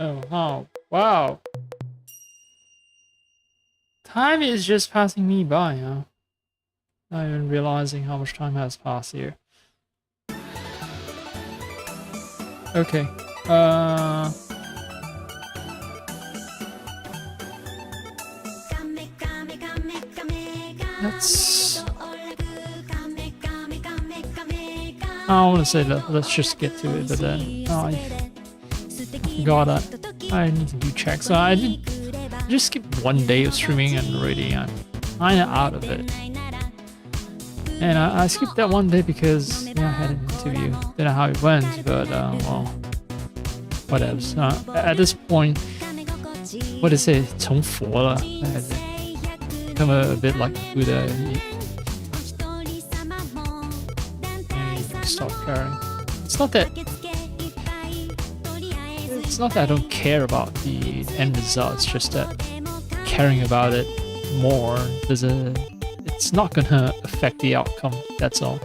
Oh, wow. Time is just passing me by, huh? Not even realizing how much time has passed here. Okay. Let's... I want to say that let's just get to it, but then I forgot I need to do checks. So I just skipped one day of streaming and already I'm kinda out of it. And I skipped that one day because I had an interview. Don't know how it went, but well, whatever. At this point, what is it? 成佛了. Become a bit like Buddha. Stop caring. It's not that I don't care about the end result. It's just that caring about it more it's not gonna affect the outcome. That's all.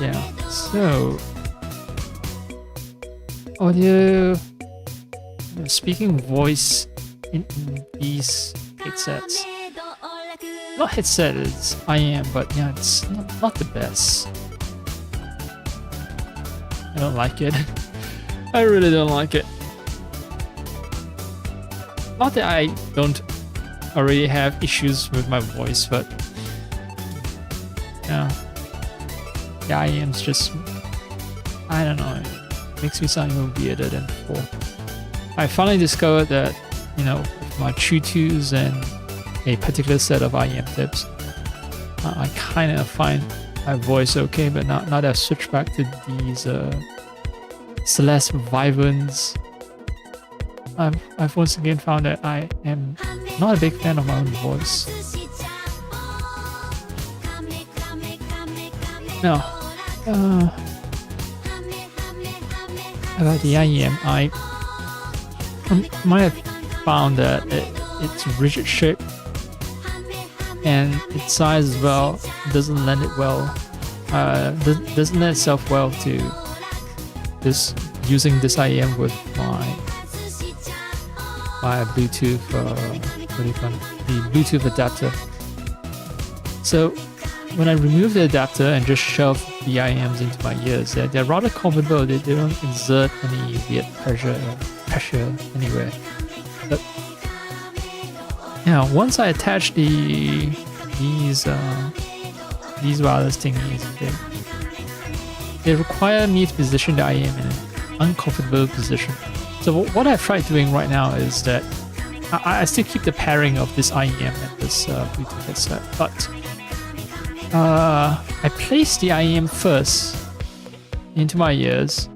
Yeah. So audio. Speaking voice in these headsets. Not headset, it's IM, but yeah, it's not the best. I don't like it. I really don't like it. Not that I don't already have issues with my voice, but yeah, the IM's just, I don't know, it makes me sound even weirder than before. I finally discovered that, with my tutus and a particular set of IEM tips, I kind of find my voice okay, but now that I've switched back to these Celeste Vivans, I've once again found that I am not a big fan of my own voice. Now, about the IEM, I might have found that it's rigid shape and its size as well doesn't lend it well, doesn't lend itself well to this using this IEM with my Bluetooth the Bluetooth adapter. So when I remove the adapter and just shove the IEMs into my ears, they're rather comfortable. They don't exert any weird pressure anywhere. But yeah, once I attach these wireless thingies, they require me to position the IEM in an uncomfortable position. So what I've tried doing right now is that I still keep the pairing of this IEM and this Bluetooth headset, but I place the IEM first into my ears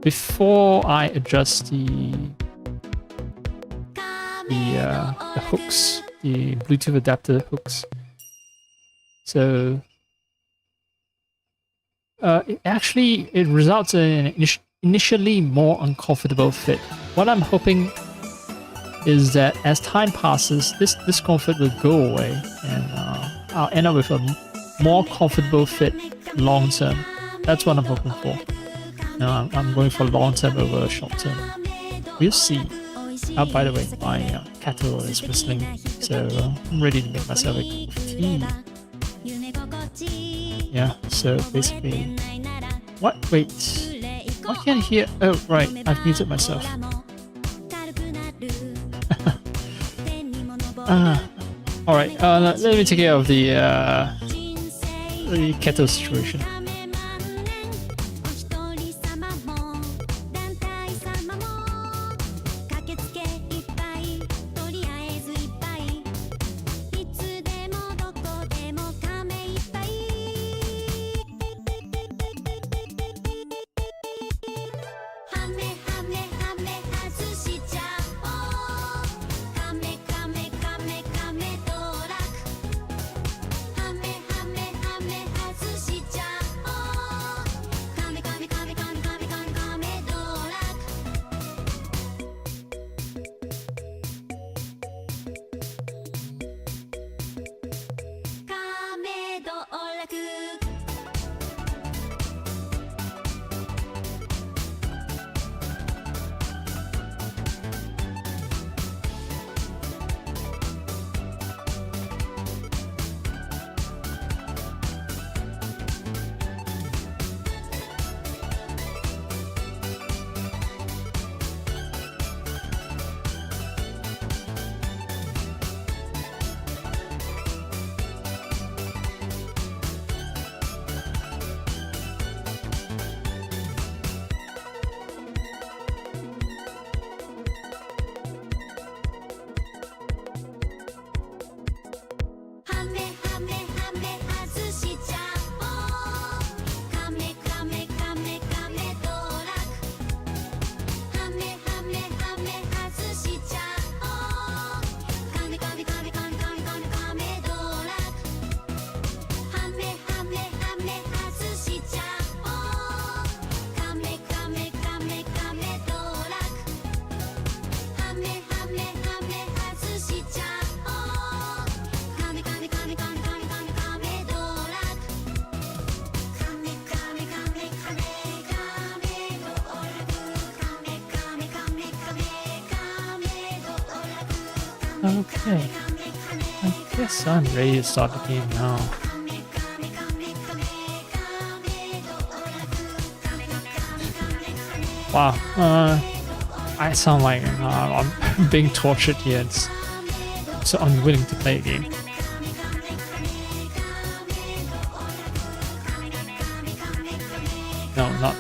before I adjust the hooks, the Bluetooth adapter hooks. So it results in an initially more uncomfortable fit. What I'm hoping is that as time passes, this discomfort will go away, and I'll end up with a more comfortable fit long term. That's what I'm hoping for. I'm going for long term over short term. We'll see. By the way, my kettle is whistling, so I'm ready to make myself a cup of tea. Yeah, so basically... What? Wait. Why can't I hear? Oh, right. I've muted myself. Alright, let me take care of the kettle situation. Okay. I guess I'm ready to start the game now. Wow. I sound like I'm being tortured here. It's so unwilling to play a game. No, not.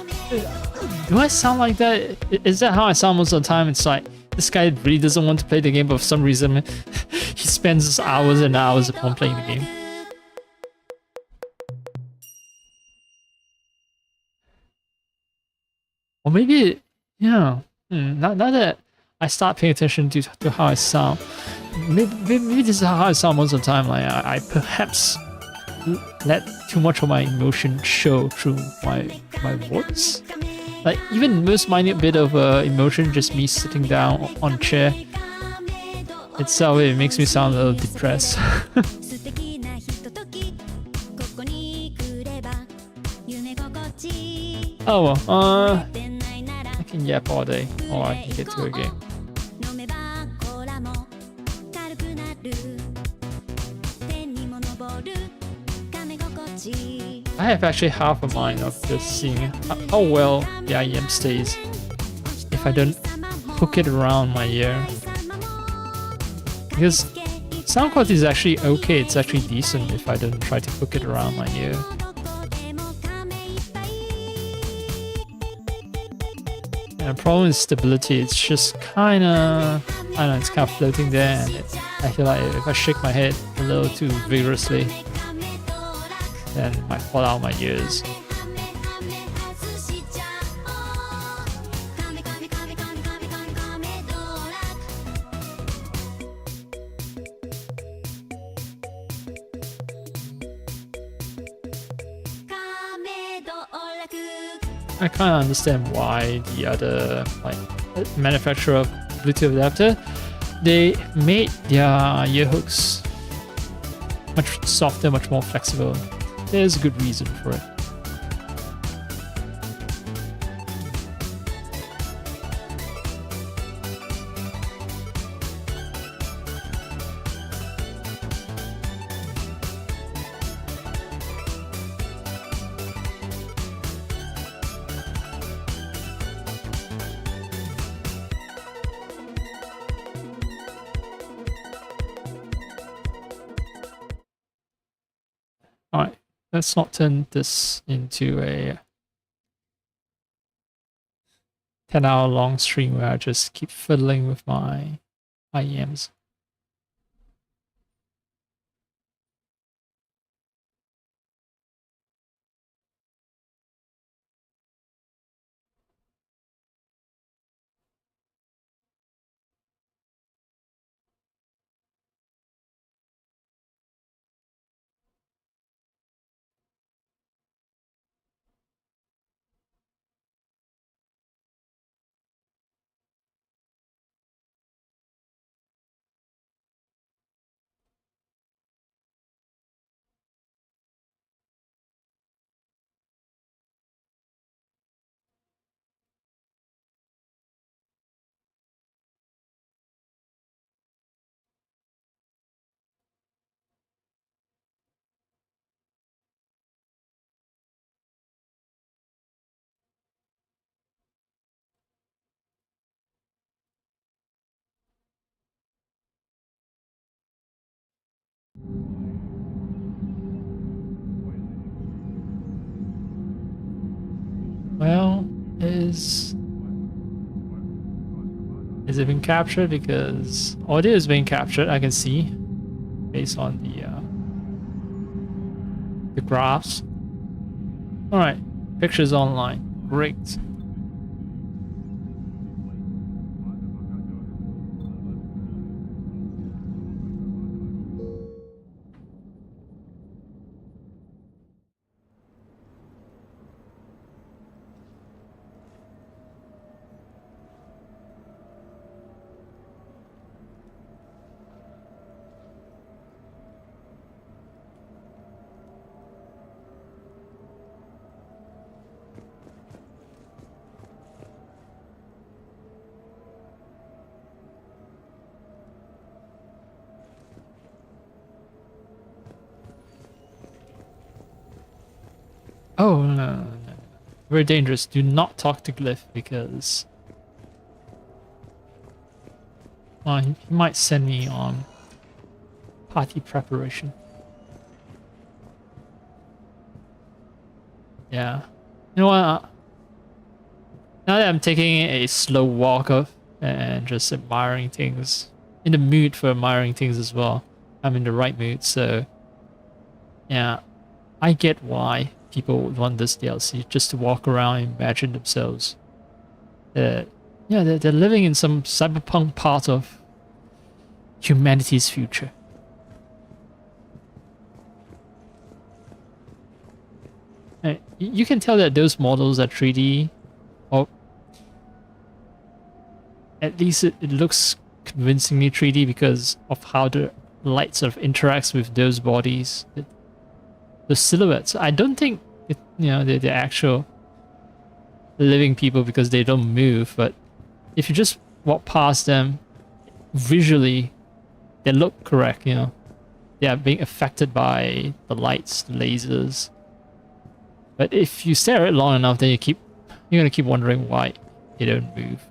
Do I sound like that? Is that how I sound most of the time? It's like this guy really doesn't want to play the game, but for some reason he spends hours and hours upon playing the game. Or maybe, yeah. Now that I start paying attention to how I sound, maybe this is how I sound most of the time. Like I perhaps let too much of my emotion show through my voice. Like even most minute bit of emotion, just me sitting down on a chair itself, it makes me sound a little depressed. Oh well, I can yap all day, or I can get to a game. I have actually half a mind of just seeing how well the IEM stays if I don't hook it around my ear. Because sound quality is actually okay, it's actually decent if I don't try to hook it around my ear. And the problem is stability, it's just kinda, I don't know, it's kind of floating there, and I feel like if I shake my head a little too vigorously, then it might fall out of my ears. I kind of understand why the other manufacturer of Bluetooth adapter, they made their ear hooks much softer, much more flexible. There's a good reason for it. Alright, let's not turn this into a 10-hour long stream where I just keep fiddling with my IEMs. Well, is it been captured? Because audio is being captured, I can see, based on the graphs. Alright, pictures online. Great. Oh, no, no, no. Very dangerous. Do not talk to Glyph because... Well, he might send me on party preparation. Yeah. You know what? Now that I'm taking a slow walk up and just admiring things, in the mood for admiring things as well. I'm in the right mood, so yeah, I get why people would want this DLC just to walk around and imagine themselves. Yeah, they're living in some cyberpunk part of humanity's future. You can tell that those models are 3D, or at least it looks convincingly 3D because of how the light sort of interacts with those bodies, the silhouettes. I don't think they're actual living people because they don't move, but if you just walk past them, visually they look correct. They are being affected by the lights, the lasers. But if you stare at it long enough, then you're gonna keep wondering why they don't move.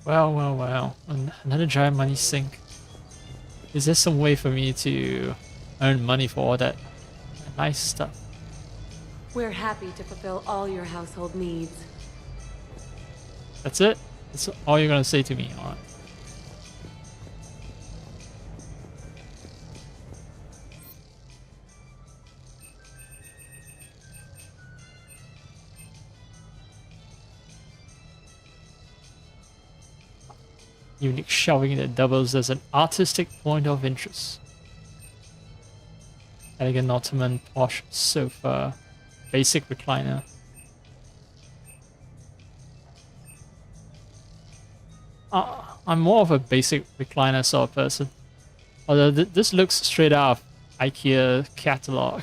Well. Another giant money sink. Is there some way for me to earn money for all that nice stuff? We're happy to fulfill all your household needs. That's it? That's all you're gonna say to me? Alright. Unique shelving that doubles as an artistic point of interest. Elegant Ottoman posh sofa. Basic recliner. I'm more of a basic recliner sort of person. Although this looks straight out of IKEA catalog.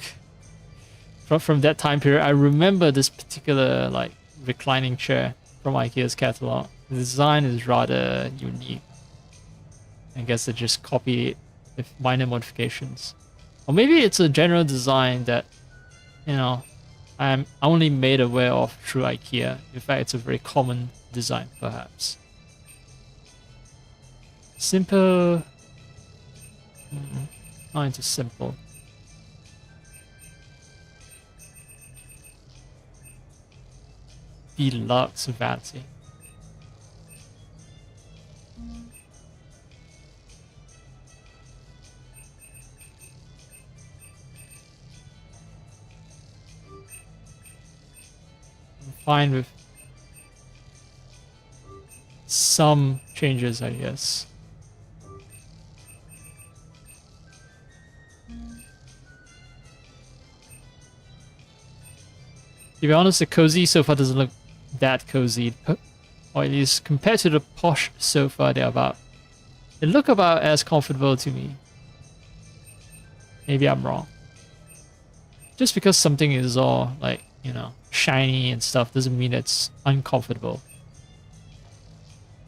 From that time period, I remember this particular reclining chair from IKEA's catalog. The design is rather unique. I guess they just copied it with minor modifications. Or maybe it's a general design that, I'm only made aware of through IKEA. In fact, it's a very common design, perhaps. Simple. Not into simple. Deluxe vanity. Fine with some changes, I guess. To be honest, the cozy sofa doesn't look that cozy, or at least compared to the posh sofa, they look about as comfortable to me. Maybe I'm wrong. Just because something is all shiny and stuff doesn't mean it's uncomfortable.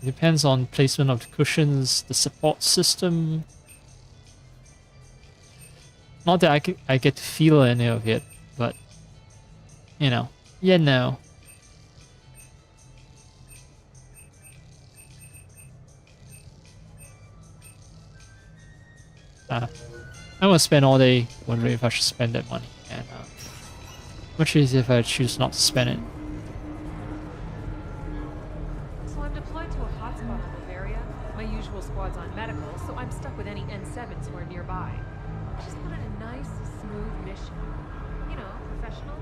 It depends on placement of the cushions, the support system. Not that I get to feel any of it, but no. I'm gonna spend all day wondering if I should spend that money, and much easier if I choose not to spend it. So I'm deployed to a hotspot in Bavaria, my usual vehicle, so I'm stuck with any N7s who are nearby. I just wanted a nice, smooth mission. You know, professional.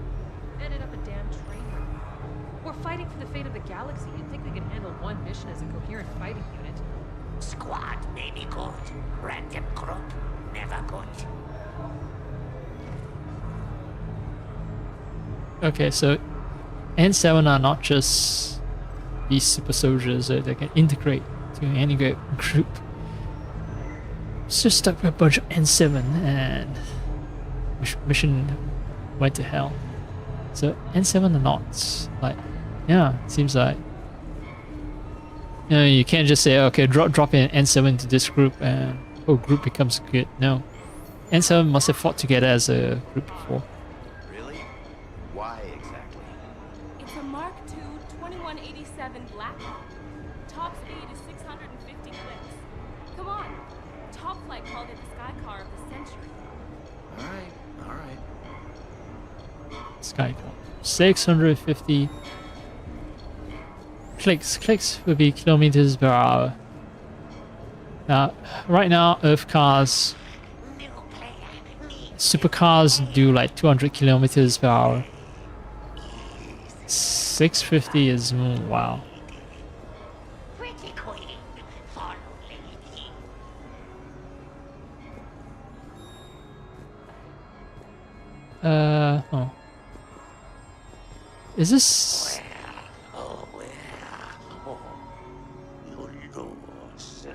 Ended up a damn train wreck. We're fighting for the fate of the galaxy. You'd think we could handle one mission as a coherent fighting unit. Squad maybe good. Random group never good. Okay, so N7 are not just these super soldiers that they can integrate to any group. It's just stuck with a bunch of N7 and mission went to hell. So N7 are not like, yeah, it seems like, you know, you can't just say, okay, drop in N7 to this group and group becomes good. No, N7 must have fought together as a group before. Really? Why exactly? It's a Mark II 2187 Blackhawk. Top speed is 650 clicks. Come on. Top Flight called it the sky car of the century. All right. Sky car. 650 clicks. Clicks would be kilometers per hour. Now, right now, Earth cars, supercars do like 200 kilometers per hour. 650 is, wow. Pretty queen, follow lady. Oh. Is this... Oh, you lose.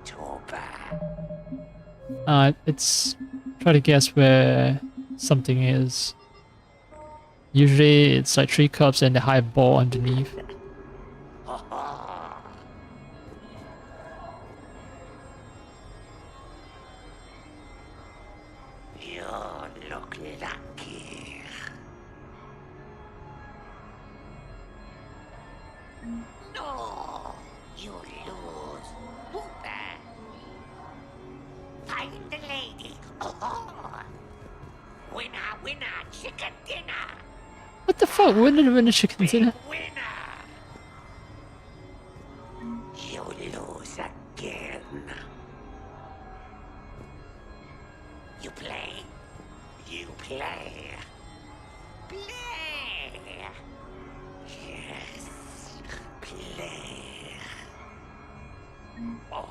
Too bad. It's... Try to guess where something is. Usually it's like 3 cups and the high ball underneath. You look lucky. No, you lose. Too bad. Find the lady. Oh, winner, chicken dinner. What the fuck? When did I win a chicken dinner? Winner. You lose again. You play. You play. Play. Yes. Play. Oh.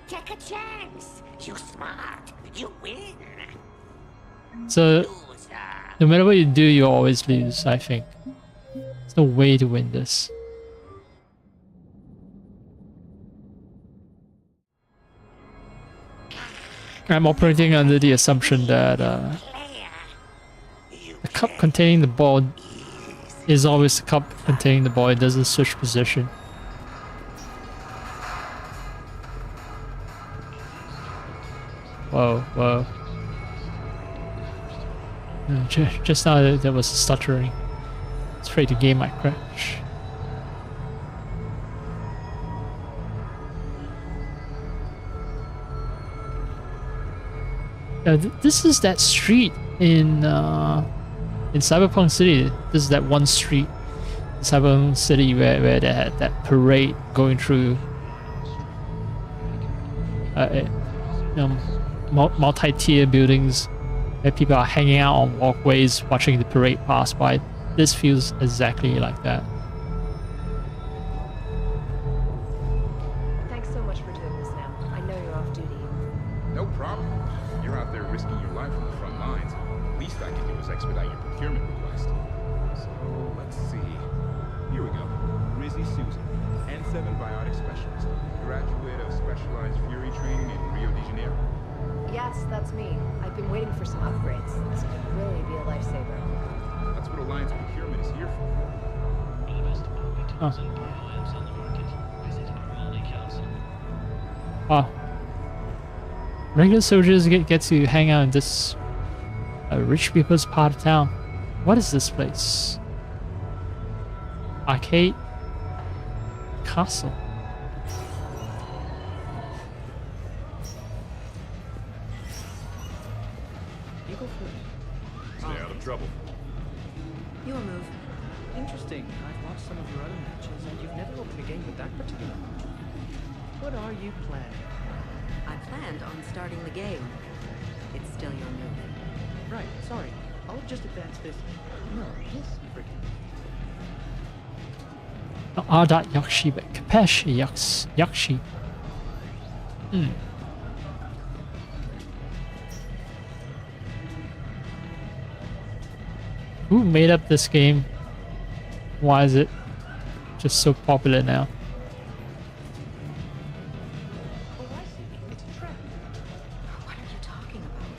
Take a chance. You smart. You win. So, Loser. no matter what you do, you always lose, I think. There's no way to win this. I'm operating under the assumption that Player. the cup containing the ball is always the cup containing the ball. It doesn't switch position. Whoa, whoa. Just now there was stuttering. I was afraid the game might crash. This is that street in Cyberpunk City. This is that one street in Cyberpunk City where they had that parade going through multi-tier buildings where people are hanging out on walkways watching the parade pass by. This feels exactly like that. Thanks so much for doing this now. I know you're off duty. No problem. You're out there risking your life on the front lines. Least I can do is expedite your procurement request. So, let's see. Here we go. Rizzy Susan, N7 Biotic Specialist. Graduate of Specialized Fury Training in Rio de Janeiro. Yes, that's me. I've been waiting for some upgrades. This could really be a lifesaver. That's what Alliance Procurement is here for. Oh. Regular soldiers get to hang out in this rich people's part of town. What is this place? Arcade Castle. You go first. Stay out of trouble. Your move. Interesting. I've watched some of your other matches, and you've never opened a game with that particular move. What are you planning? I planned on starting the game. It's still your move. Right, sorry. I'll just advance this. No, this freaking. Ardat Yakshi, but Kapesh Yakshi. Who made up this game? Why is it just so popular now? Oh, I see. It's a trap. What are you talking about?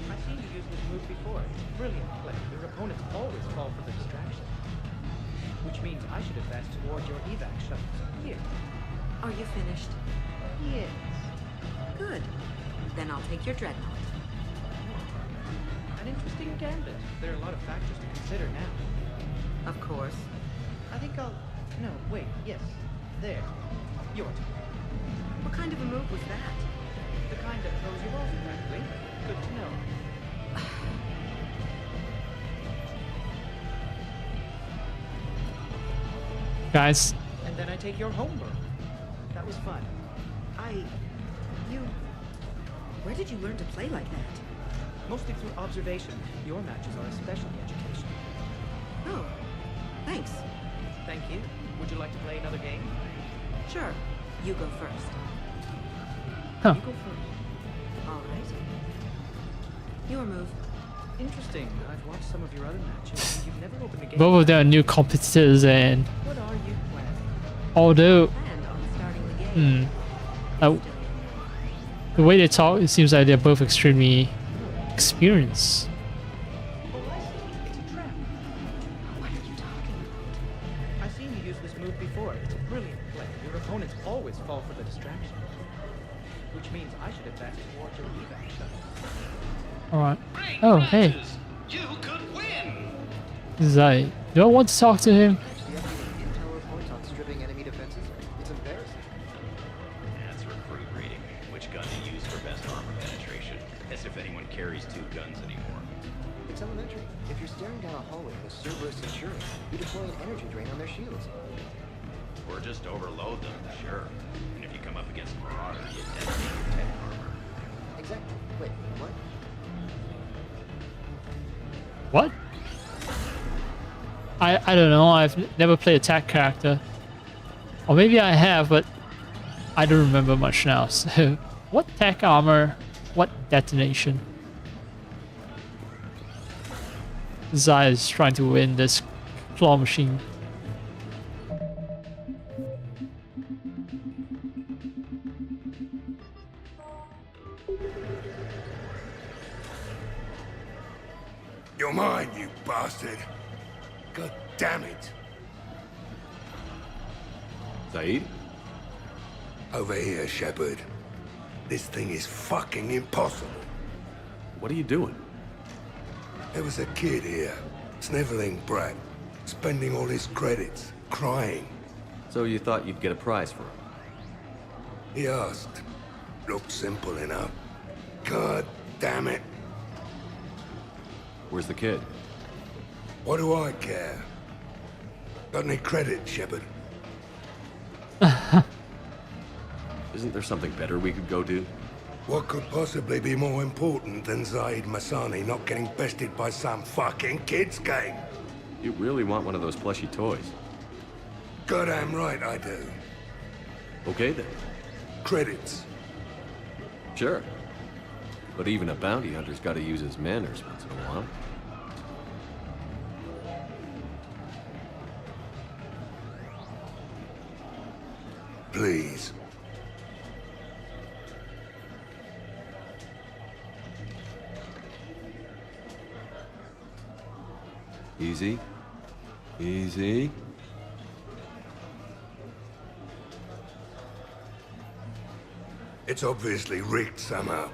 I've seen you use this move before. Brilliant play. Your opponents always fall for the distraction. Which means I should advance toward your evac shuttles. Here. Are you finished? Yes. Good. Then I'll take your dreadnought. An interesting gambit. There are a lot of factors to consider now. Of course. I think I'll... No, wait. Yes. There. Your turn. What kind of a move was that? The kind that throws you off, apparently. Good to know. Guys, And then I take your homework. That was fun. You... Where did you learn to play like that? Mostly through observation. Your matches are especially educational. Oh, thanks. Thank you. Would you like to play another game? Sure. You go first. Huh. You go first. All right. Your move. Interesting. I've watched some of your other matches, and you've never opened a game. both of them are new competitors, and What are you planning? although Planned on starting the game. the way they talk, it seems like they're both extremely experienced. Oh, I see. It's a trap. What are you talking about? I've seen you use this move before. It's a brilliant play. Your opponents always fall for the distraction. Which means I should advance toward your evac shuttle. Alright. Oh, hey. You could win! Zai. Do I want to talk to him? Do you have any intel reports on stripping enemy defenses? It's embarrassing. That's recruit rating. Which gun to use for best armor penetration. As if anyone carries two guns anymore. It's elementary. If you're staring down a hallway with a Cerberus Centurion, you deploy an energy drain on their shields. Or just overload them, sure. And if you come up against a marauder, you detonate your tech armor. Exactly. Wait, what? What? I don't know. I've never played a tech character. Or maybe I have, but I don't remember much now. So, what tech armor? What detonation? Zai is trying to win this claw machine. You're mine, you bastard. God damn it. Saeed? Over here, Shepard. This thing is fucking impossible. What are you doing? There was a kid here, sniveling brat, spending all his credits, crying. So you thought you'd get a prize for him? He asked. Looked simple enough. God damn it. Where's the kid? What do I care? Got any credit, Shepard? Isn't there something better we could go do? What could possibly be more important than Zaid Masani not getting bested by some fucking kids game? You really want one of those plushy toys? Goddamn right I do. Okay then. Credits. Sure. But even a bounty hunter's got to use his manners once in a while. Please. Easy. Easy. It's obviously rigged somehow.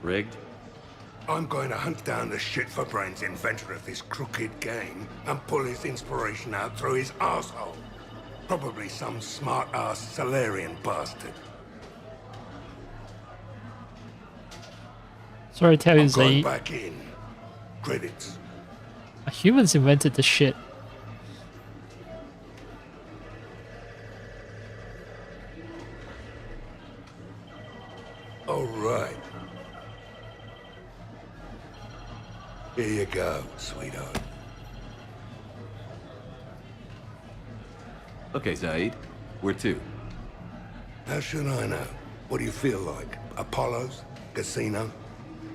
Rigged? I'm going to hunt down the shit-for-brains inventor of this crooked game and pull his inspiration out through his asshole. Probably some smart-ass Salarian bastard. Sorry to tell you, I'm going Zaid. back in. Credits. Humans invented the shit. All right. Here you go, sweetheart. Okay, Zaid. Where to? How should I know? What do you feel like? Apollo's? Casino?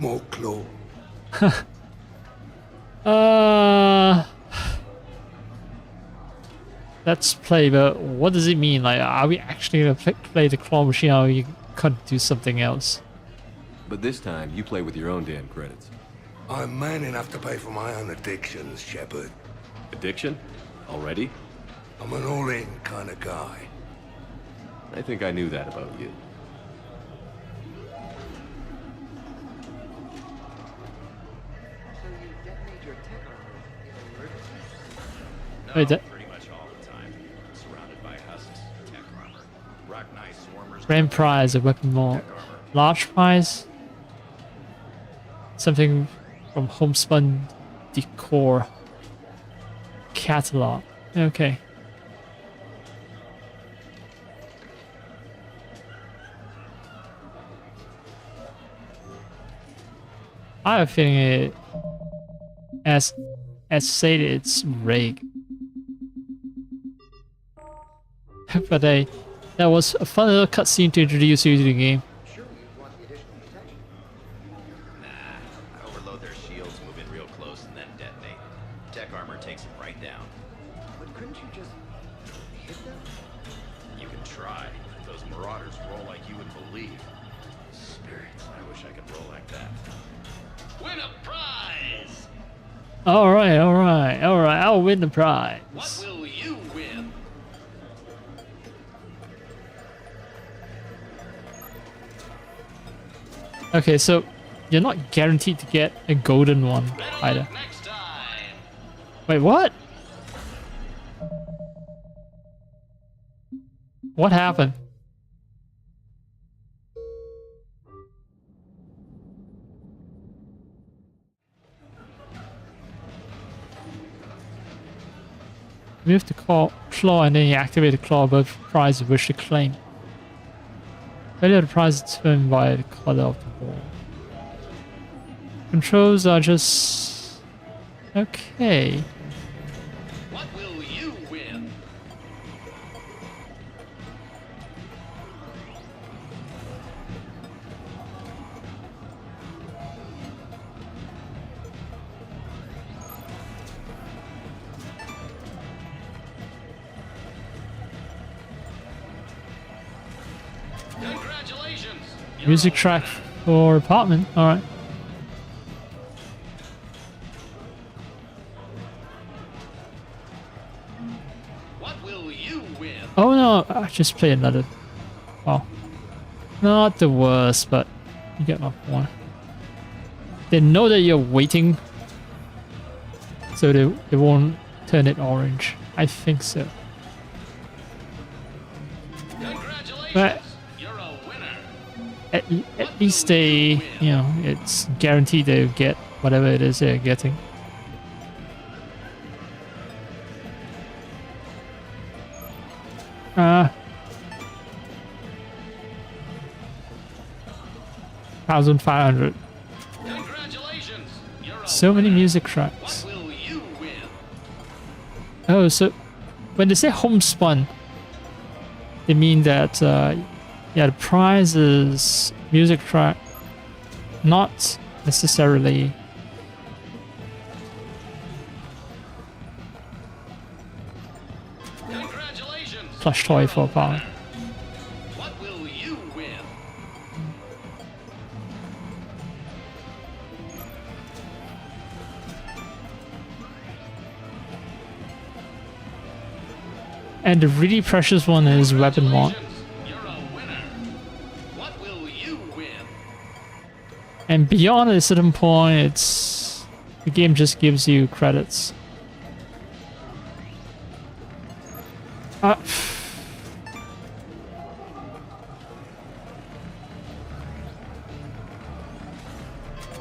More claw? Let's play, but what does it mean? Like, are we actually gonna play the claw machine, or are we gonna do something else? But this time, you play with your own damn credits. I'm man enough to pay for my own addictions, Shepard. Addiction? Already? I'm an all-in kind of guy. I think I knew that about you. So you detonate your tech armor in an emergency? No, Wait, that- pretty much all the time. Surrounded by husks, tech armor, rock knife swarmers. Grand prize, a weapon more. Tech armor. Large prize? Something from Homespun Decor Catalog. Okay. I have a feeling it, as stated, it's Rig. But that was a fun little cutscene to introduce you to the game. Surely you'd want the additional protection. Nah, I overload their shields, move in real close, and then detonate. Tech armor takes them right down. But couldn't you just hit them? You can try. Those marauders roll like you would believe. Spirits, I wish I could roll like that. Win a prize! Alright, I'll win the prize. What will you win? Okay, so you're not guaranteed to get a golden one either. Next time! Wait, what? What happened? Move the claw and then you activate the claw above the prize you wish to claim. Value of the prize is determined by the color of the ball. Controls are just... okay. What will you win? Congratulations! Music track for apartment, alright. What will you win? Oh no, I just play another. Oh. Not the worst, but you get my point. They know that you're waiting, so they won't turn it orange. I think so. But You're a winner. at least they, you know, it's guaranteed they'll get whatever it is they're getting. $1,500. Congratulations! You're a So many winner. music tracks. What will you win? Oh, so when they say homespun, they mean that yeah, the prize is music track, not necessarily Congratulations! plush toy for a pound. What will you win? And the really precious one is weapon mod. You're a winner. What will you win? And beyond a certain point, it's the game just gives you credits.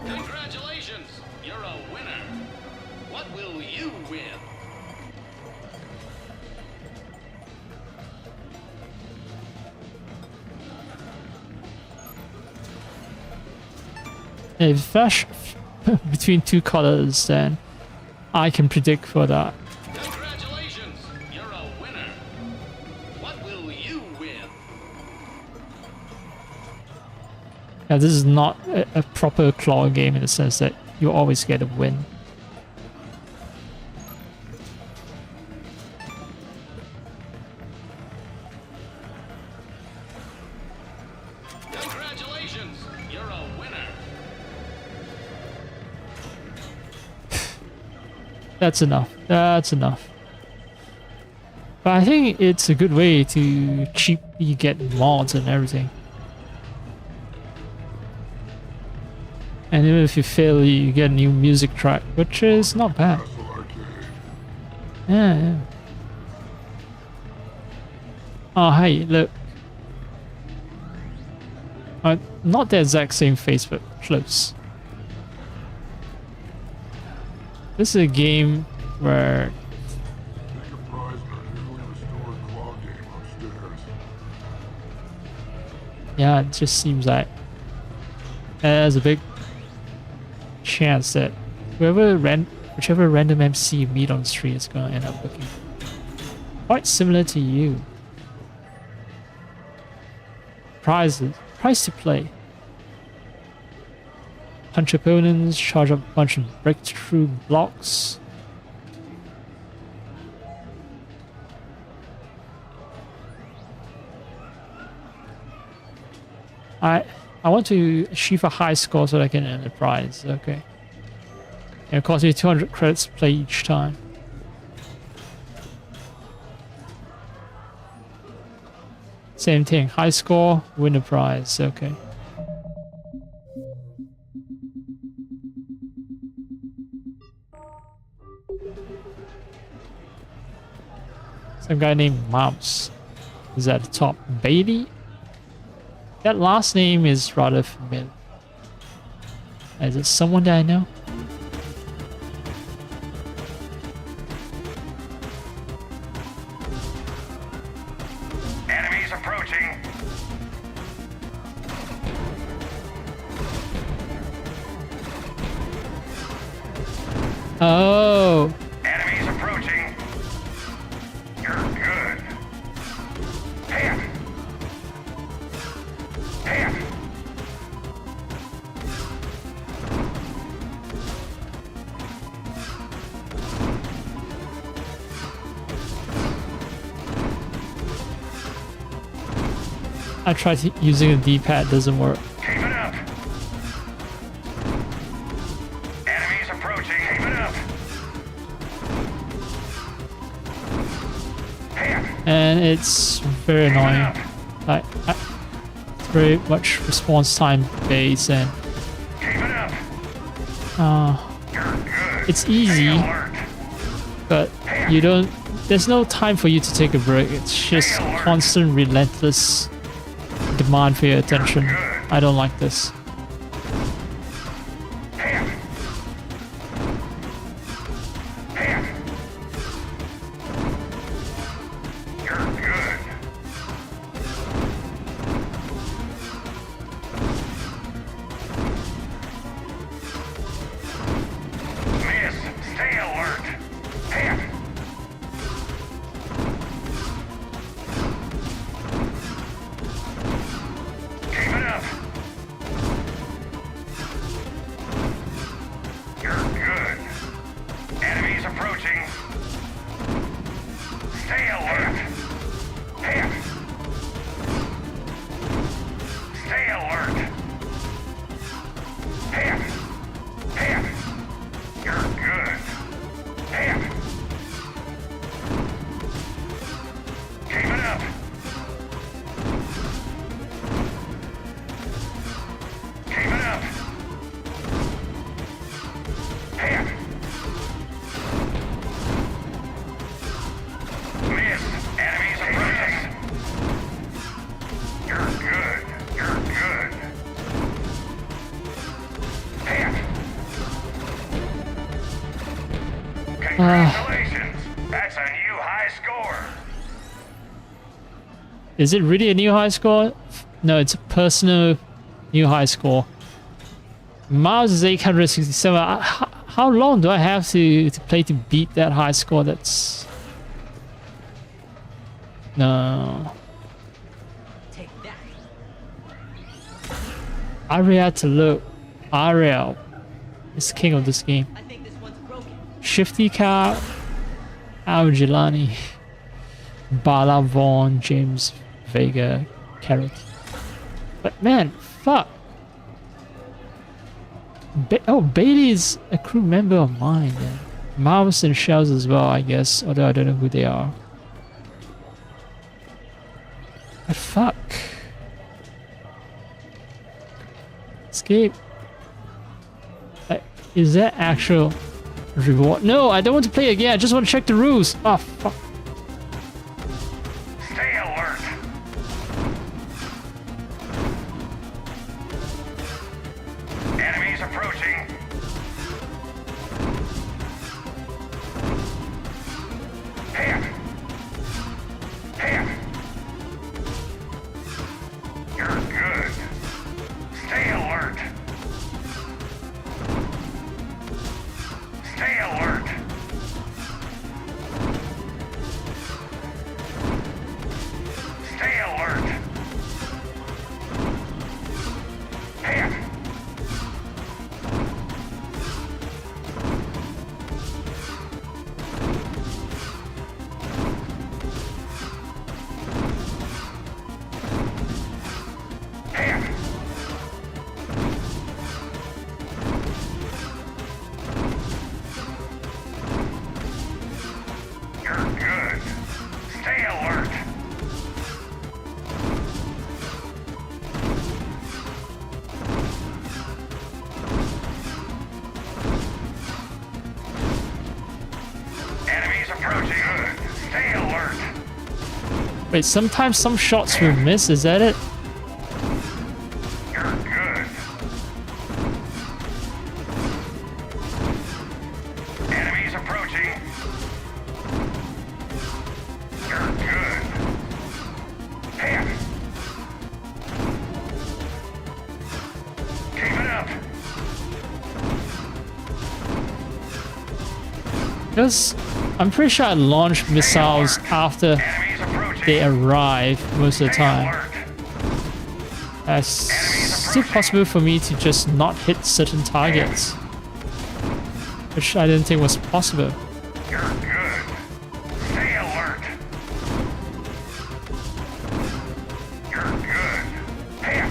Congratulations! You're a winner. What will If flash between two colors, then I can predict for that. Congratulations, you're a winner. What will you win? Yeah, this is not a proper claw game in the sense that you always get a win. Congratulations, you're a winner. That's enough. That's enough. But I think it's a good way to cheaply get mods and everything. And even if you fail, you get a new music track, which is not bad. Yeah, yeah. Oh, hey, look. Not the exact same face, but close. This is a game where yeah, it just seems like there's a big chance that whichever random MC you meet on the street is gonna end up looking quite similar to you. Price to play. Punch opponents, charge up a bunch of breakthrough blocks. I want to achieve a high score so that I can earn the prize. Okay. And it costs me 200 credits to play each time. Same thing. High score, win a prize. Okay. Some guy named Mouse is at the top. Bailey? That last name is rather familiar. Is it someone that I know? Enemies approaching. Oh. Enemies approaching. You're good. Hit. Hit. I tried using a D-pad, doesn't work. Keep it up. Enemies approaching. Keep it up. Hit. And it's very annoying. Like, it's very much response time based and Keep it up. You're good. it's easy, but you don't. There's no time for you to take a break. It's just constant, relentless demand for your attention. I don't like this. Hit. Hit. You're good. Miss. Stay alert. Hit. Keep it up. You're good. Enemies approaching. Stay alert. Hit. Stay alert. Hit. Hit. You're good. Hit. Keep it up. Keep it up. Hit. Miss. Enemies approaching. You're good. You're good. Hit. Congratulations. That's a new high score. Is it really a new high score? No, it's a personal new high score. Miles is 867. How long do I have to play to beat that high score? That's... No. Take that. Aria to look. Ariel is king of this game. I think this one's broken. Shifty Car, Al Gilani, Bala Vaughn, James Vega, Carrot. But man, fuck. Bailey's a crew member of mine. Then. Mouse and Shells as well, I guess. Although I don't know who they are. But fuck. Escape. Is that actual reward? No, I don't want to play again. I just want to check the rules. Oh, fuck. Stay alert. Enemies approaching. Hit. Hit. You're good. Stay alert. Stay alert. Stay alert. Hit. Hit. You're good. Stay alert. Enemies approaching. Good. Stay alert. Wait, sometimes some shots will miss. Is that it? You're good. Enemies approaching. You're good. Hit. Keep it up. Because I'm pretty sure I launch missiles after Enemies approaching. they arrive most of the Stay time. alert. It's still possible for me to just not hit certain targets, which I didn't think was possible. You're good. Stay alert. You're good. Hit.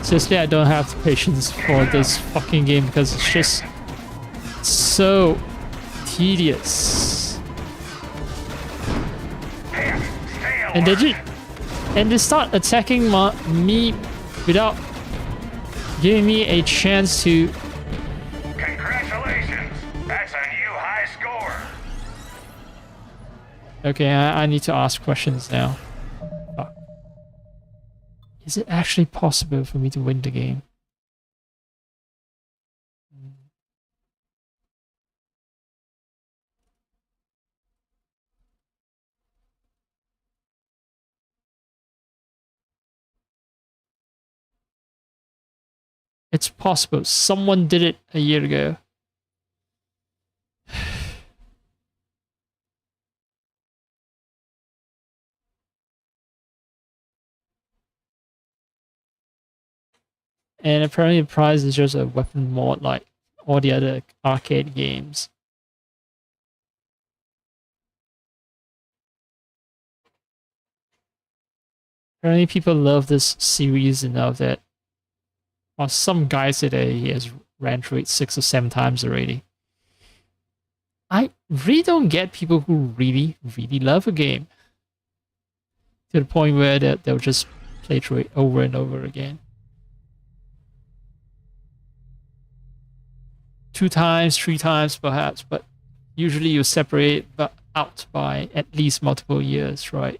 Seriously, I don't have the patience for this fucking game because it's just so tedious. Hit. Stay alert. And they start attacking me without giving me a chance to... Congratulations. That's a new high score. Okay, I need to ask questions now. Fuck. Is it actually possible for me to win the game? It's possible. Someone did it a year ago. And apparently the prize is just a weapon mod like all the other arcade games. Apparently people love this series enough that, well, some guy said that he has ran through it 6 or 7 times already. I really don't get people who really, really love a game to the point where they'll just play through it over and over again. 2 times, 3 times perhaps, but usually you separate out by at least multiple years, right?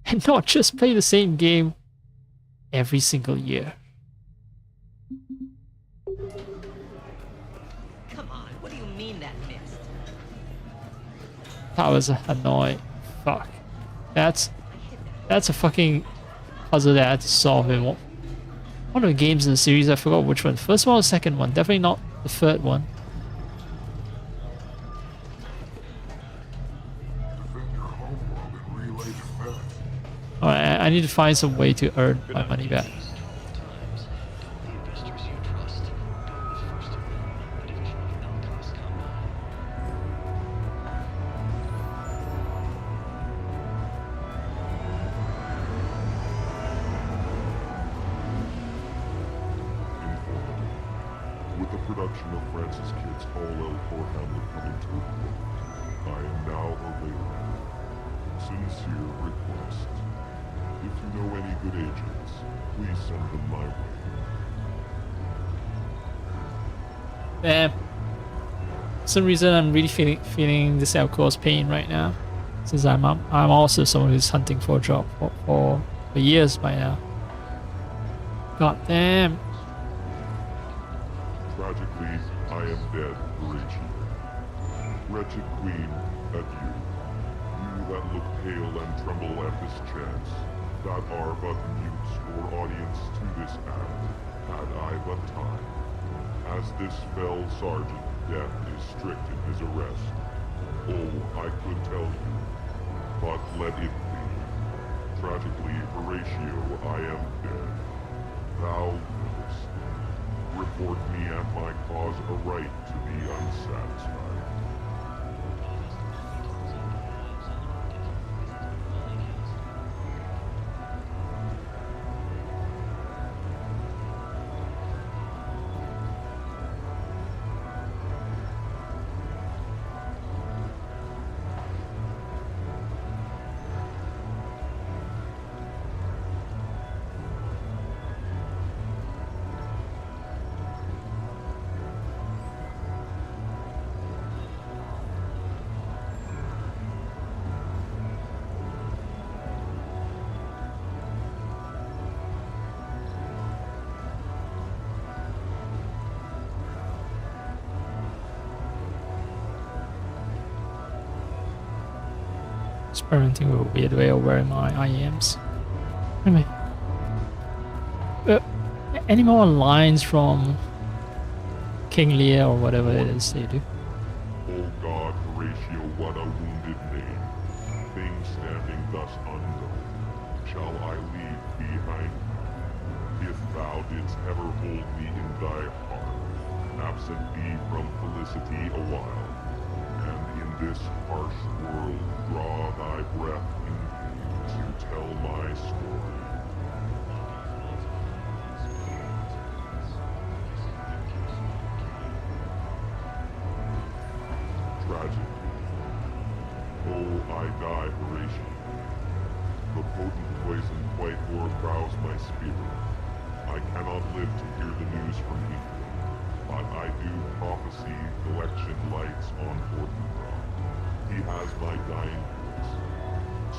And not just play the same game every single year. Come on, what do you mean that missed? That was annoying. Fuck. That's a fucking puzzle that I had to solve in one of the games in the series. I forgot which one. First one or second one. Definitely not the third one. Alright, I need to find some way to earn my money back. With the production of Francis Kidd's All Elcor Hamlet coming to a close, I am now available. Sincere request. If you know any good agents, please send them my way. For some reason I'm really feeling this Elcor's pain right now, since I'm also someone who's hunting for a job for years by now. God damn. Tragically, I am dead, Horatio. Wretched queen, adieu. You that look pale and tremble at this chance, that are but mutes or audience to this act, had I but time. As this fell sergeant, death is strict in his arrest. Oh, I could tell you, but let it be. Tragically, Horatio, I am dead. Thou livest. Report me and my cause a right to be unsatisfied. Experimenting with a weird way of wearing my IEMs. Anyway. Any more lines from King Lear or whatever it is they do? O God, Horatio, what a wounded name. Things standing thus undone, shall I leave behind me? If thou didst ever hold me in thy heart, absent thee from felicity a while, and in this harsh world draw thy breath in pain to tell my story. Tragically, oh, I die, Horatio. The potent poison quite o'ercrowds my spirit. I cannot live to hear the news from England, but I do prophesy election lights on Fortinbras. He has my dying voice.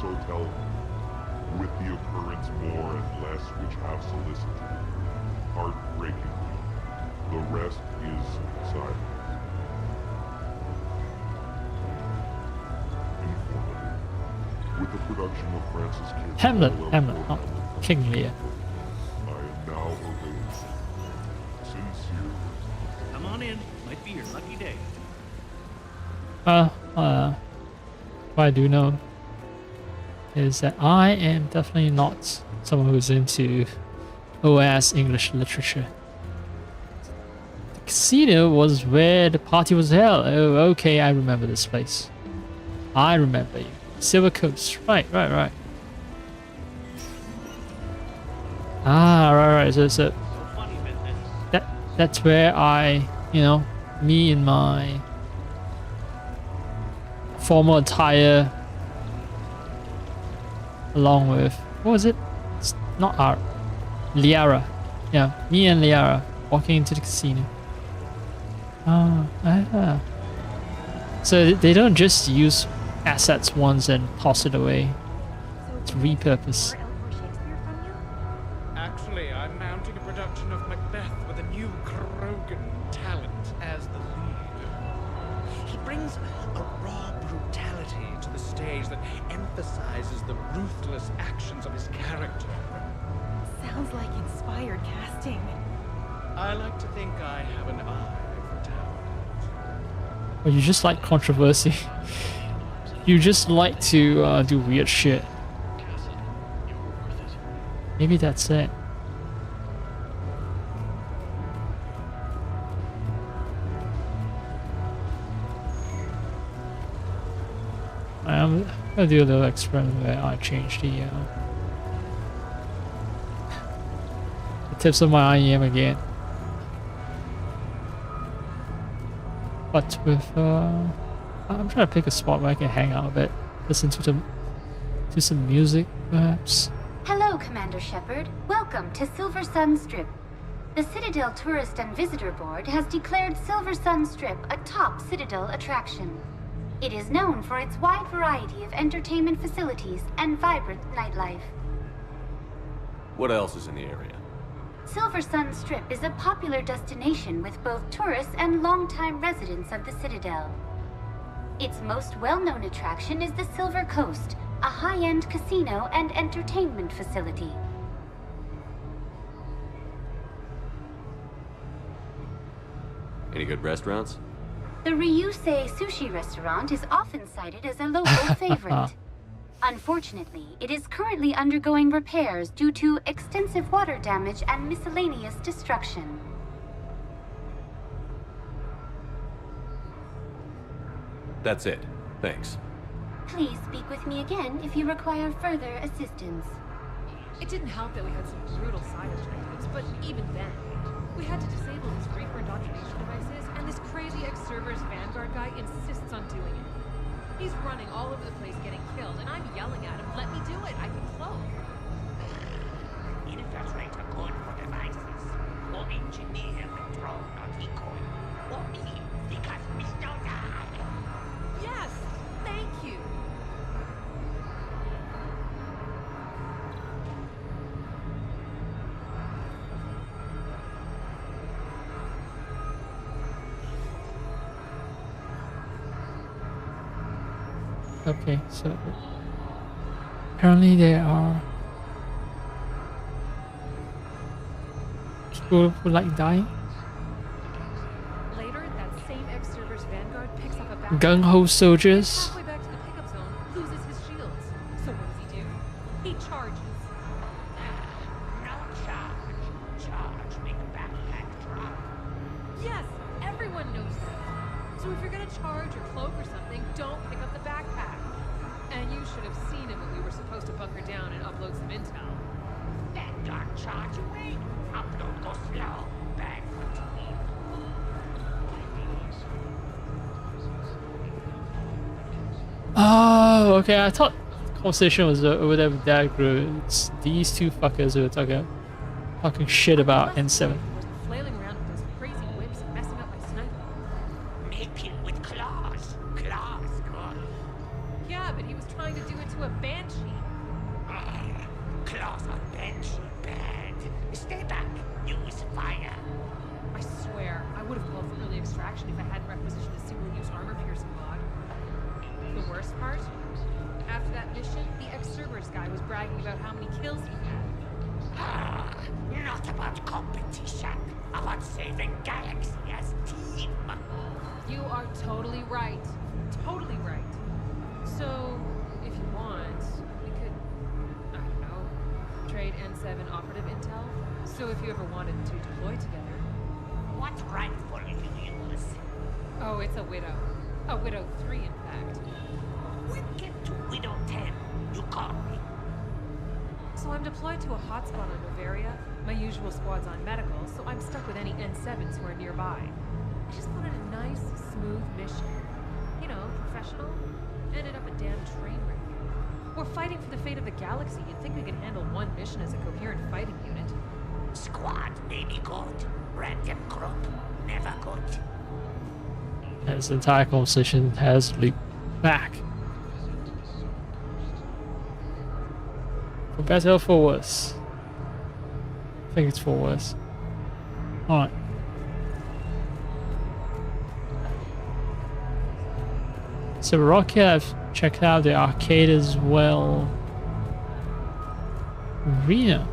So tell him, with the occurrence more and less which have solicited, heartbreakingly, the rest is silence. Informative. With the production of Francis Kidd's Hamlet, Hamlet, not King Lear. I am now available. Sincere. Come on in. Might be your lucky day. What I do know is that I am definitely not someone who's into OS English literature. The casino was where the party was held. Oh, okay, I remember this place. I remember you. Silver Coast. Right. Ah, right. So that's where I, me in my formal attire, along with, what was it? It's not our Liara. Yeah, me and Liara walking into the casino. So they don't just use assets once and toss it away. It's repurpose. Actually, I'm mounting a production of Macbeth with a new Krogan talent as the lead. He brings a raw brutality to the stage phrase that emphasizes the ruthless actions of his character. Sounds like inspired casting. I like to think I have an eye for talent. Or you just like controversy. You just like to do weird shit. Maybe that's it. I'm gonna do a little experiment where I change the tips of my IEM again. But with I'm trying to pick a spot where I can hang out a bit, listen to some music, perhaps. Hello, Commander Shepard. Welcome to Silversun Strip. The Citadel Tourist and Visitor Board has declared Silversun Strip a top Citadel attraction. It is known for its wide variety of entertainment facilities and vibrant nightlife. What else is in the area? Silversun Strip is a popular destination with both tourists and longtime residents of the Citadel. Its most well-known attraction is the Silver Coast, a high-end casino and entertainment facility. Any good restaurants? The Ryusei sushi restaurant is often cited as a local favorite. Unfortunately, it is currently undergoing repairs due to extensive water damage and miscellaneous destruction. That's it. Thanks. Please speak with me again if you require further assistance. It didn't help that we had some brutal side objectives, but even then, we had to disable his Reaper indoctrination devices, and this crazy ex-Cerberus Vanguard guy insists on doing it. He's running all over the place getting killed, and I'm yelling at him, let me do it, I can cloak. Infiltrator good for devices. Or engineer the drone not equal. Or me, because we don't die. Yes, thank you. Okay, so apparently there are people who like dying. Later, that same ex-Cerberus Vanguard picks up a back. Gung-ho soldiers. Halfway back to the pickup zone, loses his shields. So what does he do? He charges. No charge. Charge, make backpack drop. Yes, everyone knows that. So if you're gonna charge or cloak or something, don't pick up the backpack. And you should have seen him when we were supposed to bunker down and upload some intel. Then don't charge away. Upload go slow. Bad for team. Oh, okay. I thought the conversation was over there with that group. It's these two fuckers who are talking shit about N7. Flailing around with those crazy whips and messing up my sniper. Make him with claws. Claws, good. Yeah, but he was trying to do it to a banshee. Claws on Banshee, bad. Stay back. Use fire. I swear, I would have called for early extraction if I hadn't requisitioned a single-use armor-piercing mod. The worst part? After that mission, the ex-Cerberus guy was bragging about how many kills he had. Not about competition. About saving galaxy as team. You are totally right. Totally right. So, if you want, we could, I don't know, trade N7 operative intel. So if you ever wanted to deploy together. What rifle do you use? Oh, it's a Widow. A Widow 3, in fact. We'll get to Widow 10. You call me. So I'm deployed to a hotspot on Bavaria. My usual squad's on medical, so I'm stuck with any N7s who are nearby. I just wanted a nice, smooth mission. You know, professional. Ended up a damn train wreck. We're fighting for the fate of the galaxy. You'd think we could handle one mission as a coherent fighting unit. Squad, maybe good. Random group, never good. This entire conversation has looped back. For better or for worse? I think it's for worse. Alright. So rocket, I've check out the arcade as well. Arena.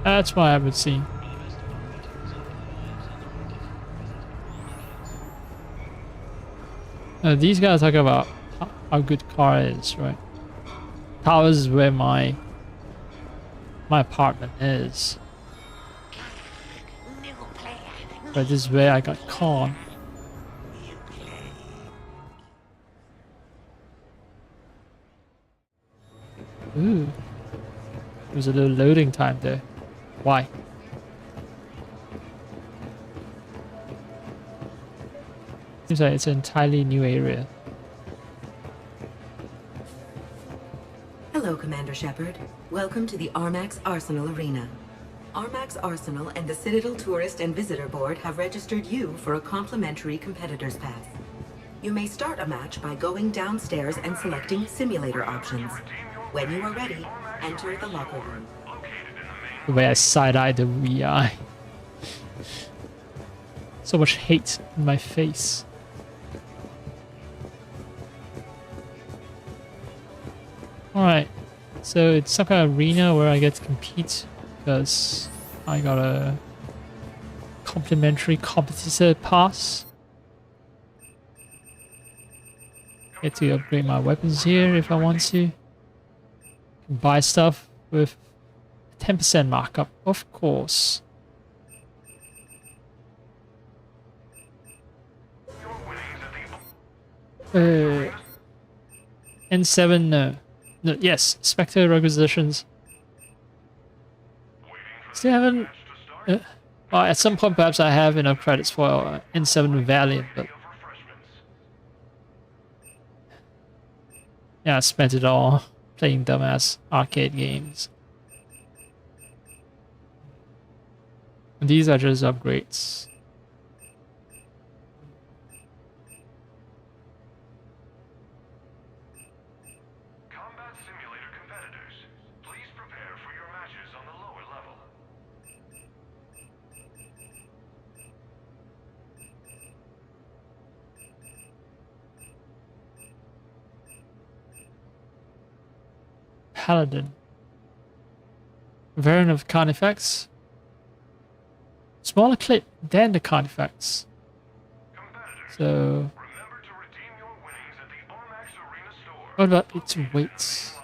That's what I would see. These guys talk about how good car is, right? Towers is where my apartment is. But this is where I got caught. Ooh. There's a little loading time there. Why? Seems like it's an entirely new area. Hello, Commander Shepard. Welcome to the Armax Arsenal Arena. Armax Arsenal and the Citadel Tourist and Visitor Board have registered you for a complimentary competitor's pass. You may start a match by going downstairs and selecting simulator options. When you are ready, enter the locker room. The way I side-eyed the VI. So much hate in my face. Alright, so it's some kind of arena where I get to compete because I got a complimentary competitor pass. Get to upgrade my weapons here if I want to. Buy stuff with 10% markup, of course. N7, no. No, yes, Spectre requisitions. Still haven't... well, at some point perhaps I have enough credits for N7 Valiant, but... yeah, I spent it all playing dumbass arcade games. These are just upgrades. Combat simulator competitors, please prepare for your matches on the lower level. Paladin. Variant of card effects. Smaller clip than the card effects. So... what about its weights?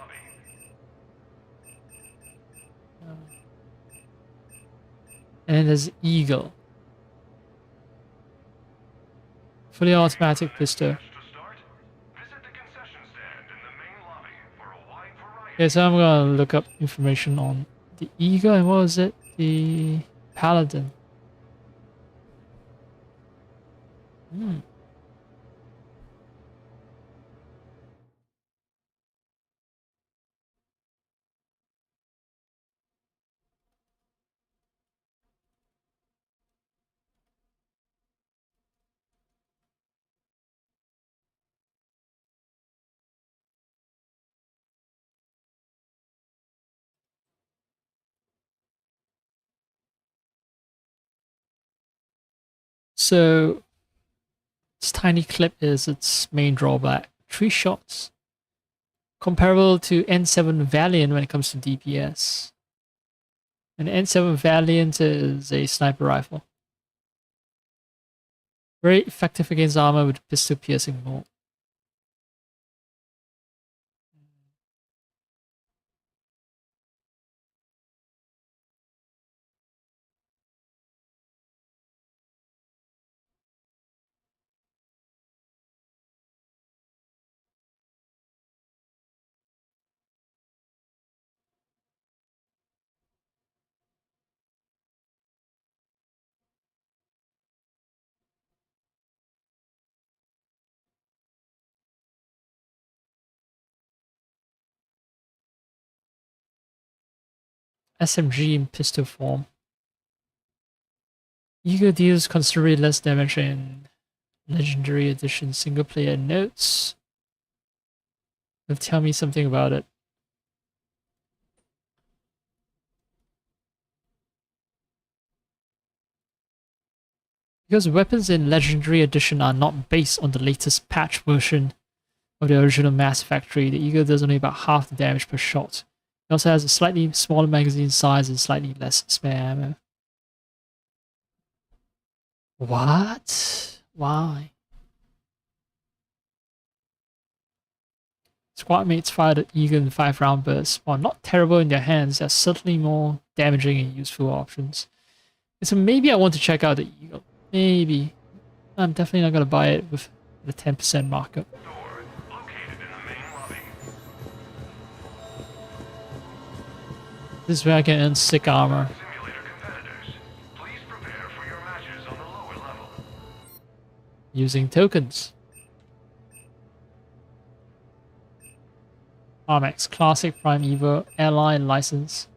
And then there's Eagle. Fully automatic pistol. Okay, so I'm gonna look up information on the Eagle and what was it? The Paladin. So, its tiny clip is its main drawback. 3 shots. Comparable to N7 Valiant when it comes to DPS. And N7 Valiant is a sniper rifle. Very effective against armor with pistol piercing bolt. SMG in pistol form. Eagle deals considerably less damage in Legendary Edition single player notes. Tell me something about it. Because weapons in Legendary Edition are not based on the latest patch version, of the original Mass Factory, the Eagle does only about half the damage per shot. It also has a slightly smaller magazine size and slightly less spare ammo. What? Why? Squad mates fired at Eagle in 5-round bursts. While not terrible in their hands, they're certainly more damaging and useful options. So maybe I want to check out the Eagle. Maybe. I'm definitely not going to buy it with the 10% markup. This is where I can earn sick armor. Using tokens. Armax Classic Prime Evo Ally License.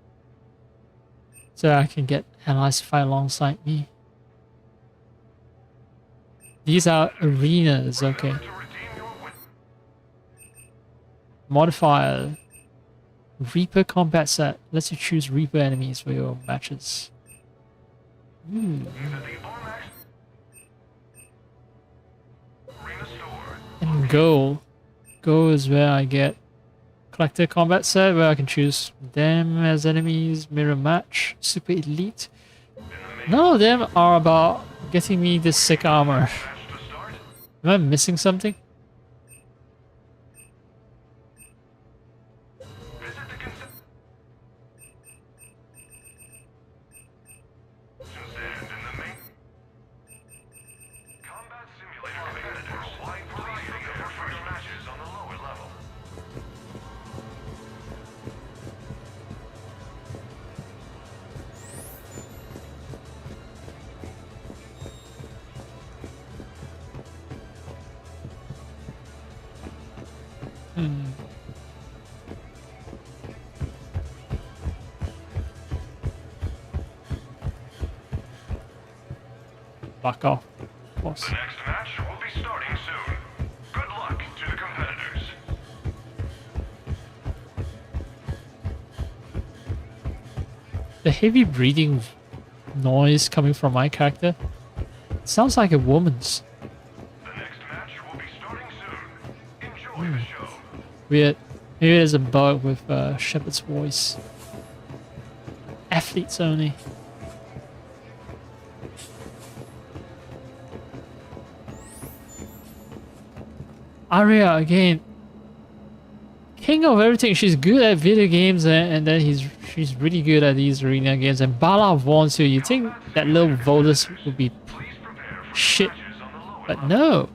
So I can get allies to fight alongside me. These are arenas, okay. Modifier. Reaper combat set. Lets you choose Reaper enemies for your matches. And goal. Goal is where I get collector combat set, where I can choose them as enemies, mirror match, super elite. None of them are about getting me this sick armor. Am I missing something? Fuck off. Of course. The next match will be starting soon. Good luck to the competitors. The heavy breathing noise coming from my character sounds like a woman's. The next match will be starting soon. Enjoy the show. Weird. Maybe there's a bug with Shepard's voice. Athletes only. Arya again. King of everything. She's good at video games and then she's really good at these arena games. And Bala Vaughn too. You think that little Volus would be shit. But no.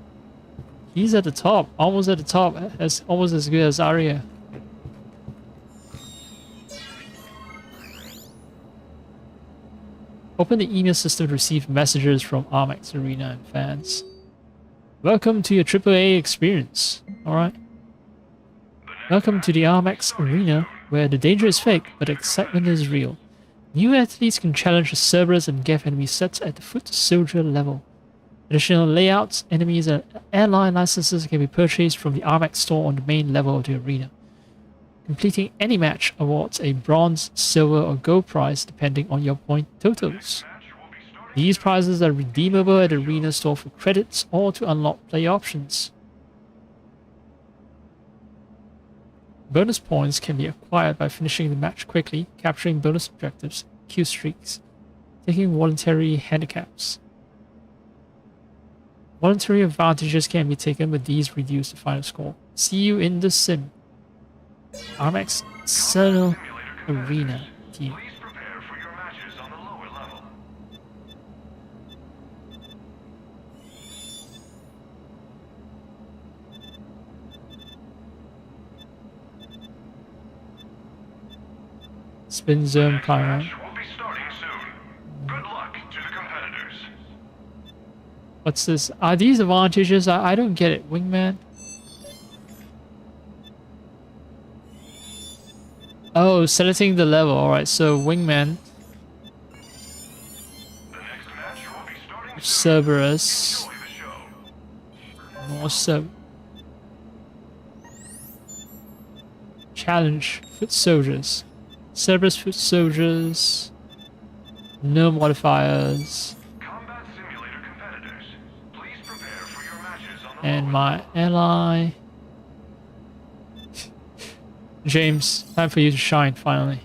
He's at the top. Almost at the top. As almost as good as Arya. Open the email system to receive messages from Armax Arena and fans. Welcome to your AAA experience. Alright. Welcome to the Armax Arena, where the danger is fake, but the excitement is real. New athletes can challenge the Cerberus and Geth enemy sets at the foot soldier level. Additional layouts, enemies, and airline licenses can be purchased from the Armax store on the main level of the arena. Completing any match awards a bronze, silver, or gold prize depending on your point totals. These prizes are redeemable at the arena store for credits or to unlock play options. Bonus points can be acquired by finishing the match quickly, capturing bonus objectives, kill streaks, taking voluntary handicaps. Voluntary advantages can be taken, but these reduce the final score. See you in the sim. Armax Arsenal Arena team. Spin zone climber. What's this? Are these advantages? I don't get it. Wingman? Oh, selecting the level. Alright, so Wingman. Cerberus. More Challenge. Foot soldiers. Cerberus foot soldiers. No modifiers. And my ally. James, time for you to shine finally.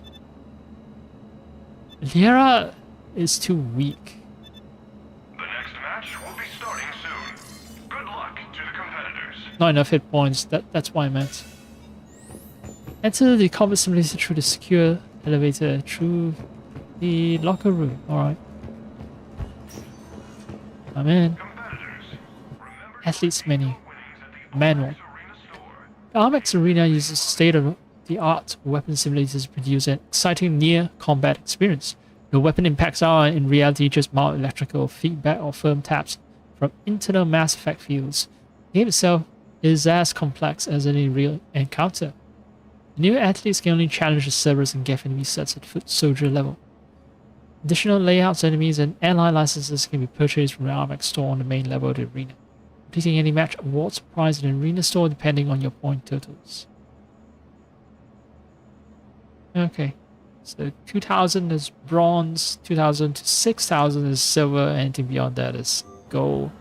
Lyra is too weak. The next match will be starting soon. Good luck to the competitors. Not enough hit points, that's what I meant. Enter the combat simulator through the secure elevator through the locker room. Alright. I'm in. Athletes menu. Manual. The Armax Arena uses state-of-the-art weapon simulators to produce an exciting near-combat experience. The weapon impacts are in reality just mild electrical feedback or firm taps from internal mass effect fields. The game itself is as complex as any real encounter. New athletes can only challenge the Cerberus and get enemy sets at foot soldier level. Additional layouts, enemies, and ally licenses can be purchased from the Armax store on the main level of the arena. Completing any match awards prize in the arena store depending on your point totals. Okay, so 2000 is bronze, 2000 to 6000 is silver, anything beyond that is gold.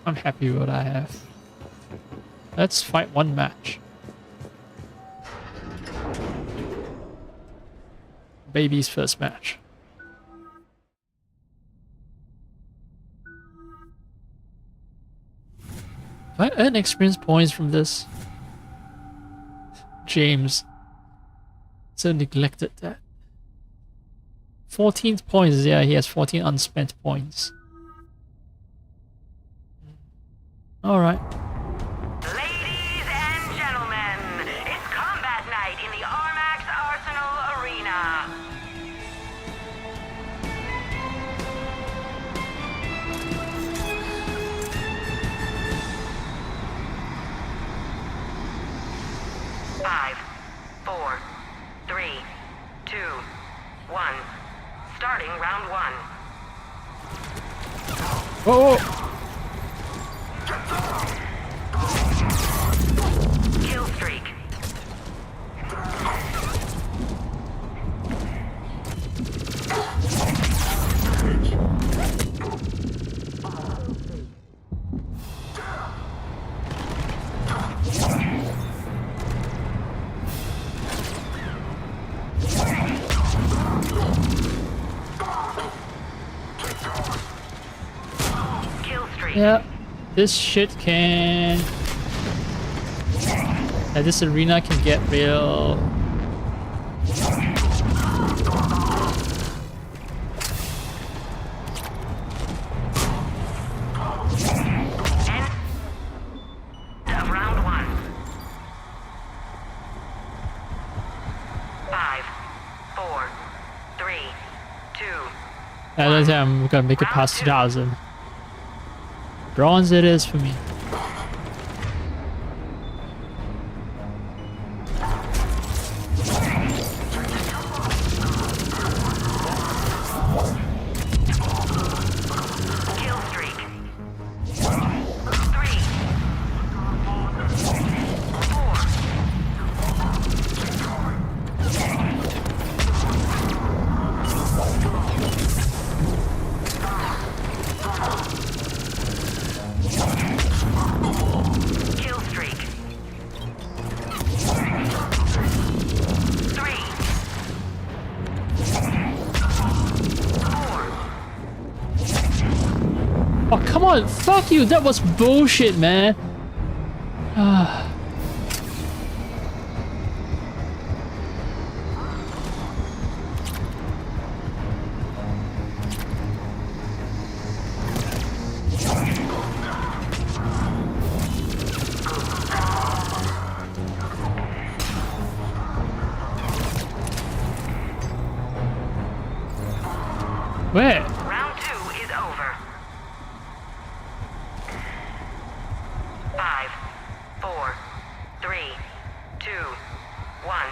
I'm happy with what I have. Let's fight one match. Baby's first match. Do I earn experience points from this? James. So neglected that. 14 points, yeah, he has 14 unspent points. Alright. Ladies and gentlemen, it's combat night in the Armax Arsenal Arena. Five, four, three, two, one. Starting round one. Oh! Kill streak. Kill streak. Yeah, this shit can... this arena can get real... End of round one. 5, 4, 3, 2. I don't think I'm gonna make it past 2000. Bronze it is for me. Kill streak. 3, 4. Kill streak. 3, 4. Oh, come on! Fuck you! That was bullshit, man! Ah. Where? Round 2 is over. 5, 4, 3, 2, 1.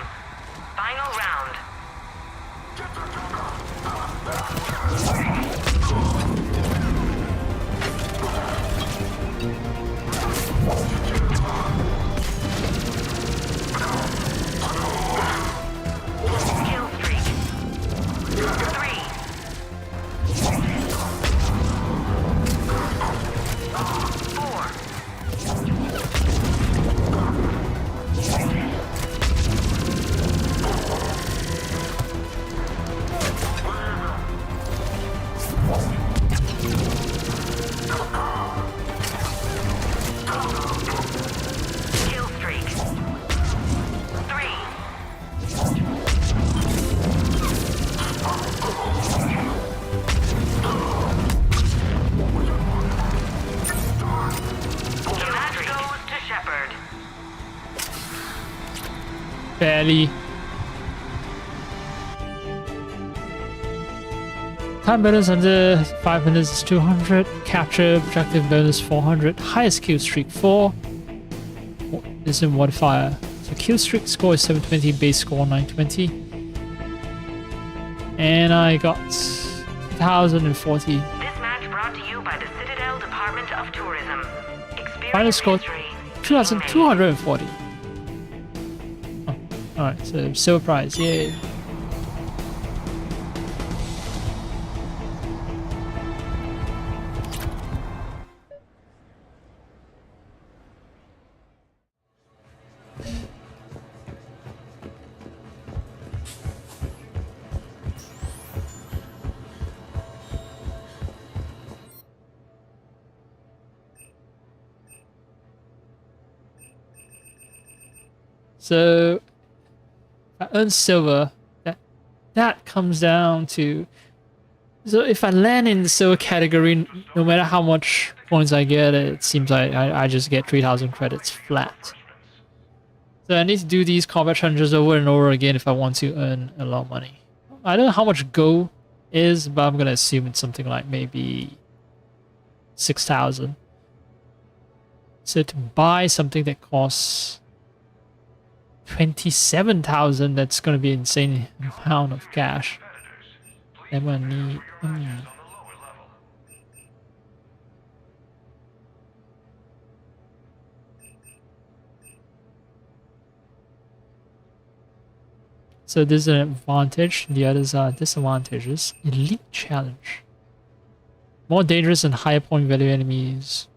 Final round. Barely. Time bonus under 5 minutes is 200. Capture objective bonus 400. Highest kill streak 4. This is modifier. So kill streak score is 720. Base score 920. And I got 1,040. This match brought to you by the Citadel Department of Tourism. Final score 2,240. Oh, alright, so silver prize, yay. So I earn silver. That comes down to, so if I land in the silver category, no matter how much points I get, it seems like I just get 3,000 credits flat. So I need to do these combat challenges over and over again if I want to earn a lot of money. I don't know how much gold is, but I'm gonna assume it's something like maybe 6,000. So to buy something that costs 27,000, that's gonna be an insane amount of cash. I'm gonna need. So this is an advantage, the others are disadvantages. Elite challenge. More dangerous and higher point value enemies.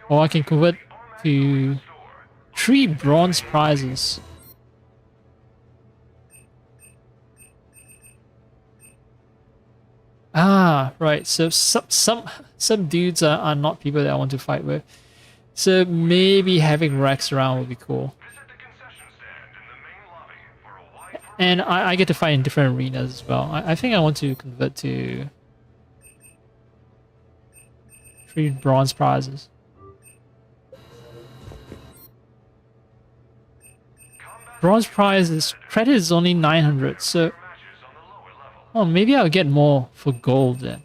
Or I can convert to 3 bronze prizes. Ah, right. So some dudes are not people that I want to fight with. So maybe having Rex around would be cool. And I get to fight in different arenas as well. I think I want to convert to 3 bronze prizes. Bronze prize is credit is only 900, so oh, maybe I'll get more for gold then.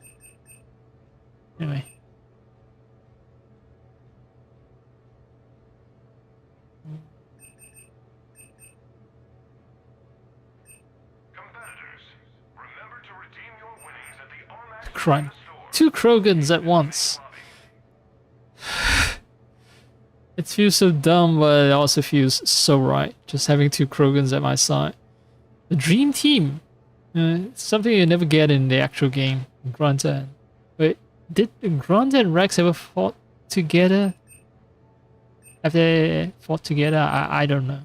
Anyway. Crime. 2 Krogans at once. It feels so dumb, but it also feels so right. Just having 2 Krogans at my side. The dream team. Something you never get in the actual game. Grunter. Wait, did Grunter and Rex ever fought together? Have they fought together? I don't know.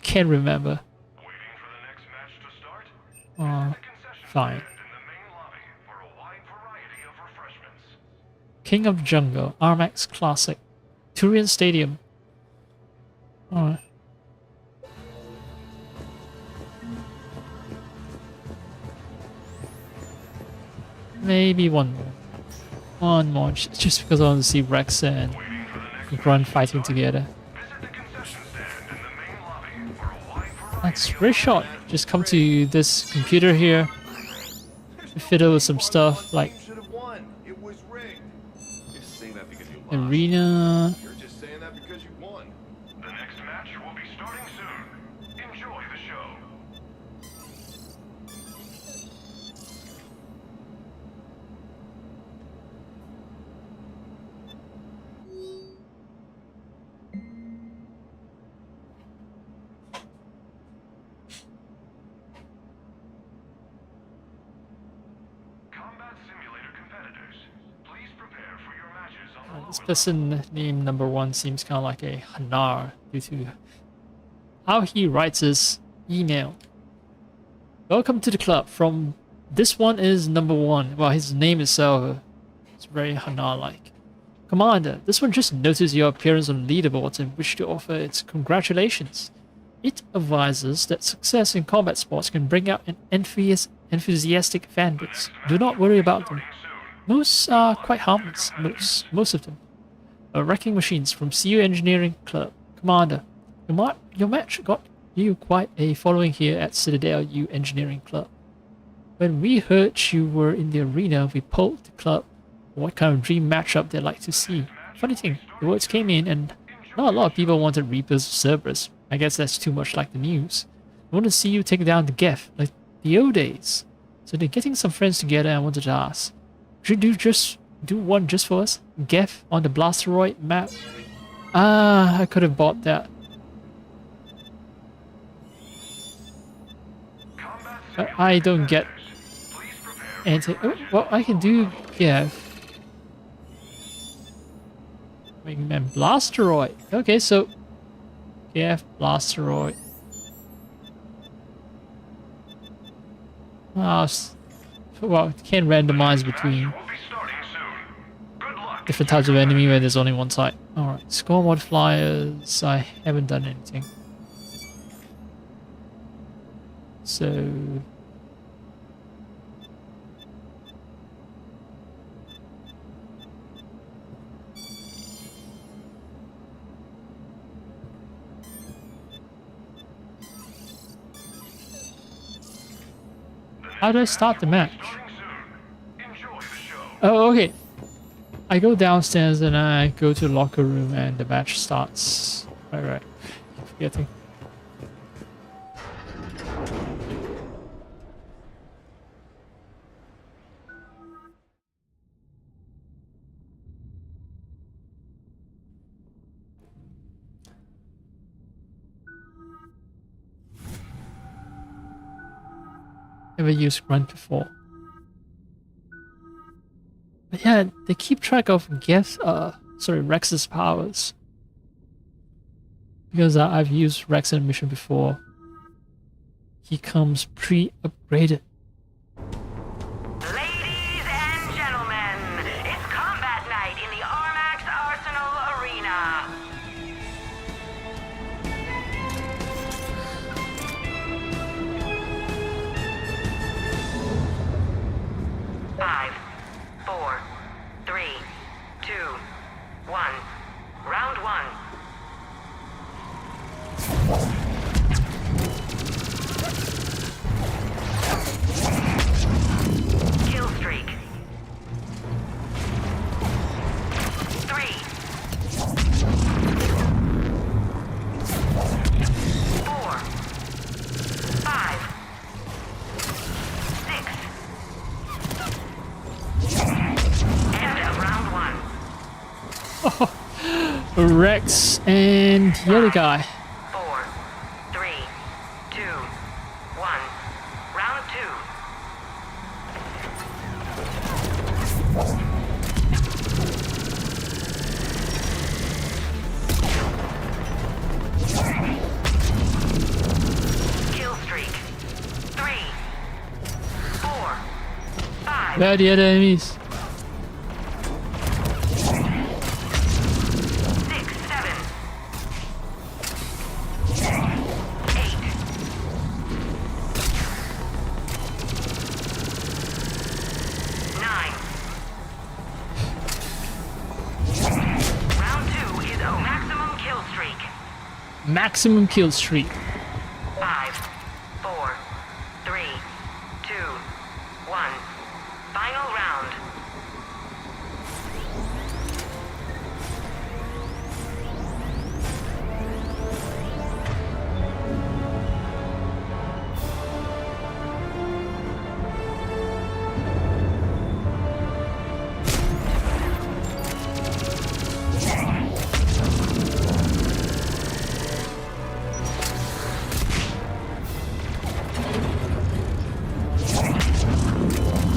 Can't remember. Fine. King of Jungle, Armax Classic, Turian Stadium. Alright. Maybe one more. One more, just because I want to see Rex and Grunt fighting together. That's very short. Just come to this computer here, fiddle with some stuff like arena. You're just saying that because you won. The next match will be starting soon. Enjoy the show. Combat simulator competitors, please prepare for your matches on the This person named number 1 seems kind of like a Hanar due to how he writes his email. Welcome to the club. From this one is number 1. Well, his name itself is very Hanar-like. Commander, this one just noticed your appearance on leaderboards and wish to offer its congratulations. It advises that success in combat sports can bring out an enthusiastic fan base. Do not worry about them. Most are quite harmless, most of them. Wrecking machines from CU Engineering Club. Commander, your match got you quite a following here at Citadel U Engineering Club. When we heard you were in the arena, we polled the club what kind of dream matchup they'd like to see. Funny thing, the words came in and not a lot of people wanted Reapers of Cerberus. I guess that's too much like the news. I want to see you take down the Geth, like the old days. So they're getting some friends together and I wanted to ask, should you just do one just for us? Geth on the Blasteroid map? Ah, I could have bought that. I don't get anything. Oh, well, I can do Geth. Wingman Blasteroid. Okay, so Geth Blasteroid. Well, it can randomize between different types of enemy where there's only one type. Alright, score modifiers. I haven't done anything. So how do I start the match? Oh, okay. I go downstairs and I go to the locker room and the match starts. Alright. Keep forgetting. Never used grunt before. But yeah, they keep track of Rex's powers. Because I've used Rex in a mission before. He comes pre-upgraded. Ladies and gentlemen, it's combat night in the Armax Arsenal Arena. 5, 4, 3, 2, 1. Round 1. Kill streak. 3. 4. 5. 6. End of round 1. Rex and the other guy. 4, 3, 2, 1. Round 2. Kill streak. 3, 4, 5. Where are the other enemies? 6, 7. 8. 9. Round 2 is a maximum kill streak. Maximum kill streak. 5, 4, 3, 2, 1. Final round.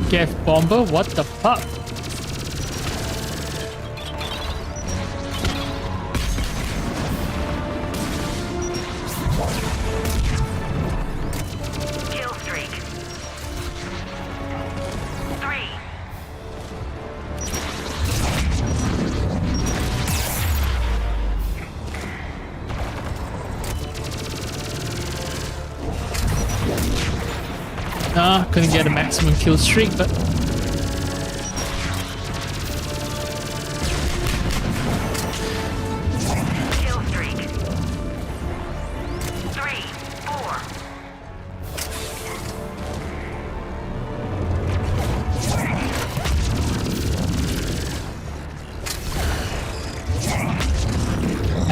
Geth Bomber? What the fuck? Kill streak. 3. 'Nah, couldn't get a maximum kill streak, but Kill streak.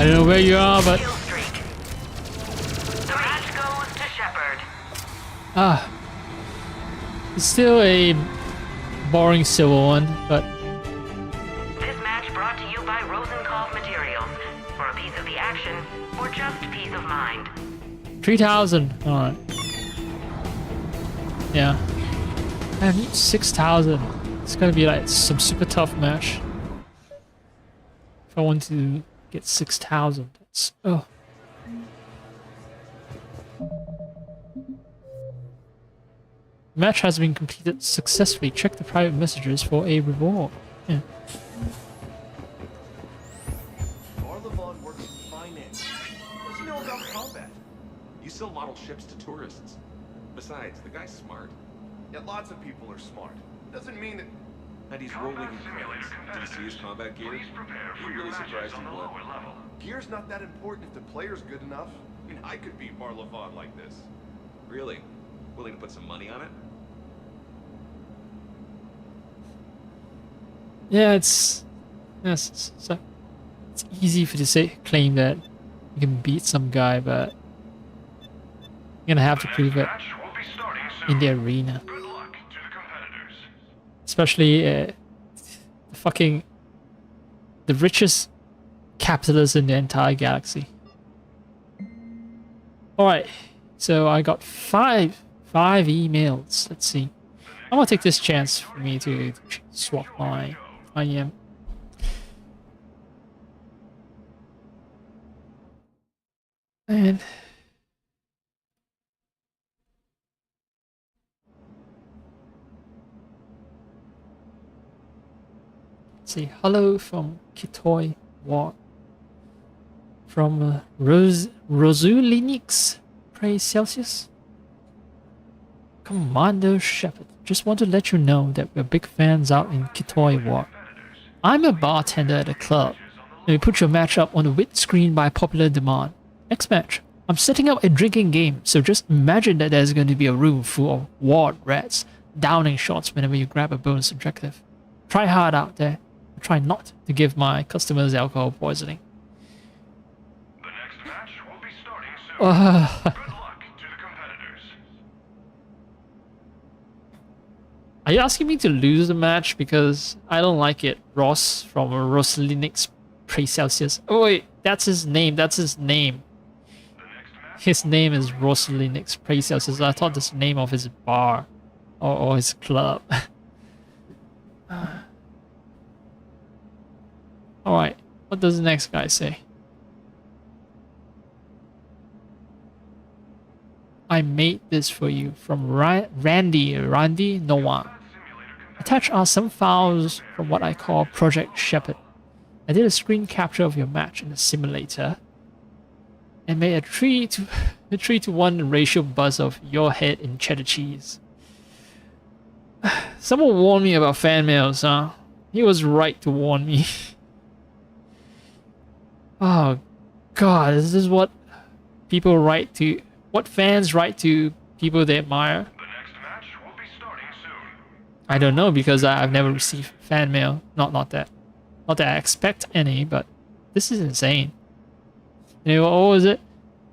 I don't know where you are, but... The match goes to Shepard. It's still a boring silver one, but... This match brought to you by Rosenkopf Materials. For a piece of the action, or just peace of mind. 3,000. Alright. Yeah. I need 6,000. It's gonna be like some super tough match. If I want to get 6,000. That's... Oh. Match has been completed successfully. Check the private messages for a reward. Yeah. Barlevon works in finance. What does he know about combat? You sell model ships to tourists. Besides, the guy's smart. Yeah, lots of people are smart. Doesn't mean that... And he's rolling in credits. Did you see his combat gear? He really surprised you, blood. Gear's not that important if the player's good enough. I mean, I could beat Barlevon like this. Really? Willing to put some money on it? Yeah, it's easy for to say claim that you can beat some guy, but you're gonna have to prove it in the arena. Especially the richest capitalist in the entire galaxy. Alright, so I got five emails. Let's see. I'm gonna take this chance for me to swap my IM. And let's see. Hello from Kitoi War. From Rosulinix, praise Celsius. Commander Shepard, just want to let you know that we're big fans out in Kitoi War. I'm a bartender at a club, and we put your match up on the wit screen by popular demand. Next match, I'm setting up a drinking game, so just imagine that there's going to be a room full of ward rats downing shots whenever you grab a bonus objective. Try hard out there. Try not to give my customers alcohol poisoning. The next match will be starting soon. Good luck to the competitors. Are you asking me to lose the match because I don't like it? Ross from Rosalinix Pre-Celsius. Oh wait, that's his name. That's his name. His name is Rosalinix Pre-Celsius. I thought that's the name of his bar or his club. Alright, what does the next guy say? I made this for you from Randy Noah. Attached are some files from what I call Project Shepard. I did a screen capture of your match in the simulator and made a 3-to-1 ratio buzz of your head in cheddar cheese. Someone warned me about fan mails, huh? He was right to warn me. Oh god, is this what people write to... What fans write to people they admire? The next match will be starting soon. I don't know because I've never received fan mail. Not that I expect any, but this is insane. You know, what was it?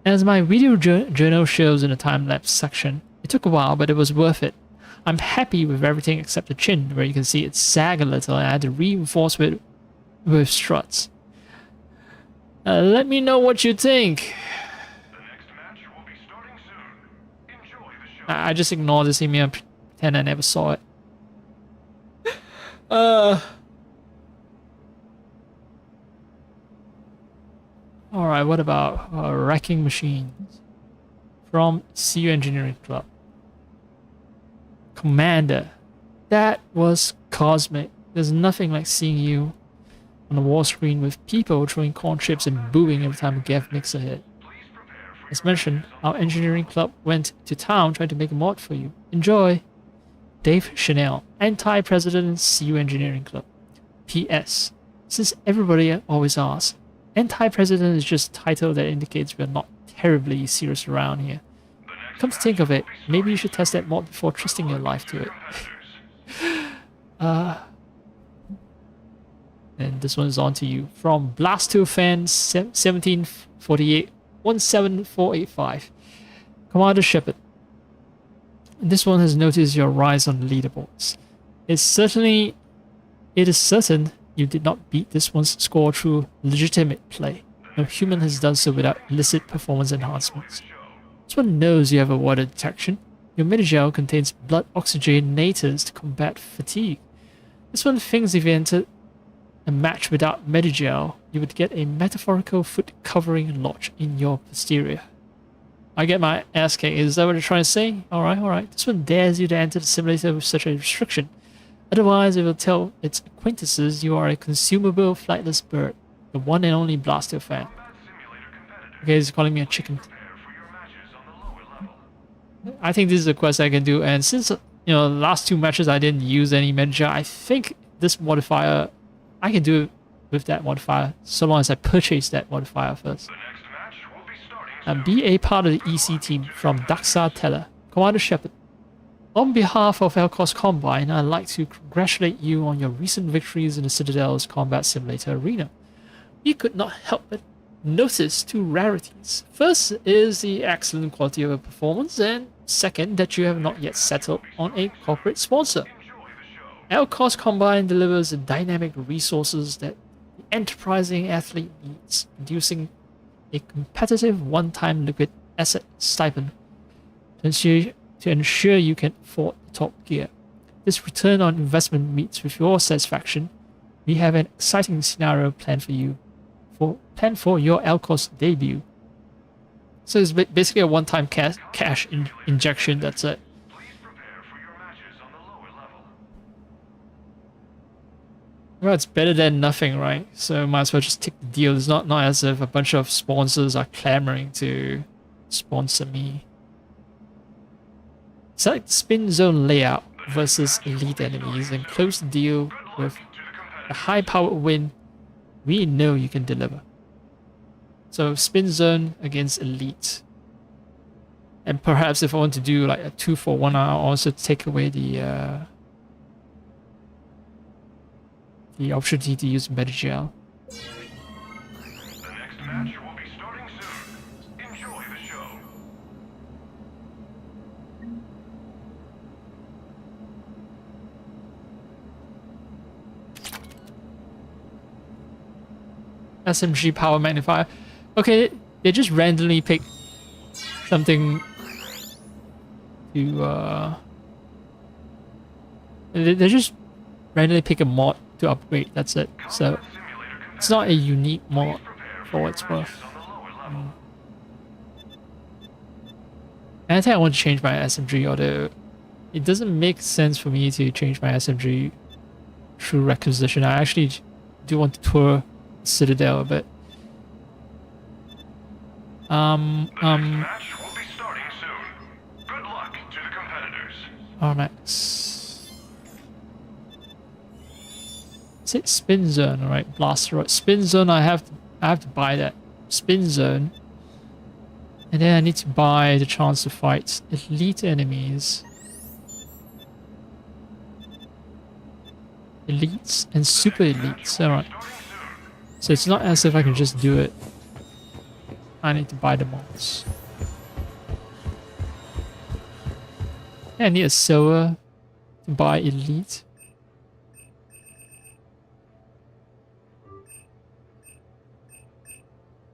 As my video journal shows in the time-lapse section, it took a while, but it was worth it. I'm happy with everything except the chin, where you can see it sag a little, and I had to reinforce it with struts. Let me know what you think. The next match will be starting soon. Enjoy the show. I just ignore this email and pretend I never saw it. Alright, what about wrecking machines? From CU Engineering Club. Commander, that was cosmic. There's nothing like seeing you on the wall screen with people throwing corn chips and booing every time a Gav mixer hit. As mentioned, our engineering club went to town trying to make a mod for you. Enjoy! Dave Chanel, anti-president CU Engineering Club. P.S. Since everybody always asks, anti-president is just a title that indicates we're not terribly serious around here. Come to think of it, maybe you should test that mod before trusting your life to it. And this one is on to you. From Blasto Fan 1748 17485. Commander Shepard. This one has noticed your rise on the leaderboards. It is certain you did not beat this one's score through legitimate play. No human has done so without illicit performance enhancements. This one knows you have avoided detection. Your Medigel contains blood oxygenators to combat fatigue. This one thinks if you entered a match without Medigel, you would get a metaphorical foot covering lodge in your posterior. I get my ass kicked. Is that what you're trying to say? Alright. This one dares you to enter the simulator with such a restriction. Otherwise, it will tell its acquaintances you are a consumable flightless bird. The one and only Blasto fan. Okay, he's calling me a chicken. I think this is a quest I can do, and since the last 2 matches I didn't use any Medigel, I think this modifier I can do it with that modifier so long as I purchase that modifier first. And be a part of the EC team from Daxa Teller. Commander Shepard. On behalf of Elcos Combine, I'd like to congratulate you on your recent victories in the Citadel's Combat Simulator arena. We could not help but notice 2 rarities. First is the excellent quality of your performance, and second, that you have not yet settled on a corporate sponsor. Elcos Combine delivers the dynamic resources that the enterprising athlete needs, producing a competitive one-time liquid asset stipend to ensure you can afford the top gear. This return on investment meets with your satisfaction. We have an exciting scenario planned for you, for your Elcos debut. So it's basically a one-time cash injection. That's it. Well, it's better than nothing, right? So might as well just take the deal. It's not as if a bunch of sponsors are clamoring to sponsor me. Select spin zone layout versus elite enemies and close the deal with a high-powered win we know you can deliver. So spin zone against elite. And perhaps if I want to do like a 2-for-1, I'll also take away the opportunity to use Medigel. The next match will be starting soon. Enjoy the show. SMG power magnifier. Okay, they just randomly pick something to they just randomly pick a mod to upgrade. That's it. So it's not a unique mod for what it's worth. And I think I want to change my SMG, although it doesn't make sense for me to change my SMG through requisition. I actually do want to tour Citadel a bit. Match will be starting soon. Good luck to the competitors. Armax. Is it spin zone? Alright, blaster. Spin zone. I have to buy that spin zone, and then I need to buy the chance to fight elite enemies, elites and super elites. Alright. So it's not as if I can just do it. I need to buy the mods. Yeah, I need a silver to buy elite.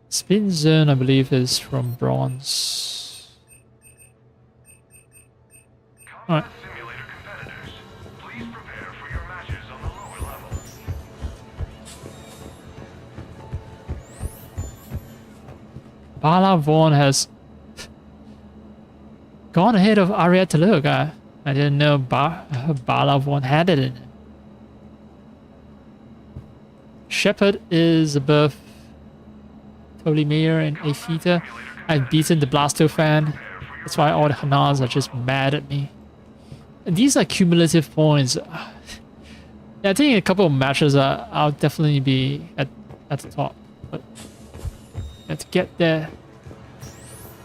Spin zone, I believe, is from bronze. Alright. Simulator competitors, please prepare for your matches on the lower level. Bala Vaughn has gone ahead of Arietta Look. I didn't know Bala Vaughn had it in it. Shepard is above Totally Mayor and Aethita. I've beaten the Blasto fan. That's why all the Hanas are just mad at me. And these are cumulative points. Yeah, I think in a couple of matches I'll definitely be at the top. But to get there,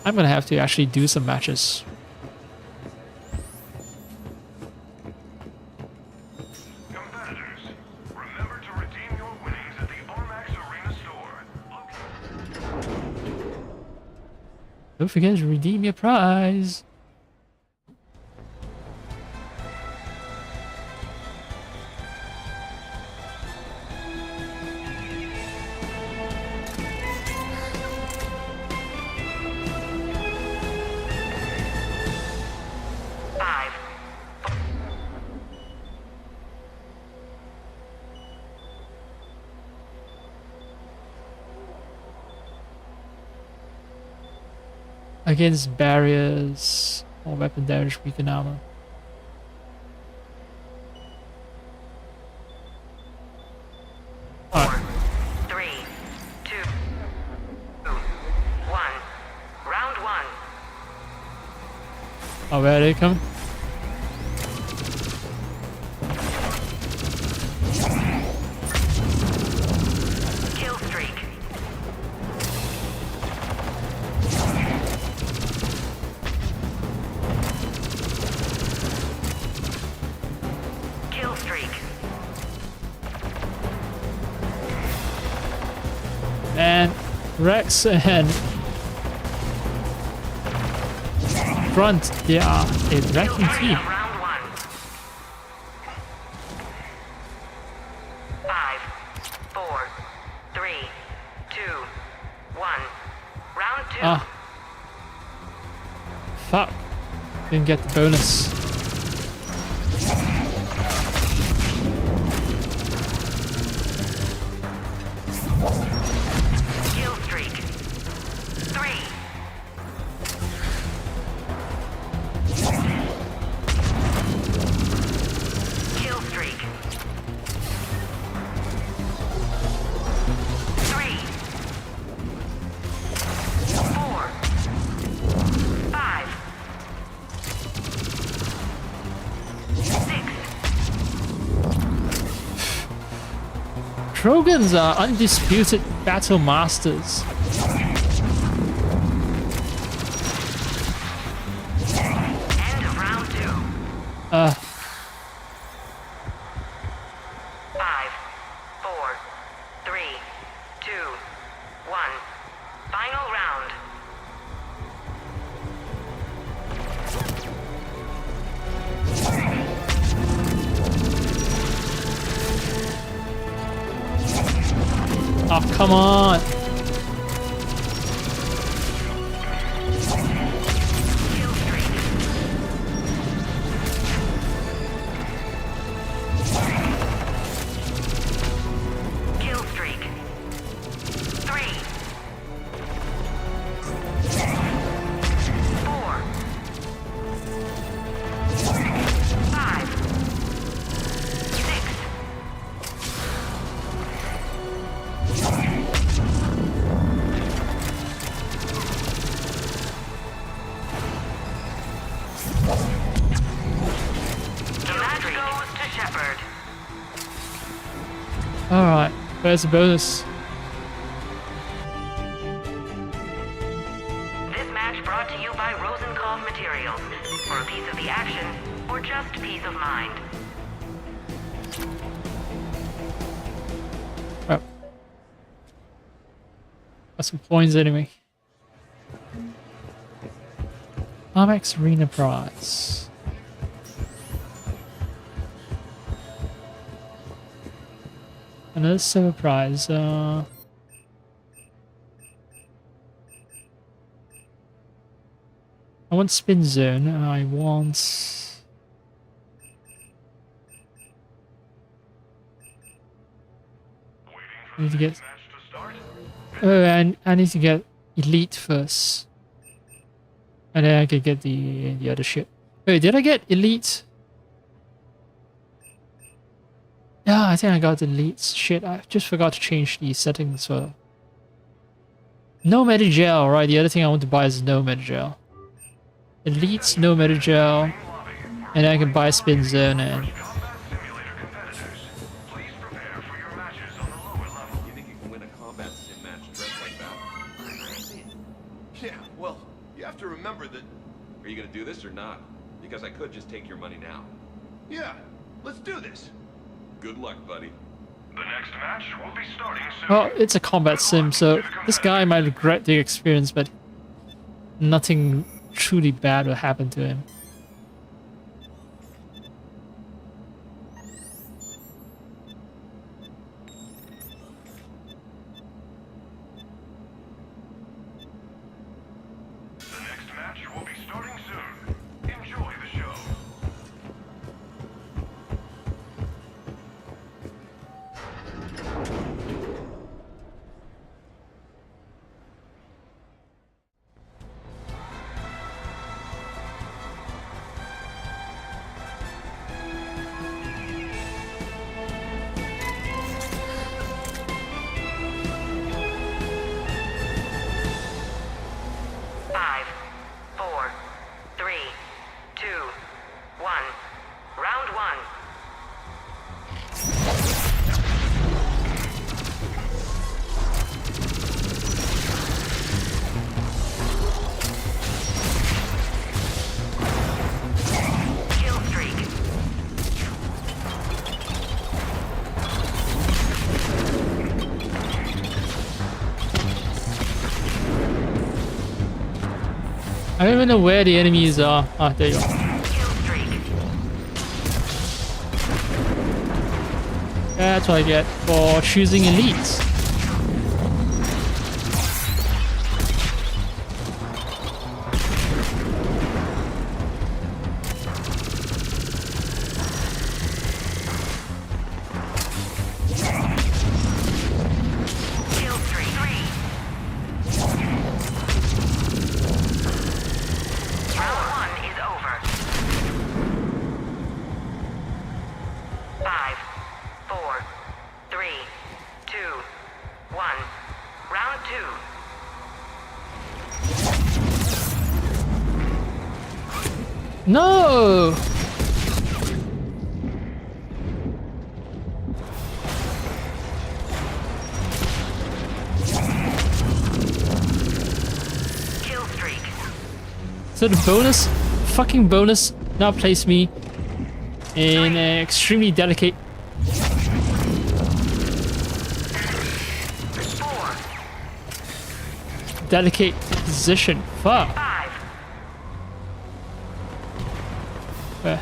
I'm gonna have to actually do some matches. Competitors, remember to redeem your winnings Don't forget to redeem your prize. Against barriers or weapon damage, weaken armor. Alright. 3, 2, 1. Round 1. Oh, where are they coming? Kill streak. Kill streak. And Rex and Grunt, they are a wrecking team. Round 1. 5, 4, 3, 2, 1. Round 2. Ah. Fuck. Didn't get the bonus. Kill streak. 3. Kill streak. 3. 4. 5. 6. Trogans are undisputed battle masters. End of round 2. 5, 4, 3, 2, 1. Final round. oh, come on. Kill streak. Kill streak. 3. 4. 5. 6. The match goes to Shepard. Alright, where's the bonus? This match brought to you by Rosenkopf Materials. For a piece of the action, or just peace of mind. Oh. Got some points anyway. Armax Arena Prize. Another silver prize. I want spin zone. I want. I need to get. Oh, and I need to get elite first, and then I can get the other shit. Wait, did I get elite? Yeah, I think I got the elite. Shit, I just forgot to change the settings for. No Medigel, right? The other thing I want to buy is no Medigel. Elite, no Medigel, and then I can buy spin zone and. You think you can win a combat sim match dressed like that? Yeah, well, you have to remember that... Are you gonna do this or not? Because I could just take your money now. Yeah, let's do this. Good luck, buddy. The next match will be starting soon. Well, it's a combat sim, so this guy might regret the experience, but nothing truly bad will happen to him. The next match will be starting soon. Enjoy the show. Five, four, three, two, one. Round one. Kill streak. I don't even know where the enemies are. Ah, there you go. That's what I get for choosing elites. Kill streak. Round one is over. Five, four, three, two, one. Round two. No! Kill streak. So the bonus, fucking bonus, now place me in an extremely delicate position. Fuck. Five. Where?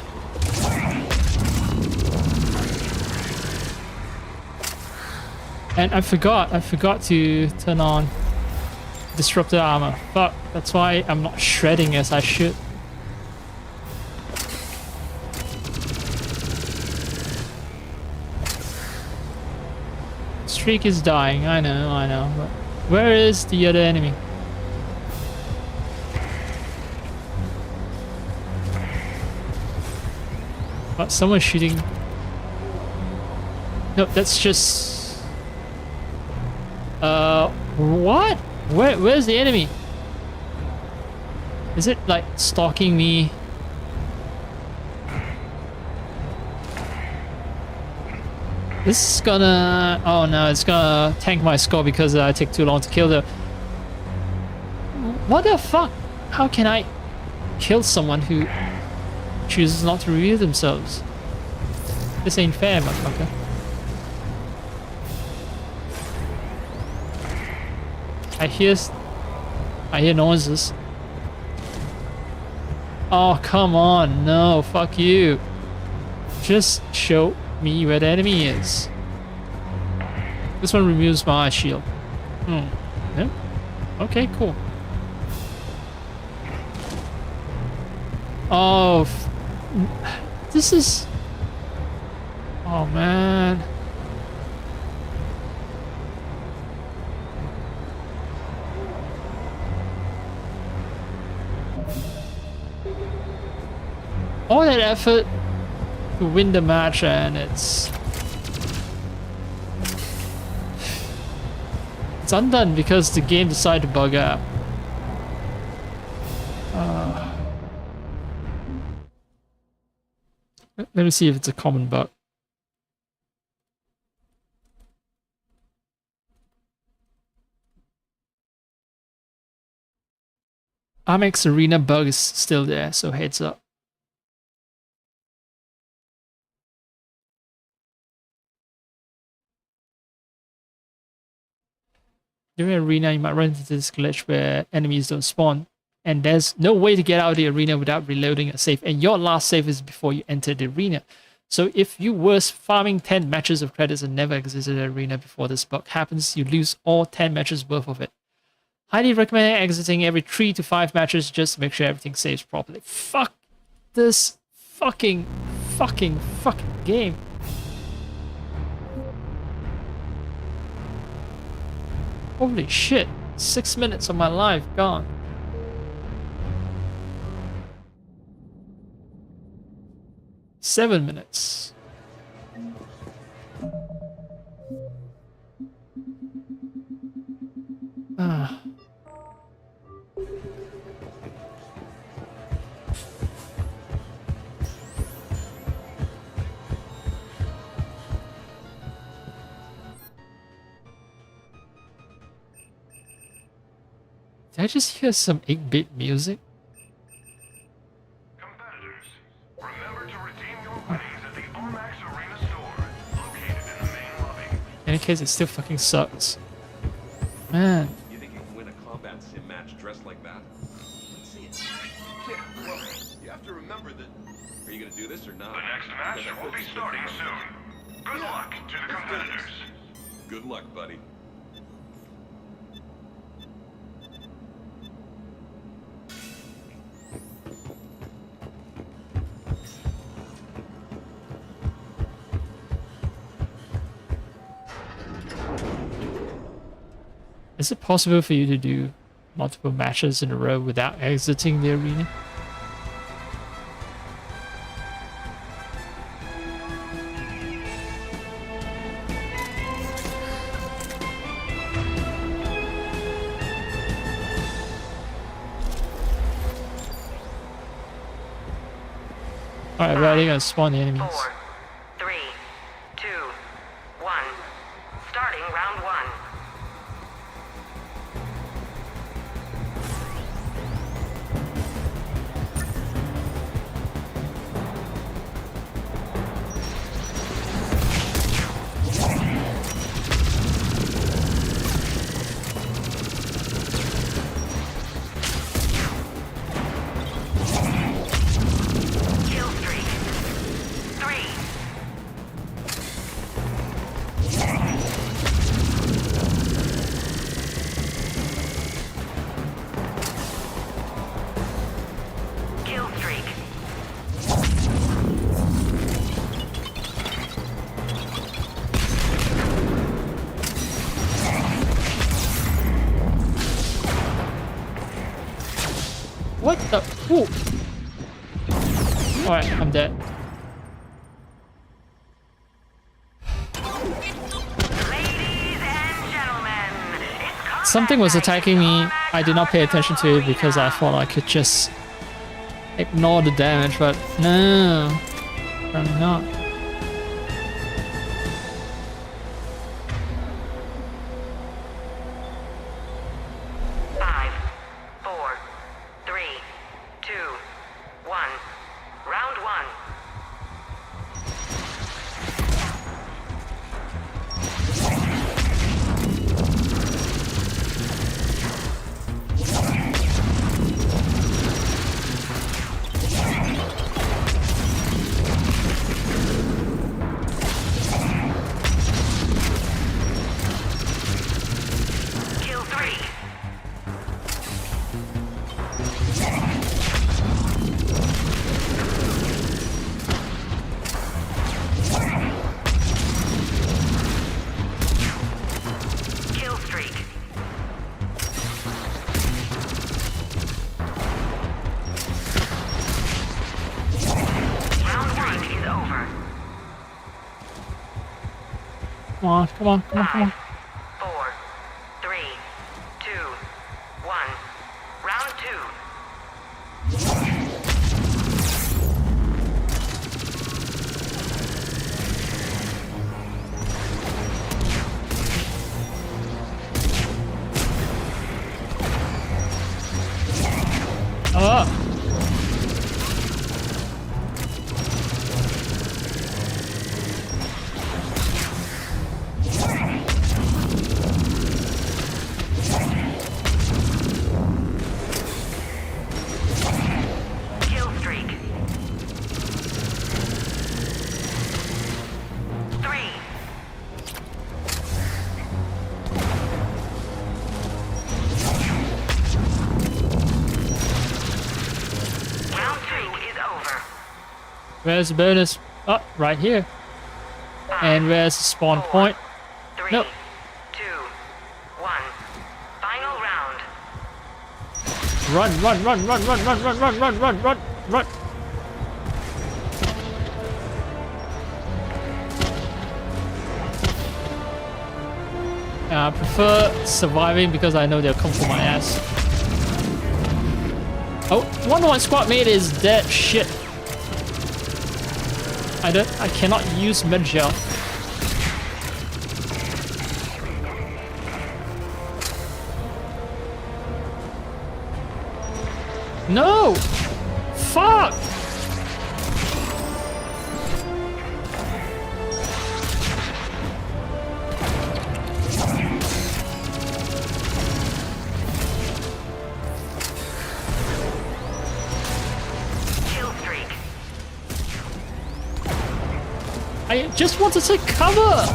And I forgot to turn on disruptor armor. Fuck, that's why I'm not shredding as I should. Streak is dying, I know, but where is the other enemy? But someone's shooting. No, that's just... what? Where's the enemy? Is it like stalking me? This is gonna... oh no, it's gonna tank my score because I take too long to kill the... What the fuck? How can I kill someone who chooses not to reveal themselves? This ain't fair, motherfucker. I hear noises. Oh, come on. No, fuck you. Just show me where the enemy is. This one removes my shield. Yeah. Okay, cool. Oh, this is... oh, man. All that effort to win the match and it's undone because the game decided to bug out. Let me see if it's a common bug. Armax Arena bug is still there, so heads up. During Arena, you might run into this glitch where enemies don't spawn and there's no way to get out of the arena without reloading a save, and your last save is before you enter the arena. So if you were farming 10 matches of credits and never exited the arena before this bug happens, you lose all 10 matches worth of it. Highly recommend exiting every 3 to 5 matches just to make sure everything saves properly. Fuck this fucking game. Holy shit, 6 minutes of my life gone. Seven minutes. Ah. Did I just hear some 8-bit music? In any case, it still fucking sucks. Man. You think you can win a combat sim match dressed like that? Let's see it. Yeah, well, you have to remember that... Are you gonna do this or not? The next match will be starting soon. Good luck to the competitors. Good luck, buddy. Is it possible for you to do multiple matches in a row without exiting the arena? Alright, ready? Gonna spawn the enemies. 4, 3, 2, 1. Starting round 1. What the? Ooh. Alright, I'm dead. Something was attacking me. I did not pay attention to it because I thought I could just ignore the damage, but no, apparently not. Come on, come on, come on, come on. 4, 3, 2, 1. Round 2. Oh. Where's the bonus? Oh, right here. And where's the spawn point? Nope. 2, 1. Final round. Run, run, run, run, run, run, run, run, run, run, run, run. I prefer surviving because I know they'll come for my ass. Oh, one of my squad mate is dead. Shit. I cannot use med gel. No! Fuck! I just wanted to cover!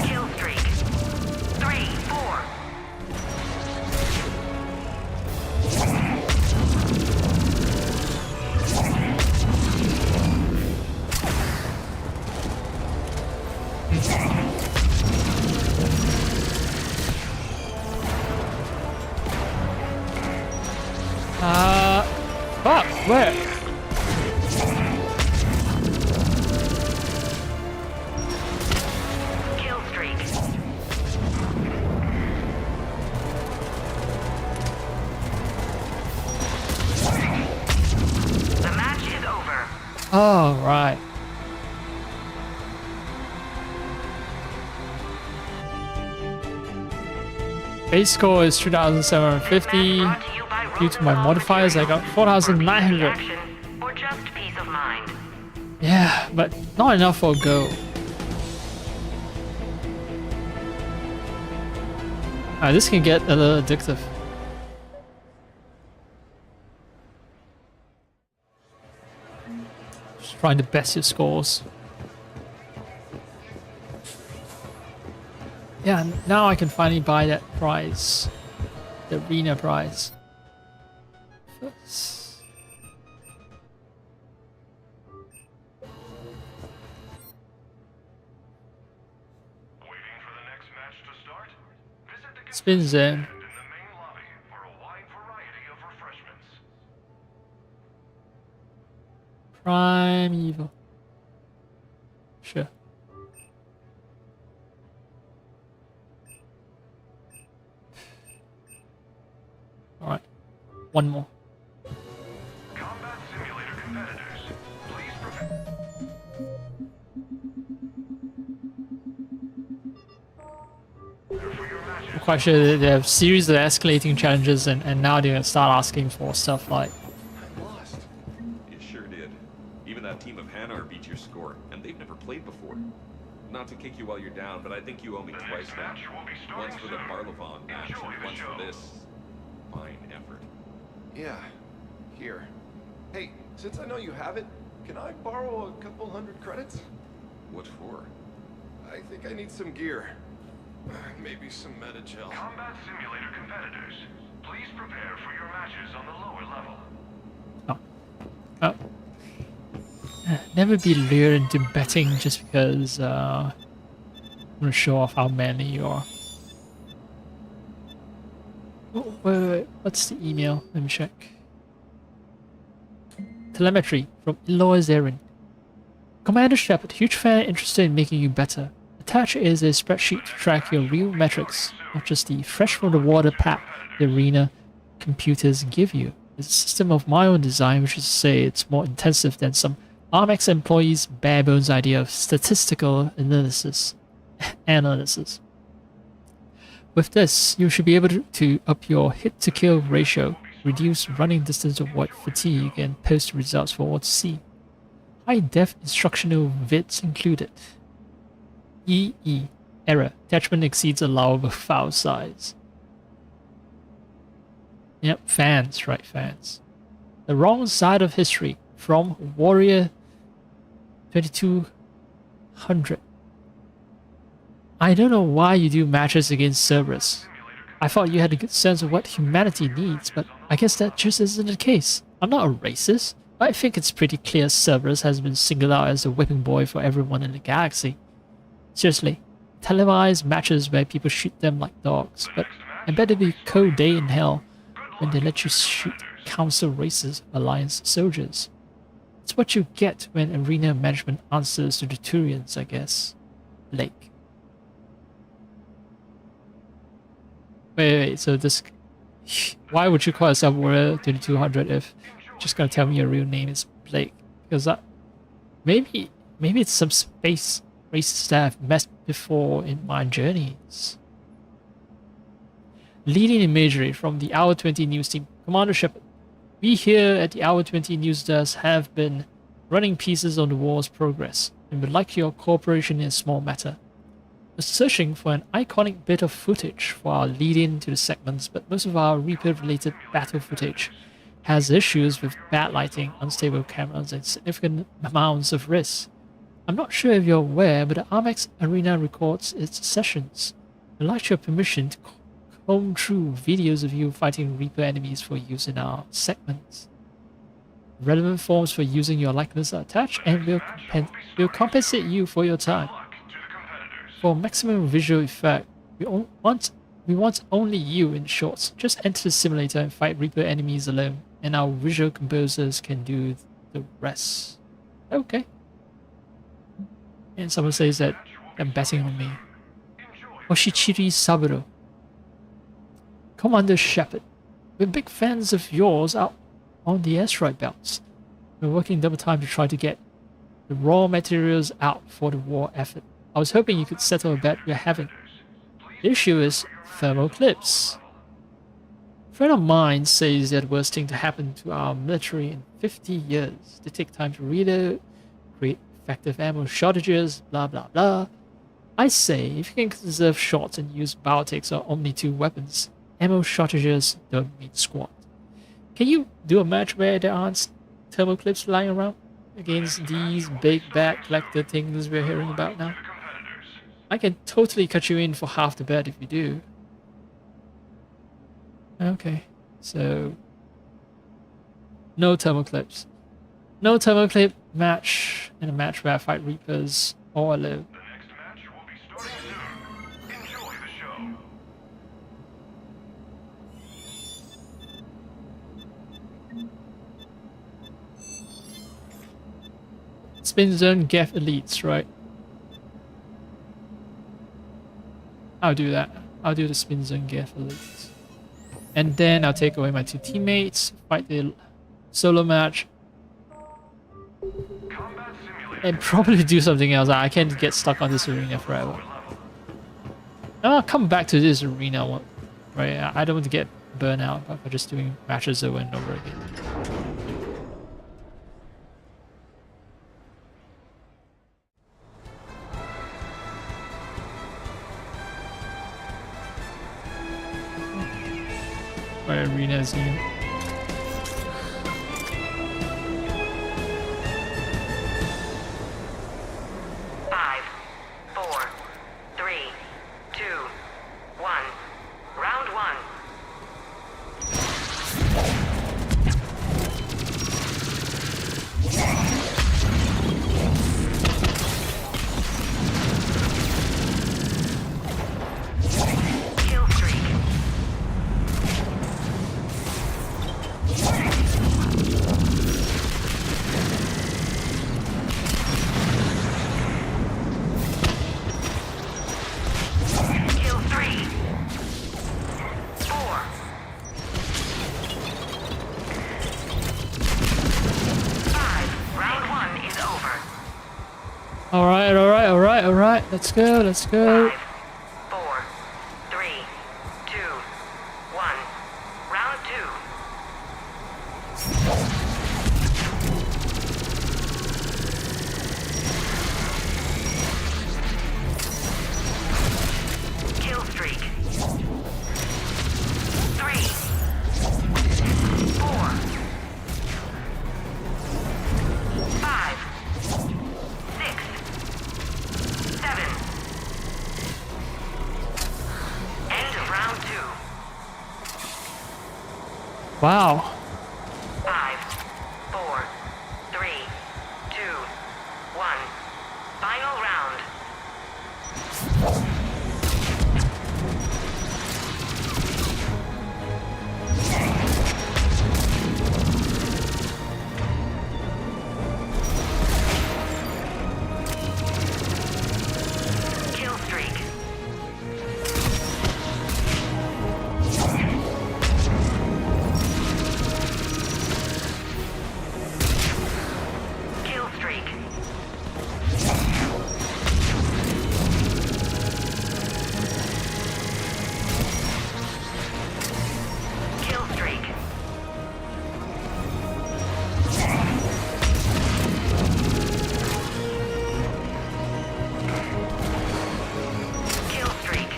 Kill streak. 3, 4. Fuck, where? Kill streak. The match is over. Oh, right. Base score is 2,750. Due to my modifiers, I got 4,900. Or just peace of mind. Yeah, but not enough for a go. This can get a little addictive. Just trying to best your scores. Yeah, now I can finally buy that prize. The arena prize. First. Spin zone. Primeval. Sure. Alright. One more. Combat simulator competitors, please prepare. I'm quite sure that they have series of escalating challenges and now they're gonna start asking for stuff like I'm lost. You sure did. Even that team of Hanar beat your score, and they've never played before. Not to kick you while you're down, but I think you owe me twice now. Once for the Barlovon match, and once for this fine effort. Yeah, here. Hey, since I know you have it, can I borrow a couple hundred credits? What for? I think I need some gear. Maybe some metagel. Combat simulator competitors, please prepare for your matches on the lower level. Oh. Never be lured into betting just because I'm gonna show off how manly you are. Oh, wait. What's the email? Let me check. Telemetry from Eloise Erin. Commander Shepard, huge fan interested in making you better. Attached is a spreadsheet to track your real metrics, not just the fresh from the water pap the arena computers give you. It's a system of my own design, which is to say it's more intensive than some Armex employees' bare bones idea of statistical analysis. With this, you should be able to up your hit-to-kill ratio, reduce running distance, avoid fatigue, and post results for all to see. High-def instructional vids included. EE. Error. Attachment exceeds allowable file size. Yep, fans, right, fans. The wrong side of history. From Warrior 2200. I don't know why you do matches against Cerberus. I thought you had a good sense of what humanity needs, but I guess that just isn't the case. I'm not a racist, but I think it's pretty clear Cerberus has been singled out as a whipping boy for everyone in the galaxy. Seriously, televised matches where people shoot them like dogs, but I bet it'd be a cold day in hell when they let you shoot council racist alliance soldiers. It's what you get when arena management answers to the Turians, I guess. Blake. Wait, so this... Why would you call yourself Warrior 2200 if you're just gonna tell me your real name is Blake? Because that... Maybe it's some space races that I've met before in my journeys. Leading imagery from the Hour 20 news team. Commander Shepard, we here at the Hour 20 news desk have been running pieces on the war's progress, and would like your cooperation in a small matter. We're searching for an iconic bit of footage for our lead-in to the segments, but most of our Reaper-related battle footage has issues with bad lighting, unstable cameras, and significant amounts of risk. I'm not sure if you're aware, but the Armax Arena records its sessions. We'd like your permission to comb through videos of you fighting Reaper enemies for use in our segments. Relevant forms for using your likeness are attached, and we'll compensate you for your time. For maximum visual effect, we want only you in shorts. Just enter the simulator and fight Reaper enemies alone, and our visual composers can do the rest. Okay. And someone says that they're betting on me. Oshichiri Saburo. Commander Shepard, we're big fans of yours out on the asteroid belts. We're working double time to try to get the raw materials out for the war effort. I was hoping you could settle a bet we're having. The issue is thermal clips. A friend of mine says they're the worst thing to happen to our military in 50 years. They take time to reload, create effective ammo shortages, blah blah blah. I say, if you can conserve shots and use biotics or Omni 2 weapons, ammo shortages don't mean squat. Can you do a match where there aren't thermal clips lying around against these big bad collector things we're hearing about now? I can totally cut you in for half the bet if you do. Okay, so no thermal clips. No thermal clip match in a match where I fight Reapers or alone. The next match will be starting soon. Enjoy the show. Spin zone Geth elites, right? I'll do that. I'll do the spin zone Geth elites. And then I'll take away my two teammates, fight the solo match, and probably do something else. I can't get stuck on this arena forever. I'll come back to this arena one, right? I don't want to get burnt out by just doing matches over and over again. My arena is new. Alright, let's go, let's go. 5, 4, 3, 2, 1. Round 2. Kill streak. 3, 4, 5, 6, 7, Wow. 5, 4, 3, 2, 1. Final round. Kill streak. Kill streak. Kill streak. Kill streak.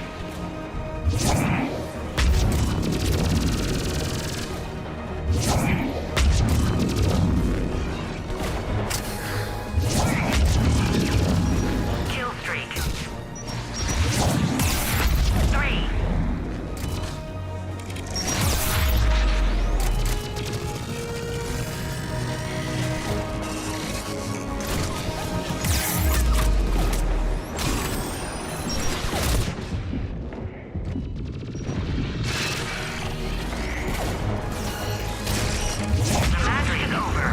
Kill streak. 3. The match is over.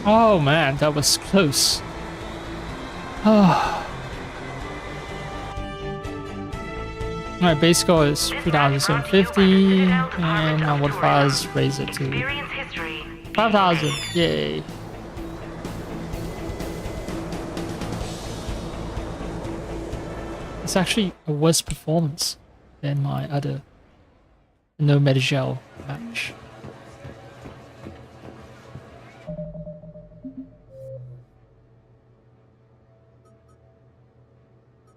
Oh man, that was close. Oh. Alright, base score is 3,750 and my modifiers raise it to 5,000. Yay. It's actually a worse performance than my other no Medigel match.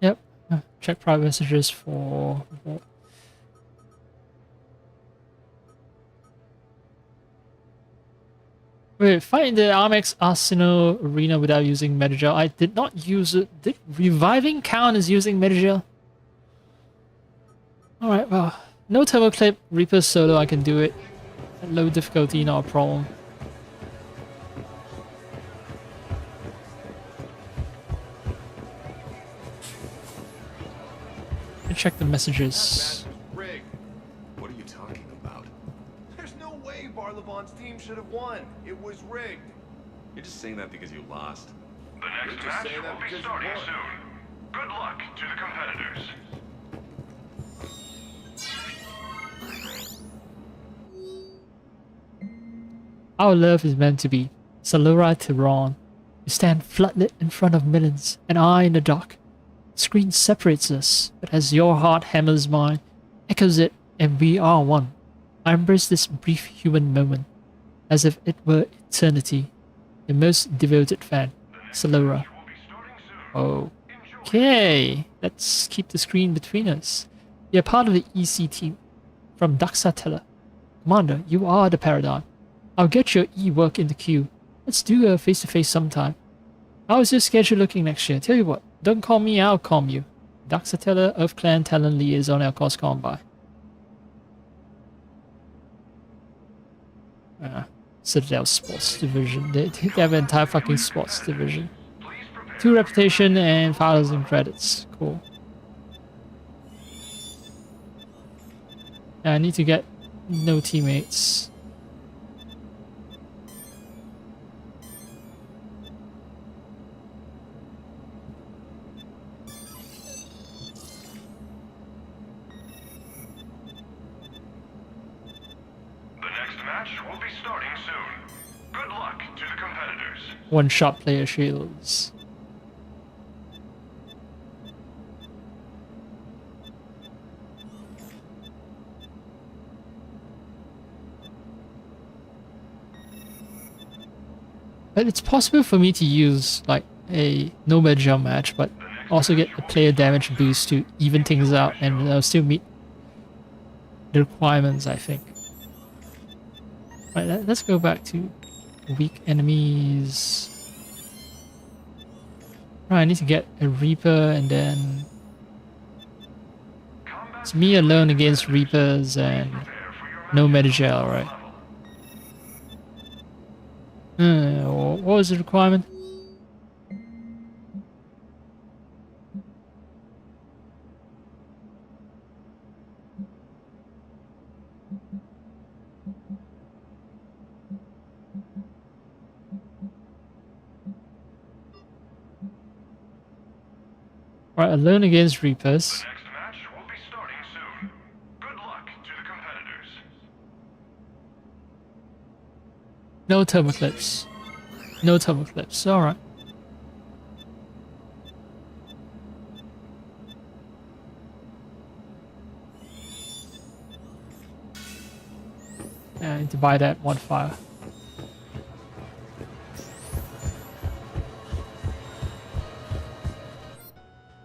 Yep. Check private messages for. Wait, fight in the Armex Arsenal arena without using Medigel. I did not use it. Did reviving count as using Medigel? Alright, well, no turbo clip, Reaper solo, I can do it. At low difficulty, not a problem. Check the messages. Rigged. What are you talking about? There's no way Barlevon's team should have won. It was rigged. You're just saying that because you lost. The next match will be starting soon. Good luck to the competitors. Our love is meant to be. Salura Tehran. You stand floodlit in front of millions, and I in the dark. Screen separates us, but as your heart hammers mine, echoes it, and we are one. I embrace this brief human moment, as if it were eternity. Your most devoted fan, Salura. Okay, let's keep the screen between us. You're part of the EC team, from Daxatella. Commander, you are the paradigm. I'll get your E-work in the queue. Let's do a face-to-face sometime. How is your schedule looking next year? Tell you what, don't call me, I'll calm you. Daxatella, Earth Clan Talent Liaison El Cos gone by. Citadel Sports Division. They have an entire fucking sports division. 2 reputation and 5,000 credits. Cool. I need to get no teammates. One-shot player shields. But it's possible for me to use like a no Medigel match, but also get a player damage boost to even things out and still meet the requirements, I think. Right, let's go back to weak enemies. Right, I need to get a Reaper and then it's me alone against Reapers and no Medigel, right? What was the requirement? Right, alone against Reapers. Next match will be starting soon. Good luck to the competitors. No thermoclips. No thermoclips. Alright. I need to buy that one fire.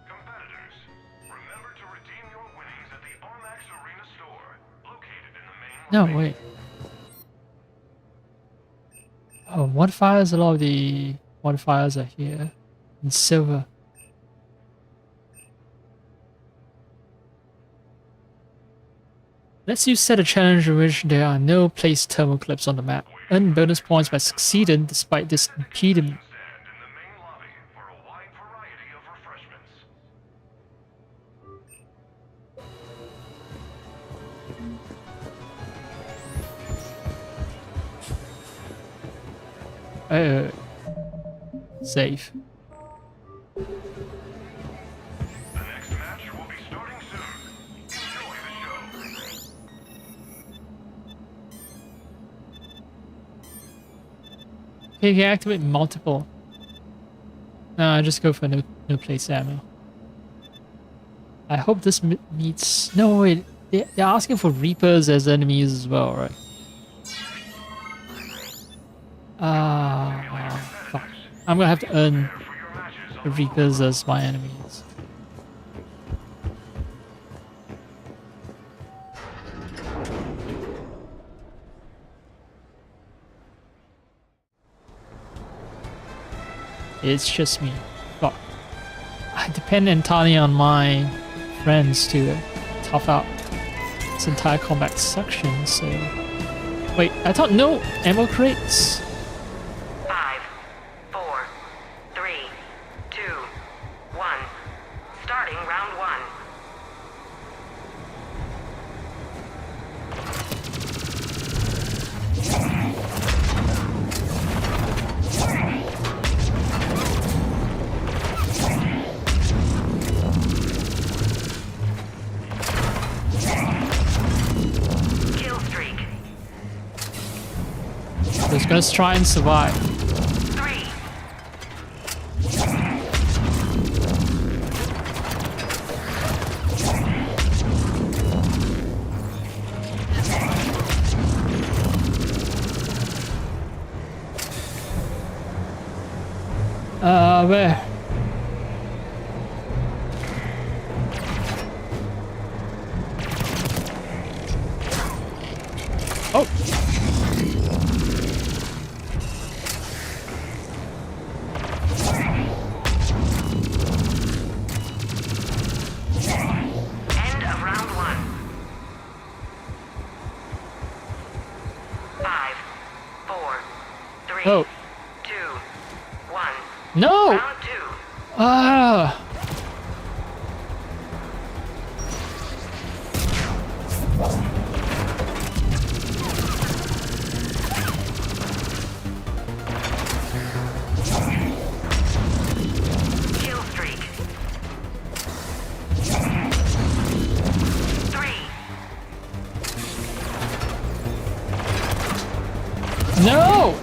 Competitors, remember to redeem your winnings at the Armax Arena store, located in the main No, wait. Oh, one fires, a lot of the one fires are here. In silver. Let's use set a challenge in which there are no placed thermal clips on the map. Earn bonus points by succeeding despite this impediment. Save. The next match will be starting soon. Enjoy the show. Okay, you can activate multiple. No, I just go for no place ammo. I hope this meets. No, wait. They're asking for Reapers as enemies as well, right? Fuck. I'm gonna have to earn the Reapers as my enemies. It's just me. Fuck. I depend entirely on my friends to tough out this entire combat section, so... Wait, I thought no ammo crates. 5, 4, 3, 2, 1. Starting round 1. Kill streak. Just gonna try and survive. 3. Where? Oh! End of round 1. 5, 4, 3, Oh. 2, 1. No! Round 2. Ah! Kill streak. 3. No!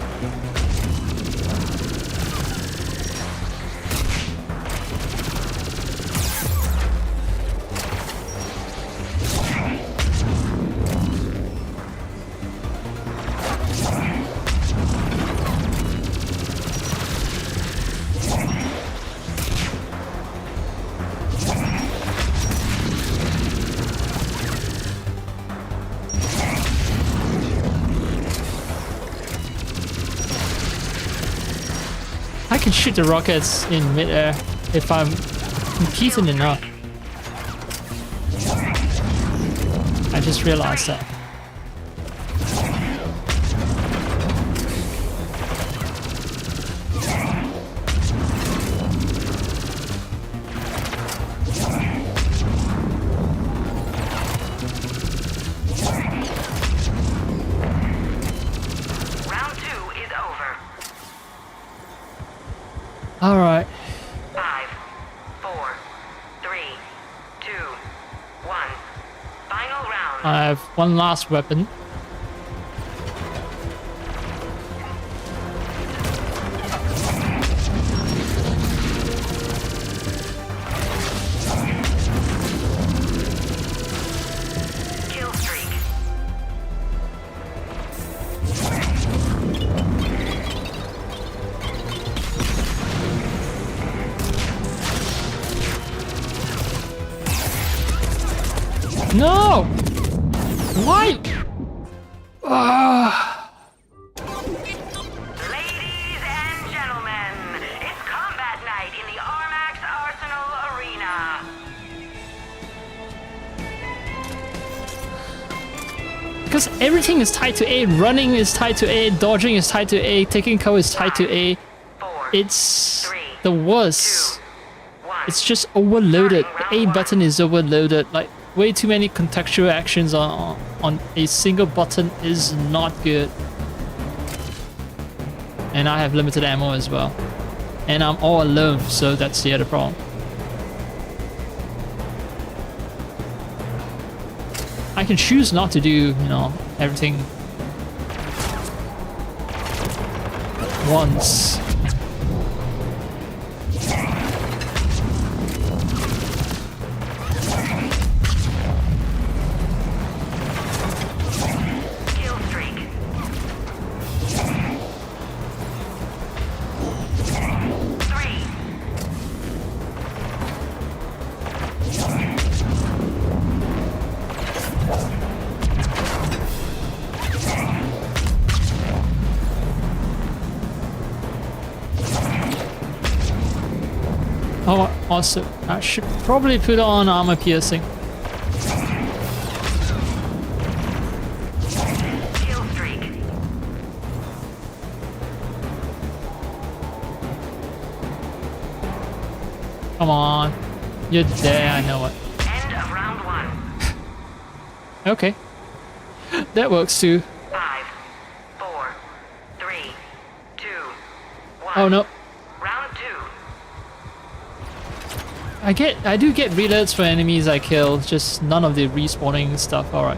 I can shoot the rockets in midair if I'm competent enough. I just realized that. All right. 5, 4, 3, 2, 1. Final round. I have one last weapon. Kill streak. No! Why? Ah. Ladies and gentlemen, it's combat night in the Armax Arsenal Arena. Because everything is tied to A. Running is tied to A. Dodging is tied to A. Taking cover is tied to A. It's the worst. It's just overloaded. The A button is overloaded. Like, way too many contextual actions on a single button is not good. And I have limited ammo as well. And I'm all alone, so that's the other problem. I can choose not to do, you know, everything once. Kill streak. 3. Oh, also, I should probably put on armor piercing. Kill streak. Come on. You're there, I know it. End of round 1. Okay. That works too. 5, 4, 3, 2, 1. Oh no. Round 2. I do get reloads for enemies I kill, just none of the respawning stuff. Alright.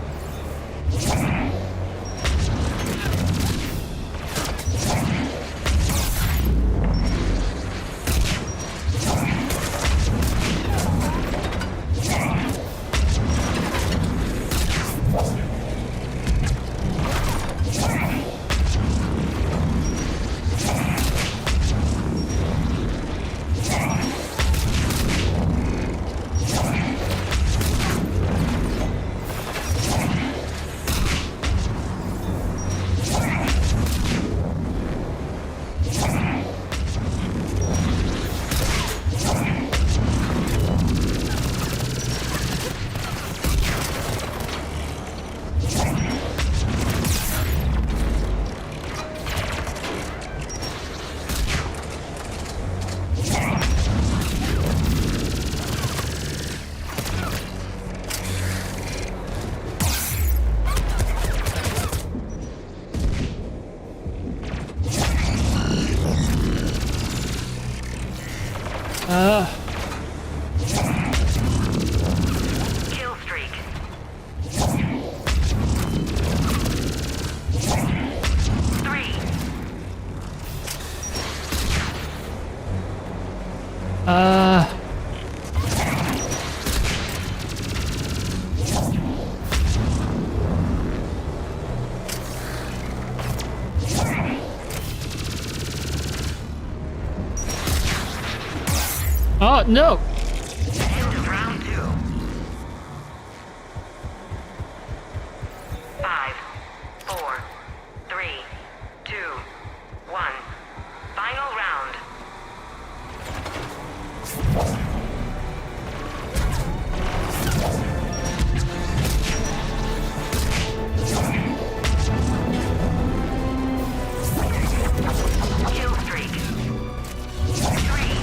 Kill streak. 3. Oh no! End of round 2. 5, 4, 3, 2, 1. Final round. Kill streak. 3.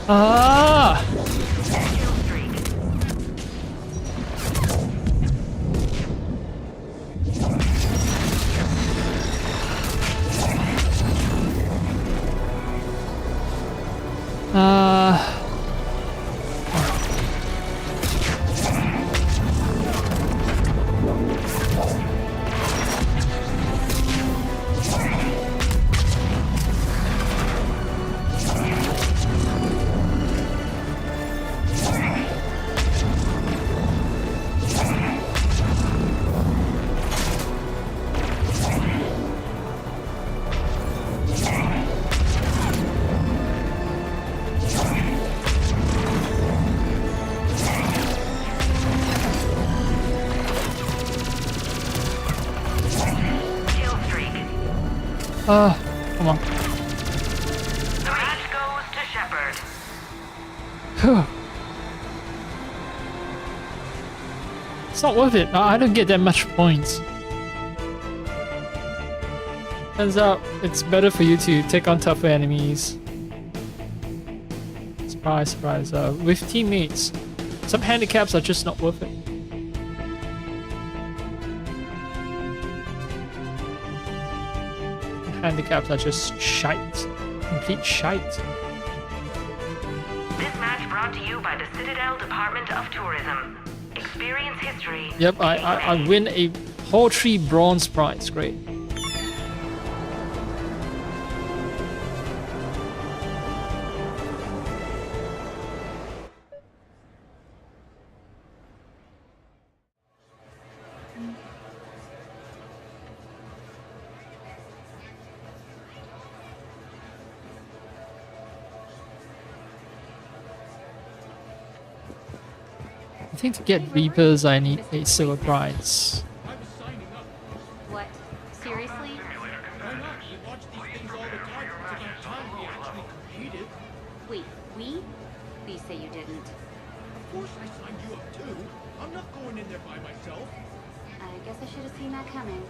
Ah! Come on. The match goes to Shepard. It's not worth it. I don't get that much points. Turns out it's better for you to take on tougher enemies. Surprise, surprise. With teammates, some handicaps are just not worth it. Handicaps are just shite. Complete shite. This match brought to you by the Citadel Department of Tourism. Experience history. Yep, I win a paltry bronze prize. Great. I think to get Reapers, I need a silver prize. What? Seriously? Wait, we? Please say you didn't. Of course I signed you up too. I'm not going in there by myself. I guess I should have seen that coming.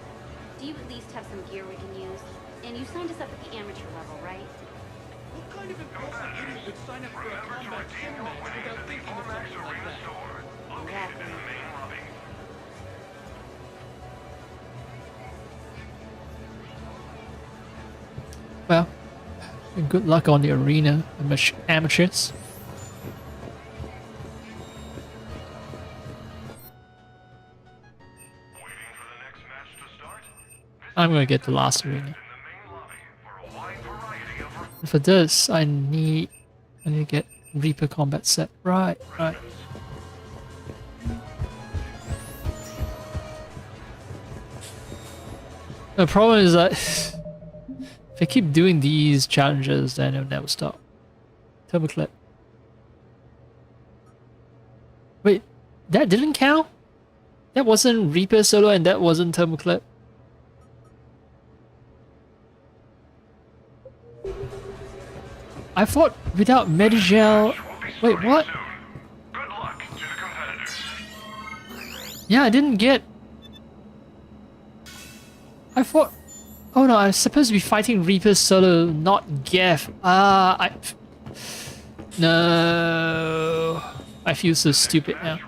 Do you at least have some gear we can use? And you signed us up at the amateur level, right? What kind of impulsive idiot would sign up for a combat sim match without thinking of something like that? Exactly. Well, good luck on the arena, amateurs. I'm gonna get the last arena. And for this, I need to get Reaper combat set. Right. The problem is that if I keep doing these challenges, then it'll never stop. Turbo clip. Wait, that didn't count? That wasn't Reaper solo and that wasn't turbo clip? I thought without Medigel... Wait, what? Yeah, I didn't get... I thought... Oh no, I was supposed to be fighting Reaper solo, not Geth. No... I feel so stupid now.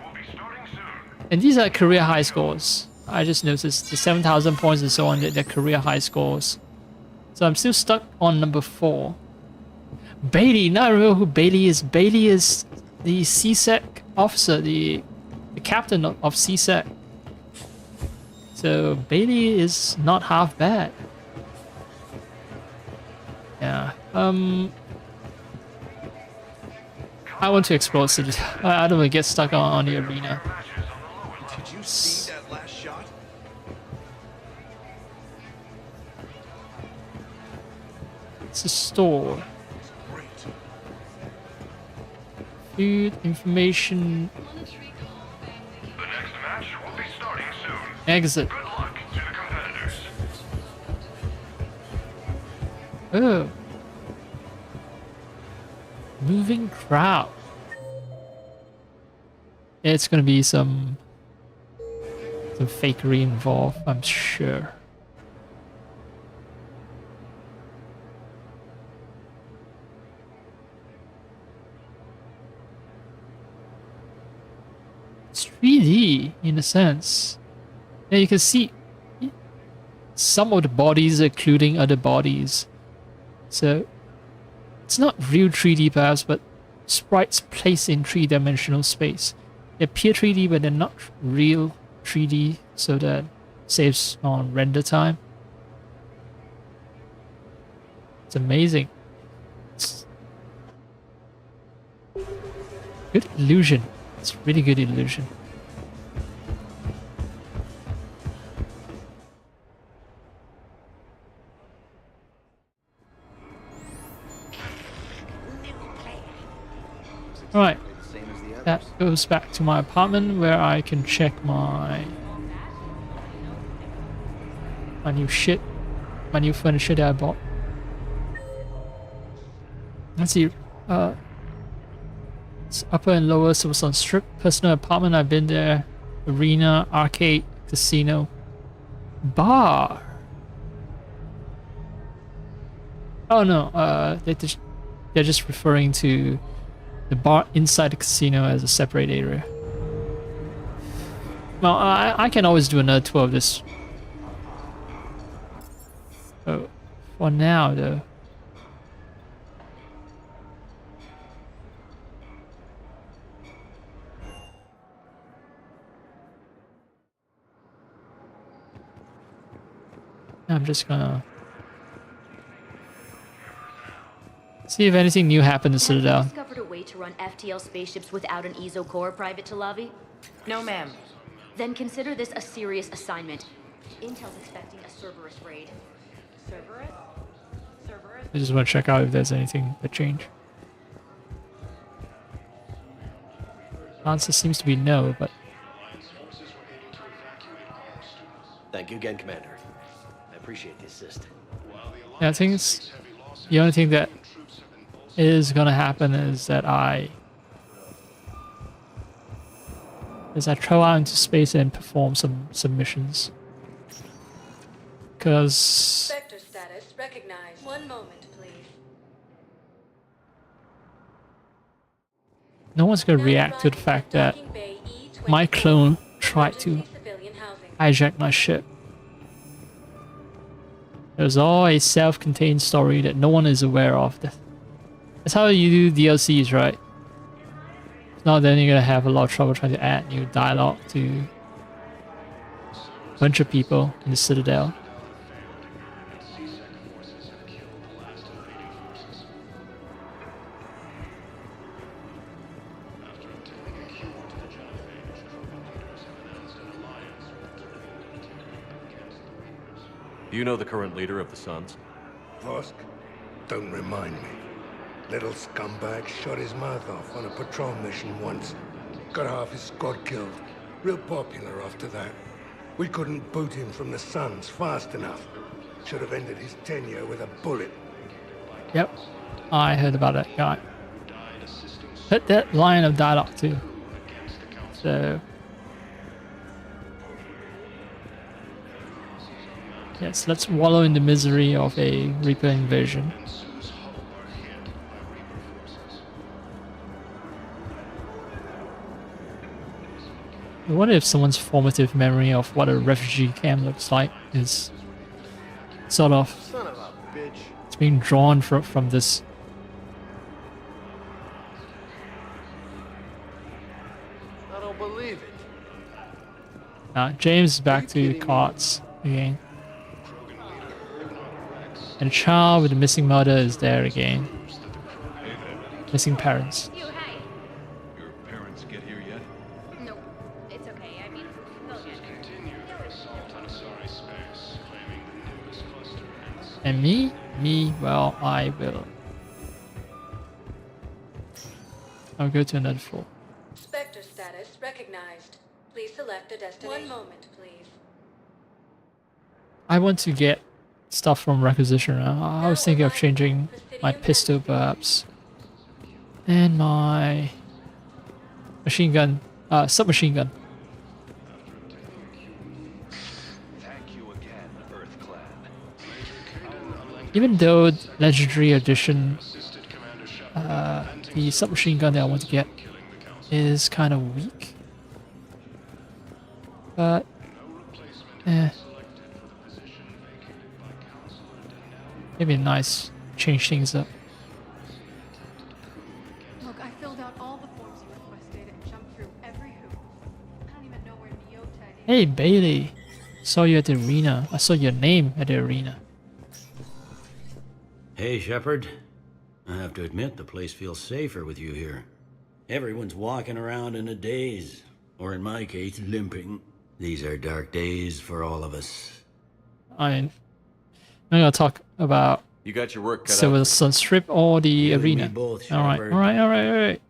And these are career high scores. I just noticed the 7,000 points and so on, they're career high scores. So I'm still stuck on number 4. Bailey, now I remember who Bailey is. Bailey is the CSEC officer, the captain of CSEC. So Bailey is not half bad. Yeah. I want to explore City. I don't want to get stuck on the arena. Did you see that last shot? It's a store. Food, information. The next match will be starting soon. Exit. Good luck to the competitors. Oh. Moving crowd. It's gonna be some fakery involved, I'm sure. 3D in a sense. Yeah, you can see some of the bodies occluding other bodies. So it's not real 3D perhaps, but sprites placed in three-dimensional space. They appear 3D, but they're not real 3D, so that saves on render time. It's amazing. It's good illusion. It's really good illusion. Alright, that goes back to my apartment where I can check my new shit, my new furniture that I bought. Let's see, it's upper and lower Silversun Strip, personal apartment, I've been there, arena, arcade, casino, bar. Oh no, they're just referring to the bar inside the casino as a separate area. Well, I can always do another tour of this. Oh, for now though. I'm just gonna see if anything new happened to Citadel. Discovered a way to run FTL spaceships without an ESO core, Private Talavi? No, ma'am. Then consider this a serious assignment. Intel's expecting a Cerberus raid. Cerberus? Cerberus? I just want to check out if there's anything that changed. Answer seems to be no, but Thank you again, Commander. I appreciate the assist. yeah, I think it's the only thing that is gonna happen is that I travel out into space and perform some missions. Because Sector status recognized. One moment, please. no one's gonna react to the fact that my clone tried to hijack my ship. There's all a self-contained story that no one is aware of. That's how you do DLCs, right? If not, then you're gonna have a lot of trouble trying to add new dialogue to a bunch of people in the Citadel. Do you know the current leader of the Suns? Vosk? Don't remind me. Little scumbag shot his mouth off on a patrol mission once. Got half his squad killed. Real popular after that. We couldn't boot him from the Suns fast enough. Should have ended his tenure with a bullet. Yep, I heard about that guy. Heard that line of dialogue too. So yes, let's wallow in the misery of a Reaper invasion. I wonder if someone's formative memory of what a refugee camp looks like is sort of Son of a bitch. it's being drawn from this. I don't believe it. James is back to cards again. And child with the missing mother is there again. Missing parents. Your parents get here yet? Nope. It's okay. I mean, they'll get there. And me? Me, well, I will. I'll go to another floor. Spectre status recognized. Please select a destination. One moment, please. I want to get stuff from requisition. I was thinking of changing my pistol perhaps. And my machine gun, submachine gun. Even though Legendary Edition, the submachine gun that I want to get is kind of weak. But eh. Maybe nice. Change things up. Look, I filled out all the forms you requested and jumped through every hoop. I don't even know where Neota is. Hey Bailey. Saw you at the arena. I saw your name at the arena. Hey, Shepard. I have to admit, the place feels safer with you here. Everyone's walking around in a daze, or in my case, limping. These are dark days for all of us. I'm gonna talk about You got your work cut out. Silversun Strip or the You and me arena. both, Alright, Shepard. alright.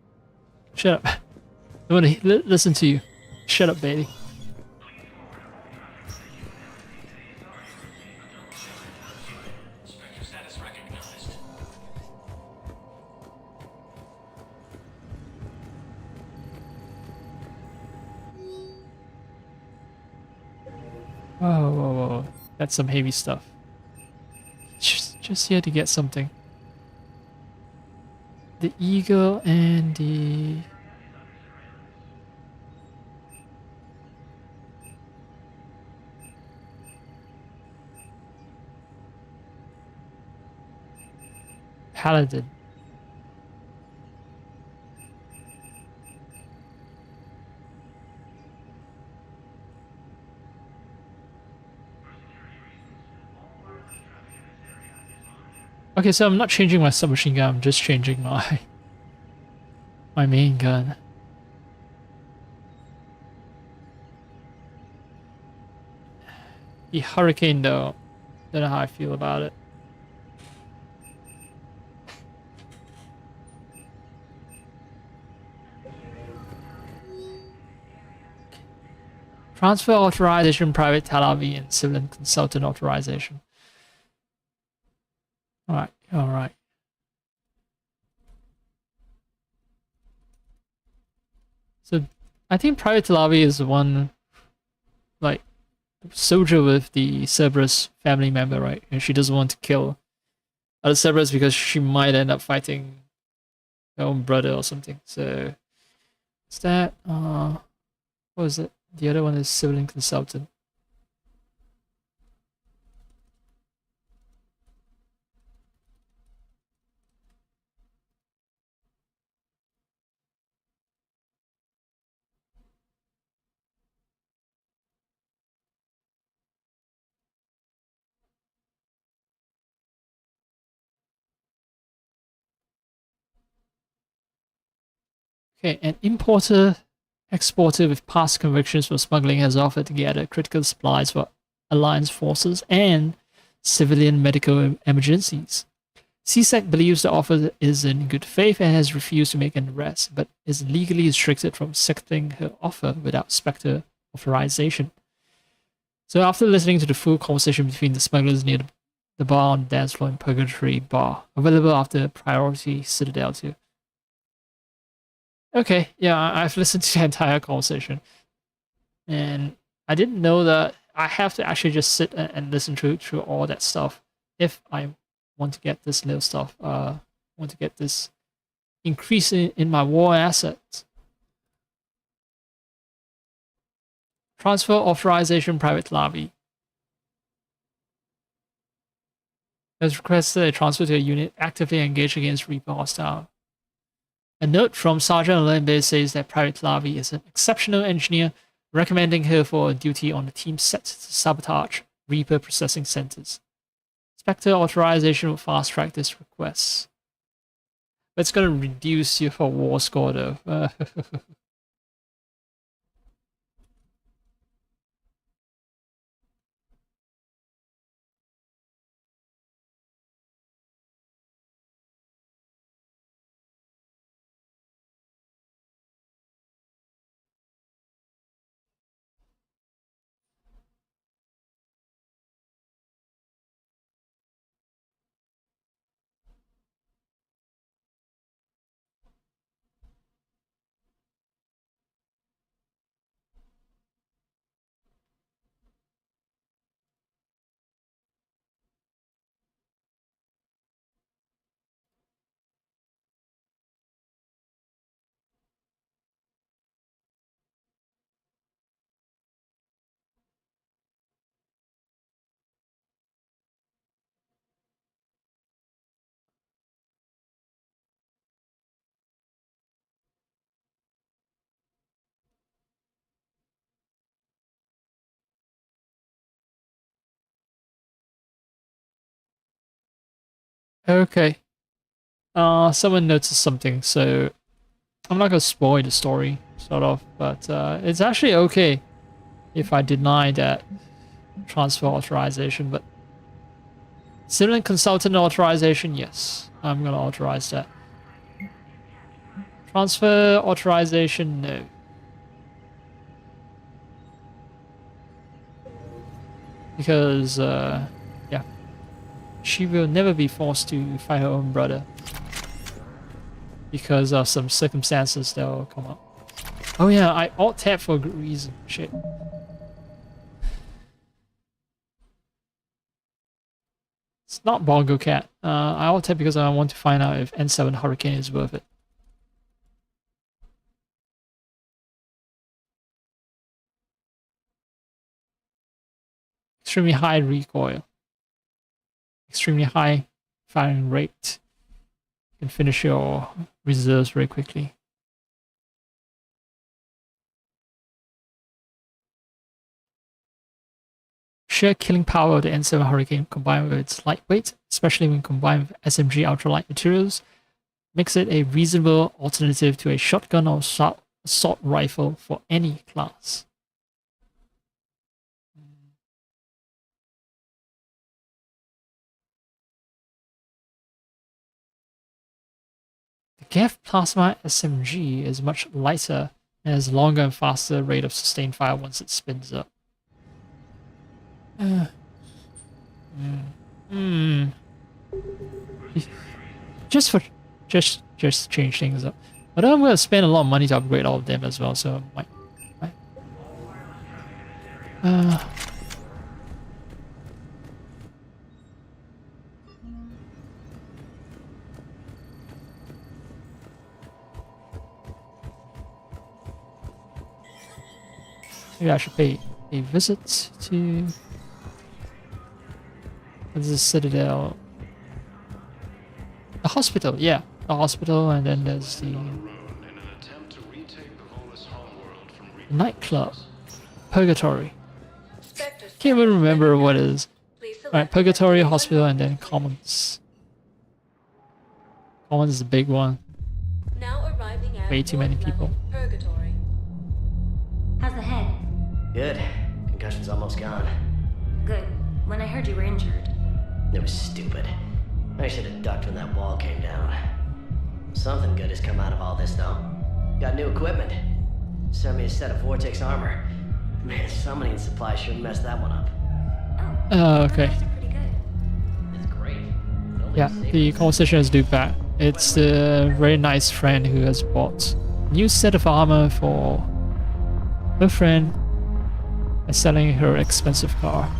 Shut up. I wanna listen to you. Shut up, Bailey. Whoa. That's some heavy stuff. Just here to get something. The eagle and the... Paladin. Okay, so I'm not changing my submachine gun, I'm just changing my main gun. The Hurricane though, don't know how I feel about it. Transfer authorization, private Tel Aviv, and civilian consultant authorization. Alright. So, I think private Tel Aviv is the one, like, soldier with the Cerberus family member, right? And she doesn't want to kill other Cerberus because she might end up fighting her own brother or something. So, what's that? What was it? The other one is civilian consultant. Okay, an importer, exporter with past convictions for smuggling has offered to gather critical supplies for Alliance forces and civilian medical emergencies. CSEC believes the offer is in good faith and has refused to make an arrest, but is legally restricted from accepting her offer without Spectre authorization. So after listening to the full conversation between the smugglers near the bar on the dance floor in Purgatory Bar, available after Priority Citadel 2. Okay, yeah, I've listened to the entire conversation. And I didn't know that I have to actually just sit and listen through all that stuff if I want to get this little stuff, want to get this increase in my war assets. Transfer authorization, private lobby. Has requested a transfer to a unit actively engaged against Reaper hostile. A note from Sergeant Lembe says that Private Lavi is an exceptional engineer, recommending her for a duty on the team set to sabotage Reaper processing centers. Spectre authorization will fast track this request. But it's going to reduce your war score though. Okay. Someone noticed something, so I'm not gonna spoil the story, sort of, but it's actually okay if I deny that transfer authorization, but civilian consultant authorization, yes, I'm gonna authorize that. Transfer authorization, no. Because, yeah, she will never be forced to fight her own brother because of some circumstances that will come up. Oh yeah, I alt-tab for a good reason. Shit. It's not Bongo Cat. I alt-tab because I want to find out if N7 Hurricane is worth it. Extremely high recoil. Extremely high firing rate. You can finish your reserves very quickly. Sheer killing power of the N7 Hurricane combined with its lightweight, especially when combined with SMG ultralight materials, makes it a reasonable alternative to a shotgun or assault rifle for any class. The GAF Plasma SMG is much lighter and has longer and faster rate of sustained fire once it spins up. Just change things up. But I'm gonna spend a lot of money to upgrade all of them as well, so might. Maybe I should pay a visit to the Citadel. The hospital, yeah. The hospital, and then there's the nightclub. Purgatory. Can't even remember what it is. Alright, Purgatory, hospital, and then Commons. Commons is the big one. Way too many people. Purgatory. How's the head? Good. Concussion's almost gone. Good. When I heard you were injured. It was stupid. I should have ducked when that wall came down. Something good has come out of all this, though. Got new equipment. Sent me a set of Vortex armor. Man, summoning supply sure messed that one up. Oh, okay. It's great. Yeah, the conversation is due back. It's the very nice friend who has bought a new set of armor for her friend by selling her expensive car.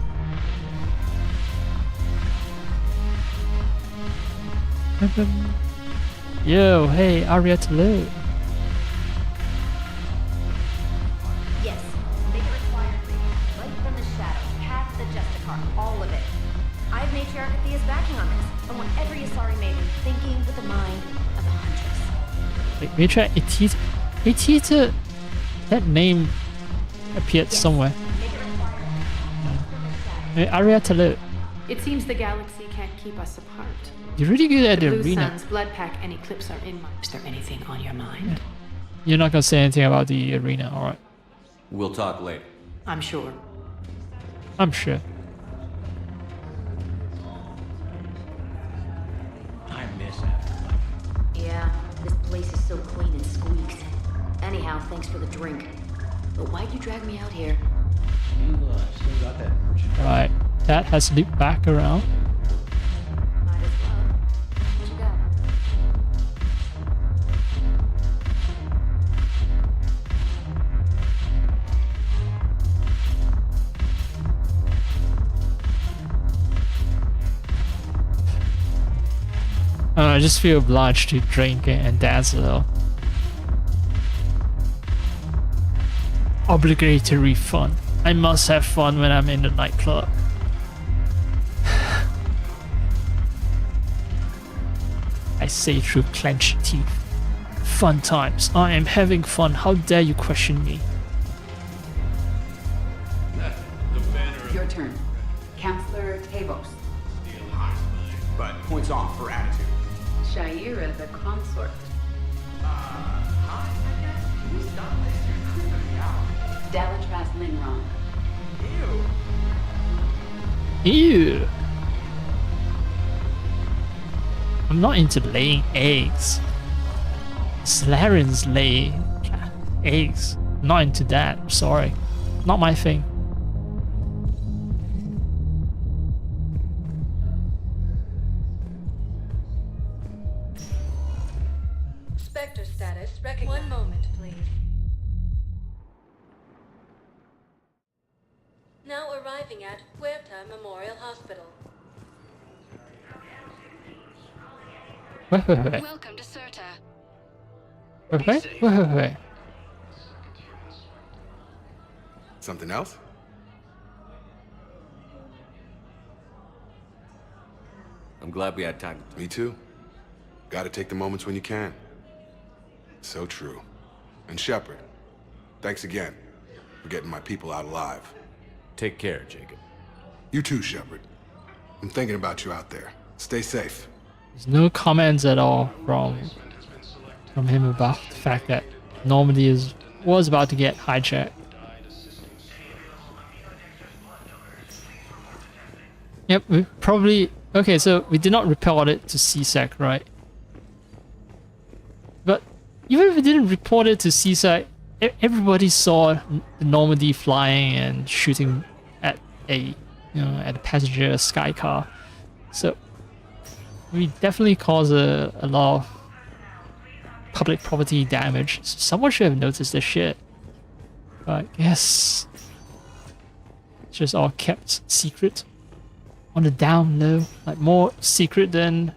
Yo, hey, Ariat, hello. Yes. Make it required. Light from the shadows, past the Justicar, all of it. I have Matriarch Athea's backing on this. I want every Asari maiden thinking with the mind of a huntress. Wait, Matriarch Athea, that name appeared somewhere. Hey, Ariat, hello. It seems the galaxy can't keep us apart. You're really good at the Blue arena. Sun's blood pack and Eclipse are in mind. Is there anything on your mind? You're not gonna say anything about the arena, alright. We'll talk later. I'm sure. I'm sure. I miss Afterlife. Yeah, this place is so clean and squeaks. Anyhow, thanks for the drink. But why'd you drag me out here? You still got that merch. Right, that has looped back around. I just feel obliged to drink and dance a little. Obligatory fun. I must have fun when I'm in the nightclub. I say through clenched teeth. Fun times. I am having fun. How dare you question me? Your turn. Counselor Tavos. But points off for attitude. Shaira the consort. Hi, I guess. Can we stop this? You're creeping me out. Dalatras Linron. Ew. Ew. I'm not into laying eggs. Salarians lay eggs. I'm not into that. I'm sorry. Not my thing. Spectre status recognized. 1 moment, please. Now arriving at Huerta Memorial Hospital. Wait. Welcome to Certa. Wait. Something else? I'm glad we had time. Me too. Gotta take the moments when you can. So true. And Shepard, thanks again for getting my people out alive. Take care, Jacob. You too, Shepard. I'm thinking about you out there. Stay safe. There's no comments at all from him about the fact that Normandy was about to get hijacked. Yep, we probably... Okay, so we did not report it to CSEC, right? But even if we didn't report it to CSEC, everybody saw the Normandy flying and shooting at a passenger sky car. So we definitely caused a lot of public property damage. Someone should have noticed this shit. But I guess it's just all kept secret. On the down low, like more secret than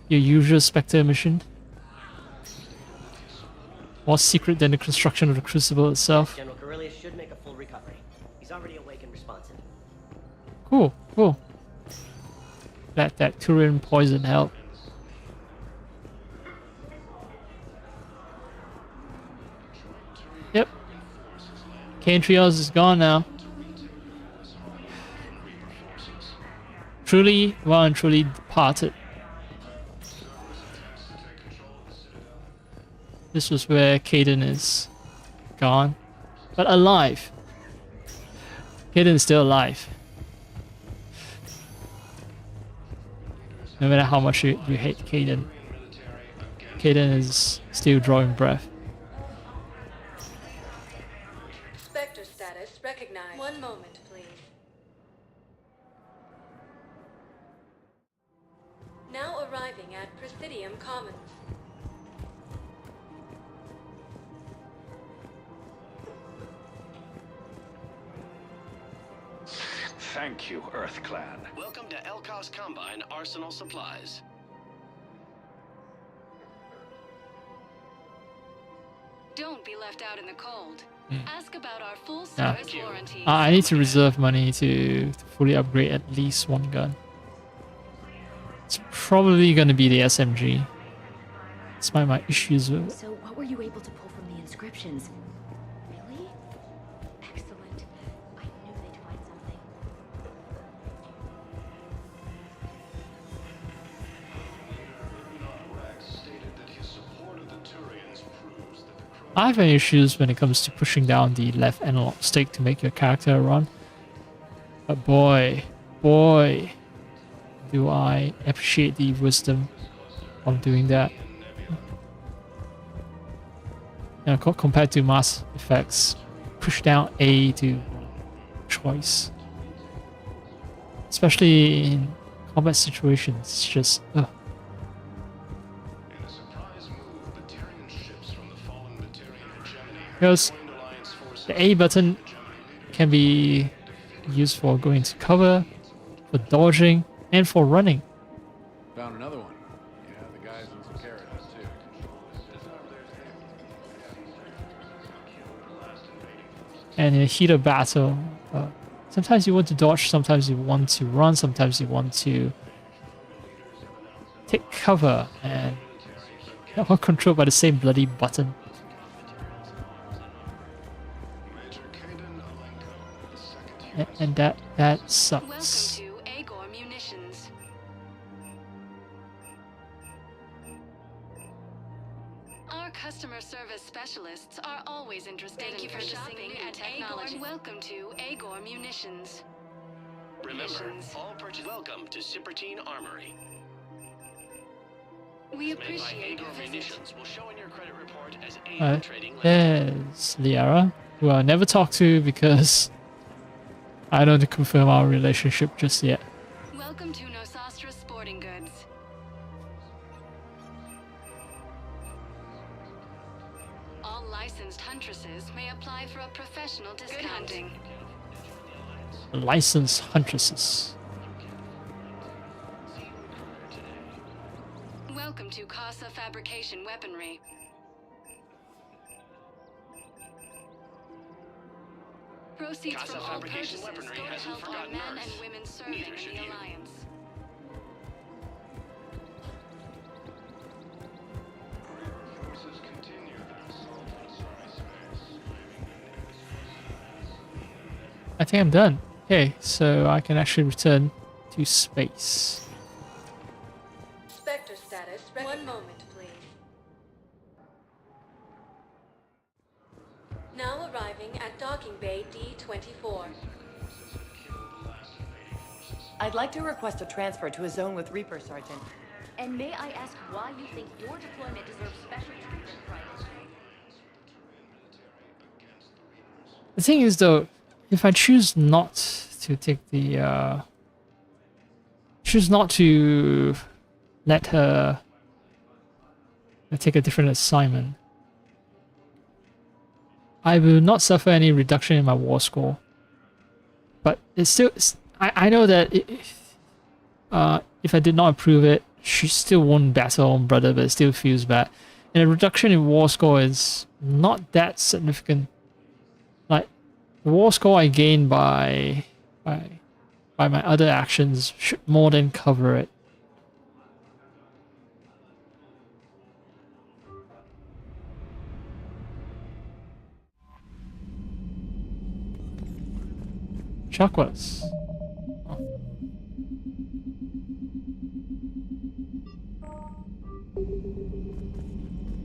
your usual Spectre mission. More secret than the construction of the Crucible itself. General Corellius should make a full recovery. He's already awake and responsive. Cool. That Turian poison helped. Yep. Kane Trios is gone now. Truly departed. This was where Caden is gone, but alive. Caden is still alive. No matter how much you hate Caden, Caden is still drawing breath. Spectre status recognized. 1 moment, please. Now arriving at Presidium Commons. Thank you, Earth Clan. Welcome to Elkos Combine Arsenal Supplies. Don't be left out in the cold. Ask about our full Yeah. service warranty. I need to reserve money to fully upgrade at least one gun. It's probably gonna be the SMG. Despite my issues with it. So what were you able to pull from the inscriptions? Really? Excellent. I knew they'd find something. I have issues when it comes to pushing down the left analog stick to make your character run. But boy, do I appreciate the wisdom of doing that. You know, compared to Mass Effect's push down A to choice. Especially in combat situations, it's just ugh. Because the A button can be used for going to cover, for dodging, and for running. Found another one. Yeah, the guys in Sakara does too. And in a heated battle, sometimes you want to dodge, sometimes you want to run, sometimes you want to take cover, and they're all controlled by the same bloody button. And that sucks. always interested Thank you for shopping at Agor. Welcome to Agor Munitions. Remember, all purchase welcome to Cybertine Armory. We appreciate Agor Munitions will show in your credit report as trading. There's Liara, who I never talked to because I don't confirm our relationship just yet. Welcome to Nosastra Sporting Goods. All licensed huntresses may apply for a professional discount. Good hunting. Licensed huntresses. Welcome to Casa Fabrication Weaponry. Proceeds Casa from all Fabrication purchases Weaponry go to hasn't help our forgotten men Earth. and women serving Neither in should the you. Alliance. Forces continue their assault on Sari space, leaving their I think I'm done. Okay, so I can actually return to space. Spectre status. One moment, please. Now arriving at docking bay D-24. I'd like to request a transfer to a zone with Reaper, Sergeant. And may I ask why you think your deployment deserves special treatment, Private? The thing is, though, if I choose not to take the choose not to let her take a different assignment, I will not suffer any reduction in my war score. But it's still, I know that if I did not approve it, she still won't battle on brother, but it still feels bad. And a reduction in war score is not that significant. Like, the war score I gain by my other actions should more than cover it. Chakras. Oh.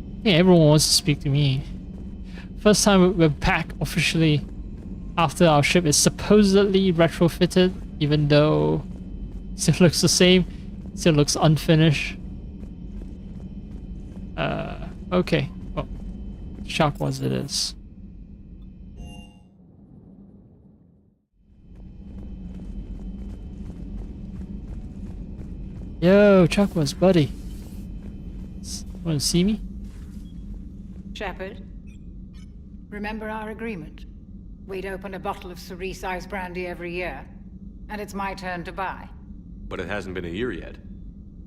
I think everyone wants to speak to me. First time we're back officially after our ship is supposedly retrofitted, even though it still looks the same, still looks unfinished. Okay. Well, Chakras it is. Yo, Chakras, buddy. Want to see me? Shepard, remember our agreement? We'd open a bottle of cerise-sized brandy every year, and it's my turn to buy. But it hasn't been a year yet.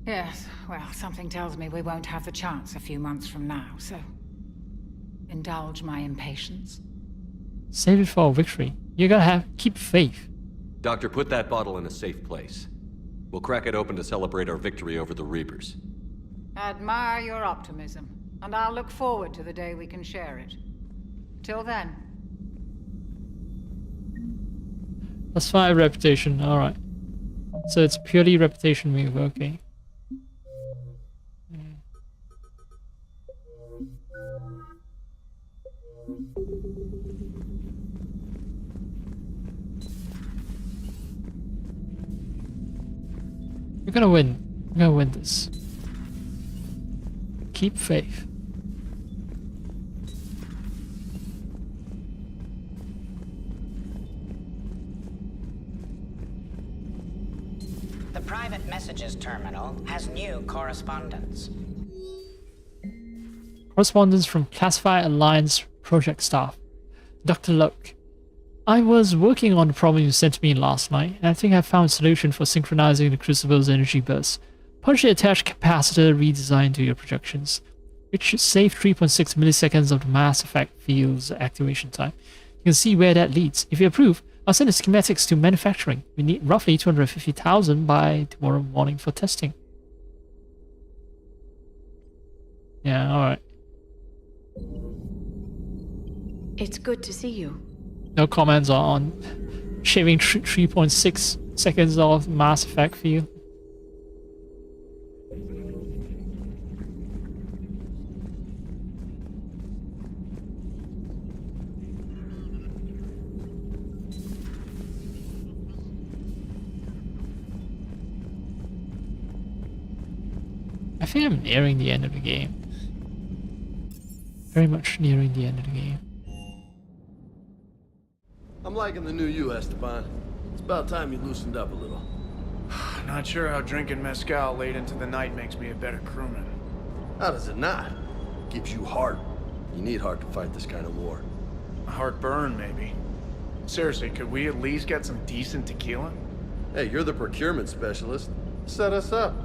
Yes, well, something tells me we won't have the chance a few months from now, so indulge my impatience. Save it for a victory. You gotta keep faith. Doctor, put that bottle in a safe place. We'll crack it open to celebrate our victory over the Reapers. Admire your optimism, and I'll look forward to the day we can share it. Till then. +5 reputation, alright. So it's purely reputation move, okay. We're gonna win. We're gonna win this. Keep faith. The private messages terminal has new correspondence. Correspondence from Classified Alliance project staff. Dr. Loke. I was working on the problem you sent me last night, and I think I found a solution for synchronizing the Crucible's energy bursts. Partially attached capacitor redesign to your projections, which should save 3.6 milliseconds of the Mass Effect field's activation time. You can see where that leads. If you approve, I'll send the schematics to manufacturing. We need roughly 250,000 by tomorrow morning for testing. Yeah, alright. It's good to see you. No comments on shaving 3.6 seconds of Mass Effect field. think I'm nearing the end of the game. Very much nearing the end of the game. I'm liking the new you, Esteban. It's about time you loosened up a little. Not sure how drinking mezcal late into the night makes me a better crewman. How does it not? Gives you heart. You need heart to fight this kind of war. A heartburn, maybe. Seriously, could we at least get some decent tequila? Hey, you're the procurement specialist. Set us up.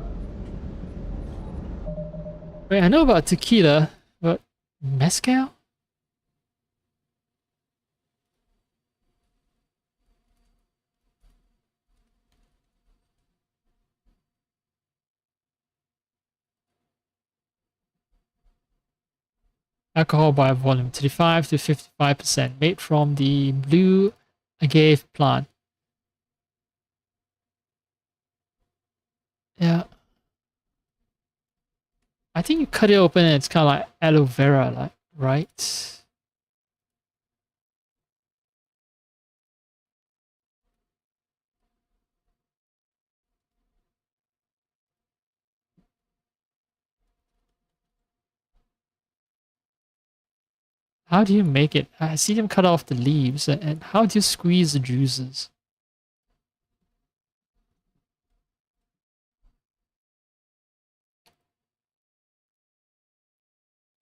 Wait, I know about tequila, but mezcal? Alcohol by volume 35 to 55%, made from the blue agave plant. Yeah. I think you cut it open and it's kind of like aloe vera, like, right? How do you make it? I see them cut off the leaves, and how do you squeeze the juices?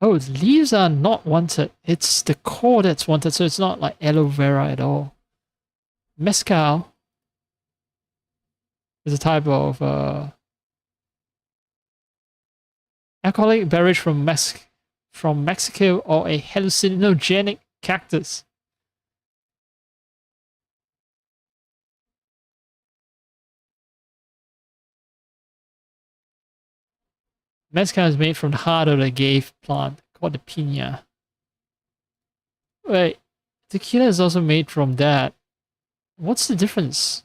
Oh, the leaves are not wanted. It's the core that's wanted, so it's not like aloe vera at all. Mezcal is a type of alcoholic beverage from Mexico or a hallucinogenic cactus. Mezcal is made from the heart of the agave plant called the piña. Wait, tequila is also made from that. What's the difference?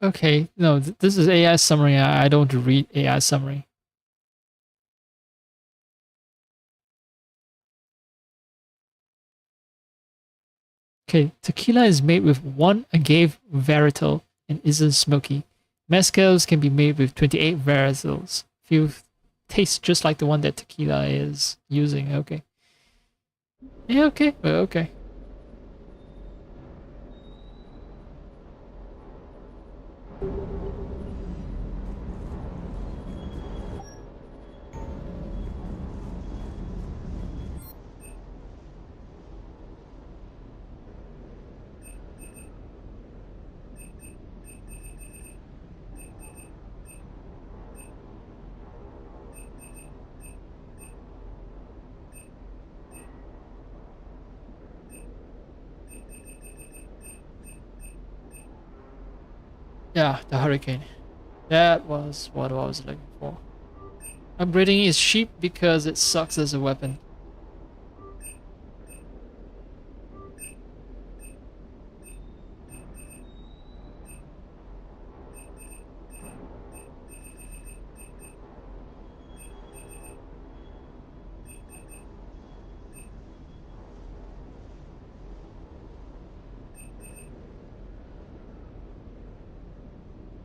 Okay, no, this is AI summary. I don't read AI summary. Okay, tequila is made with 1 agave varietal and isn't smoky. Mezcals can be made with 28 varietals. Few taste just like the one that tequila is using. Okay. Yeah, okay. Okay. Yeah, the hurricane. That was what I was looking for. Upgrading is cheap because it sucks as a weapon.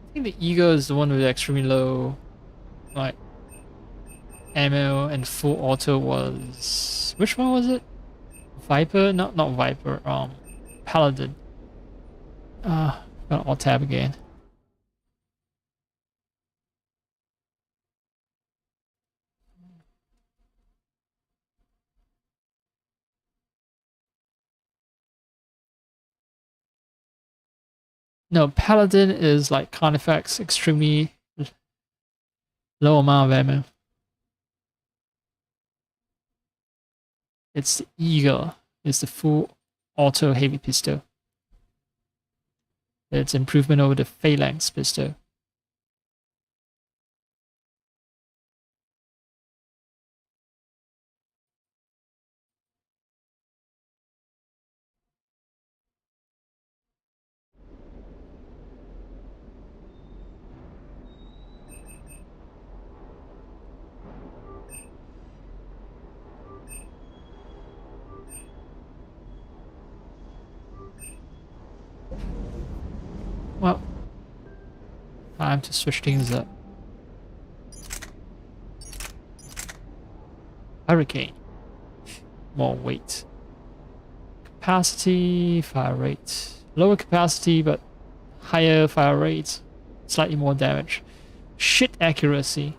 I think the Ego is the one with extremely low, like, ammo and full auto was... Which one was it? Viper? Not Viper, Paladin. Got alt tab again. No, Paladin is like Carnifex, extremely low amount of ammo. It's the Eagle. It's the full auto heavy pistol. It's improvement over the Phalanx pistol. Well, time to switch things up. Hurricane. More weight. Capacity, fire rate. Lower capacity, but higher fire rate. Slightly more damage. Shit accuracy.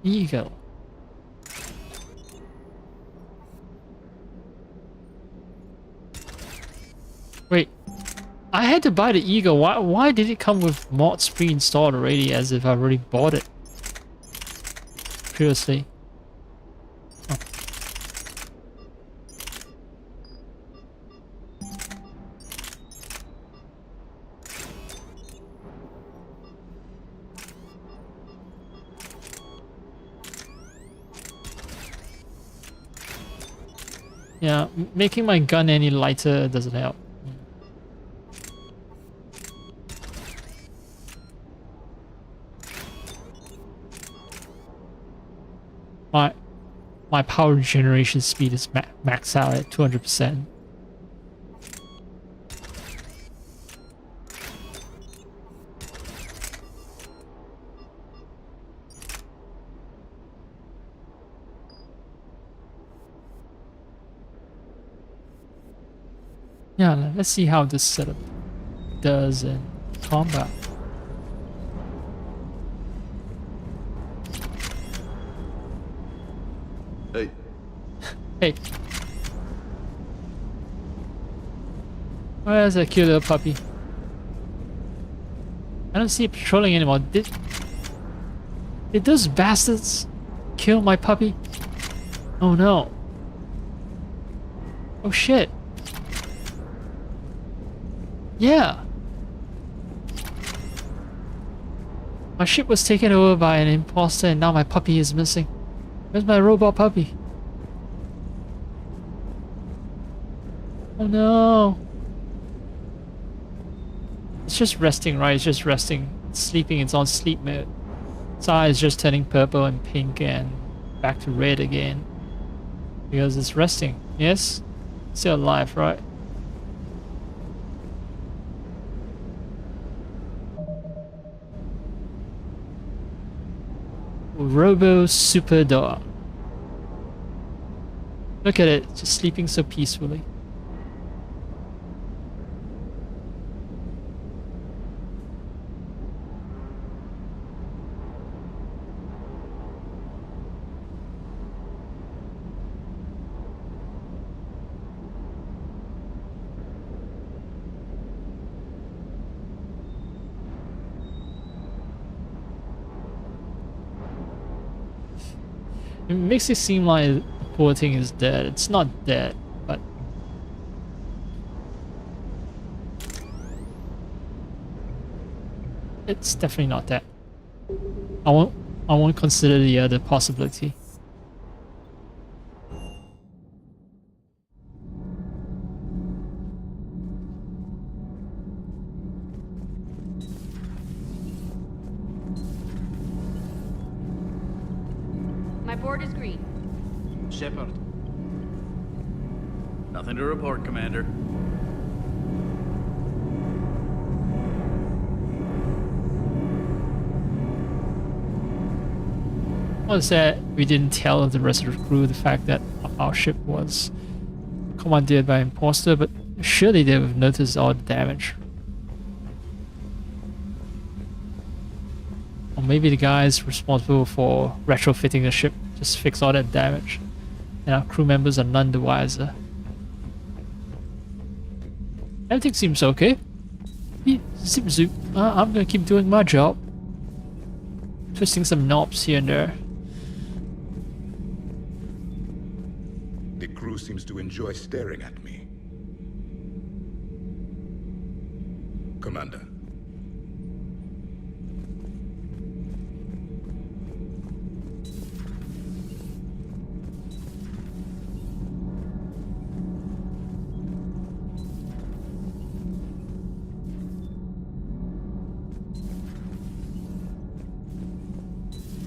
Eagle. Wait, I had to buy the Eagle. Why did it come with mods pre-installed already as if I already bought it previously? Oh. Yeah, making my gun any lighter doesn't help. My power generation speed is maxed out at 200%. Yeah, let's see how this setup does in combat. Hey. Hey. Where's that cute little puppy? I don't see it patrolling anymore. Did those bastards kill my puppy? Oh no. Oh shit. Yeah. My ship was taken over by an imposter and now my puppy is missing. Where's my robot puppy? Oh no. It's just resting, right? It's just resting. It's sleeping, it's on sleep mode. Its eye is just turning purple and pink and back to red again. Because it's resting. Yes? Still alive, right? Robo Super Dog. Look at it, just sleeping so peacefully. It makes it seem like the poor thing is dead. It's not dead, but it's definitely not dead. I won't consider the other possibility. My board is green. Shepard. Nothing to report, Commander. Was that we didn't tell the rest of the crew the fact that our ship was commandeered by an imposter, but surely they would have noticed all the damage. Or maybe the guys responsible for retrofitting the ship just fix all that damage, and our crew members are none the wiser. Everything seems okay. Zip zoop. I'm gonna keep doing my job. Twisting some knobs here and there. crew seems to enjoy staring at me. Commander.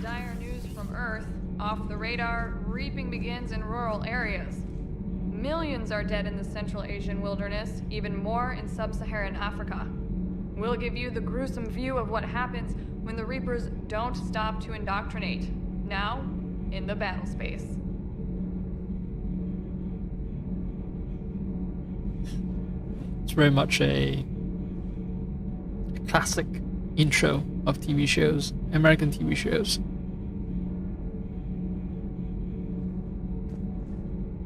Dire news from Earth. Off the radar, reaping begins in rural areas. Millions are dead in the Central Asian wilderness, even more in sub-Saharan Africa. We'll give you the gruesome view of what happens when the Reapers don't stop to indoctrinate. Now, in the battle space. It's very much a classic intro of TV shows, American TV shows.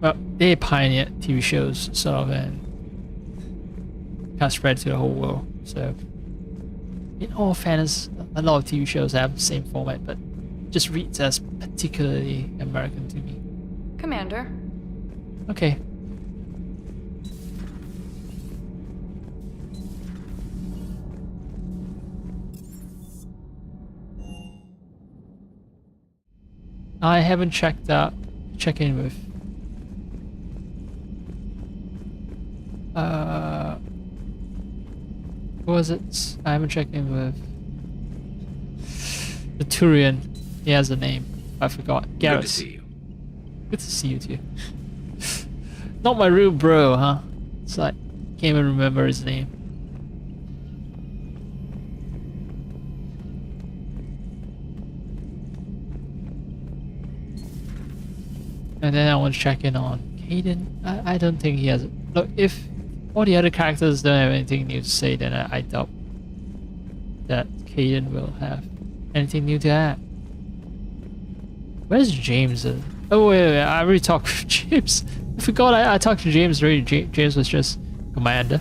Well, they pioneered TV shows, sort of, and kind of spread to the whole world. So, in all fairness, a lot of TV shows have the same format, but just reads as particularly American to me. Commander. Okay. I haven't check in with what was it? I haven't checked in with the Turian. He has a name. I forgot. Garrus. Good to see you. Good to see you too. Not my real bro, huh? It's like can't even remember his name. And then I want to check in on Caden. I don't think he has. Look, if all the other characters don't have anything new to say, then I doubt that Caden will have anything new to add. Where's James? Oh wait, I already talked with James. I forgot I talked to James already. James was just commander.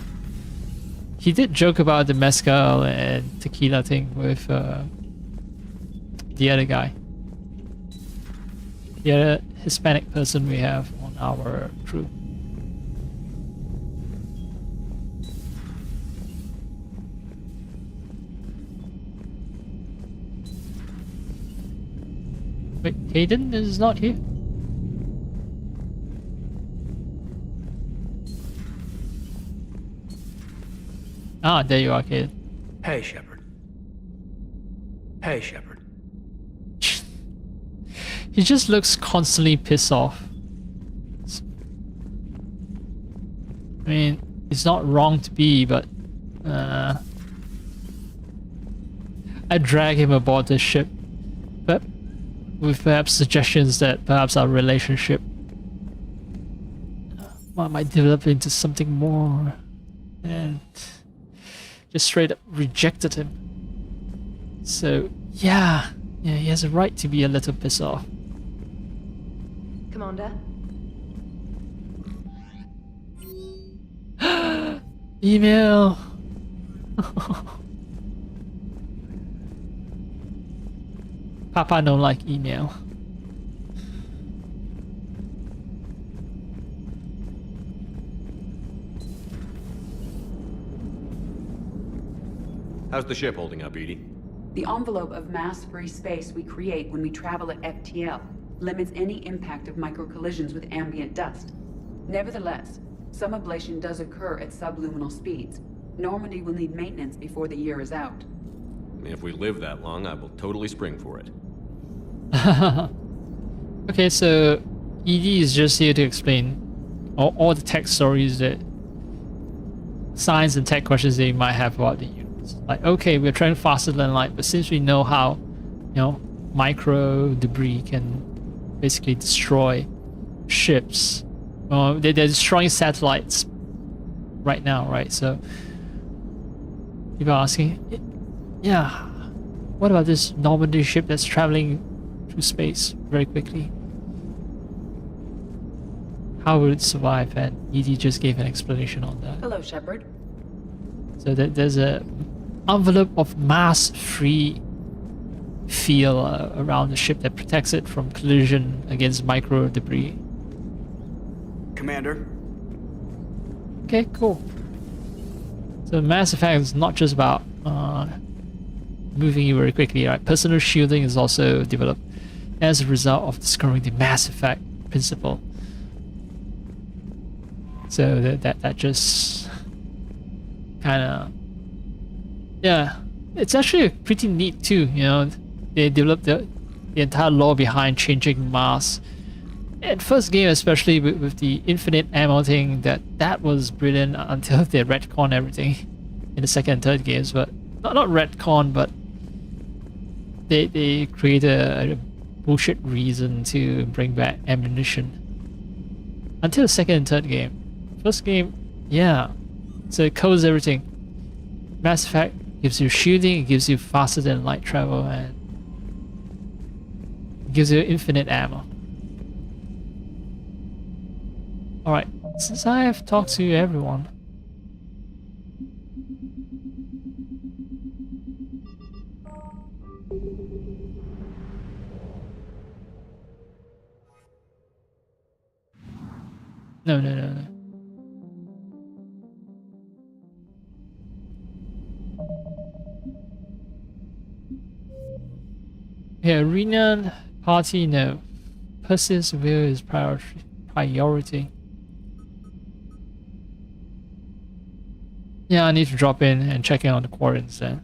He did joke about the mezcal and tequila thing with the other guy. The other Hispanic person we have on our crew. Wait, Caden is not here? Ah, there you are, Caden. Hey, Shepard. Hey, Shepard. He just looks constantly pissed off. I mean, it's not wrong to be, but I drag him aboard this ship, but with perhaps suggestions that perhaps our relationship might develop into something more, and just straight up rejected him. So yeah, he has a right to be a little pissed off. Commander? Email. Papa don't like email. How's the ship holding up, Edie? The envelope of mass-free space we create when we travel at FTL limits any impact of micro-collisions with ambient dust. Nevertheless, some ablation does occur at subluminal speeds. Normandy will need maintenance before the year is out. If we live that long, I will totally spring for it. Okay, so ED is just here to explain all the tech stories that science and tech questions they might have about the universe. Like, okay, we're traveling faster than light, but since we know how, micro debris can basically destroy ships, they're destroying satellites right now, right? So people are asking, yeah, what about this Normandy ship that's traveling through space very quickly? How will it survive? And ED just gave an explanation on that. Hello, Shepard. So there's a envelope of mass-free field around the ship that protects it from collision against micro debris. Commander. Okay, cool. So Mass Effect is not just about moving you very quickly, right? Personal shielding is also developed as a result of discovering the Mass Effect principle. So that just kind of, yeah, it's actually pretty neat too. You know, they developed the entire lore behind changing masks. And first game, especially with the infinite ammo thing, that was brilliant until they retcon everything in the second and third games. But not retcon, but they created a bullshit reason to bring back ammunition until the second and third game. First game, yeah, so it covers everything. Mass Effect gives you shielding, it gives you faster than light travel, and it gives you infinite ammo. Alright, since I have talked to everyone, no. Yeah, arena party, no. Perseus will is priority. Yeah, I need to drop in and check in on the quarries then.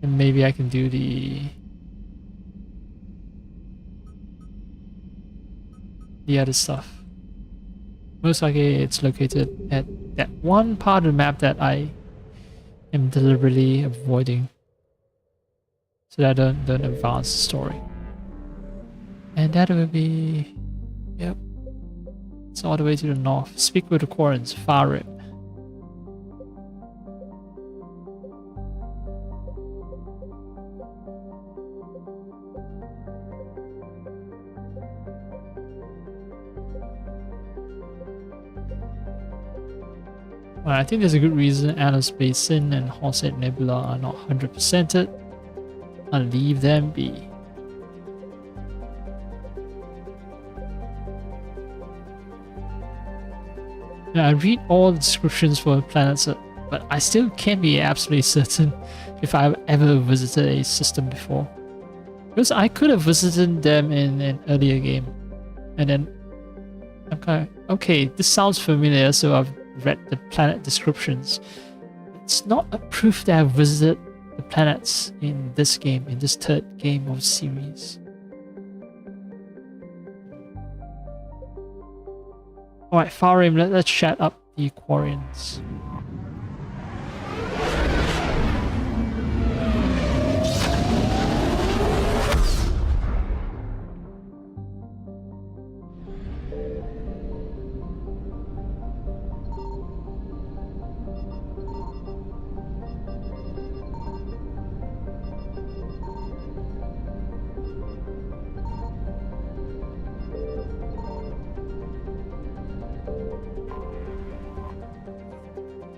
And maybe I can do the other stuff. Most likely it's located at that one part of the map that I am deliberately avoiding, so that I don't advance the story. And that will be, yep, it's all the way to the north. Speak with the Quarrens, Far Rim. Well, I think there's a good reason Atlas Basin and Horsehead Nebula are not 100%ed. I'll leave them be. Now, I read all the descriptions for planets, but I still can't be absolutely certain if I've ever visited a system before. Because I could have visited them in an earlier game, and then I'm kind of, okay, this sounds familiar, so I've read the planet descriptions. It's not a proof that I've visited the planets in this game, in this third game of the series. Alright, Far Rim, let's chat up the Quarians.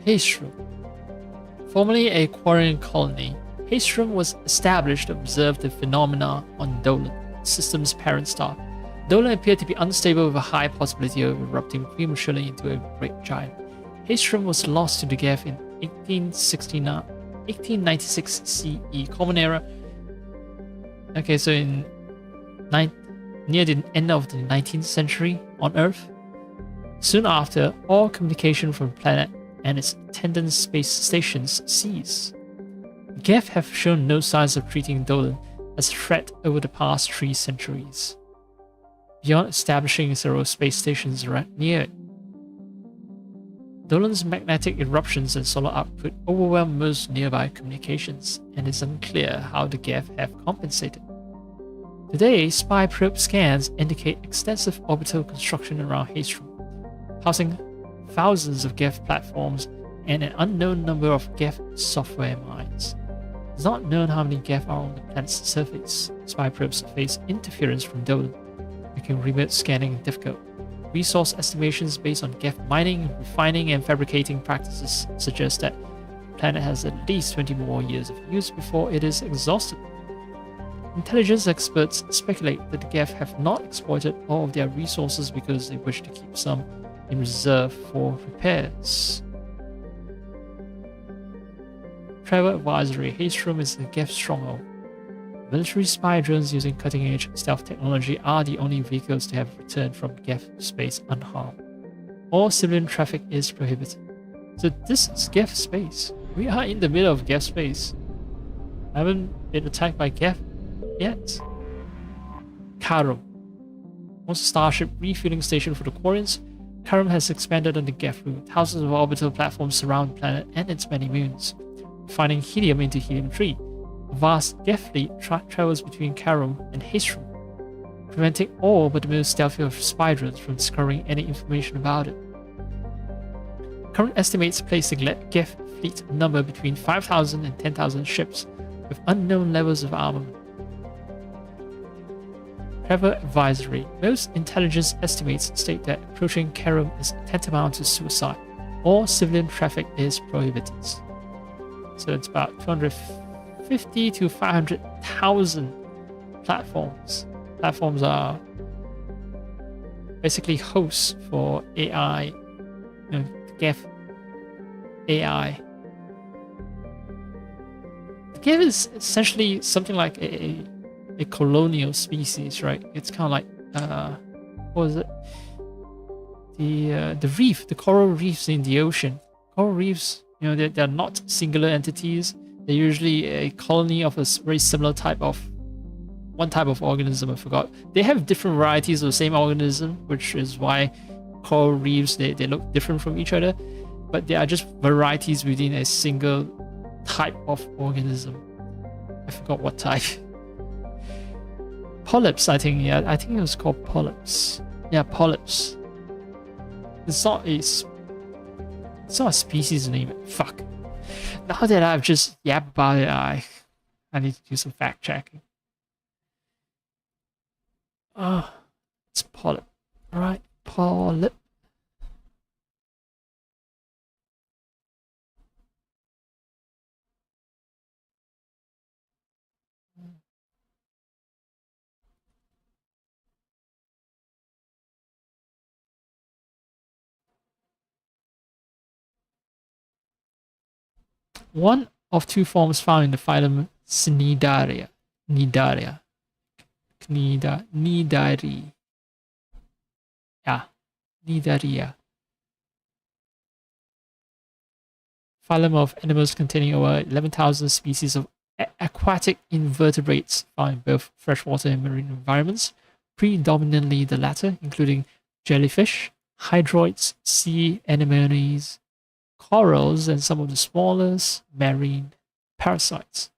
Haestrom. Formerly a Quarian colony, Haestrom was established to observe the phenomena on Dolan, the system's parent star. Dolan appeared to be unstable with a high possibility of erupting prematurely into a great giant. Haestrom was lost to the Geth in 1896 CE, Common Era. Okay, so in near the end of the 19th century on Earth. Soon after, all communication from the planet and its attendant space stations cease. Geth have shown no signs of treating Dolan as a threat over the past 3 centuries, beyond establishing several space stations near it. Dolan's magnetic eruptions and solar output overwhelm most nearby communications, and it's unclear how the Geth have compensated. Today, spy probe scans indicate extensive orbital construction around Haestrom, housing thousands of Geth platforms and an unknown number of Geth software mines. It's not known how many Geth are on the planet's surface. Spy probes face interference from Dolan, making remote scanning difficult. Resource estimations based on Geth mining, refining, and fabricating practices suggest that the planet has at least 20 more years of use before it is exhausted. Intelligence experts speculate that the Geth have not exploited all of their resources because they wish to keep some in reserve for repairs. Travel Advisory: Haystrom is the Geth stronghold. Military spy drones using cutting-edge stealth technology are the only vehicles to have returned from Geth space unharmed. All civilian traffic is prohibited. So this is Geth space. We are in the middle of Geth space. I haven't been attacked by Geth yet. Karum. Once a starship refueling station for the Quarians, Karum has expanded on the Geth route. Thousands of orbital platforms surround the planet and its many moons, finding helium into helium-3. A vast Geth fleet travels between Karum and Haystrom, preventing all but the most stealthy of spy drones from discovering any information about it. Current estimates place the Geth fleet number between 5,000 and 10,000 ships, with unknown levels of armament. Travel Advisory: most intelligence estimates state that approaching Karum is tantamount to suicide. All civilian traffic is prohibited. So it's about 250 to 500,000 platforms. Platforms are basically hosts for AI, Geth AI. The Geth is essentially something like a colonial species, right? It's kind of like what was it? The reef, the coral reefs in the ocean. Coral reefs, they're not singular entities. They're usually a colony of a very similar one type of organism. I forgot. They have different varieties of the same organism, which is why coral reefs they look different from each other. But they are just varieties within a single type of organism. I forgot what type. Polyps, I think it was called polyps. Yeah, polyps. It's not a species name. Fuck. Now that I've just yapped about it, I need to do some fact checking. It's polyp. Alright, polyp. One of two forms found in the phylum Cnidaria. Cnidaria. Cnidari. Yeah. Cnidaria. Phylum of animals containing over 11,000 species of aquatic invertebrates found in both freshwater and marine environments, predominantly the latter, including jellyfish, hydroids, sea anemones, corals, and some of the smallest marine parasites.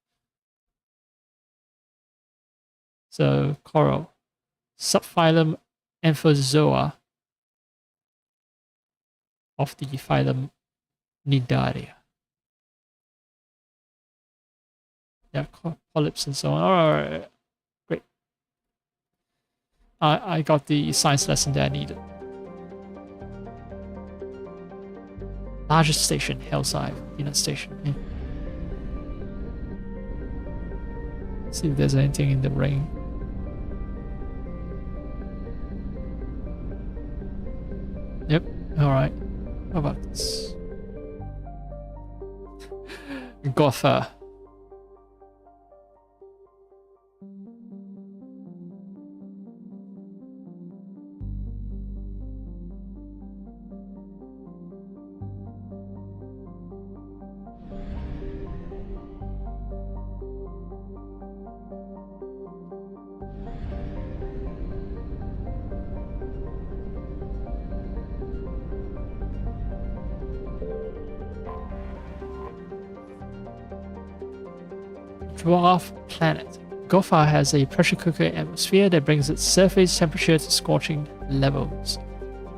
So, coral. Subphylum Amphozoa of the phylum Cnidaria. Yeah, polyps and so on. Alright, great. I got the science lesson that I needed. Largest station, Hillside Unit Station. Yeah. See if there's anything in the ring. Yep, alright. How about this? Gotha. Dwarf planet. Gotha has a pressure cooker atmosphere that brings its surface temperature to scorching levels.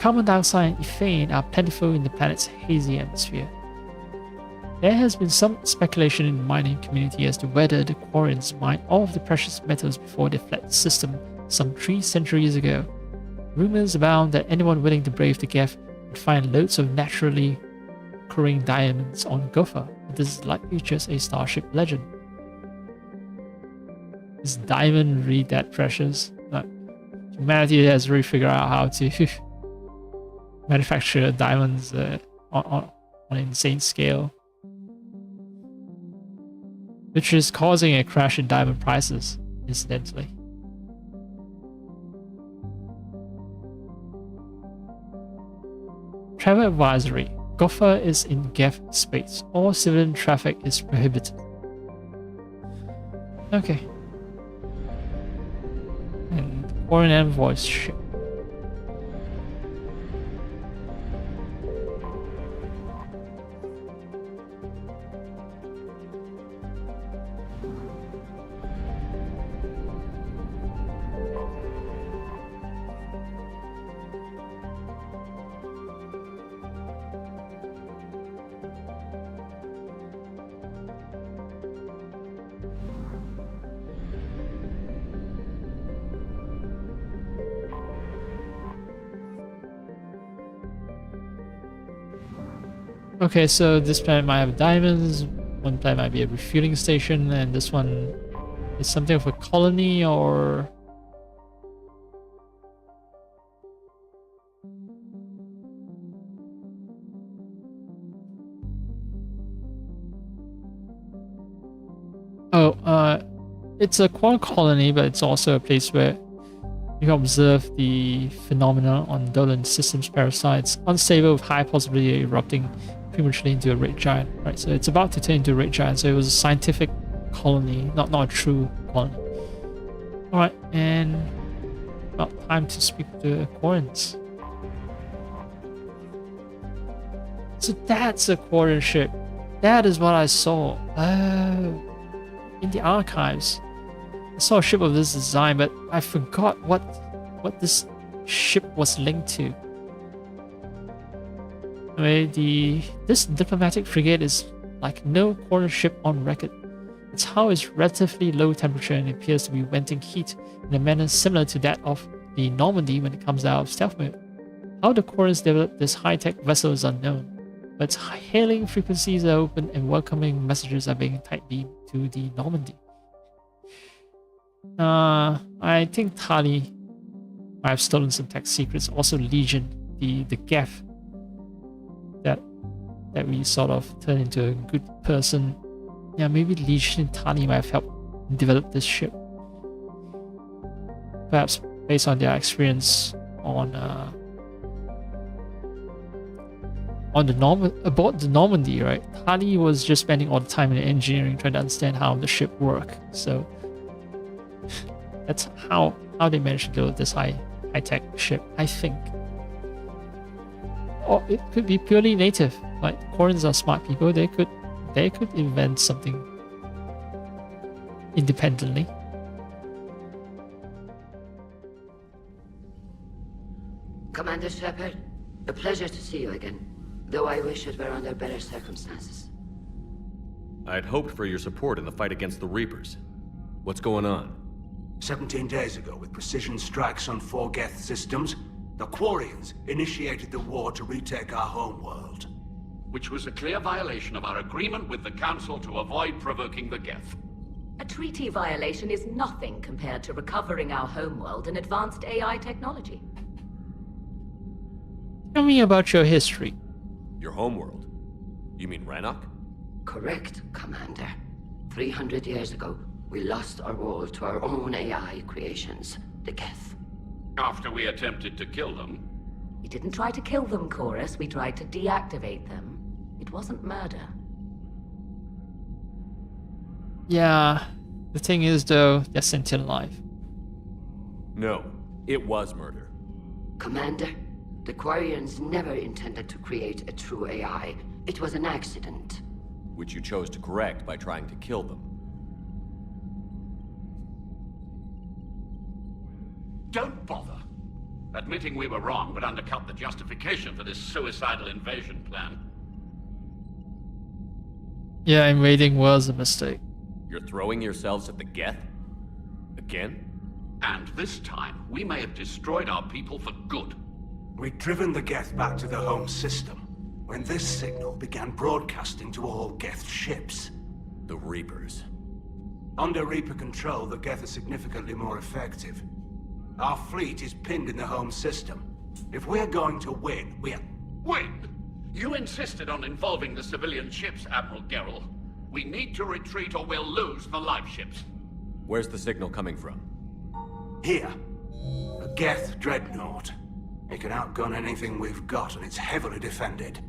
Carbon dioxide and ethane are plentiful in the planet's hazy atmosphere. There has been some speculation in the mining community as to whether the Quarians mined all of the precious metals before they fled the system some 3 centuries ago. Rumors abound that anyone willing to brave the Geth would find loads of naturally occurring diamonds on Gotha, but this is likely just a starship legend. Is diamond really that precious? Like, humanity has really figured out how to manufacture diamonds on an insane scale, which is causing a crash in diamond prices, incidentally. Travel advisory. Gopher is in Geth space. All civilian traffic is prohibited. Okay. And foreign envoy ship. Okay, so this planet might have diamonds, one planet might be a refueling station, and this one is something of a colony or... it's a quantum colony, but it's also a place where you can observe the phenomena on Dolan systems parasites, unstable with high possibility of erupting prematurely into a red giant. Right, so it's about to turn into a red giant, so it was a scientific colony, not a true colony. Alright, and about time to speak to the Quarians. So that's a Quarian ship. That is what I saw. In the archives. I saw a ship of this design, but I forgot what this ship was linked to. Anyway, this diplomatic frigate is like no Quarian ship on record. Its hull is relatively low temperature and appears to be venting heat in a manner similar to that of the Normandy when it comes out of stealth mode. How the Quarians developed this high-tech vessel is unknown, but its hailing frequencies are open and welcoming messages are being tight-beamed to the Normandy. I think Tali might have stolen some tech secrets. Also Legion, the Geth that we sort of turned into a good person. Yeah, maybe Legion and Tali might have helped develop this ship. Perhaps based on their experience on aboard the Normandy, right? Tali was just spending all the time in engineering trying to understand how the ship worked. So that's how they managed to build this high-tech ship, I think. Or it could be purely native. Like, Quarians are smart people, they could invent something independently. Commander Shepard, a pleasure to see you again, though I wish it were under better circumstances. I'd hoped for your support in the fight against the Reapers. What's going on? 17 days ago, with precision strikes on 4 Geth systems, the Quarians initiated the war to retake our homeworld. Which was a clear violation of our agreement with the Council to avoid provoking the Geth. A treaty violation is nothing compared to recovering our homeworld and advanced AI technology. Tell me about your history. Your homeworld? You mean Rannoch? Correct, Commander. 300 years ago, we lost our world to our own AI creations, the Geth. After we attempted to kill them? We didn't try to kill them, Chorus. We tried to deactivate them. It wasn't murder. Yeah, the thing is though, they're sentient life. No, it was murder. Commander, the Quarians never intended to create a true AI. It was an accident. Which you chose to correct by trying to kill them. Don't bother. Admitting we were wrong would undercut the justification for this suicidal invasion plan. Yeah, invading was a mistake. You're throwing yourselves at the Geth? Again? And this time, we may have destroyed our people for good. We'd driven the Geth back to the home system when this signal began broadcasting to all Geth ships. The Reapers. Under Reaper control, the Geth are significantly more effective. Our fleet is pinned in the home system. If we're going to win, Win? You insisted on involving the civilian ships, Admiral Gerrel. We need to retreat or we'll lose the live ships. Where's the signal coming from? Here. A Geth dreadnought. It can outgun anything we've got, and it's heavily defended.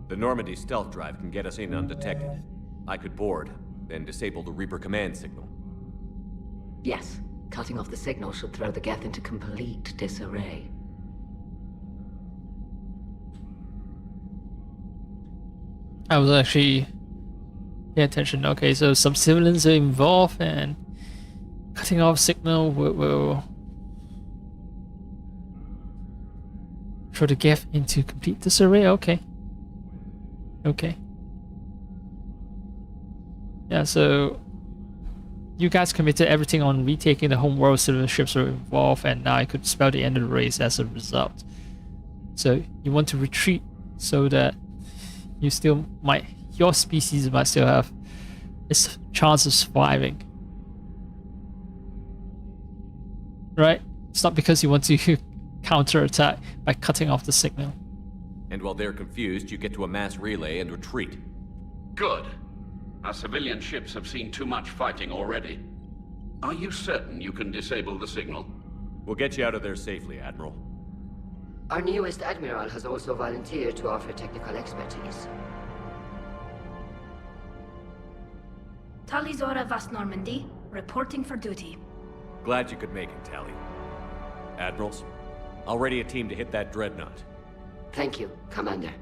The Normandy stealth drive can get us in undetected. I could board, then disable the Reaper command signal. Yes. Cutting off the signal should throw the Geth into complete disarray. I was actually paying attention. Okay, so some civilians are involved, and cutting off signal will throw the Geth into complete disarray. Okay. Okay. Yeah, so you guys committed everything on retaking the home world. Civilian ships are involved, and now I could spell the end of the race as a result. So you want to retreat so that you still might, your species might still have a chance of surviving. Right? It's not because you want to counterattack by cutting off the signal. And while they're confused, you get to a mass relay and retreat. Good. Our civilian ships have seen too much fighting already. Are you certain you can disable the signal? We'll get you out of there safely, Admiral. Our newest admiral has also volunteered to offer technical expertise. Talizora Vast Normandy, reporting for duty. Glad you could make it, Tally. Admirals, I'll ready a team to hit that dreadnought. Thank you, Commander.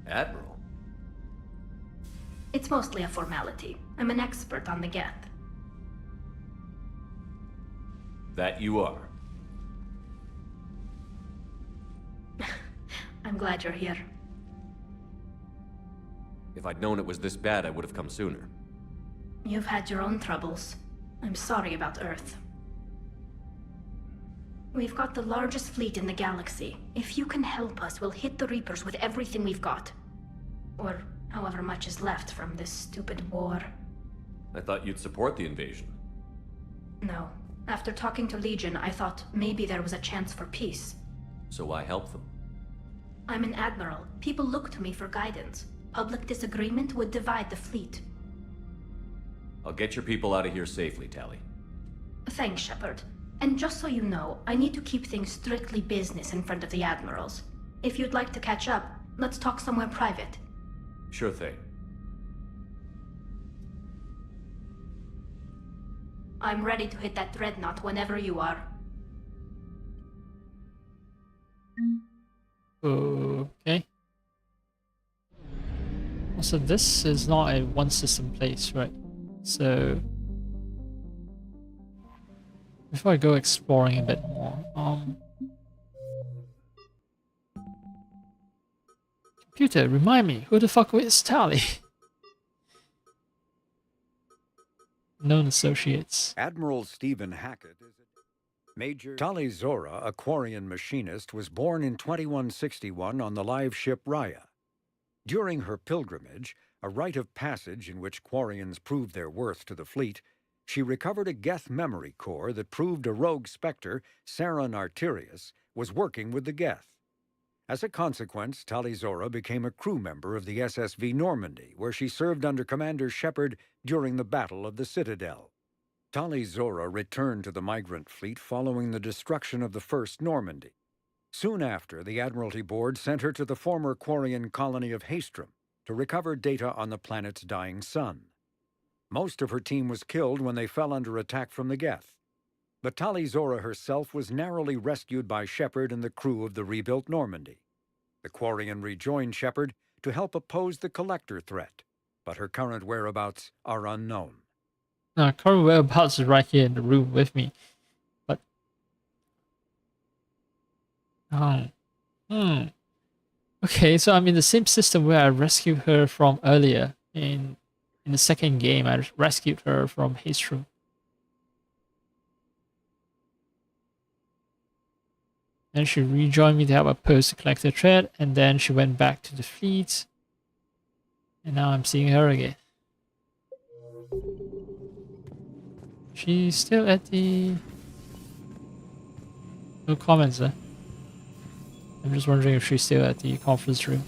Admiral? It's mostly a formality. I'm an expert on the Geth. That you are. I'm glad you're here. If I'd known it was this bad, I would have come sooner. You've had your own troubles. I'm sorry about Earth. We've got the largest fleet in the galaxy. If you can help us, we'll hit the Reapers with everything we've got. Or however much is left from this stupid war. I thought you'd support the invasion. No. After talking to Legion, I thought maybe there was a chance for peace. So I helped them. I'm an admiral. People look to me for guidance. Public disagreement would divide the fleet. I'll get your people out of here safely, Tally. Thanks, Shepard. And just so you know, I need to keep things strictly business in front of the admirals. If you'd like to catch up, let's talk somewhere private. Sure thing. I'm ready to hit that dreadnought whenever you are. Okay. So this is not a one system place, right? So before I go exploring a bit more, computer, remind me, who the fuck is Tally? Known associates. Admiral Stephen Hackett is Major Talizora, a Quarian machinist, was born in 2161 on the live ship Raya. During her pilgrimage, a rite of passage in which Quarians proved their worth to the fleet, she recovered a Geth memory core that proved a rogue Spectre, Saron Arterius, was working with the Geth. As a consequence, Talizora became a crew member of the SSV Normandy, where she served under Commander Shepard during the Battle of the Citadel. Talizora returned to the migrant fleet following the destruction of the First Normandy. Soon after, the Admiralty Board sent her to the former Quarian colony of Haestrom to recover data on the planet's dying sun. Most of her team was killed when they fell under attack from the Geth. But Talizora herself was narrowly rescued by Shepard and the crew of the rebuilt Normandy. The Quarian rejoined Shepard to help oppose the Collector threat, but her current whereabouts are unknown. Now, current whereabouts is right here in the room with me, but okay, so I'm in the same system where I rescued her from earlier in the second game. I rescued her from his. Then she rejoined me to help her post to collect her thread, and then she went back to the fleet. And now I'm seeing her again. She's still at the... No comments there. I'm just wondering if she's still at the conference room.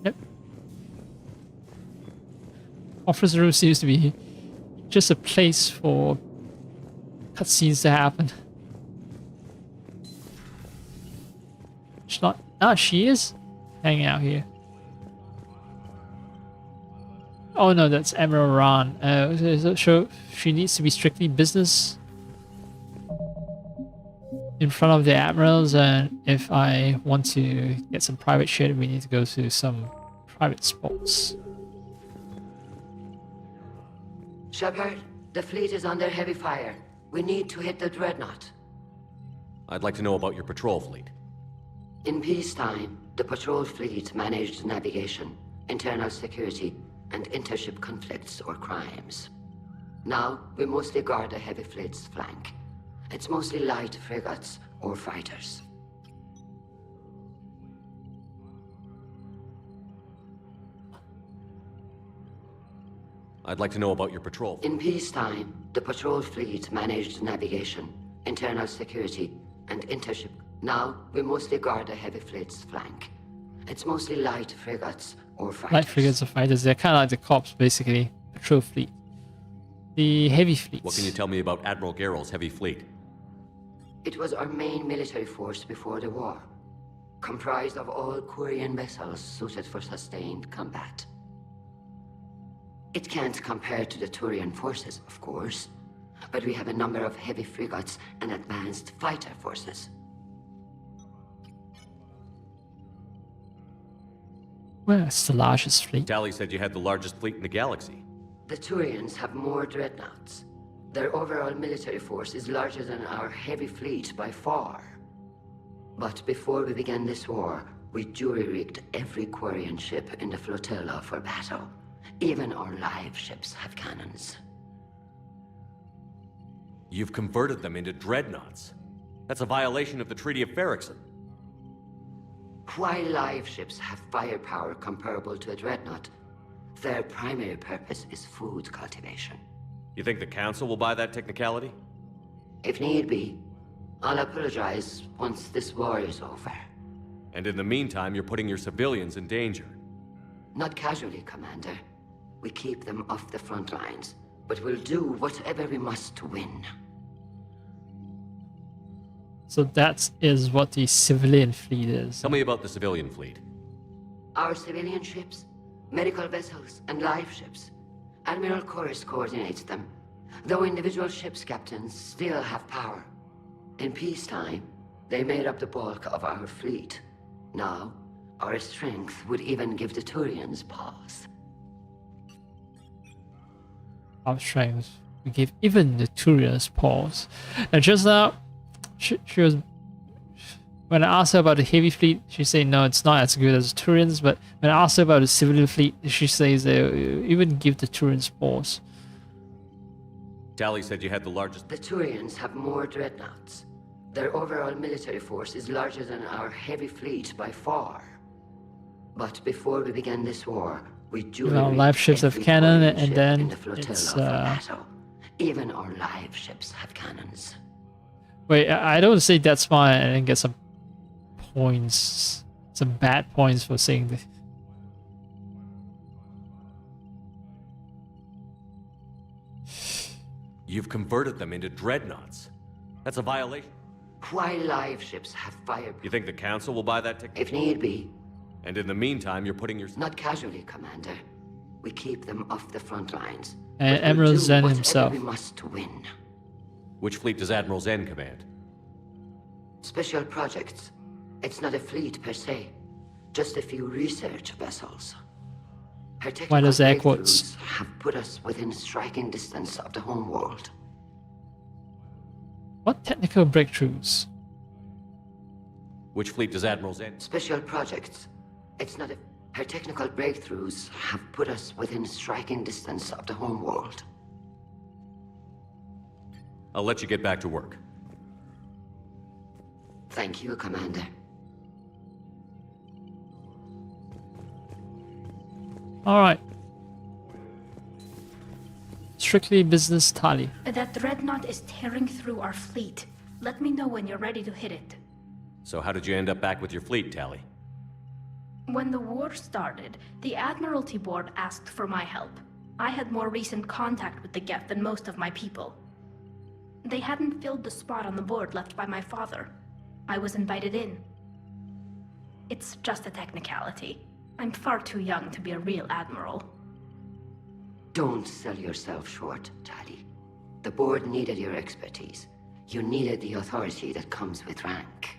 Yep. Conference room seems to be just a place for cutscenes to happen. She's not... Ah, she is hanging out here. Oh no, that's Emerald Ran. So she needs to be strictly business in front of the admirals, and if I want to get some private shit, we need to go to some private spots. Shepard, the fleet is under heavy fire. We need to hit the dreadnought. I'd like to know about your patrol fleet. In peacetime, the patrol fleet managed navigation, internal security, and intership conflicts or crimes. Now, we mostly guard the heavy fleet's flank. It's mostly light frigates or fighters. I'd like to know about your patrol. In peacetime, the patrol fleet managed navigation, internal security, and intership. Now, we mostly guard the heavy fleet's flank. It's mostly light frigates or fighters. Light frigates or fighters, they're kind of like the corps, basically. Patrol fleet. The heavy fleet. What can you tell me about Admiral Geralt's heavy fleet? It was our main military force before the war, comprised of all Quarian vessels suited for sustained combat. It can't compare to the Turian forces, of course, but we have a number of heavy frigates and advanced fighter forces. Well, it's the largest fleet. Tali said you had the largest fleet in the galaxy. The Turians have more dreadnoughts. Their overall military force is larger than our heavy fleet by far. But before we began this war, we jury-rigged every Quarian ship in the flotilla for battle. Even our live ships have cannons. You've converted them into dreadnoughts. That's a violation of the Treaty of Ferrixon. While live ships have firepower comparable to a dreadnought, their primary purpose is food cultivation. You think the Council will buy that technicality? If need be, I'll apologize once this war is over. And in the meantime, you're putting your civilians in danger. Not casually, Commander. We keep them off the front lines, but we'll do whatever we must to win. So that is what the civilian fleet is. Tell me about the civilian fleet. Our civilian ships, medical vessels, and live ships. Admiral Chorus coordinates them, though individual ships' captains still have power. In peacetime, they made up the bulk of our fleet. Now, our strength would even give the Turians pause. Our strength we give even the Turians pause. And just now, she was... When I asked her about the heavy fleet, she said no, it's not as good as the Turians, but when I asked her about the civilian fleet, she says they even give the Turians pause. Tali said you had the largest... The Turians have more dreadnoughts. Their overall military force is larger than our heavy fleet by far. But before we began this war, we live ships have cannon, and then it's... Even our live ships have cannons. Wait, I don't say that's why I didn't get some points, some bad points for saying this. You've converted them into dreadnoughts. That's a violation. While live ships have fire... You think the Council will buy that If need be. And in the meantime, you're putting your... Not casually, Commander. We keep them off the front lines. And Admiral Zen himself. We must to win. Which fleet does Admiral Zen command? Special projects. It's not a fleet per se. Just a few research vessels. Her Why does air technical quotes? breakthroughs have put us within striking distance of the homeworld. What technical breakthroughs? Which fleet does Admiral Zen? Special projects. It's not a... Her technical breakthroughs have put us within striking distance of the homeworld. I'll let you get back to work. Thank you, Commander. All right. Strictly business, Tali. That dreadnought is tearing through our fleet. Let me know when you're ready to hit it. So how did you end up back with your fleet, Tali? When the war started, the Admiralty Board asked for my help. I had more recent contact with the Geth than most of my people. They hadn't filled the spot on the board left by my father. I was invited in. It's just a technicality. I'm far too young to be a real admiral. Don't sell yourself short, Tali. The board needed your expertise. You needed the authority that comes with rank.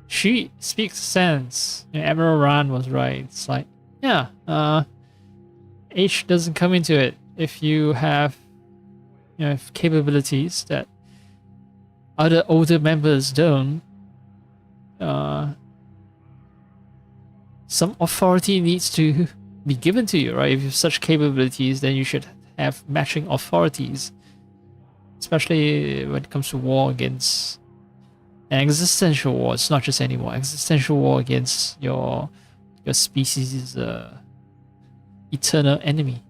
She speaks sense. Admiral Rand was right. It's like, yeah, age doesn't come into it. If you have, capabilities that other older members don't, some authority needs to be given to you, right? If you have such capabilities, then you should have matching authorities, especially when it comes to war against an existential war. It's not just any war. Existential war against your species' eternal enemy.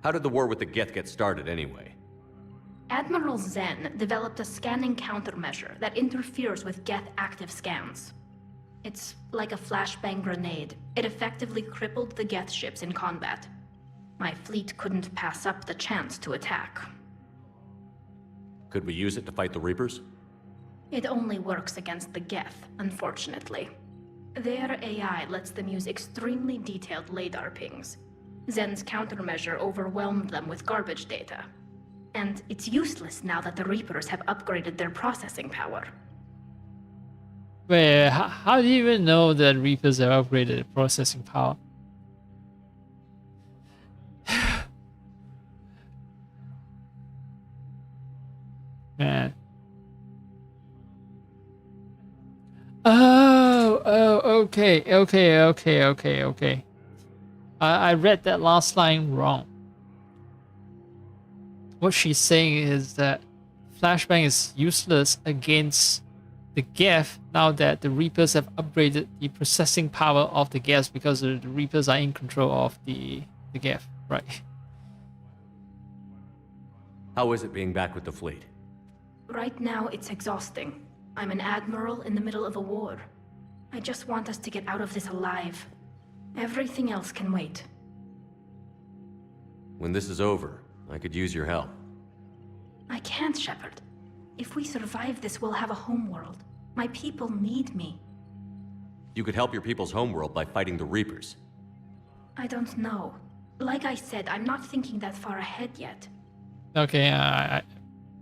How did the war with the Geth get started anyway? Admiral Zen developed a scanning countermeasure that interferes with Geth active scans. It's like a flashbang grenade. It effectively crippled the Geth ships in combat. My fleet couldn't pass up the chance to attack. Could we use it to fight the Reapers? It only works against the Geth, unfortunately. Their AI lets them use extremely detailed LADAR pings. Zen's countermeasure overwhelmed them with garbage data. And it's useless now that the Reapers have upgraded their processing power. Wait, how do you even know that Reapers have upgraded the processing power? Man. Okay. I read that last line wrong. What she's saying is that flashbang is useless against the Geth now that the Reapers have upgraded the processing power of the Geth because the Reapers are in control of the Geth, right? How is it being back with the fleet? Right now, it's exhausting. I'm an admiral in the middle of a war. I just want us to get out of this alive. Everything else can wait. When this is over, I could use your help. I can't, Shepard. If we survive this, we'll have a homeworld. My people need me. You could help your people's homeworld by fighting the Reapers. I don't know. Like I said, I'm not thinking that far ahead yet. Okay, I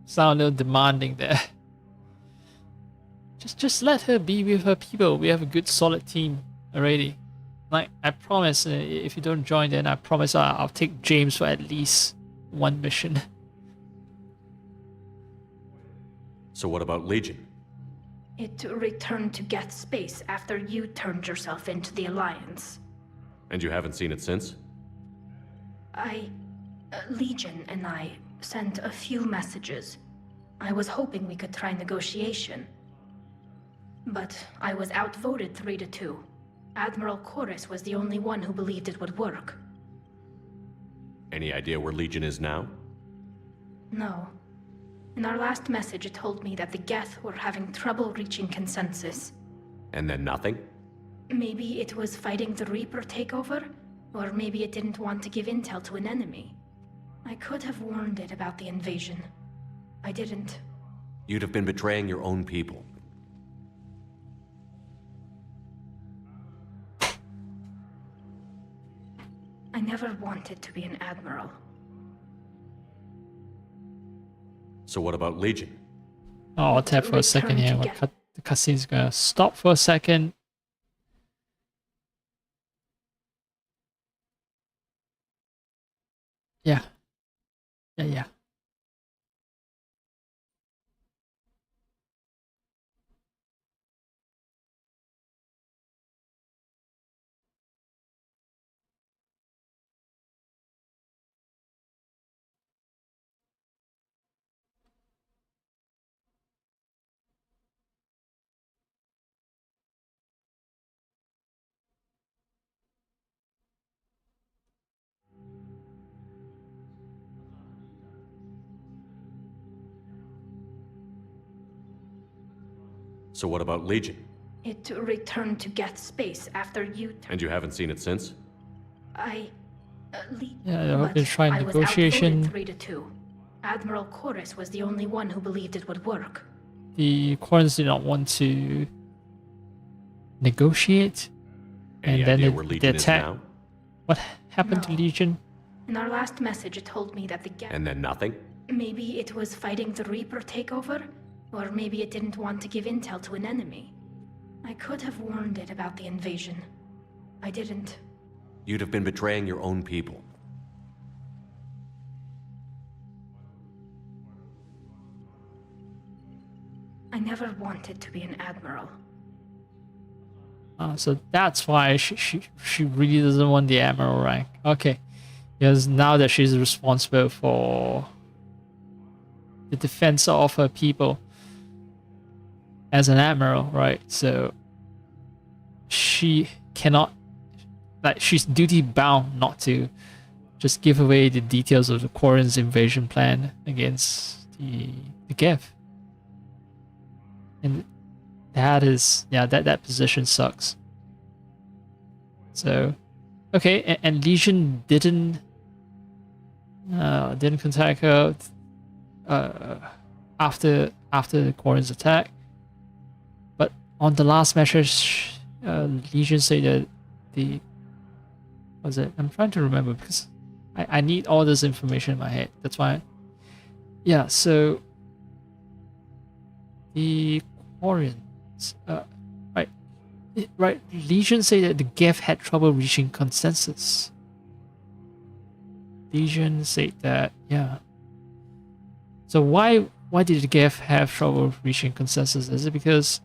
sound a little demanding there. Just let her be with her people. We have a good solid team already. Like, I promise, if you don't join, then I promise I'll take James for at least one mission. So what about Legion? It returned to Geth space after you turned yourself into the Alliance. And you haven't seen it since? Legion and I sent a few messages. I was hoping we could try negotiation. But I was outvoted 3-2. Admiral Chorus was the only one who believed it would work. Any idea where Legion is now? No. In our last message, it told me that the Geth were having trouble reaching consensus. And then nothing? Maybe it was fighting the Reaper takeover, or maybe it didn't want to give intel to an enemy. I could have warned it about the invasion. I didn't. You'd have been betraying your own people. I never wanted to be an admiral. So what about Legion? Oh, I'll tap for a second here. The cutscene's gonna stop for a second. Yeah. So what about Legion? It returned to Geth space after you... And you haven't seen it since? I... Yeah, I hope they try I was negotiation. outvoted 3-2. Admiral Chorus was the only one who believed it would work. The Quarrens did not want to negotiate. Any and then idea they, where they Legion is attack. now? What happened to Legion? In our last message, it told me that the Geth... And then nothing? Maybe it was fighting the Reaper takeover, or maybe it didn't want to give intel to an enemy. I could have warned it about the invasion. I didn't. You'd have been betraying your own people. I never wanted to be an admiral. So that's why she really doesn't want the admiral rank. Okay, because now that she's responsible for the defense of her people as an admiral, right? So she cannot, like, she's duty bound not to just give away the details of the Quarren's invasion plan against the Geth. And that is, yeah, that position sucks. So, okay, and Legion didn't contact her after the Quarren's attack. But on the last message, Legion said that the, what was it? I'm trying to remember because I need all this information in my head. That's why. Yeah. So the Quarrens, right. Legion say that the Geth had trouble reaching consensus. Legion said that, yeah. So why did the Geth have trouble reaching consensus? Is it because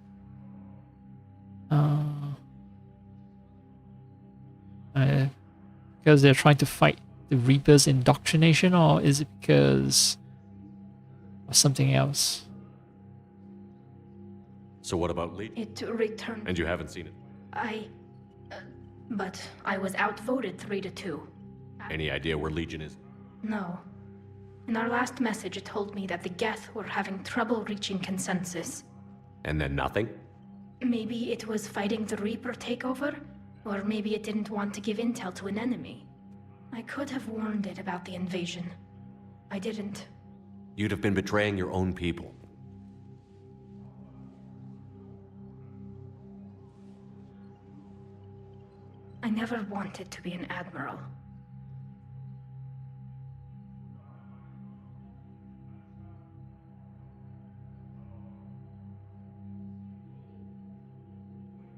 they're trying to fight the Reaper's indoctrination, or is it because of something else? So what about Legion? It returned... And you haven't seen it? But I was outvoted 3-2. Any idea where Legion is? No. In our last message, it told me that the Geth were having trouble reaching consensus. And then nothing? Maybe it was fighting the Reaper takeover, or maybe it didn't want to give intel to an enemy. I could have warned it about the invasion. I didn't. You'd have been betraying your own people. I never wanted to be an admiral.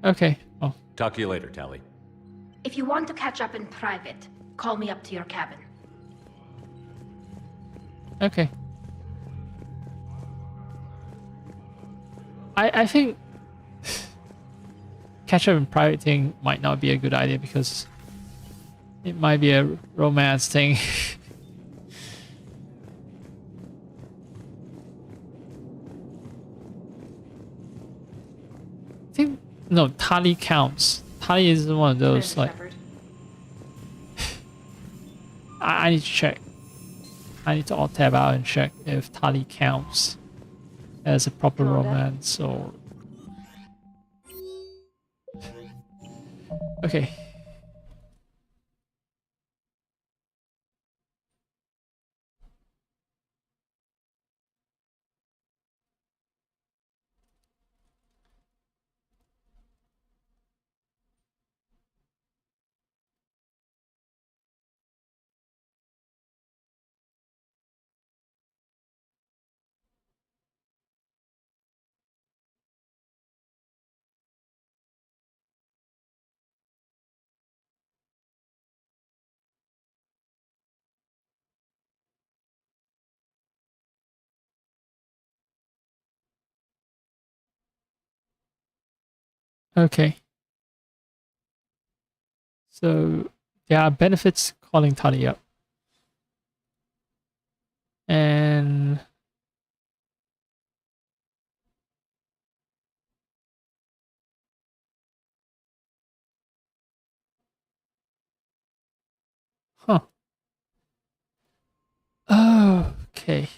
Okay. Oh. Talk to you later, Tally. If you want to catch up in private, call me up to your cabin. Okay. I think catch up in private thing might not be a good idea because it might be a romance thing. I think no, Tali counts. Tali is one of those like I need to check. I need to alt tab out and check if Tali counts as a proper romance or... Okay. Okay. So there are benefits calling Tali up. And huh. Okay.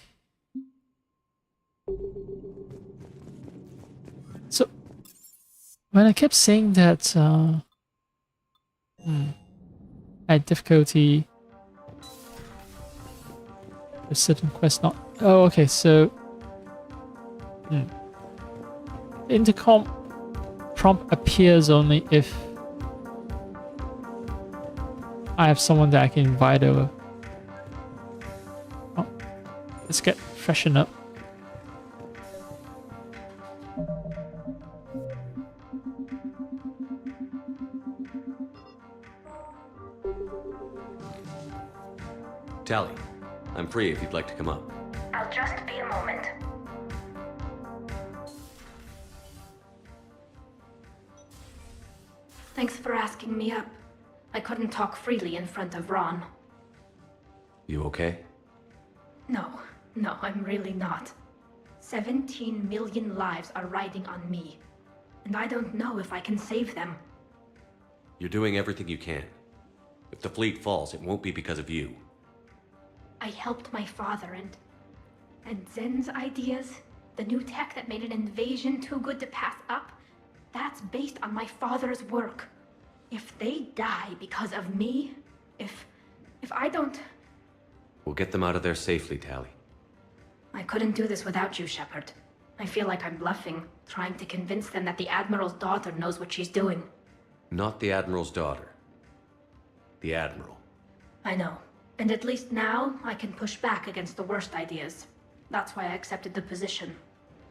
So When I kept saying that I had difficulty with certain quests not... Oh, okay, so... Intercom prompt appears only if I have someone that I can invite over. Oh, let's get freshened up. Tally, I'm free if you'd like to come up. I'll just be a moment. Thanks for asking me up. I couldn't talk freely in front of Ron. You okay? No, I'm really not. 17 million lives are riding on me, and I don't know if I can save them. You're doing everything you can. If the fleet falls, it won't be because of you. I helped my father and Zen's ideas, the new tech that made an invasion too good to pass up, that's based on my father's work. If they die because of me, if I don't... We'll get them out of there safely, Tally. I couldn't do this without you, Shepard. I feel like I'm bluffing, trying to convince them that the Admiral's daughter knows what she's doing. Not the Admiral's daughter. The Admiral. I know. And at least now, I can push back against the worst ideas. That's why I accepted the position.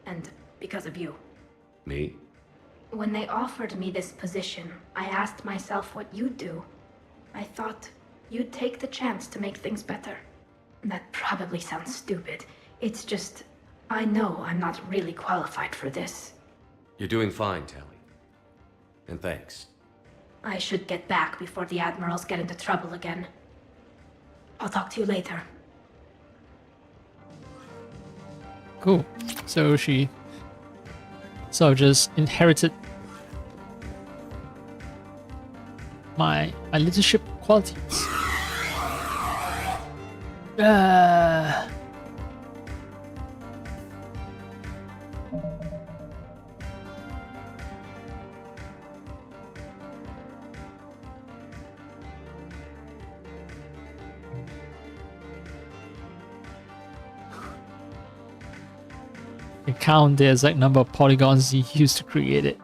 And because of you. Me? When they offered me this position, I asked myself what you'd do. I thought you'd take the chance to make things better. That probably sounds stupid. It's just, I know I'm not really qualified for this. You're doing fine, Tally. And thanks. I should get back before the Admirals get into trouble again. I'll talk to you later. Cool. So she sort of just inherited my leadership qualities. You count the exact number of polygons you used to create it.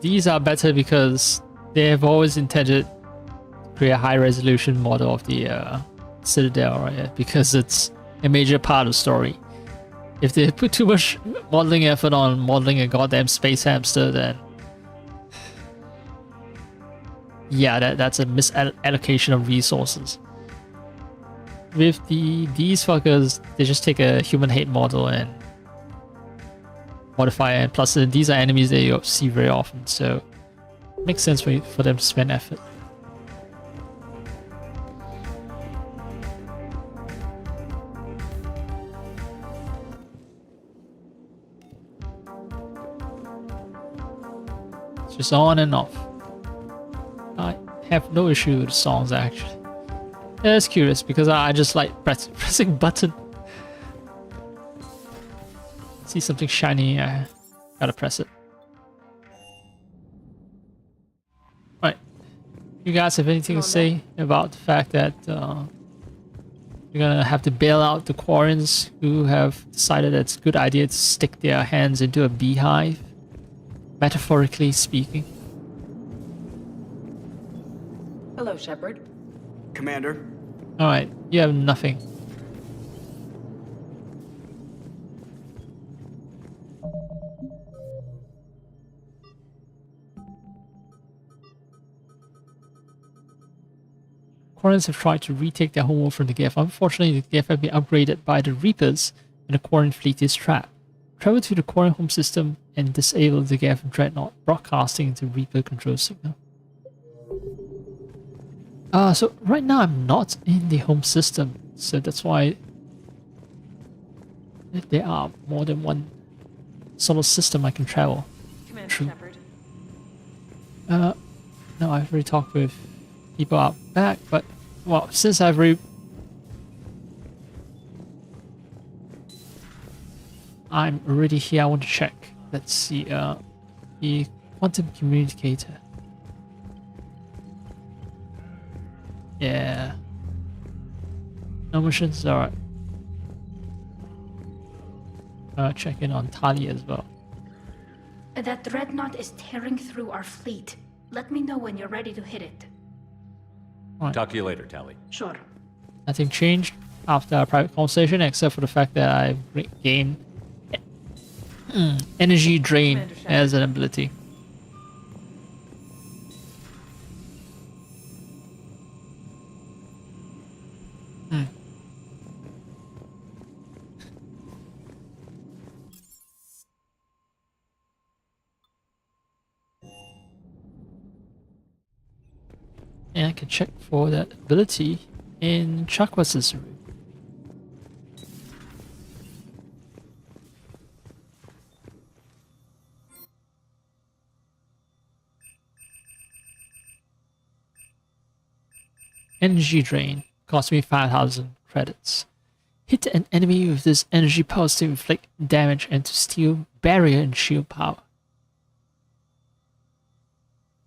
These are better because they have always intended to create a high resolution model of the Citadel, right? Because it's a major part of the story. If they put too much modeling effort on modeling a goddamn space hamster, then yeah, that's a misallocation of resources. With these fuckers, they just take a human hate model and modify it, and plus these are enemies that you see very often, so it makes sense for them to spend effort. It's just on and off. I have no issue with the songs actually. Yeah, it's curious because I just like pressing button. See something shiny, I gotta press it. Right. You guys have anything to say about the fact that you're gonna have to bail out the Quarians who have decided that it's a good idea to stick their hands into a beehive? Metaphorically speaking. Hello, Shepard. Commander. Alright, you have nothing. Quarians have tried to retake their homeworld from the Geth. Unfortunately, the Geth have been upgraded by the Reapers, and the Quarian fleet is trapped. Travel to the Quarian home system and disable the Geth Dreadnought, broadcasting into Reaper control signal. So right now I'm not in the home system, so that's why there are more than one solar system I can travel. Commander True. Shepard. No, I've already talked with people out back, but well, since I've I'm already here, I want to check. Let's see, the quantum communicator. Yeah. No missions, alright. Check in on Talia as well. That dreadnought is tearing through our fleet. Let me know when you're ready to hit it. Right. Talk to you later, Tally. Sure. Nothing changed after our private conversation except for the fact that I've gained energy drain as an ability. And I can check for that ability in Chakwas' room. Energy drain cost me 5,000 credits. Hit an enemy with this energy pulse to inflict damage and to steal barrier and shield power.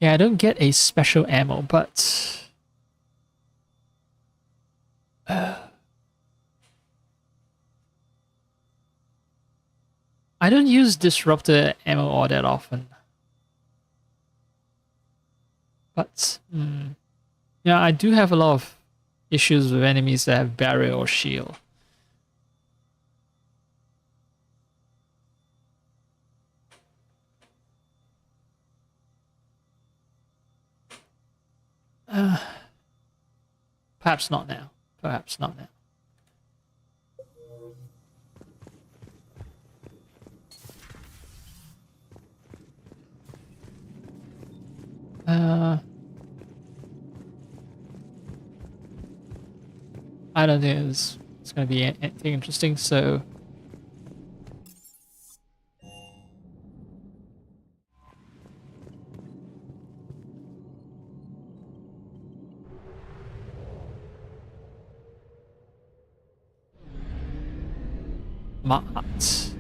Yeah, I don't get a special ammo, but I don't use disruptor ammo all that often. But yeah, I do have a lot of issues with enemies that have barrier or shield. Perhaps not now. Perhaps not now. I don't think it's going to be anything interesting, so Ma'at.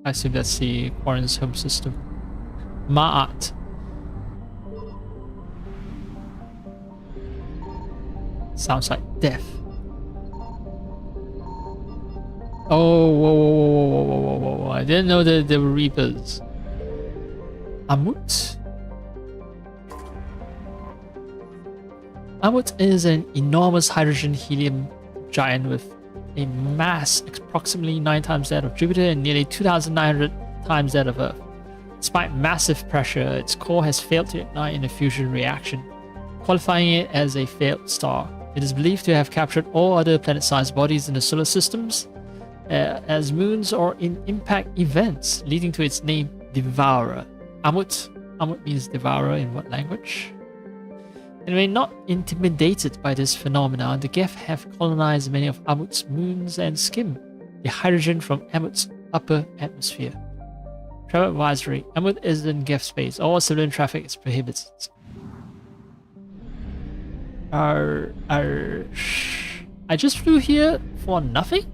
I assume that's the Quarren's home system. Ma'at. Sounds like death. Oh, whoa. I didn't know that there were Reapers. Amut? Amut is an enormous hydrogen helium giant with a mass approximately 9 times that of Jupiter and nearly 2,900 times that of Earth. Despite massive pressure, its core has failed to ignite in a fusion reaction, qualifying it as a failed star. It is believed to have captured all other planet-sized bodies in the solar systems as moons or in impact events, leading to its name, Devourer. Amut. Amut means devourer in what language? Anyway, not intimidated by this phenomenon, the Geth have colonized many of Amut's moons and skim the hydrogen from Amut's upper atmosphere. Travel advisory. Amut is in Geth space. All civilian traffic is prohibited. I just flew here for nothing?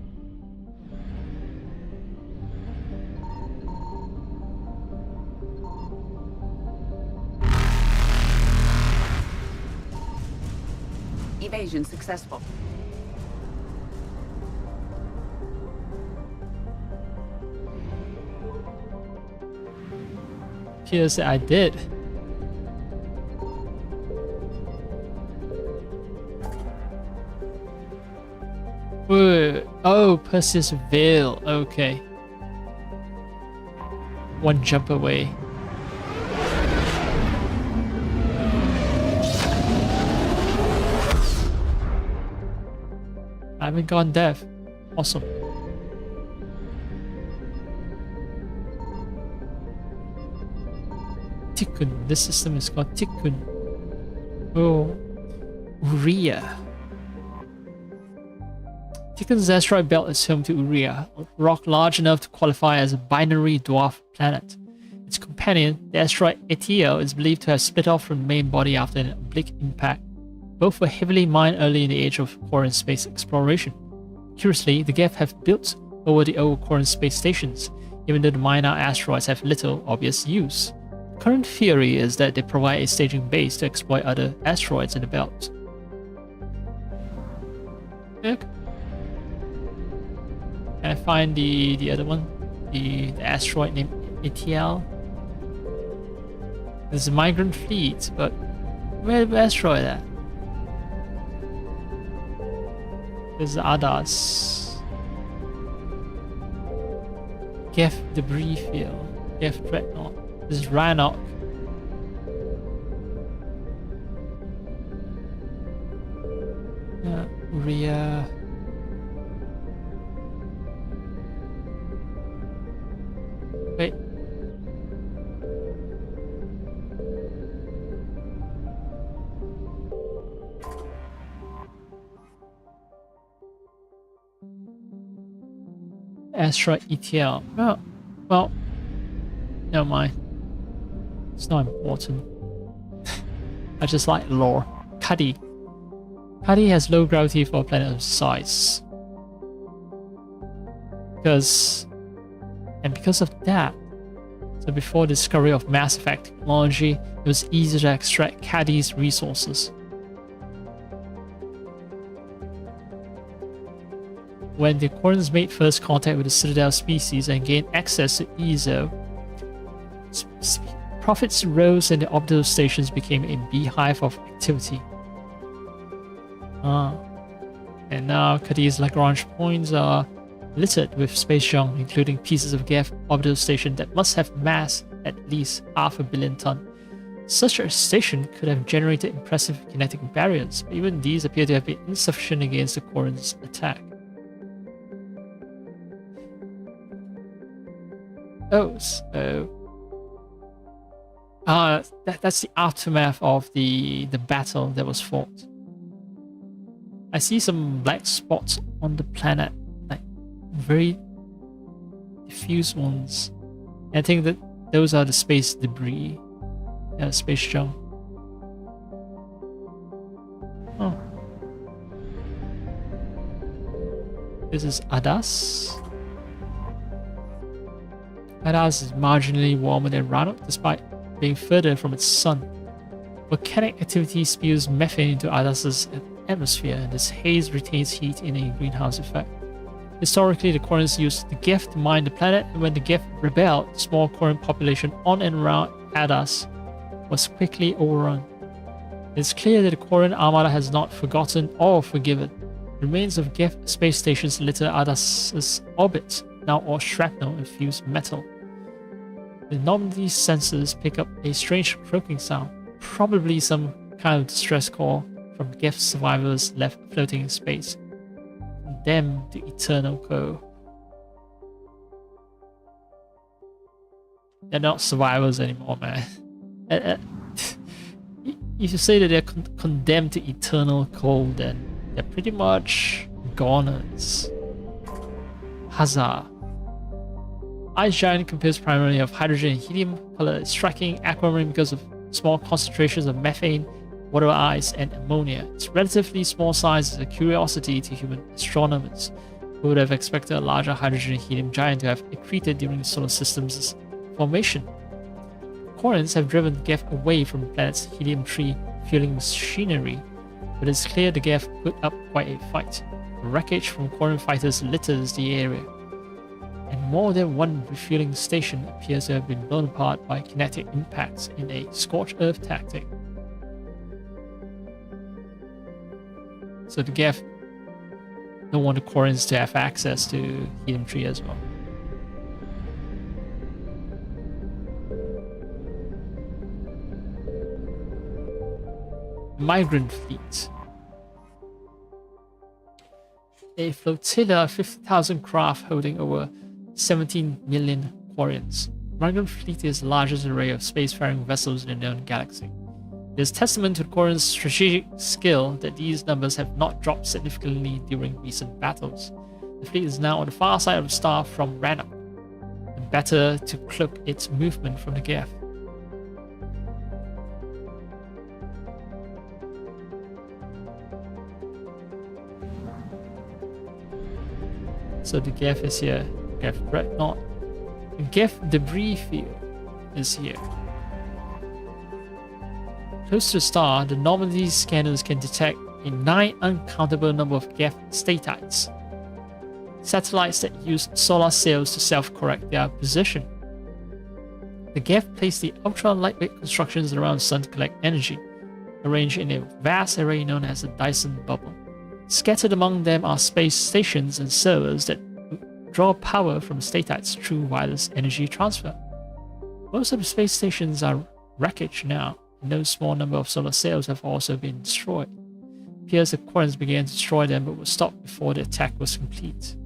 Evasion successful. Yes, I did. Whoa. Oh, Perseus Veil. Okay. One jump away. I haven't gone deaf. Awesome. Tikkun. This system is called Tikkun. Oh. Uria. Saturn's asteroid belt is home to Uria, a rock large enough to qualify as a binary dwarf planet. Its companion, the asteroid Etiel, is believed to have split off from the main body after an oblique impact. Both were heavily mined early in the age of Koran space exploration. Curiously, the Geth have built over the old Koran space stations, even though the minor asteroids have little obvious use. The current theory is that they provide a staging base to exploit other asteroids in the belt. Okay. Can I find the other one? The asteroid named Etiel? There's a migrant fleet, but where's the asteroid at? There's the Adas. Geth debris field. Geth dreadnought. This is Rannoch. Uria. Wait. Asteroid ETL. Oh, well, never mind. It's not important. I just like lore. Cuddy. Cuddy has low gravity for a planet of size. Because of that, so before the discovery of Mass Effect technology, it was easy to extract Cuddy's resources. When the Korans made first contact with the Citadel species and gained access to EZO, profits rose and the orbital stations became a beehive of activity. And now Cuddy's Lagrange points are littered with space junk, including pieces of Geth orbital station that must have mass at least 500 million tons. Such a station could have generated impressive kinetic barriers, but even these appear to have been insufficient against the Korans' attack. Oh, so that's the aftermath of the battle that was fought. I see some black spots on the planet, like very diffuse ones. And I think that those are the space debris, space junk. Oh, this is Adas. Adas is marginally warmer than Rannoch despite being further from its sun. Volcanic activity spews methane into Adas's atmosphere, and this haze retains heat in a greenhouse effect. Historically, the Korans used the Geth to mine the planet, and when the Geth rebelled, the small Koran population on and around Adas was quickly overrun. It is clear that the Koran Armada has not forgotten or forgiven. Remains of Geth space stations litter Adas's orbit, now all shrapnel and fused metal. The Normandy sensors pick up a strange croaking sound, probably some kind of distress call from Geth survivors left floating in space, condemned to eternal cold. They're not survivors anymore, man. If you say that they're condemned to eternal cold, then they're pretty much goners. Huzzah. Ice giant composed primarily of hydrogen and helium, color is striking aquamarine because of small concentrations of methane, water ice, and ammonia. Its relatively small size is a curiosity to human astronomers, who would have expected a larger hydrogen and helium giant to have accreted during the solar system's formation. Korans have driven Geth away from the planet's helium tree fueling machinery, but it's clear the Geth put up quite a fight. Wreckage from Koran fighters litters the area, and more than one refueling station appears to have been blown apart by kinetic impacts in a scorched earth tactic. So the Geth don't want the Korans to have access to helium tree as well. Migrant fleet. A flotilla of 50,000 craft holding over 17 million Quarians. Migrant fleet is the largest array of spacefaring vessels in the known galaxy. It is testament to the Quarian's strategic skill that these numbers have not dropped significantly during recent battles. The fleet is now on the far side of the star from Rannoch, and better to cloak its movement from the Geth. So the Geth is here, Geth Dreadnought. The Geth debris field is here. Close to the star, the Normandy scanners can detect a 9 uncountable number of Geth statites, satellites that use solar sails to self-correct their position. The Geth place the ultra-lightweight constructions around the sun to collect energy, arranged in a vast array known as the Dyson Bubble. Scattered among them are space stations and servers that draw power from statites through wireless energy transfer. Most of the space stations are wreckage now, and no small number of solar sails have also been destroyed. It appears the Quarians began to destroy them but were stopped before the attack was complete.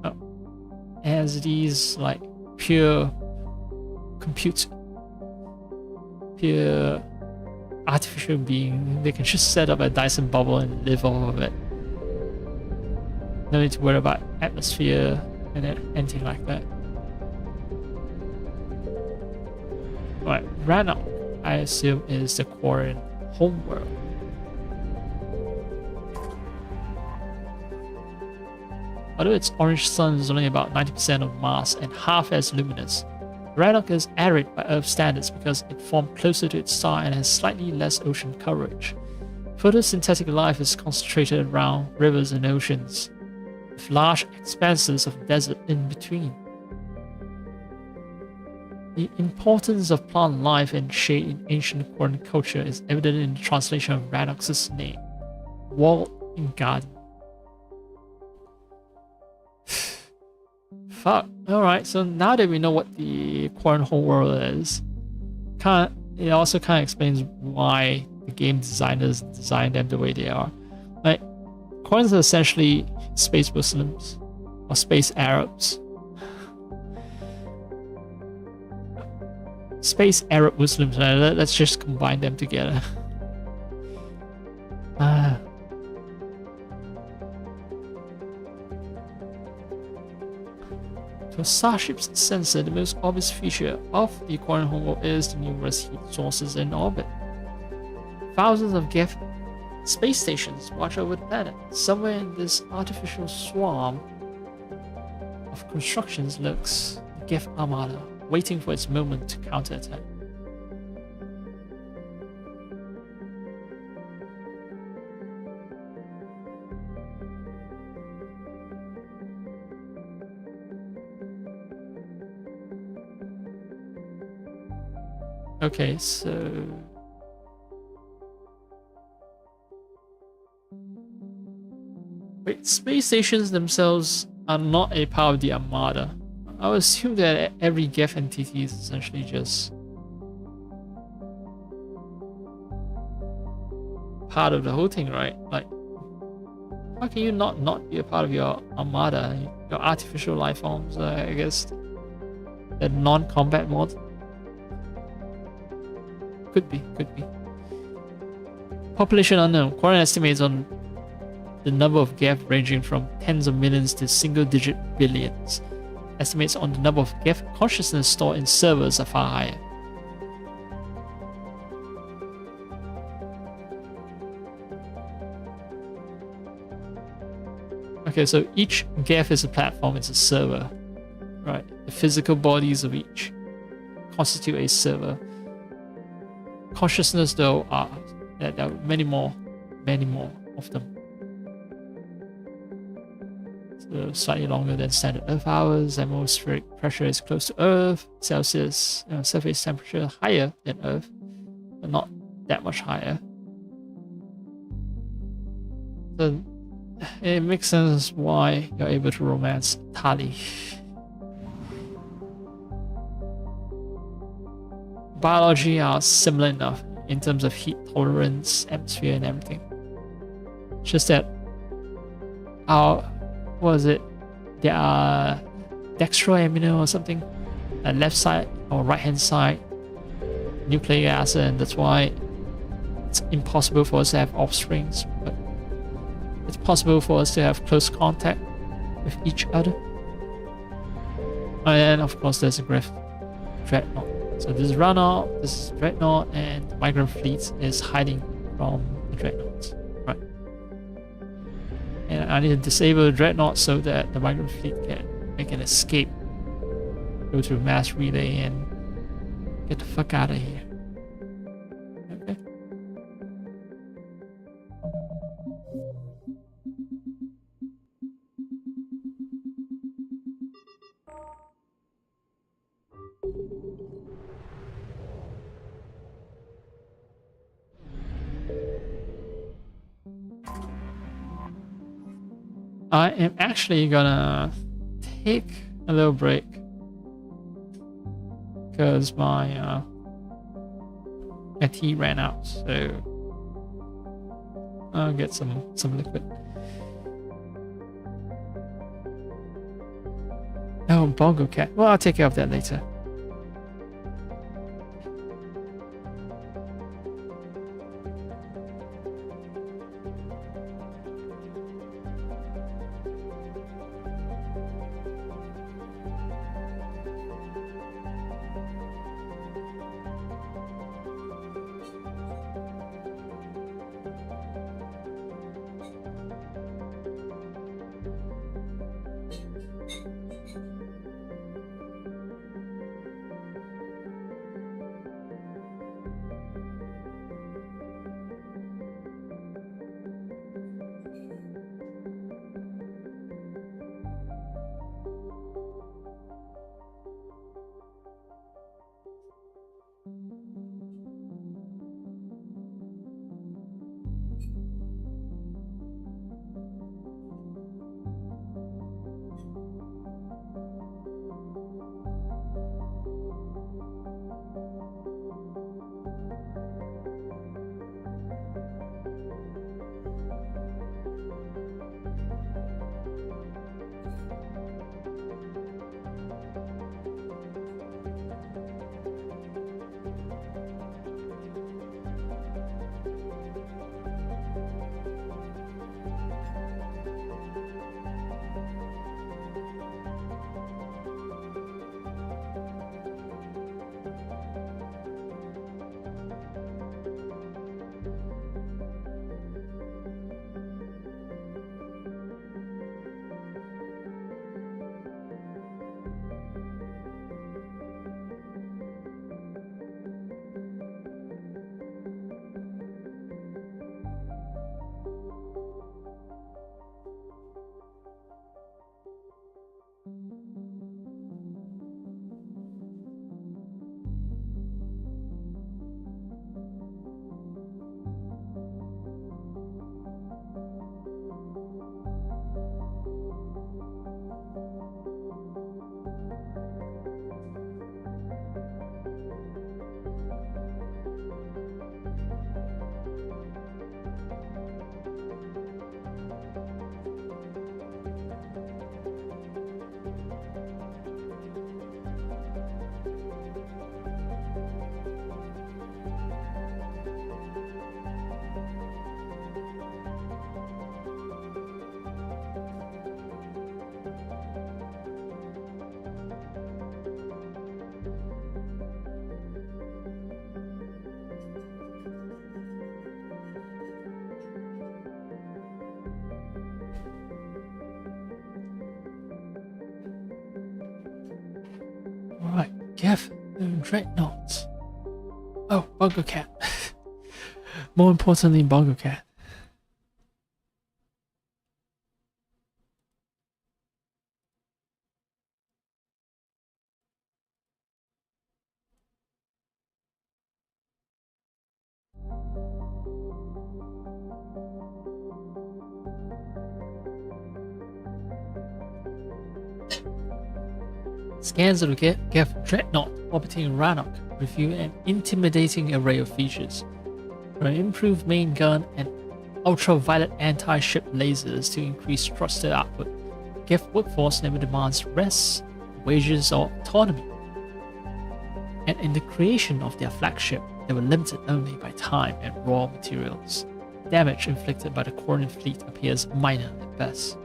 Oh. As these like pure compute, pure artificial being, they can just set up a Dyson bubble and live off of it. No need to worry about atmosphere and anything like that. Right, Rannoch, I assume, is the Quarian homeworld. Although its orange sun is only about 90% of mass and half as luminous, Rannoch is arid by Earth standards because it formed closer to its star and has slightly less ocean coverage. Photosynthetic life is concentrated around rivers and oceans, with large expanses of desert in between. The importance of plant life and shade in ancient Quarian culture is evident in the translation of Rannoch's name, Walled in Garden. Fuck. Alright, so now that we know what the Quarian homeworld is, it also kind of explains why the game designers designed them the way they are. Like, Quarians are essentially space Muslims, or space Arabs. Space Arab Muslims, let's just combine them together. For Starship's sensor, the most obvious feature of the Quarian homeworld is the numerous heat sources in orbit. Thousands of Geth space stations watch over the planet. Somewhere in this artificial swarm of constructions lurks the Geth Armada, waiting for its moment to counterattack. Okay, so wait, space stations themselves are not a part of the Armada. I would assume that every Geth entity is essentially just part of the whole thing, right? Like, how can you not be a part of your Armada, your artificial life forms? I guess the non-combat mod. Could be. Population unknown. Quarian estimates on the number of Geth ranging from tens of millions to single-digit billions. Estimates on the number of Geth consciousness stored in servers are far higher. Okay, so each Geth is a platform, it's a server. Right. The physical bodies of each constitute a server. Consciousness, though, there are many more of them. So slightly longer than standard Earth hours. Atmospheric pressure is close to Earth. Celsius surface temperature higher than Earth, but not that much higher. So it makes sense why you're able to romance Tali. Biology are similar enough in terms of heat tolerance, atmosphere, and everything. Just that there are dextroamino or something. Left side our right hand side nucleic acid, and that's why it's impossible for us to have offsprings, but it's possible for us to have close contact with each other. And then of course there's a dreadnought. So this is Runout, this is Dreadnought, and the migrant fleet is hiding from the Dreadnoughts. Right. And I need to disable the Dreadnought so that the migrant fleet can make an escape. Go to mass relay and get the fuck out of here. Okay. I am actually gonna take a little break because my tea ran out, so I'll get some liquid. Oh, Bongo Cat. Well, I'll take care of that later. Kev, Dreadnoughts. Oh, Bongo Cat. More importantly, Bongo Cat. Scans of the Geth Dreadnought orbiting Rannoch reveal an intimidating array of features, from improved main gun and ultraviolet anti-ship lasers to increased thruster output. Geth workforce never demands rest, wages, or autonomy. And in the creation of their flagship, they were limited only by time and raw materials. Damage inflicted by the Corran fleet appears minor at best.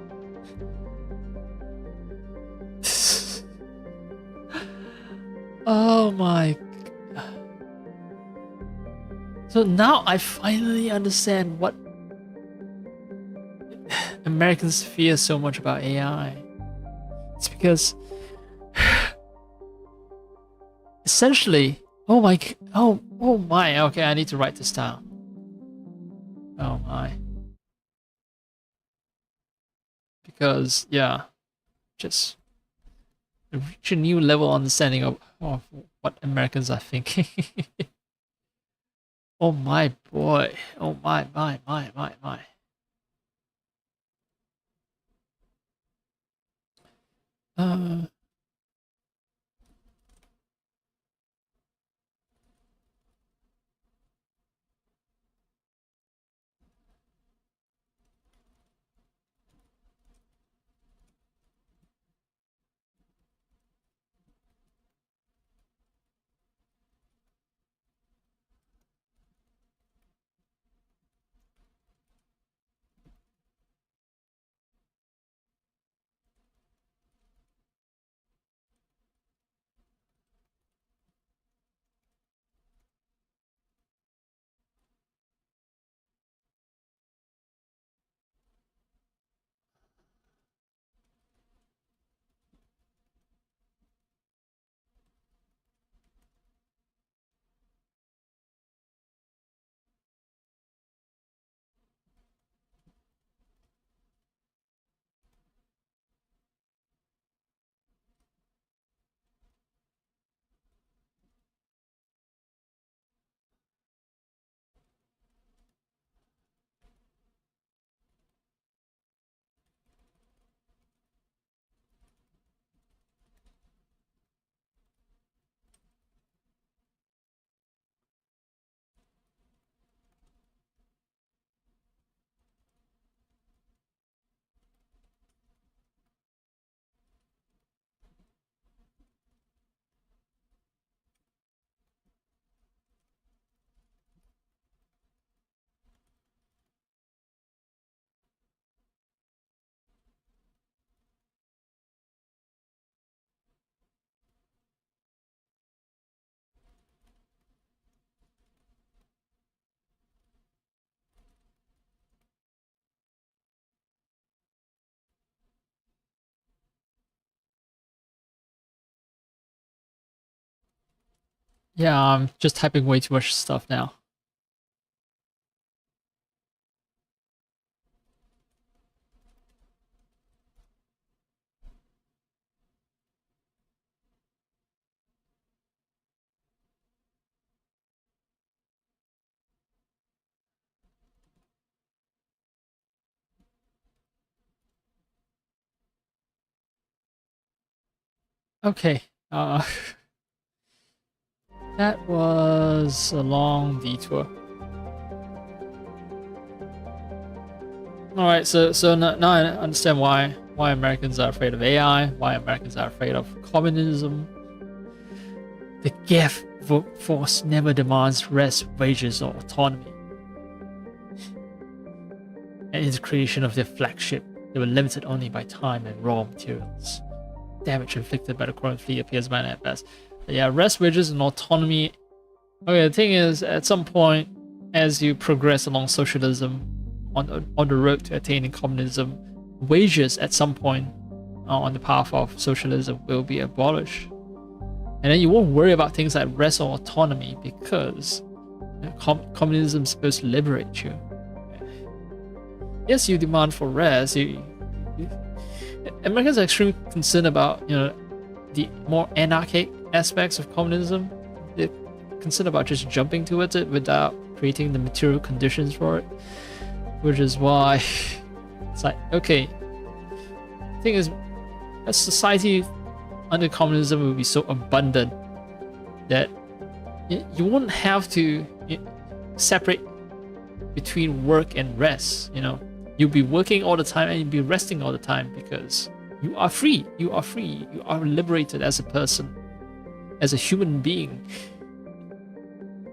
Oh my god. So now I finally understand what Americans fear so much about AI. It's because essentially, oh my, okay, I need to write this down. Oh my. Because yeah, just reach a new level of understanding of what Americans are thinking. Oh my boy. Oh my. Yeah, I'm just typing way too much stuff now. Okay, that was a long detour. All right, so now I understand why Americans are afraid of AI, why Americans are afraid of communism. The GEF force never demands rest, wages, or autonomy. And in the creation of their flagship, they were limited only by time and raw materials. Damage inflicted by the Corran fleet appears minor at best. But yeah, rest, wages, and autonomy. Okay, the thing is, at some point, as you progress along socialism, on the road to attaining communism, wages at some point on the path of socialism will be abolished. And then you won't worry about things like rest or autonomy because communism is supposed to liberate you. Yes, you demand for rest. Americans are extremely concerned about the more anarchic aspects of communism. They're concerned about just jumping towards it without creating the material conditions for it, which is why it's like, okay, the thing is, a society under communism will be so abundant that you wouldn't have to separate between work and rest. You'll be working all the time and you'll be resting all the time because you are free. You are liberated as a person. as a human being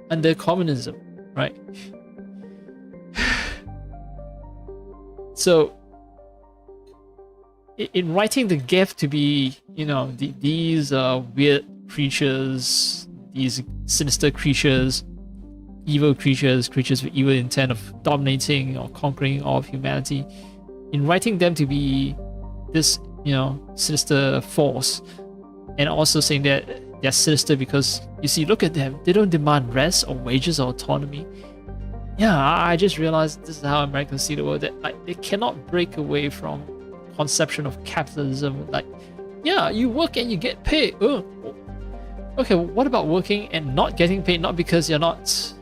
under communism, right? So in writing the gift to be, you know, these weird creatures, these sinister creatures, evil creatures with evil intent of dominating or conquering all of humanity, in writing them to be this, you know, sinister force, and also saying that they're sinister because, you see, look at them, they don't demand rest or wages or autonomy. Yeah, I just realized this is how Americans see the world, that like they cannot break away from conception of capitalism. Like, yeah, you work and you get paid. Okay, what about working and not getting paid? Not because you're not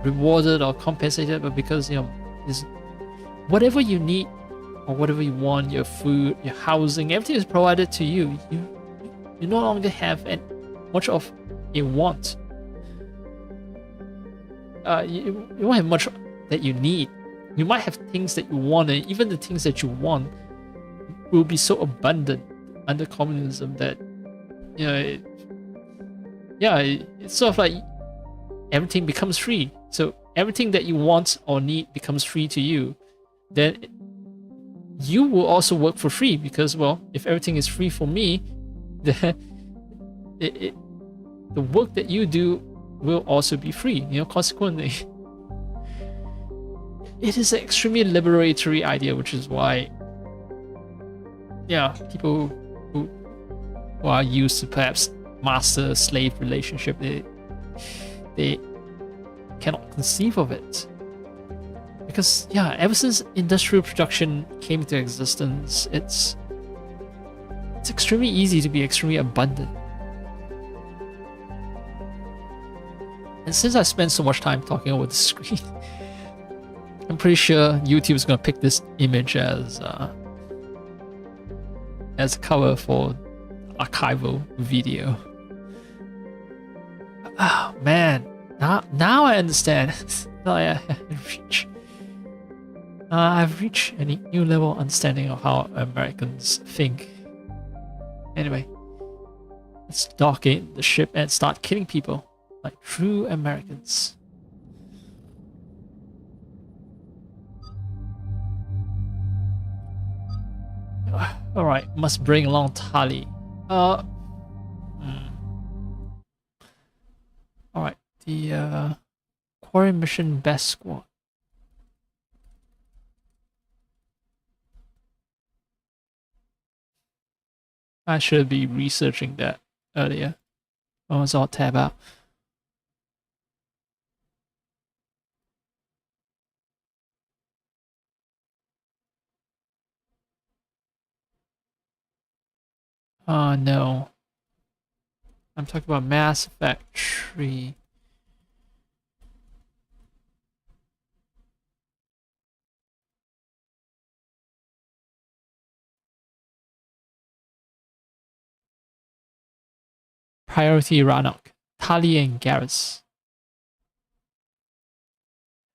rewarded or compensated, but because, you know, is whatever you need or whatever you want, your food, your housing, everything is provided to you. You no longer have much of a want. You won't have much that you need. You might have things that you want, and even the things that you want will be so abundant under communism that, you know, it's sort of like everything becomes free. So everything that you want or need becomes free to you. Then you will also work for free, because, well, if everything is free for me, then the work that you do will also be free. You know, consequently, it is an extremely liberatory idea, which is why, yeah, people who are used to perhaps master-slave relationship, they cannot conceive of it. Because, yeah, ever since industrial production came into existence, it's extremely easy to be extremely abundant. And since I spent so much time talking over the screen, I'm pretty sure YouTube is going to pick this image as a cover for archival video. Oh man, now I understand. I've reached a new level of understanding of how Americans think. Anyway, let's dock in the ship and start killing people like true Americans. Alright, must bring along Tali. Alright, the Quarry Mission Best Squad. I should be researching that earlier. Oh, it's all tab out. Oh no. I'm talking about Mass Effect 3. Priority Rannoch, Tali and Garrus.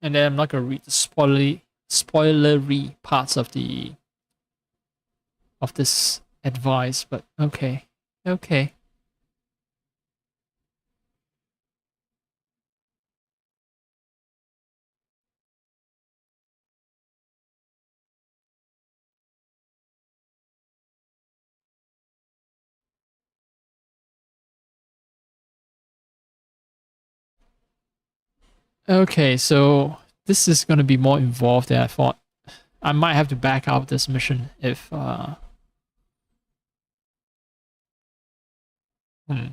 And then I'm not gonna read the spoilery parts of this advice, but okay. Okay. Okay, so this is going to be more involved than I thought. I might have to back out of this mission if Okay,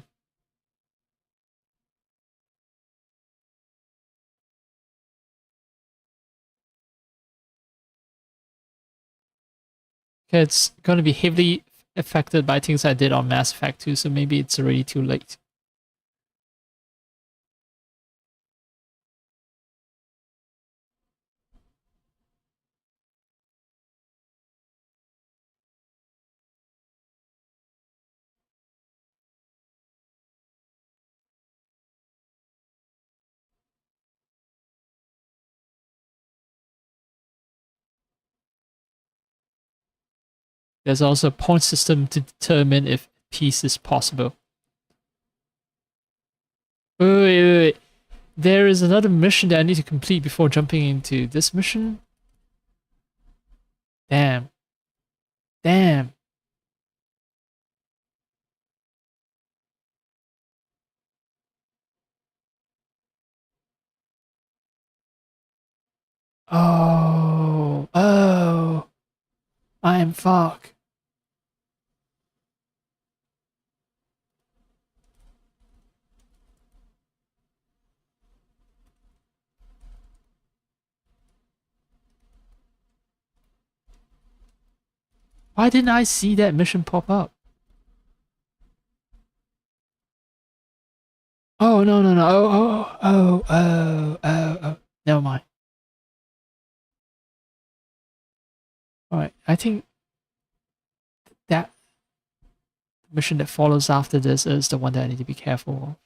it's going to be heavily affected by things I did on Mass Effect 2, so maybe it's already too late. There's also a point system to determine if peace is possible. Wait. There is another mission that I need to complete before jumping into this mission. Damn. Oh. I am fuck. Why didn't I see that mission pop up? Oh, no. Oh. Never mind. Alright, I think that mission that follows after this is the one that I need to be careful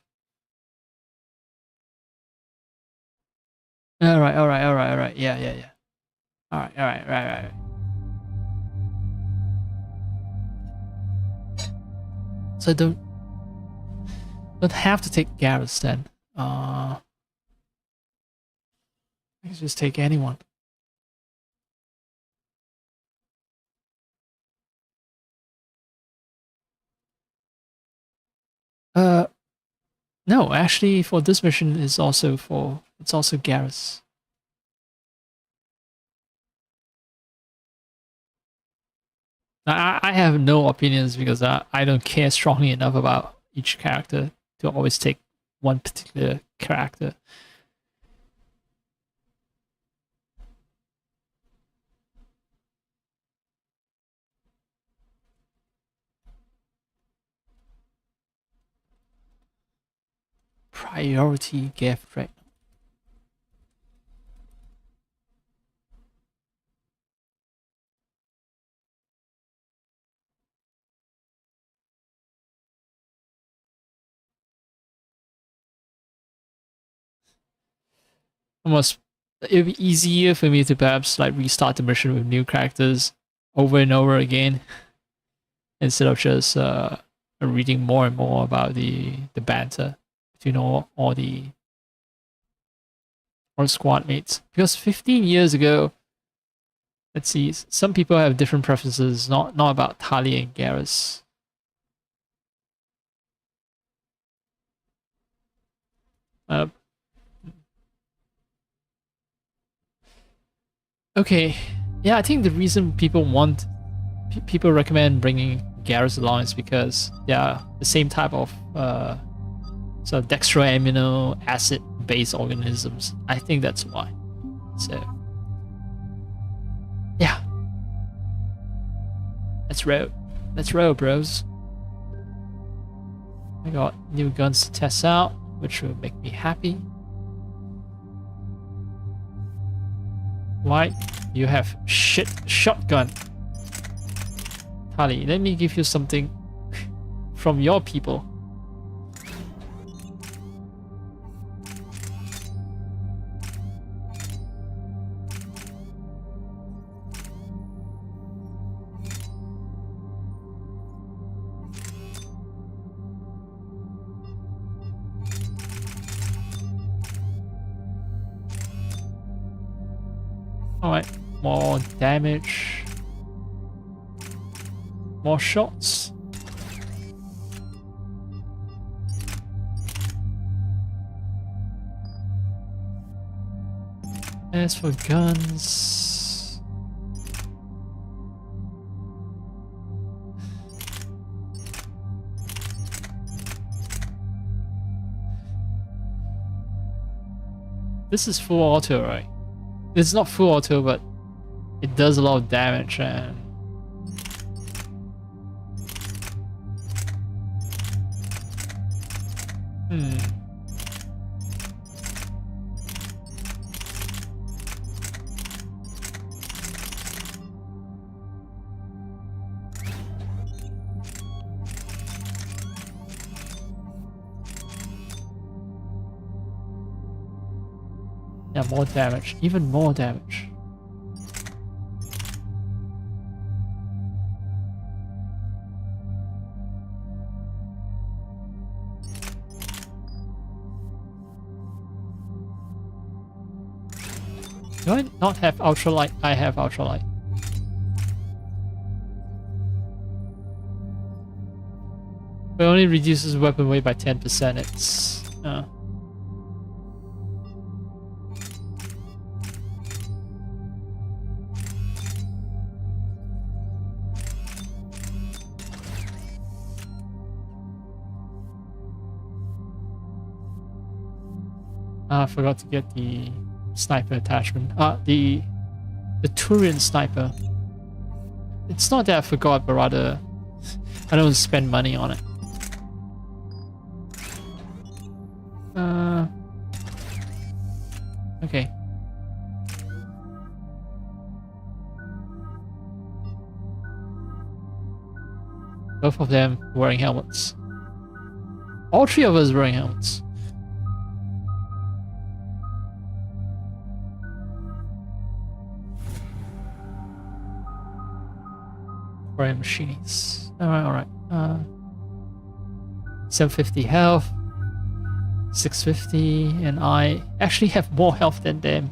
of. Alright. Yeah. Alright, right. So I don't have to take Garrus then. I can just take anyone. No, actually for this mission it's also Garrus. I have no opinions because I don't care strongly enough about each character to always take one particular character. Priority gift, right? Almost, it'd be easier for me to perhaps like restart the mission with new characters over and over again instead of just reading more and more about the banter between all the squad mates. Because 15 years ago, let's see, some people have different preferences, not about Tali and Garrus. Okay, yeah, I think the reason people recommend bringing Garrus along is because they are the same type of sort of dextro amino acid based organisms. I think that's why. So yeah, let's roll, bros. I got new guns to test out, which will make me happy. Why? You have shit shotgun. Tali, let me give you something from your people. Alright, more damage. More shots. As for guns... This is full auto, right? It's not full auto, but it does a lot of damage and... Yeah, more damage. Even more damage. Do I not have ultralight? I have ultralight. It only reduces weapon weight by 10%. It's I forgot to get the sniper attachment. The Turian sniper. It's not that I forgot, but rather I don't spend money on it. Okay. Both of them wearing helmets. All three of us wearing helmets. Aquarium machines. Alright. 750 health. 650, and I actually have more health than them.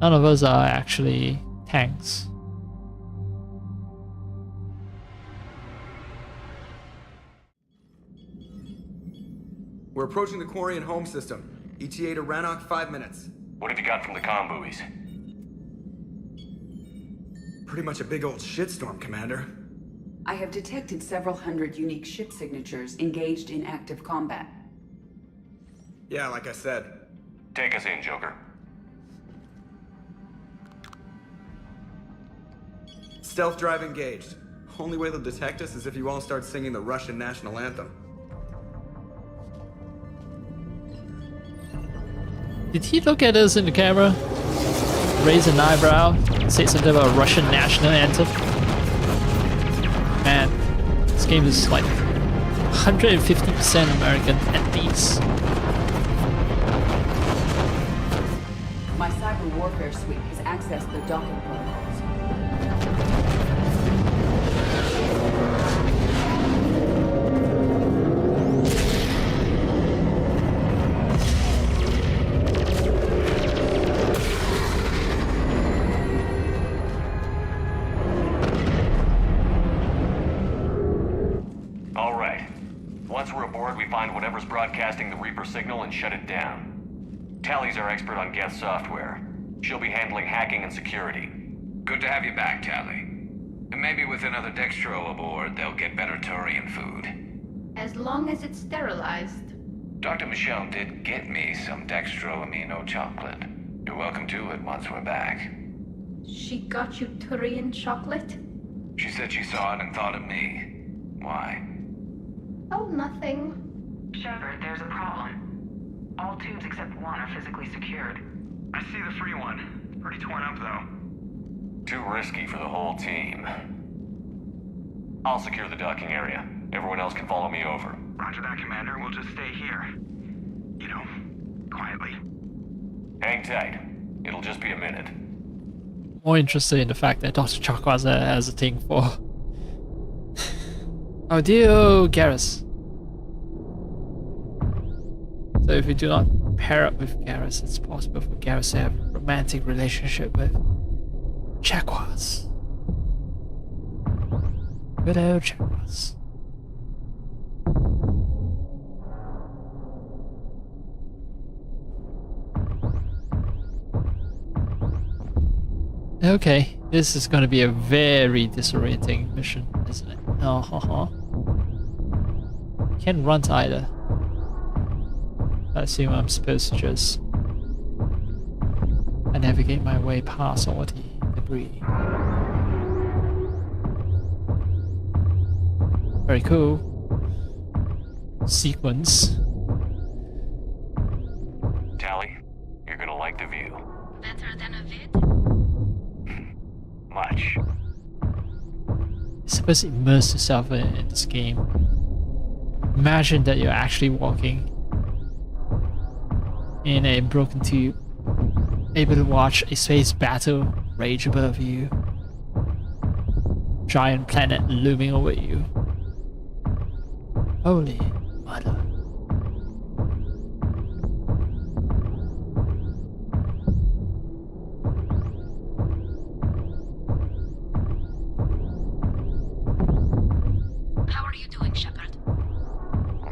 None of us are actually tanks. We're approaching the Quarian home system. ETA to Rannoch, 5 minutes. What have you got from the comm buoys? Pretty much a big old shitstorm, Commander. I have detected several hundred unique ship signatures engaged in active combat. Yeah, like I said. Take us in, Joker. Stealth drive engaged. Only way they'll detect us is if you all start singing the Russian national anthem. Did he look at us in the camera? Raise an eyebrow? Say something about Russian national anthem? Man, this game is like 150% American at least. My cyber warfare suite has accessed the docking protocols. Whatever's broadcasting the Reaper signal and shut it down. Tally's our expert on Geth software. She'll be handling hacking and security. Good to have you back, Tally. And maybe with another Dextro aboard, they'll get better Turian food. As long as it's sterilized. Dr. Michelle did get me some Dextro amino chocolate. You're welcome to it once we're back. She got you Turian chocolate? She said she saw it and thought of me. Why? Oh, nothing. Shepard, there's a problem. All tubes except one are physically secured. I see the free one. Pretty torn up, though. Too risky for the whole team. I'll secure the docking area. Everyone else can follow me over. Roger that, Commander. We'll just stay here. You know, quietly. Hang tight. It'll just be a minute. More interested in the fact that Dr. Chakwas has a thing for... Oh dear, Garrus. So if we do not pair up with Garrus, it's possible for Garrus to have a romantic relationship with Chakwas. Good old Chakwas. Okay, this is going to be a very disorienting mission, isn't it? Can't run either. I assume I'm supposed to just navigate my way past all the debris. Very cool. Sequence. Tally, you're gonna like the view. Better than a vid? Much. You're supposed to immerse yourself in this game. Imagine that you're actually walking in a broken tube, able to watch a space battle rage above you. Giant planet looming over you. Holy mother. are you doing, Shepard?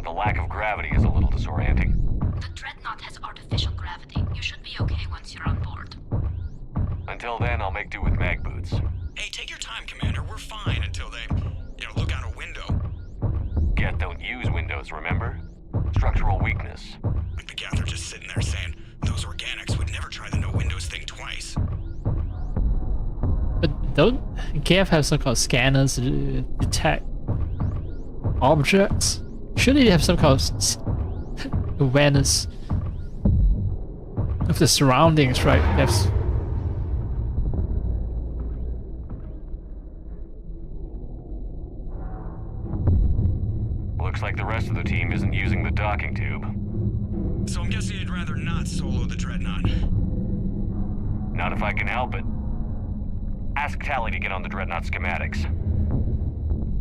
The lack of gravity is a little disorienting. The Dreadnought has artificial gravity. You should be okay once you're on board. Until then, I'll make do with mag boots. Hey, take your time, Commander. We're fine until they, look out a window. Geth don't use windows, remember? Structural weakness. Like the Geth are just sitting there saying, those organics would never try the no windows thing twice. But don't Geth have some kind of scanners to detect objects? Surely they have some kind of awareness of the surroundings, right? That's looks like the rest of the team isn't using the docking tube. So I'm guessing you'd rather not solo the Dreadnought. Not if I can help it. Ask Tally to get on the Dreadnought schematics.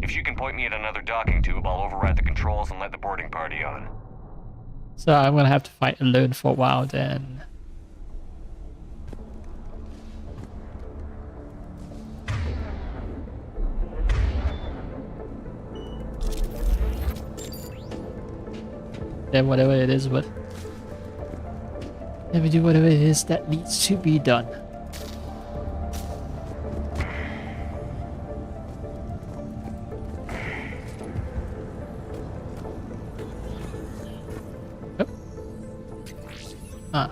If she can point me at another docking tube, I'll override the controls and let the boarding party on. so I'm gonna have to fight alone for a while then. Then whatever it is, but let me do whatever it is that needs to be done. Oh. Ah.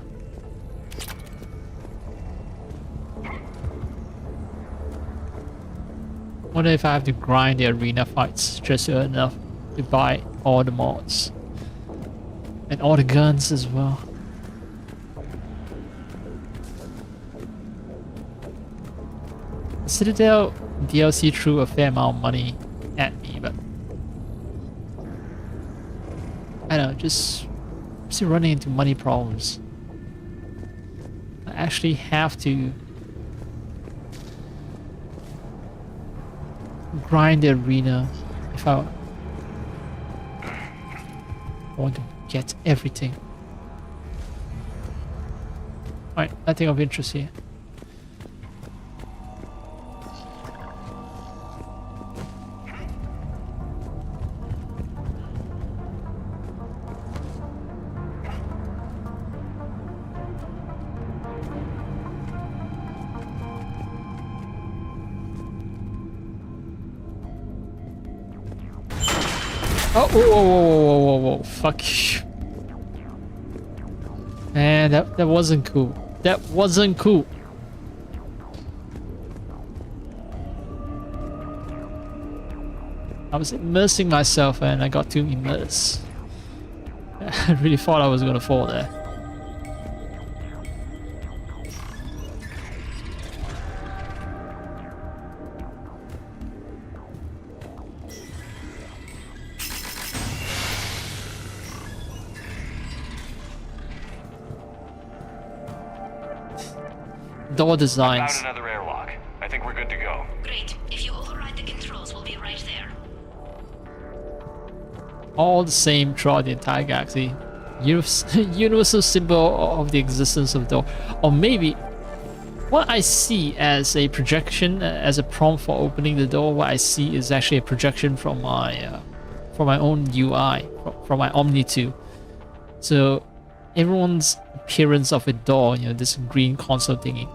Wonder if I have to grind the arena fights just enough to buy all the mods. And all the guns as well. Citadel DLC threw a fair amount of money at me, but I don't know, just running into money problems. I actually have to grind the arena if I want to get everything. Alright, nothing of interest here. Oh, whoa, whoa, whoa, whoa, whoa, fuck you. Man, that wasn't cool. That wasn't cool. I was immersing myself and I got too immersed. I really thought I was gonna fall there. Door designs. Found another airlock. I think we're good to go. Great. If you override the controls, we'll be right there. All the same throughout the entire galaxy. Universal symbol of the existence of door. Or maybe what I see as a projection, as a prompt for opening the door, what I see is actually a projection from my own UI, from my Omni 2. So everyone's appearance of a door, this green console thingy,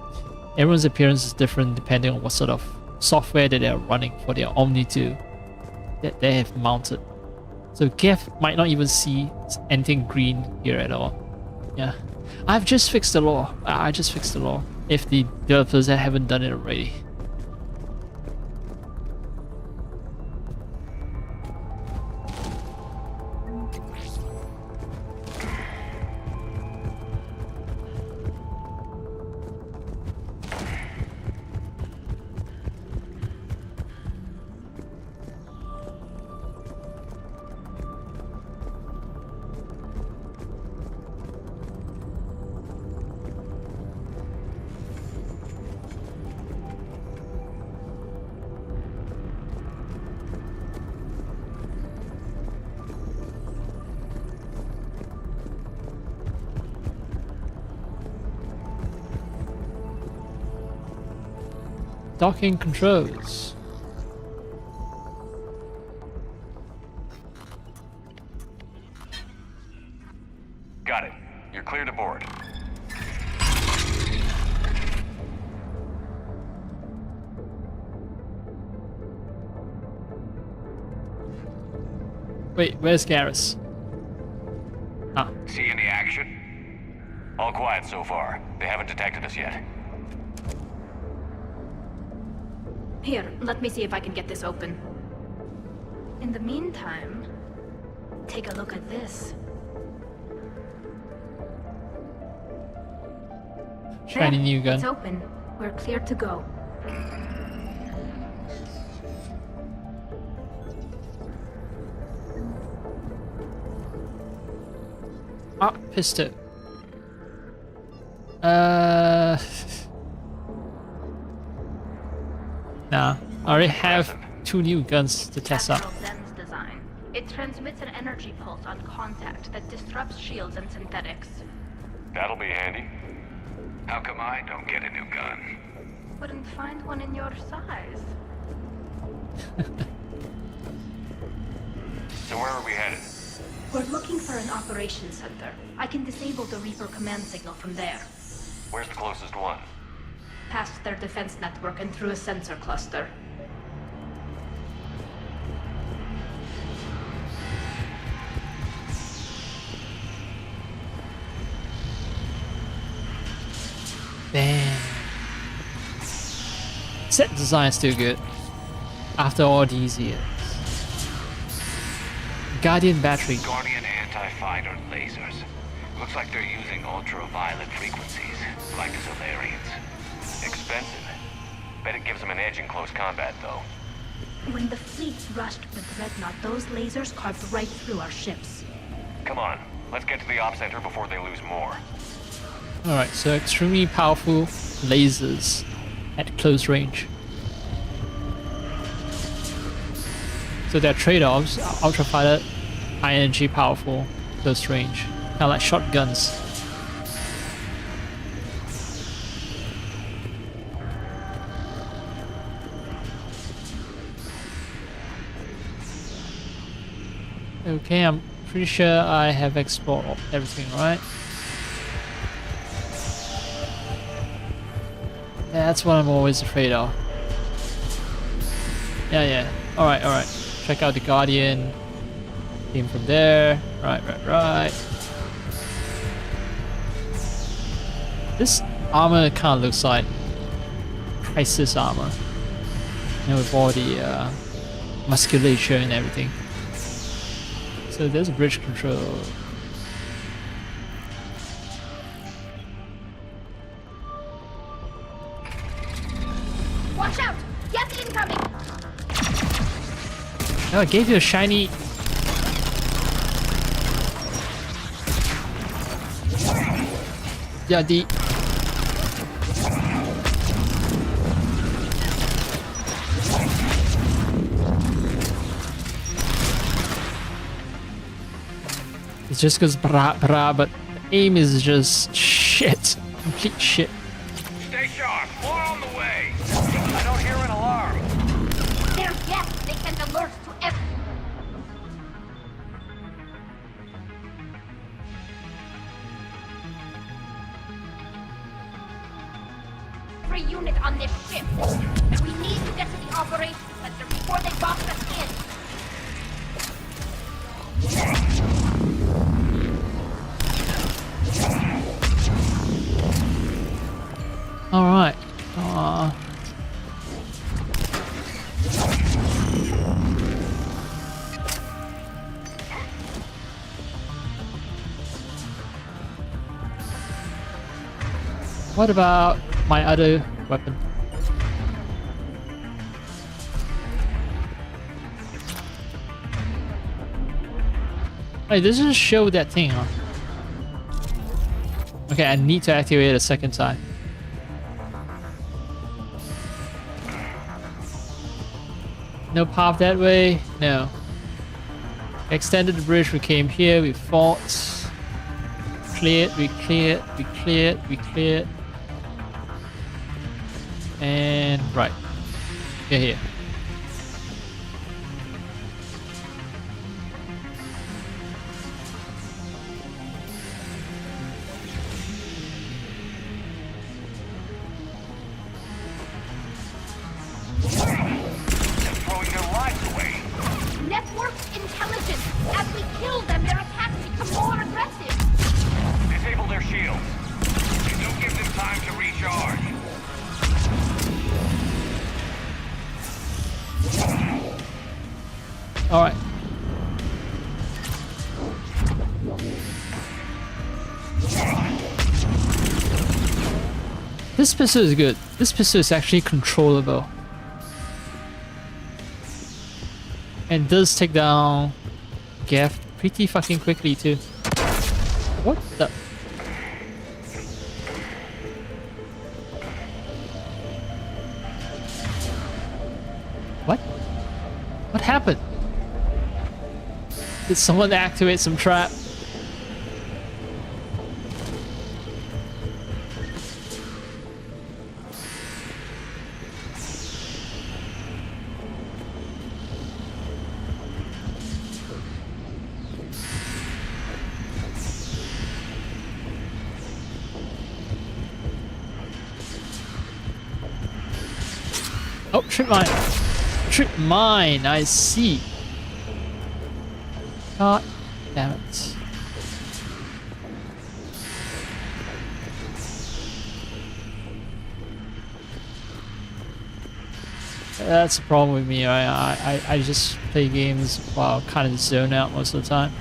everyone's appearance is different depending on what sort of software that they're running for their Omni 2 that they have mounted. So Geth might not even see anything green here at all. Yeah, I've just fixed the law. I just fixed the law. If the developers haven't done it already. Docking controls. Got it. You're clear to board. Wait, where's Garrus? Ah. See any action? All quiet so far. They haven't detected us yet. Here, let me see if I can get this open. In the meantime, take a look at this. Shiny new gun. It's open. We're clear to go. Ah, pistol. Nah, I already have 2 new guns to test out. Zen's design. It transmits an energy pulse on contact that disrupts shields and synthetics. That'll be handy. How come I don't get a new gun? Wouldn't find one in your size. So where are we headed? We're looking for an operations center. I can disable the Reaper command signal from there. Where's the closest one? Past their defense network and through a sensor cluster. Damn. Set design is still good. After all these years. Guardian battery. Guardian anti-fighter lasers. Looks like they're using ultraviolet frequencies, like the Solarians. Expensive. Bet it gives them an edge in close combat, though. When the fleets rushed the Dreadnought, those lasers carved right through our ships. Come on, let's get to the op center before they lose more. Alright, so extremely powerful lasers at close range. So there are trade-offs. Ultraviolet, high energy, powerful, close range. Kind of like shotguns. Okay, I'm pretty sure I have explored everything, right? Yeah, that's what I'm always afraid of. Yeah. Alright. Check out the Guardian. Came from there. Right. This armor kind of looks like Crisis armor. And with all the musculature and everything. So there's a bridge control. Watch out! Gas incoming! Oh, I gave you a shiny. Yeah, the. It just goes brah brah, but the aim is just shit. Complete shit. Stay sharp. More on the way. I don't hear an alarm. There's gas! They send alerts to every... Every unit on this ship. And we need to get to the operations center before they box us in. Alright. What about my other weapon? Hey, this just show that thing, huh? Okay, I need to activate it a second time. No path that way? No. Extended the bridge, we came here, we fought. Cleared, we cleared. And right. You're here. Alright. This pistol is good. This pistol is actually controllable. And does take down Gaff pretty fucking quickly too. What the? What? What happened? Did someone activate some trap? Oh, trip mine. Trip mine, I see. God damn it. That's the problem with me. I just play games while kind of zone out most of the time.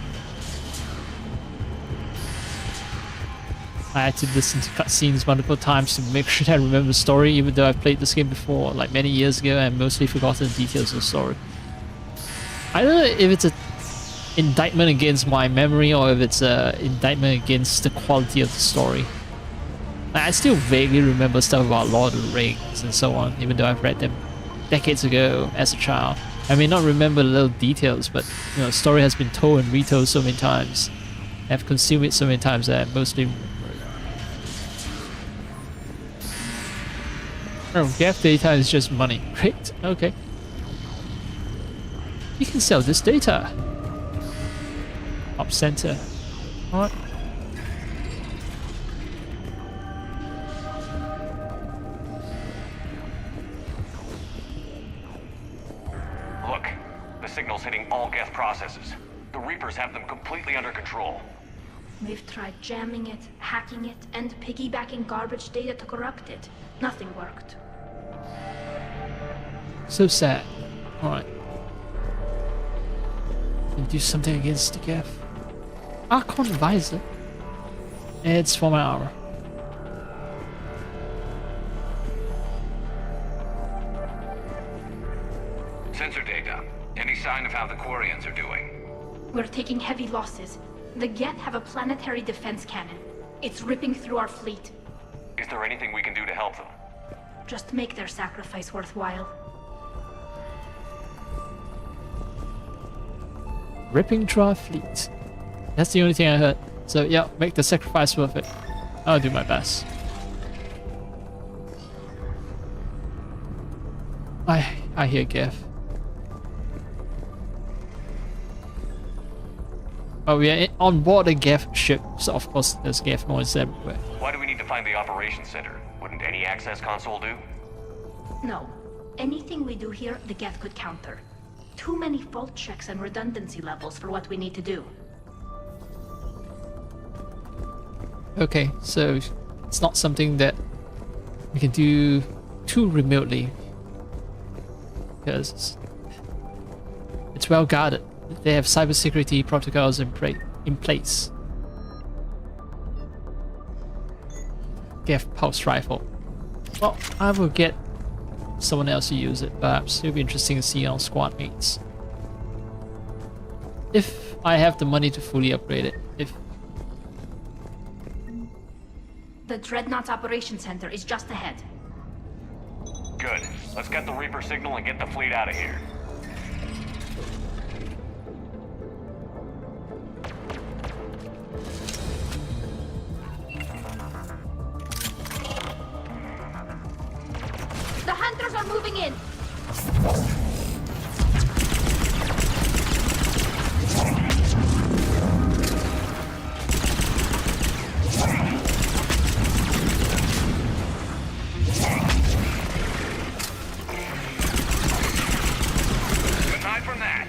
I had to listen to cutscenes multiple times to make sure I remember the story, even though I've played this game before, like many years ago, and mostly forgotten the details of the story. I don't know if it's an indictment against my memory or if it's an indictment against the quality of the story. Like, I still vaguely remember stuff about Lord of the Rings and so on, even though I've read them decades ago as a child. I may not remember the little details, but you know, the story has been told and retold so many times. I've consumed it so many times that I mostly remember. Oh, Gaff data is just money. Great, okay. You can sell this data. Up center. Alright. Look, the signal's hitting all Geth processes. The Reapers have them completely under control. We've tried jamming it, hacking it, and piggybacking garbage data to corrupt it. Nothing worked. So sad. Alright. Can do something against the Gaff. Archon Visor. It's for my armor. Sensor data. Any sign of how the Quarians are doing? We're taking heavy losses. The Geth have a planetary defense cannon. It's ripping through our fleet. Is there anything we can do to help them? Just make their sacrifice worthwhile. Ripping through our fleet. That's the only thing I heard. So yeah, make the sacrifice worth it. I'll do my best. I hear Gaff. Oh, we are on board a Gaff ship, so of course there's Gaff noise everywhere. Why do we need to find the operations center? Wouldn't any access console do? No. Anything we do here, the Geth could counter. Too many fault checks and redundancy levels for what we need to do. Okay, so it's not something that we can do too remotely. Because it's well guarded. They have cybersecurity protocols in place. Gaff pulse rifle. Well, I will get someone else to use it, perhaps. It'll be interesting to see on squad mates. If I have the money to fully upgrade it. If the Dreadnought's operation center is just ahead. Good. Let's get the Reaper signal and get the fleet out of here. The hunters are moving in! Aside from that,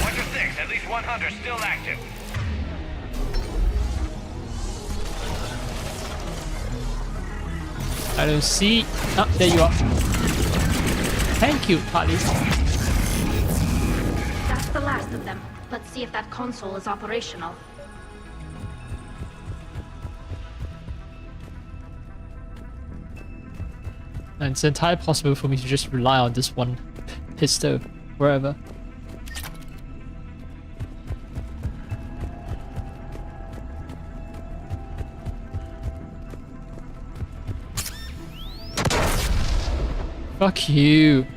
1 to 6, at least one hunter still active. I don't see. Oh, there you are. Thank you, Harley. the last of them. Let's see if that console is operational. And it's entirely possible for me to just rely on this one pistol wherever. Fuck you.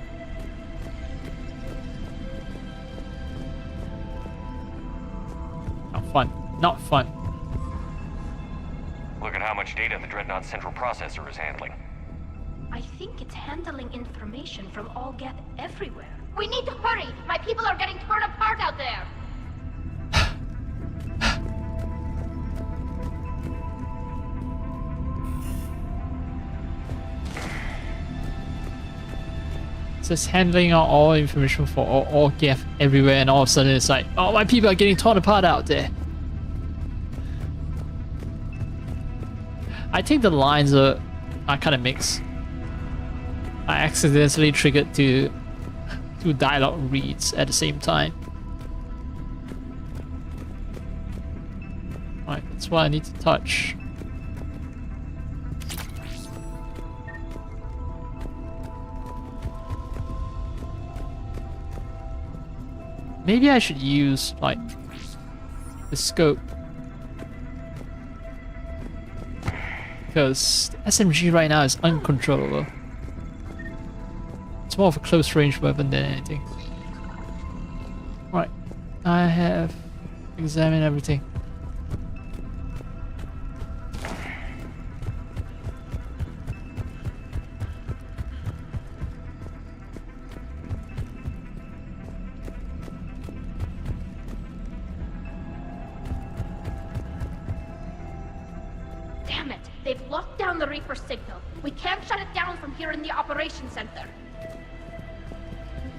Not fun. Not fun. Look at how much data the Dreadnought's central processor is handling. I think it's handling information from all Geth everywhere. We need to hurry! My people are getting torn apart out there! It's just handling all information for all Geth everywhere, and all of a sudden it's like, oh, my people are getting torn apart out there. I think the lines are kind of mixed. I accidentally triggered two dialogue reads at the same time. Alright, that's what I need to touch. Maybe I should use, like, the scope. Because the SMG right now is uncontrollable. It's more of a close range weapon than anything. Right, I have examined everything. Damn it! They've locked down the Reaper signal. We can't shut it down from here in the operations center.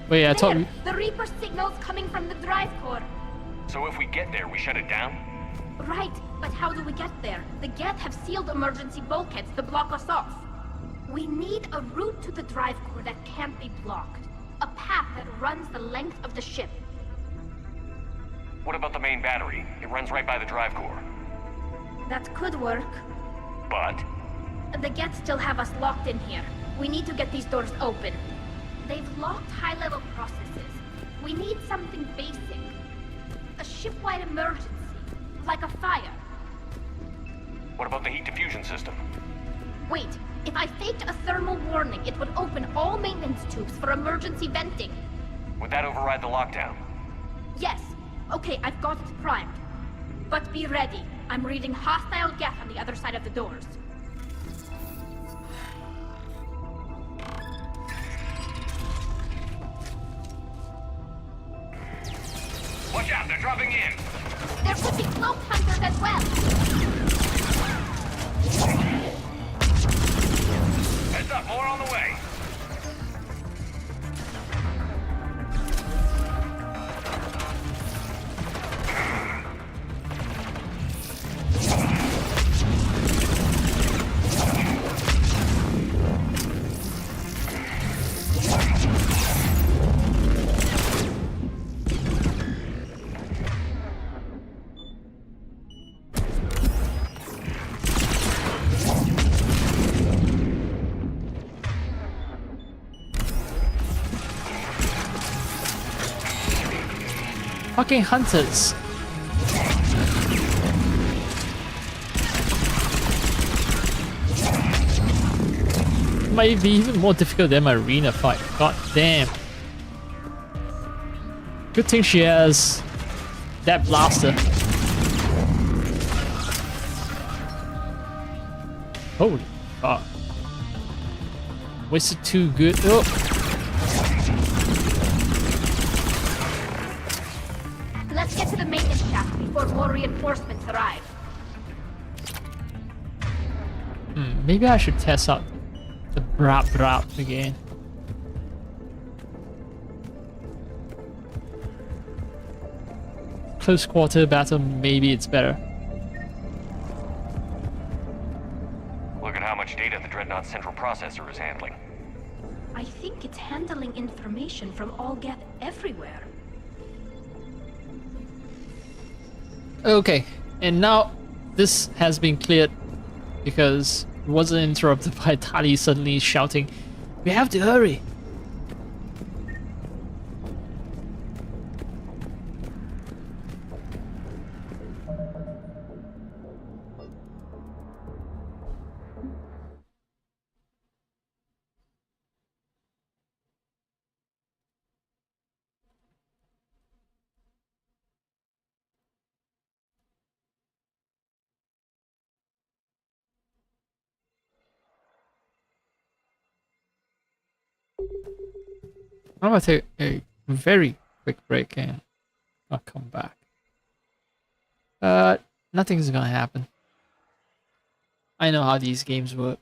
Wait, I thought the Reaper signal's coming from the drive core. So if we get there, we shut it down? Right, but how do we get there? The Geth have sealed emergency bulkheads to block us off. We need a route to the drive core that can't be blocked. A path that runs the length of the ship. What about the main battery? It runs right by the drive core. That could work. But? The Geth still have us locked in here. We need to get these doors open. They've locked high-level processes. We need something basic. A ship-wide emergency, like a fire. What about the heat diffusion system? Wait, if I faked a thermal warning, it would open all maintenance tubes for emergency venting. Would that override the lockdown? Yes. Okay, I've got it primed. But be ready. I'm reading hostile Geth on the other side of the doors. Watch out, they're dropping in! There could be cloak hunters as well! Heads up, more on the way! Fucking hunters. Might be even more difficult than my arena fight. God damn. Good thing she has that blaster. Holy fuck. Wasted too good. Oh. Let's get to the maintenance shaft before more reinforcements arrive. Maybe I should test out the brap again. Close quarter battle, maybe it's better. Look at how much data the Dreadnought's central processor is handling. I think it's handling information from all Geth everywhere. Okay, and now this has been cleared because it wasn't interrupted by Tali suddenly shouting, "We have to hurry!" I'm gonna take a very quick break and I'll come back. Nothing's gonna happen. I know how these games work.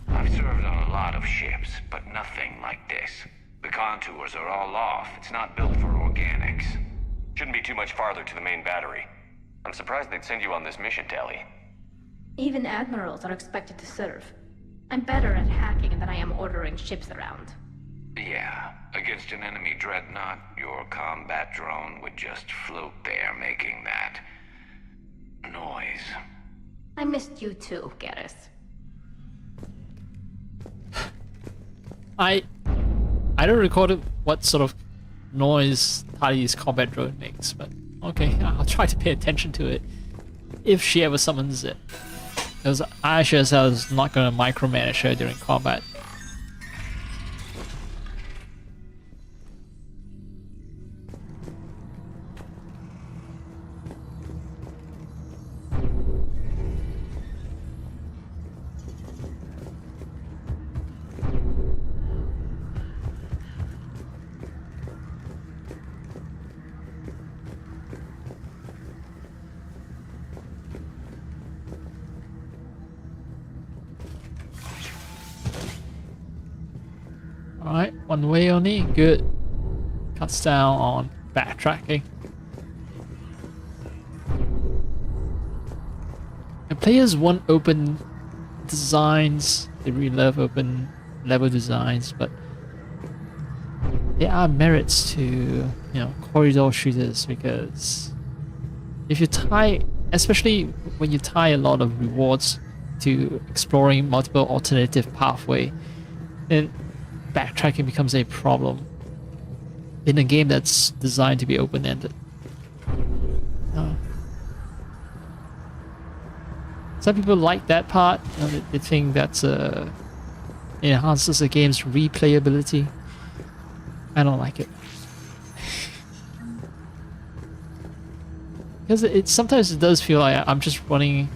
I've served on a lot of ships, but nothing like this. The contours are all off. It's not built for organics. Shouldn't be too much farther to the main battery. I'm surprised they'd send you on this mission, Tali. Even admirals are expected to serve. I'm better at hacking than I am ordering ships around. Yeah, against an enemy dreadnought, your combat drone would just float there making that noise. I missed you too, Garrus. I don't record what sort of noise Tali's combat drone makes, but okay, I'll try to pay attention to it if she ever summons it. Because I sure as hell is not going to micromanage her during combat. Alright, one way only, good. Cuts down on backtracking. And players want open designs, they really love open level designs, but there are merits to, corridor shooters, because if you tie, especially when you tie a lot of rewards to exploring multiple alternative pathway, then backtracking becomes a problem in a game that's designed to be open-ended. Some people like that part. They think that enhances the game's replayability. I don't like it. Because sometimes it does feel like I'm just running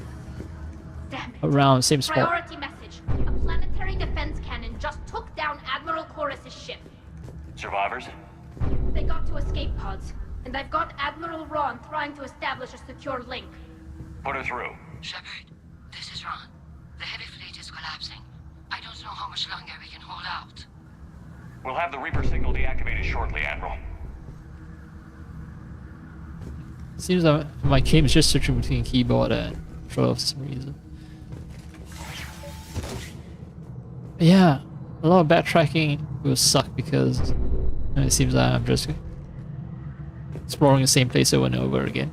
around the same spot. Priority message. A planetary defense cannon just took down Admiral Chorus's ship. Survivors? They got to escape pods, and I've got Admiral Ron trying to establish a secure link. Put her through. Shepard, this is Ron. The heavy fleet is collapsing. I don't know how much longer we can hold out. We'll have the Reaper signal deactivated shortly, Admiral. Seems like my game is just switching between keyboard and controller for some reason. But yeah, a lot of backtracking will suck because it seems like I'm just exploring the same place over and over again.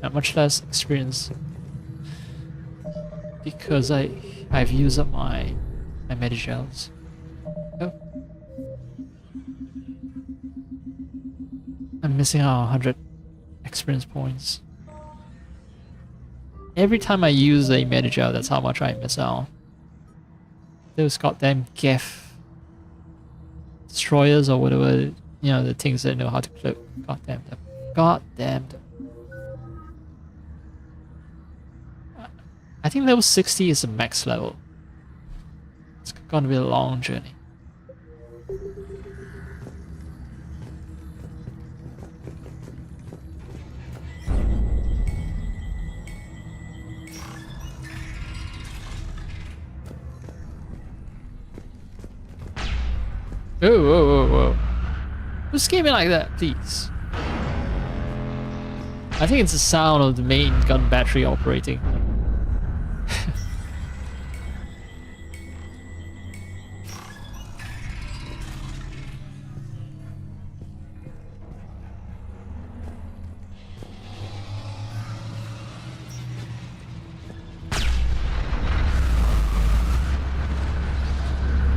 Not much less experience because I've used up my medigels. Oh. I'm missing out on 100 experience points. Every time I use a medigel, that's how much I miss out. Those goddamn Geth destroyers or whatever, you know, the things that know how to cloak. God damn them. God damn them. I think level 60 is the max level. It's gonna be a long journey. Whoa, whoa, whoa, whoa. Who's screaming like that, please? I think it's the sound of the main gun battery operating.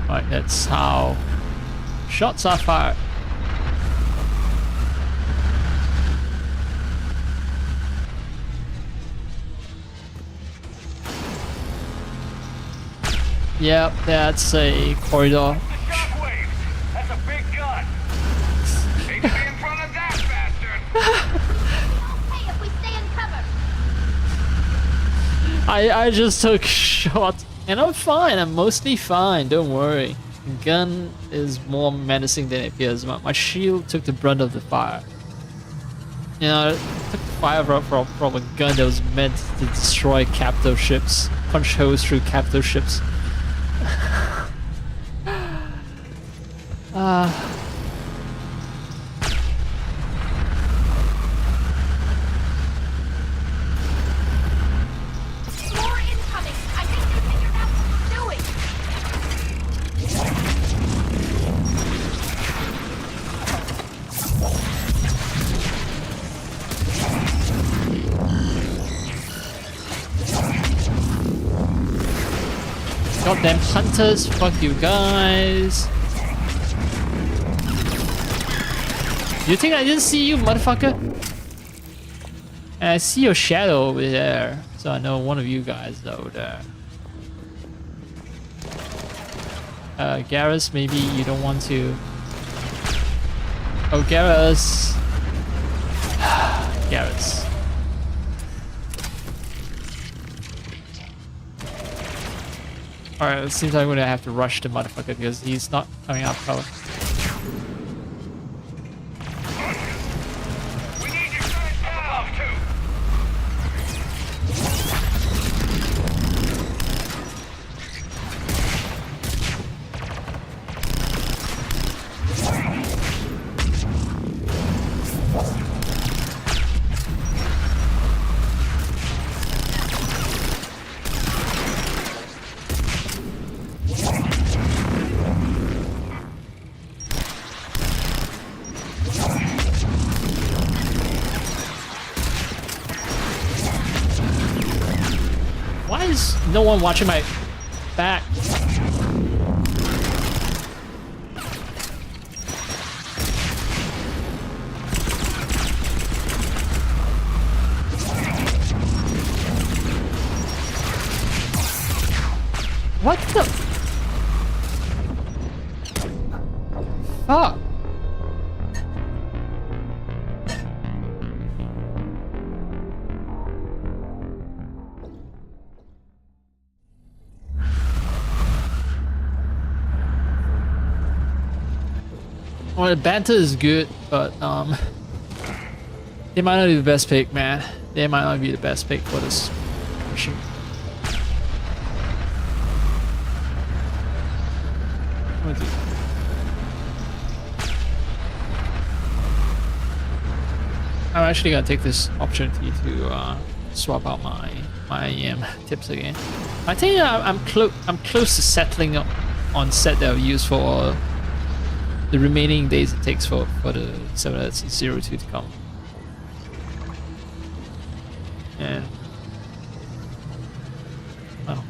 Right, that's how shots are fired. Yep, that's a corridor. Shockwave! That's a big gun! Hate to be in front of that bastard! Okay, if we stay in cover. I just took shots and I'm fine. I'm mostly fine. Don't worry. The gun is more menacing than it appears. My shield took the brunt of the fire. You know, it took the fire from a gun that was meant to destroy capital ships, punch holes through capital ships. More incoming. I think they figured out what we're doing. Goddamn hunters, fuck you guys. You think I didn't see you, motherfucker? And I see your shadow over there, so I know one of you guys is over there. Garrus, maybe you don't want to... Oh, Garrus. Garrus. Alright, it seems like we're gonna have to rush the motherfucker because he's not coming out cover. Why is no one watching my back? What the fuck? Well, the banter is good, but they might not be the best pick, man. They might not be the best pick for this mission. gonna do that. I'm actually gonna take this opportunity to swap out my EM tips again. I think I'm close to settling on set that I'll use for the remaining days it takes for the 702 to come. And oh.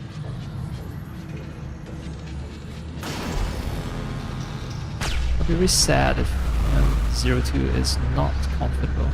I'll be very sad if 02 is not comfortable.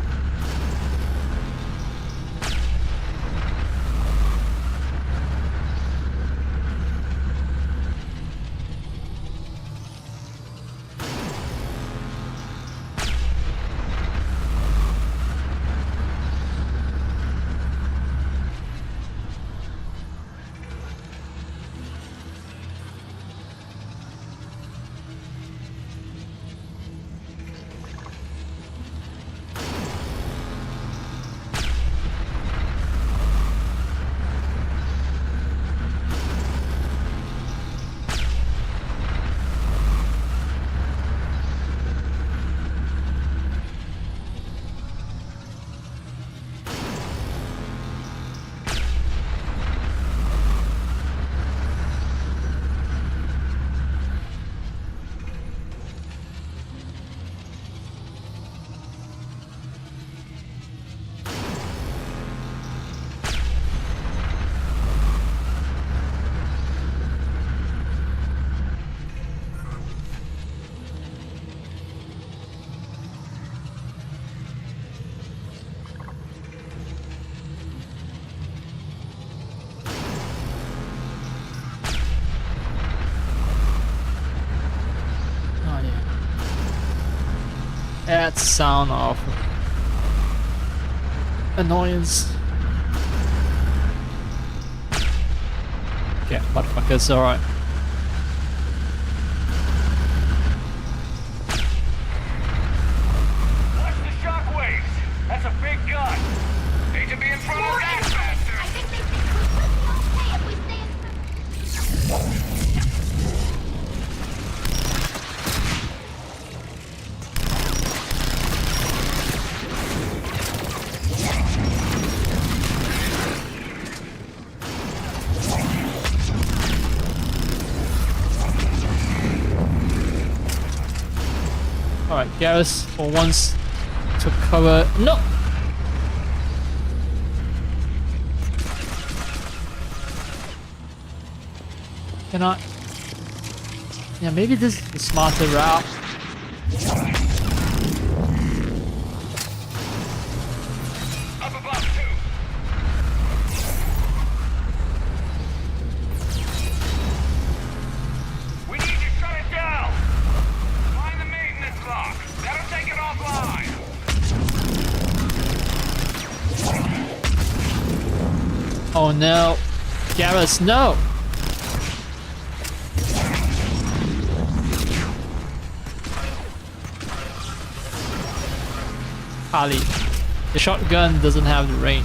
That sound of annoyance. Yeah, motherfuckers, alright. Watch the shockwaves! That's a big gun! Need to be in front of that bastard! I think they think we're okay if we stay in. Alright, Garrus for once took cover. No! Cannot. Yeah, maybe this is the smarter route. Up above, too! We need to shut it down! Find the maintenance lock! That'll take it offline! Oh no. Garrus, no! Ali, the shotgun doesn't have the range.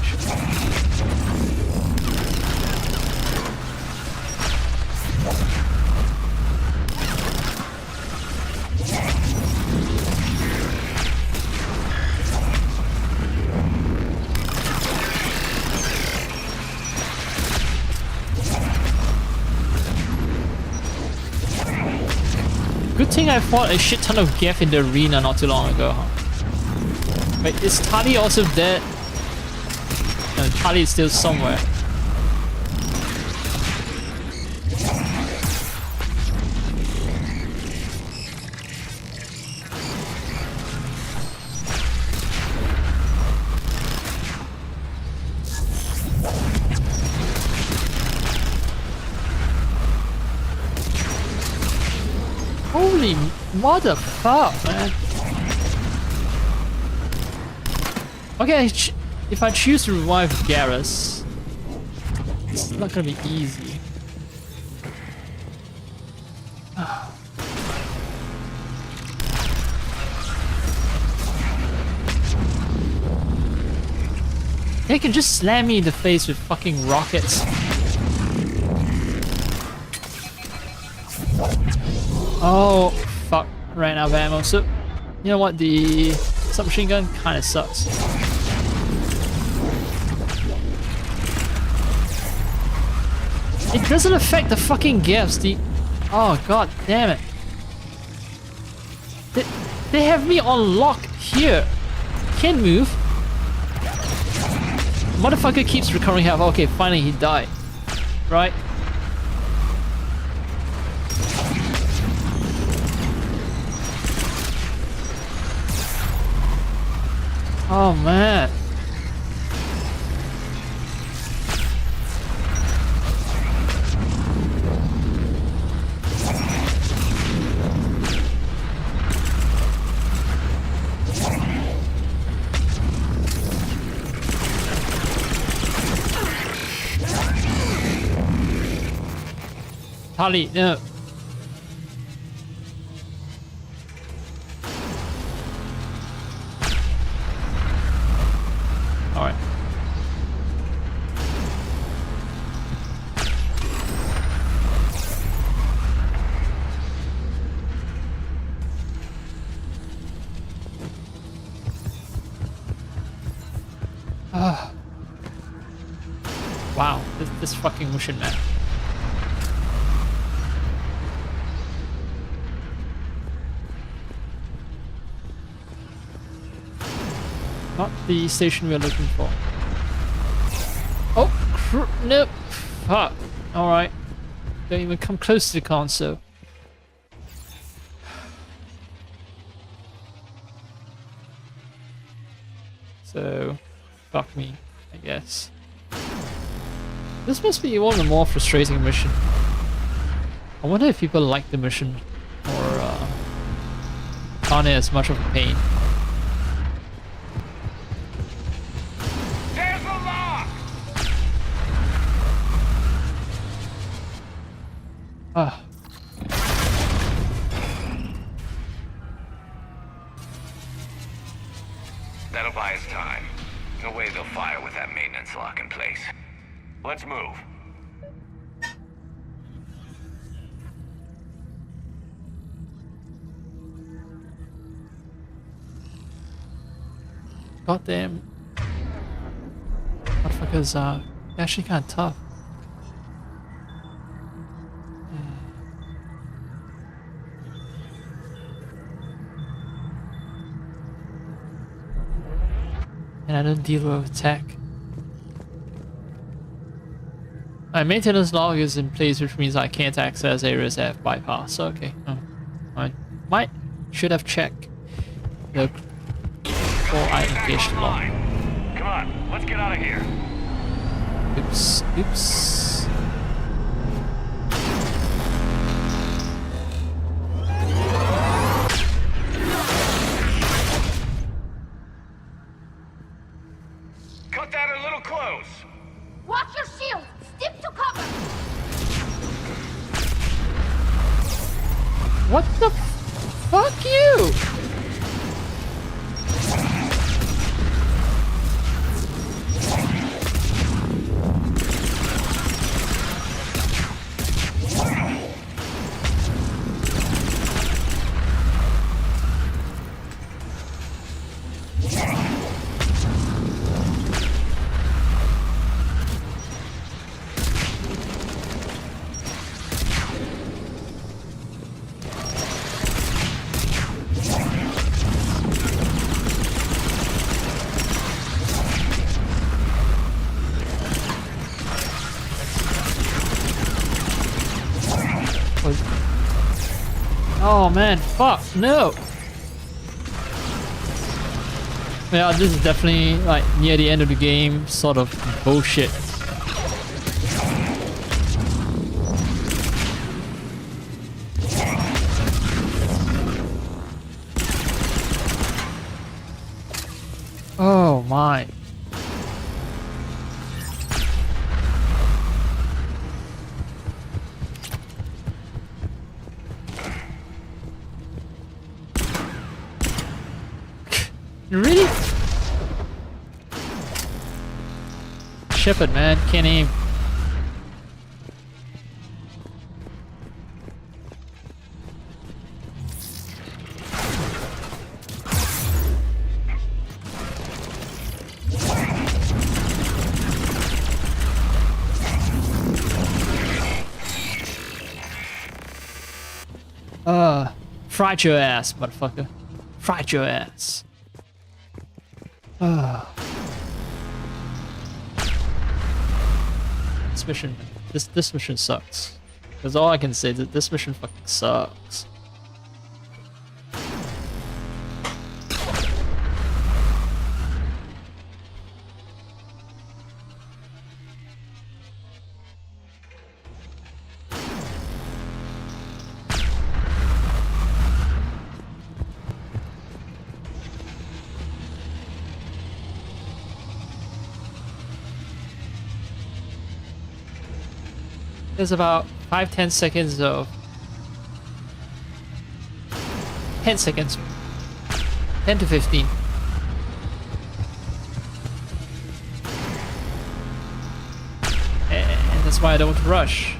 Good thing I fought a shit ton of Geth in the arena not too long ago, huh? Wait, is Tali also dead? No, Tali is still somewhere. Holy motherfuck, man. Okay, if I choose to revive Garrus, it's not gonna be easy. They can just slam me in the face with fucking rockets. Oh, fuck. Ran out of ammo. So, you know what? The submachine gun kind of sucks. It doesn't affect the fucking gaps. Oh, god damn it. They have me on lock here. Can't move. Motherfucker keeps recovering health. Okay, finally he died. Right? Oh man. Holly, no. All right. Ah. Wow, this fucking mission, man. Not the station we're looking for. Oh, nope. Fuck. Alright. Don't even come close to the console. So, fuck me, I guess. This must be one of the more frustrating missions. I wonder if people like the mission or found it as much of a pain. Ah. That'll buy us time. No way they'll fire with that maintenance lock in place. Let's move. Goddamn. Motherfuckers are actually kind of tough. And I don't deal with attack. My maintenance log is in place, which means I can't access areas that have bypass. Okay. I should have checked the before I engaged the log. Come on, let's get out of here. Oops. Oops. Cut that a little close. Watch your shield! Stick to cover! What the fuck you? Oh man, fuck, no! Yeah, this is definitely like near the end of the game, sort of bullshit. Oh my. Really? Ship it, man. Can't aim. Fried your ass, motherfucker. Fried your ass. This mission, this mission sucks. That's all I can say. That this mission fucking sucks. There's about 5-10 seconds of 10 seconds, 10 to 15. And that's why I don't want to rush.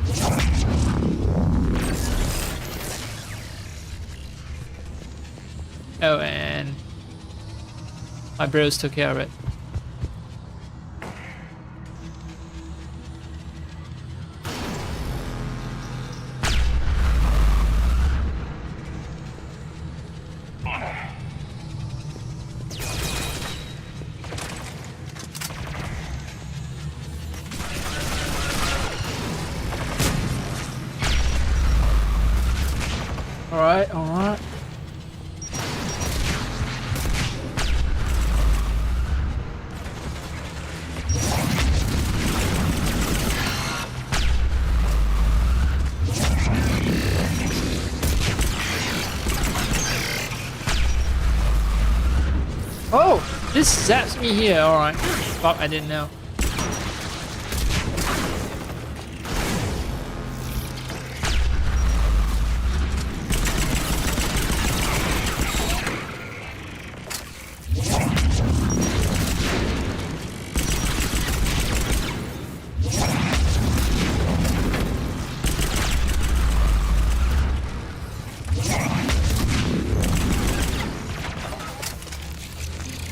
Oh, and my bros took care of it. Alright, alright. Oh! This zaps me here, alright. Fuck, I didn't know.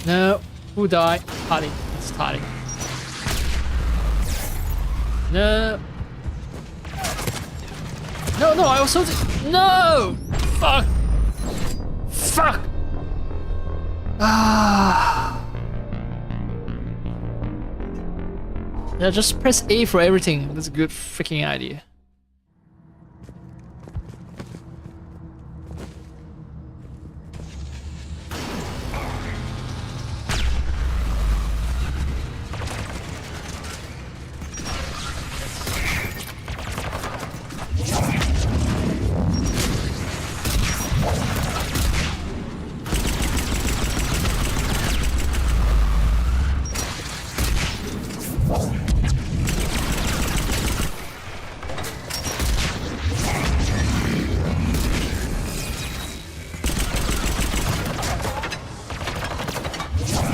No, who died? Toddy. It's Toddy. No. No, no, I was so... No! Fuck! Fuck! Ah. Yeah, just press A for everything. That's a good freaking idea.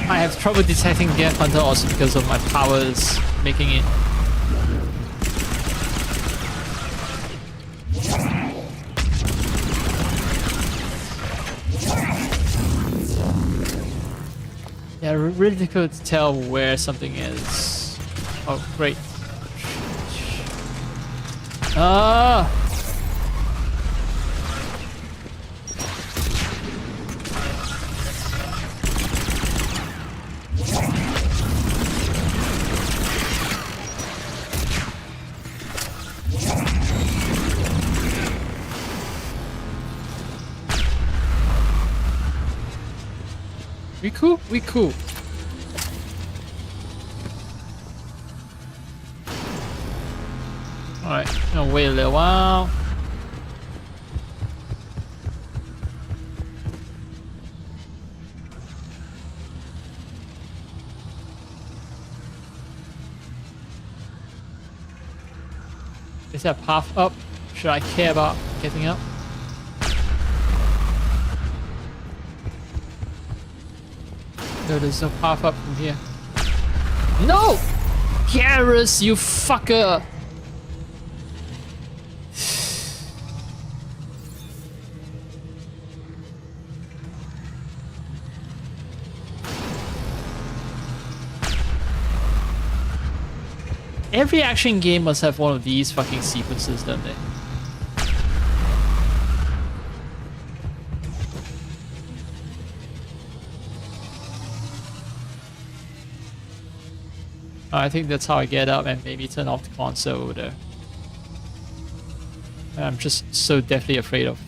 I have trouble detecting Death Hunter also because of my powers making it. Yeah, really difficult to tell where something is. Oh, great. Ah! We cool? We cool. Alright, gonna wait a little while. Is there a path up? Should I care about getting up? No, there's no path up from here. No! Garrus, you fucker! Every action game must have one of these fucking sequences, don't they? I think that's how I get up and maybe turn off the console over there. I'm just so deathly afraid of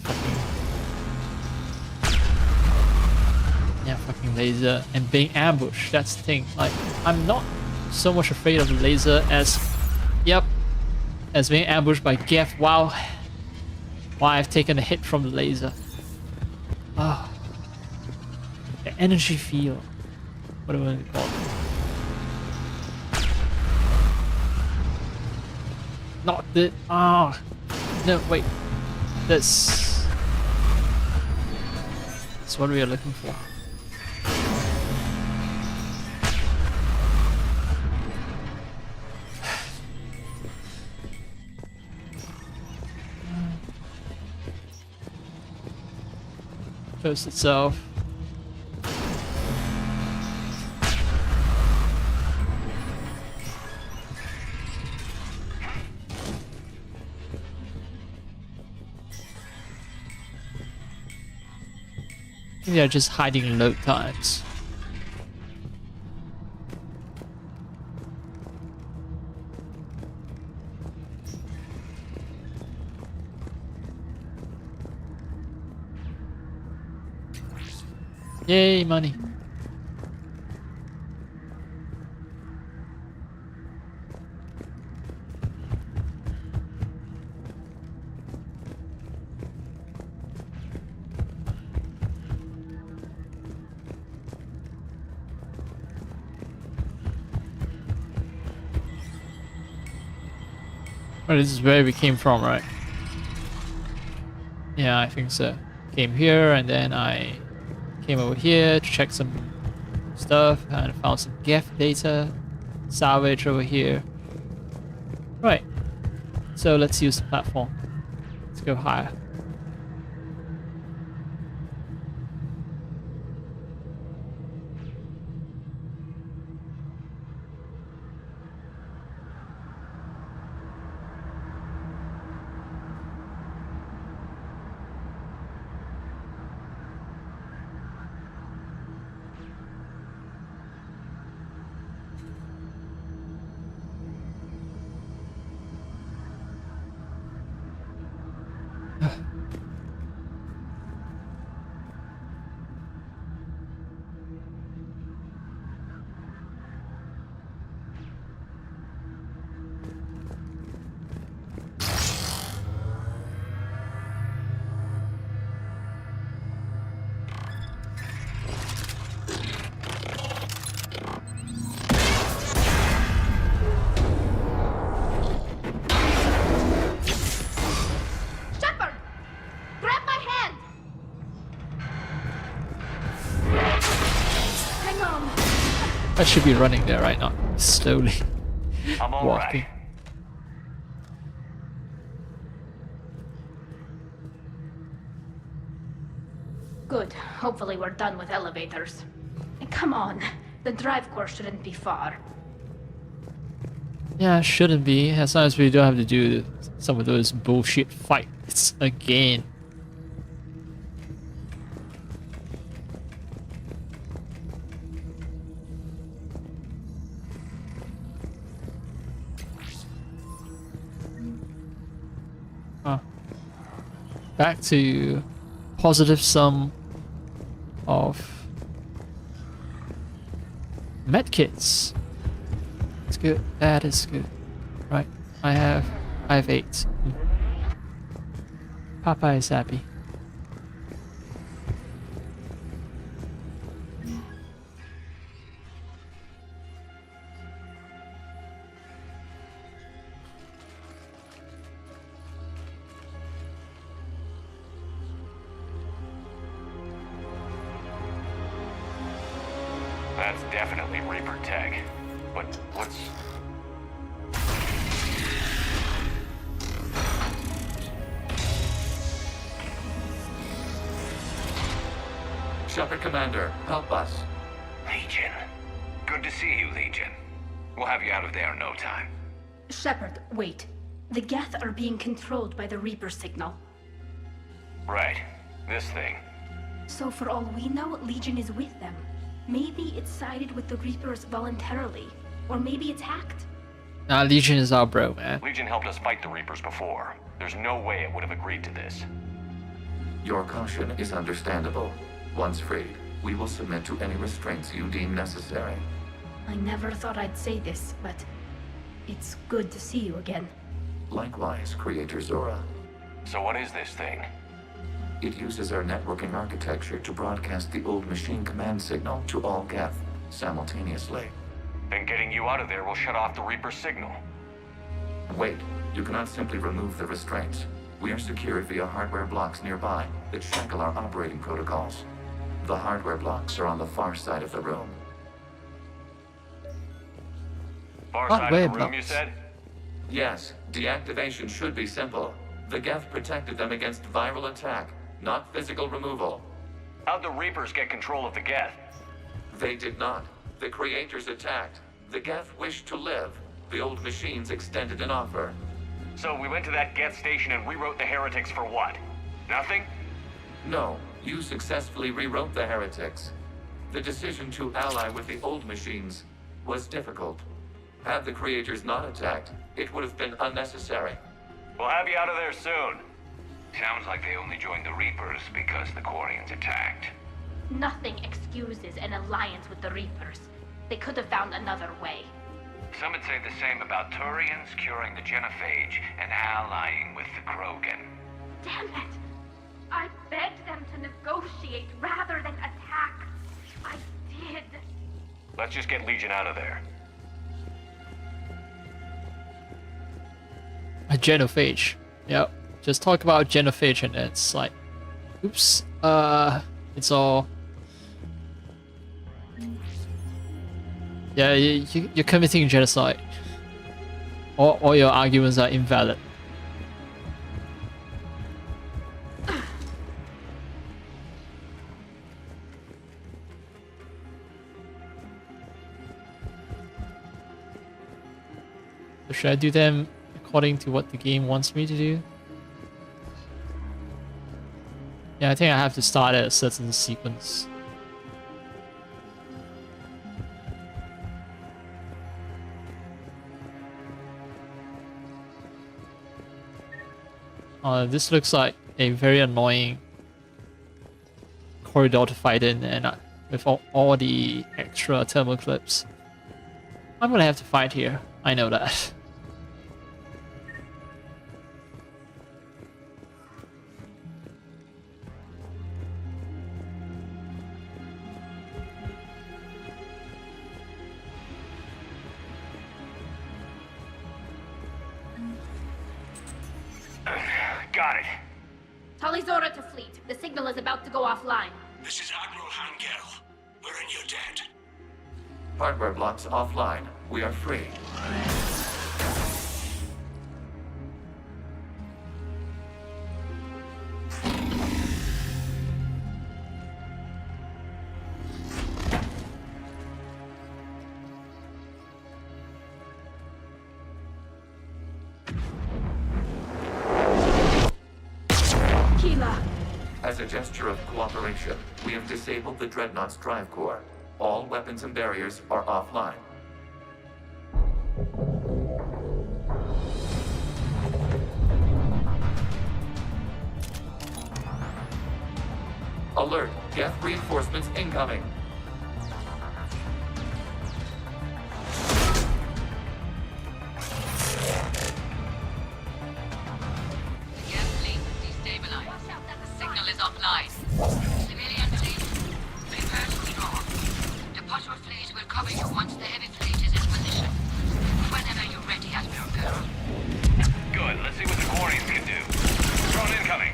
fucking laser and being ambushed. That's the thing. Like, I'm not so much afraid of the laser as being ambushed by Geth while I've taken a hit from the laser. Oh, the energy field. Whatever you call it. Not the no, wait. That's what we are looking for. Post itself. They are just hiding load times. Yay, money. Oh, this is where we came from, right? Yeah, I think so. Came here and then I came over here to check some stuff and found some Geth data. Salvage over here. Right. So let's use the platform. Let's go higher. I should be running there right now, slowly I'm all walking. Right. Good. Hopefully we're done with elevators. Come on, the drive course shouldn't be far. Yeah, shouldn't be, as long as we don't have to do some of those bullshit fights again. Back to positive sum of medkits. It's good. That is good. Right. I have 8. Papa is happy. That's definitely Reaper tech. But what's... Shepard Commander, help us. Legion. Good to see you, Legion. We'll have you out of there in no time. Shepard, wait. The Geth are being controlled by the Reaper signal. Right. This thing. So for all we know, Legion is with them. Maybe it sided with the Reapers voluntarily. Or maybe it's hacked. Nah, Legion is our bro, man. Legion helped us fight the Reapers before. There's no way it would have agreed to this. Your caution is understandable. Once freed, we will submit to any restraints you deem necessary. I never thought I'd say this, but it's good to see you again. Likewise, Creator Zora. So what is this thing? It uses our networking architecture to broadcast the old machine command signal to all Geth simultaneously. Then getting you out of there will shut off the Reaper signal. Wait, you cannot simply remove the restraints. We are secured via hardware blocks nearby that shackle our operating protocols. The hardware blocks are on the far side of the room. Far side of the room, you said? Yes, deactivation should be simple. The Geth protected them against viral attack, not physical removal. How'd the Reapers get control of the Geth? They did not. The Creators attacked. The Geth wished to live. The old machines extended an offer. So we went to that Geth station and rewrote the heretics for what? Nothing? No, you successfully rewrote the heretics. The decision to ally with the old machines was difficult. Had the Creators not attacked, it would have been unnecessary. We'll have you out of there soon. Sounds like they only joined the Reapers because the Quarians attacked. Nothing excuses an alliance with the Reapers. They could have found another way. Some would say the same about Turians curing the genophage and allying with the Krogan. Damn it! I begged them to negotiate rather than attack. I did. Let's just get Legion out of there. A genophage. Yep. Just talk about genophage and it's like, oops. It's all. Yeah, you're committing genocide. All your arguments are invalid. So should I do them according to what the game wants me to do? Yeah, I think I have to start at a certain sequence. This looks like a very annoying corridor to fight in, and with all the extra thermal clips. I'm gonna have to fight here, I know that. Got it. Talizora to fleet. The signal is about to go offline. This is Admiral Hangel. We're in your debt. Hardware blocks offline. We are free. As a gesture of cooperation, we have disabled the Dreadnought's drive core. All weapons and barriers are offline. Alert! Geth reinforcements incoming! Civilian fleet, prepare to withdraw. The Potter fleet will cover you once the heavy fleet is in position. Whenever you're ready, Admiral Girl. Good, let's see what the Quarians can do. Drone incoming.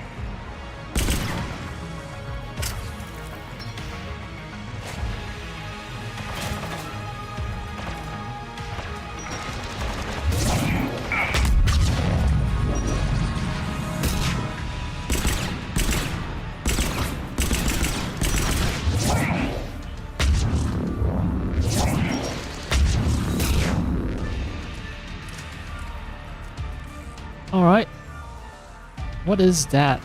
Alright. What is that?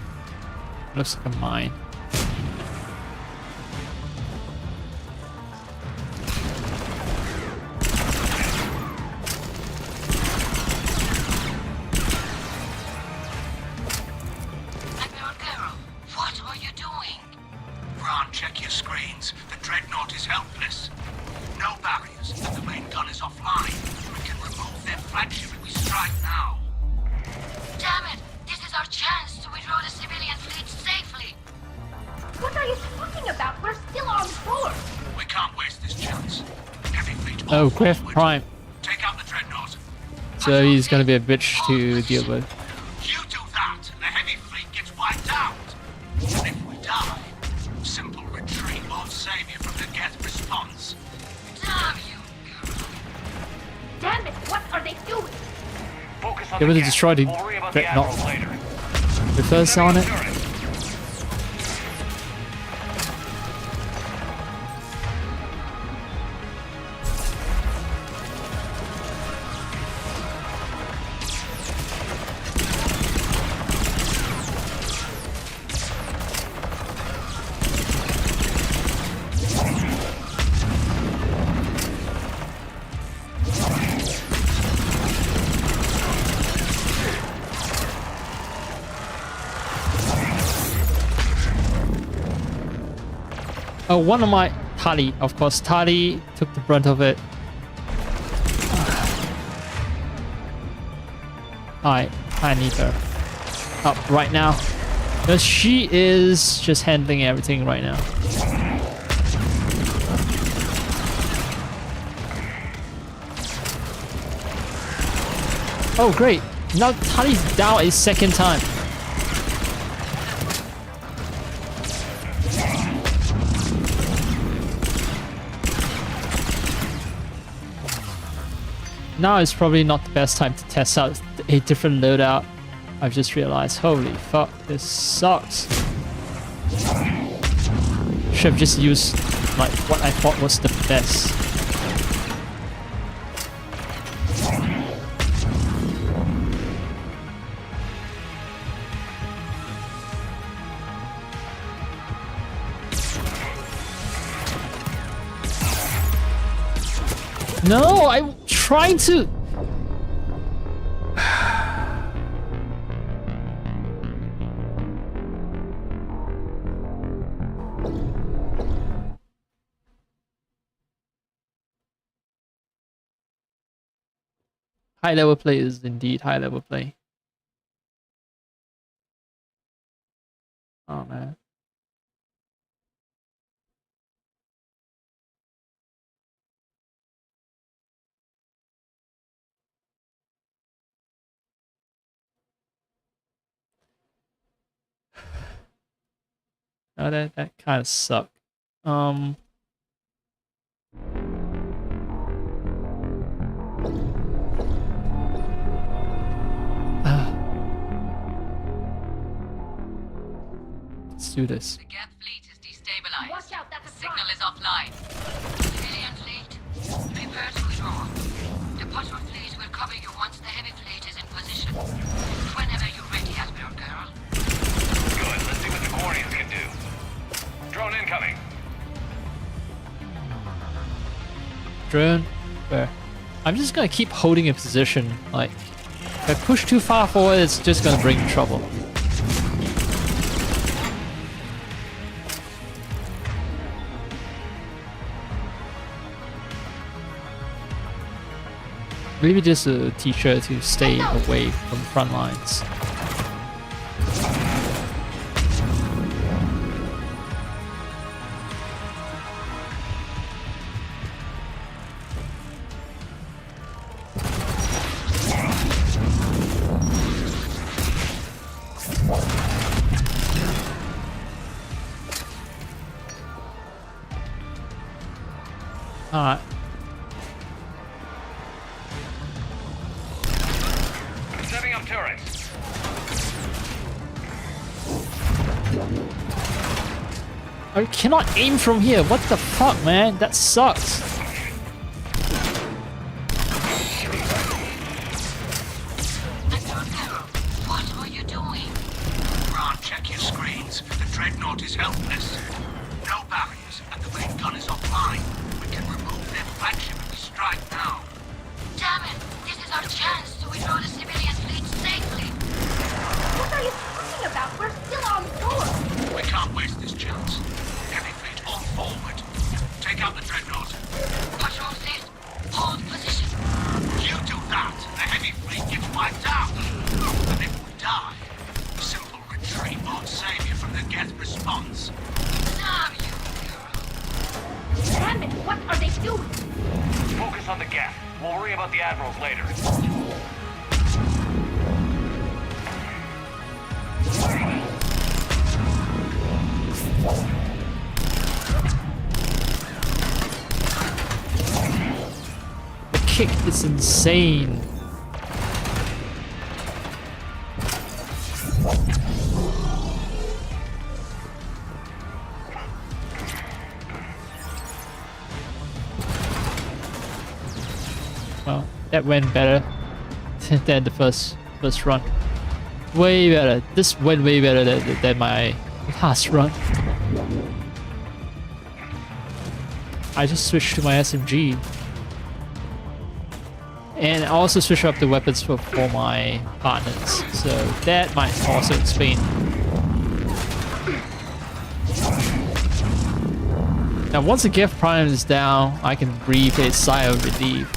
Looks like a mine. Oh, Griff Prime. Take out the dreadnought. So he's gonna be a bitch to deal with. You do that, and the heavy fleet gets wiped out. And if we die, simple retreat won't save you from the Geth response. Damn you! Damn it! What are they doing? Focus on They the would gas. destroy the We'll worry about the dreadnought. admirals later. The first on it. Oh, one of my Tali, of course. Tali took the brunt of it. I need her up right now, because she is just handling everything right now. Oh great! Now Tali's down a second time. Now is probably not the best time to test out a different loadout. I've just realized, holy fuck, this sucks. Should have just used like what I thought was the best. No, I'm trying to. High level play is indeed high level play. Oh man. Oh, that kind of sucked. Let's do this. The Geth fleet is destabilized. Watch out, that's a Signal is offline. Civilian fleet, prepare to withdraw. The patrol fleet will cover you once the heavy fleet is in position. Whenever you're ready, Admiral Girl. Good, let's see what the Quarians can do. Drone incoming. Drone, where? I'm just gonna keep holding a position. Like, if I push too far forward, it's just gonna bring trouble. Maybe just a teacher to stay away from front lines. Alright. Setting up turrets. I cannot aim from here. What the fuck, man? That sucks. What are you doing? Ron, check your screens. The dreadnought is helpless. No barriers, and the main gun is offline. We can remove their flagship if we strike now. Damn it! This is our chance to withdraw the civilian fleet safely. What are you talking about? We're still on board. We can't waste this chance. Heavy fleet all forward. Take out the dreadnought. Patrol fleet, hold position. You do that, the heavy fleet gets wiped out. And if we die, simple retreat won't save you from the Geth response. Damn you! Damn it! What are they doing? Gaff. We'll worry about the admirals later. The kick is insane. Well, that went better than the first run. Way better. This went way better than my last run. I just switched to my SMG. And I also switched up the weapons for my partners. So that might also explain. Now once the Gaff Prime is down, I can breathe a sigh of relief.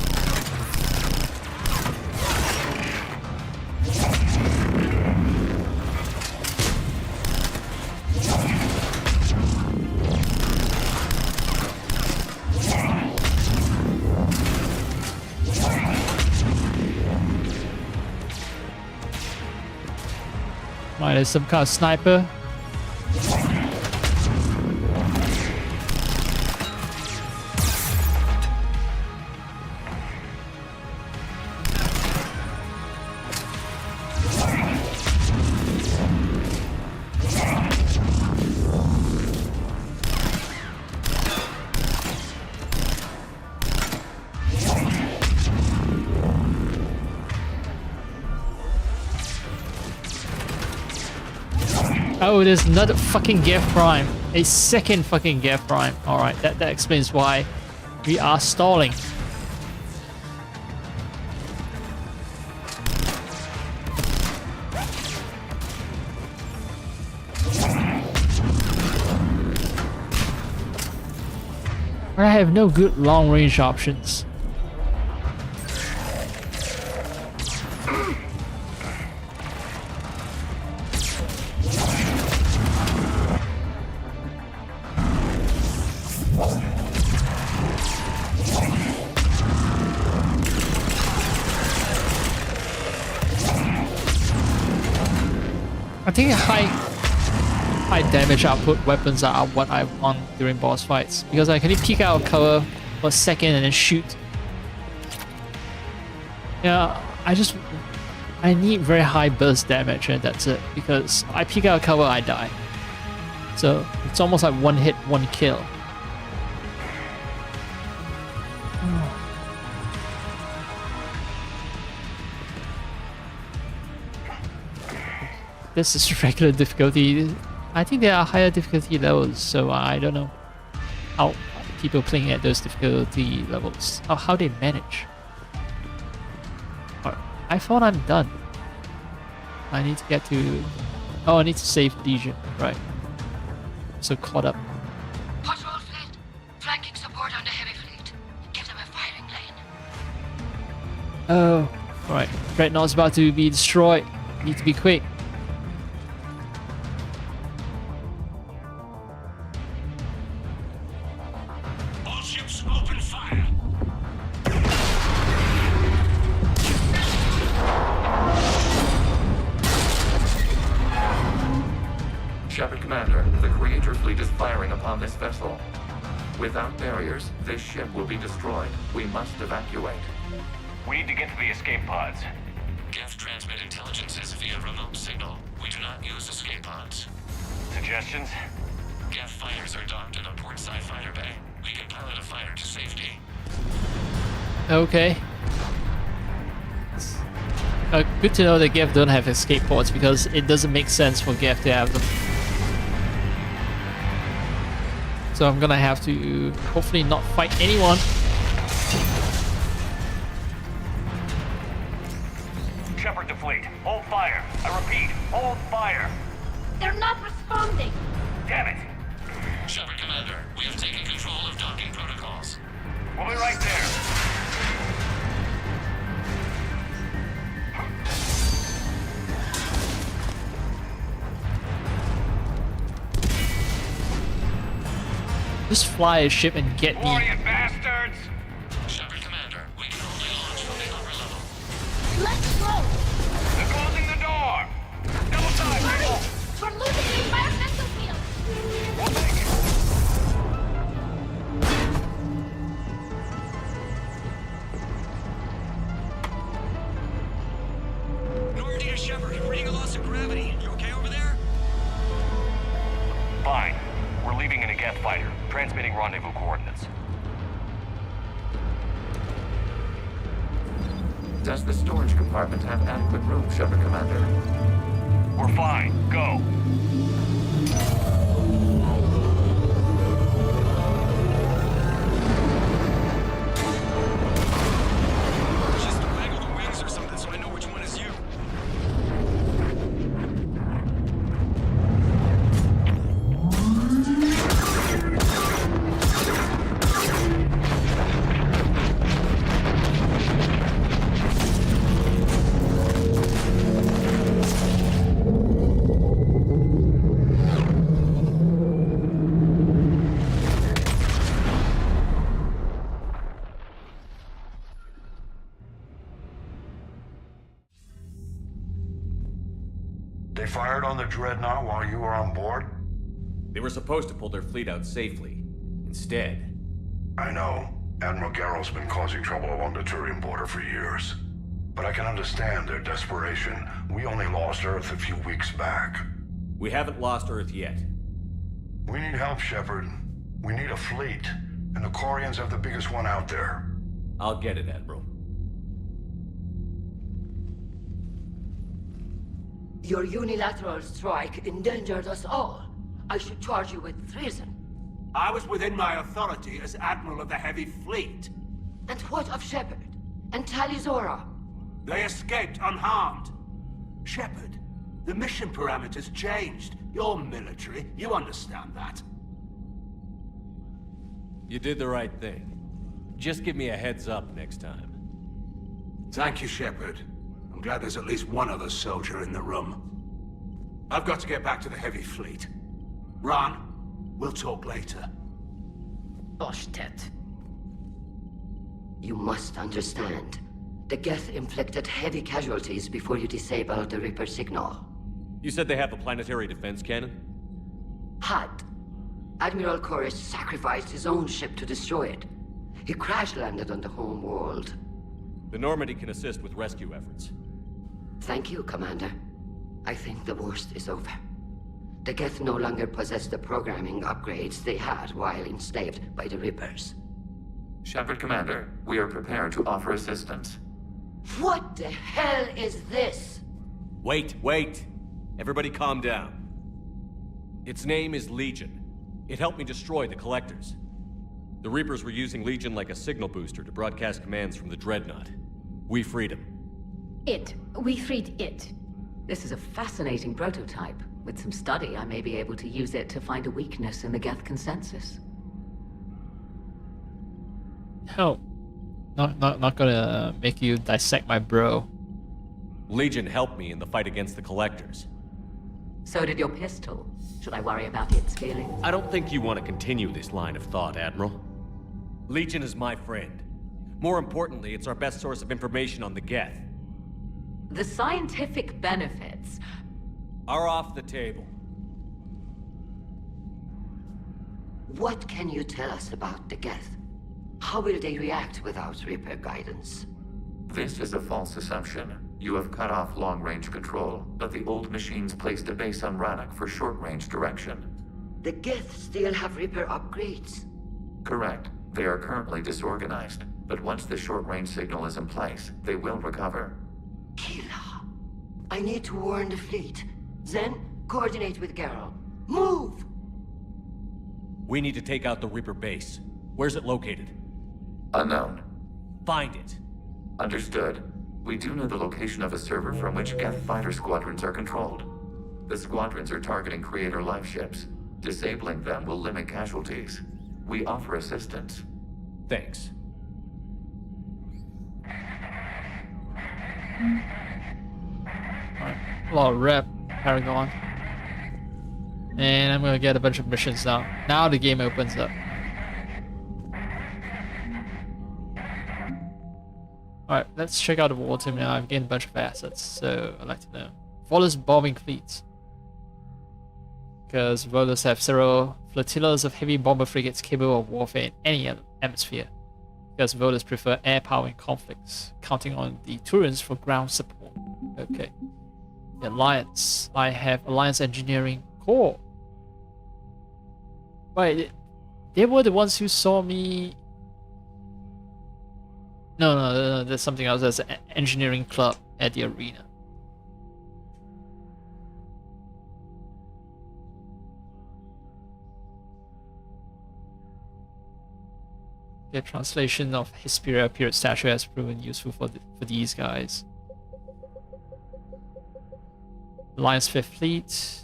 Right, there's some kind of sniper. Oh, there's another fucking Gaff Prime. A second fucking Gaff Prime. Alright, that explains why we are stalling. I have no good long-range options. I think high damage output weapons are what I want during boss fights, because I can peek out of cover for a second and then shoot. Yeah, I need very high burst damage and that's it, because I peek out of cover, I die. So it's almost like one hit, one kill. This is regular difficulty. I think there are higher difficulty levels, so I don't know how people playing at those difficulty levels, how they manage. I thought I'm done. I need to get to... Oh, I need to save Legion, right. So caught up. Patrol fleet, flanking support on the heavy fleet. Give them a firing lane. Oh, right. Dreadnought's about to be destroyed. Need to be quick. All ships open fire. Shepard Commander, the Creator fleet is firing upon this vessel. Without barriers, this ship will be destroyed. We must evacuate. We need to get to the escape pods. Gaff transmit intelligences via remote signal. We do not use escape pods. Suggestions? Gaff fighters are docked in a portside fighter bay. We can pilot a fighter to safety. Okay. Good to know that Gaff don't have escape pods, because it doesn't make sense for Gaff to have them. So I'm gonna have to hopefully not fight anyone. Shepard to fleet. Hold fire. I repeat, hold fire. They're not responding. Damn it. Shepard Commander, we have taken control of docking protocols. We'll be right there. Just fly a ship and get me. You bastards! Shepard Commander, we Shepard, reading a loss of gravity. You okay over there? Fine. We're leaving in a Geth fighter, transmitting rendezvous coordinates. Does the storage compartment have adequate room, Shepard Commander? We're fine. Go. Just waggle the wings or something so I know which one is you. They fired on the Dreadnought while you were on board? They were supposed to pull their fleet out safely. Instead... I know. Admiral Garrow's been causing trouble along the Turian border for years. But I can understand their desperation. We only lost Earth a few weeks back. We haven't lost Earth yet. We need help, Shepard. We need a fleet. And the Quarians have the biggest one out there. I'll get it, Admiral. Your unilateral strike endangered us all. I should charge you with treason. I was within my authority as Admiral of the Heavy Fleet. And what of Shepard? And Talizora? They escaped unharmed. Shepard, the mission parameters changed. You're military, you understand that. You did the right thing. Just give me a heads up next time. Thank you, Shepard. I'm glad there's at least one other soldier in the room. I've got to get back to the Heavy Fleet. Ron, we'll talk later. Oshtet. You must understand. The Geth inflicted heavy casualties before you disabled the Reaper signal. You said they have a planetary defense cannon? Had. Admiral Koris sacrificed his own ship to destroy it. He crash-landed on the home world. The Normandy can assist with rescue efforts. Thank you, Commander. I think the worst is over. The Geth no longer possess the programming upgrades they had while enslaved by the Reapers. Shepard Commander, we are prepared to offer assistance. What the hell is this? Wait. Everybody calm down. Its name is Legion. It helped me destroy the Collectors. The Reapers were using Legion like a signal booster to broadcast commands from the Dreadnought. We freed him. We freed it. This is a fascinating prototype. With some study, I may be able to use it to find a weakness in the Geth consensus. Hell, not gonna make you dissect my bro. Legion helped me in the fight against the Collectors. So did your pistol. Should I worry about its feelings? I don't think you want to continue this line of thought, Admiral. Legion is my friend. More importantly, it's our best source of information on the Geth. The scientific benefits are off the table. What can you tell us about the Geth? How will they react without Reaper guidance? This is a false assumption. You have cut off long-range control, but the old machines placed a base on Rannoch for short-range direction. The Geth still have Reaper upgrades? Correct. They are currently disorganized, but once the short-range signal is in place, they will recover. Kila, I need to warn the fleet. Then, coordinate with Garrow. Move! We need to take out the Reaper base. Where's it located? Unknown. Find it. Understood. We do know the location of a server from which Geth fighter squadrons are controlled. The squadrons are targeting Creator life ships. Disabling them will limit casualties. We offer assistance. Thanks. A lot of rep, Paragon. And I'm gonna get a bunch of missions now. Now the game opens up. Alright, let's check out the war team now. I've gained a bunch of assets, so I'd like to know. Volus bombing fleets. Because Volus have several flotillas of heavy bomber frigates capable of warfare in any atmosphere. Because Volus prefer air power in conflicts, counting on the Turians for ground support. Okay. The Alliance. I have Alliance Engineering Corps. Wait, they were the ones who saw me. No, there's something else. There's an engineering club at the arena. The translation of Hesperia period statue has proven useful for these guys. Alliance 5th Fleet.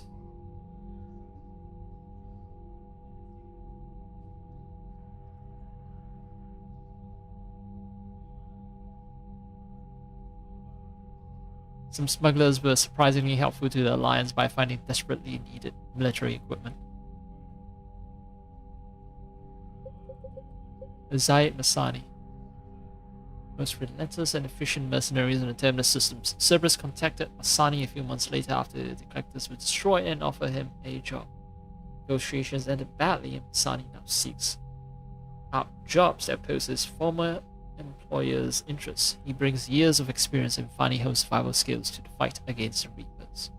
Some smugglers were surprisingly helpful to the Alliance by finding desperately needed military equipment. Zayed Masani. Most relentless and efficient mercenaries in the Terminus systems. Cerberus contacted Masani a few months later after the collectors were destroyed and offered him a job. Negotiations ended badly and Masani now seeks out jobs that oppose his former employer's interests. He brings years of experience in finding home survival skills to the fight against the Reapers.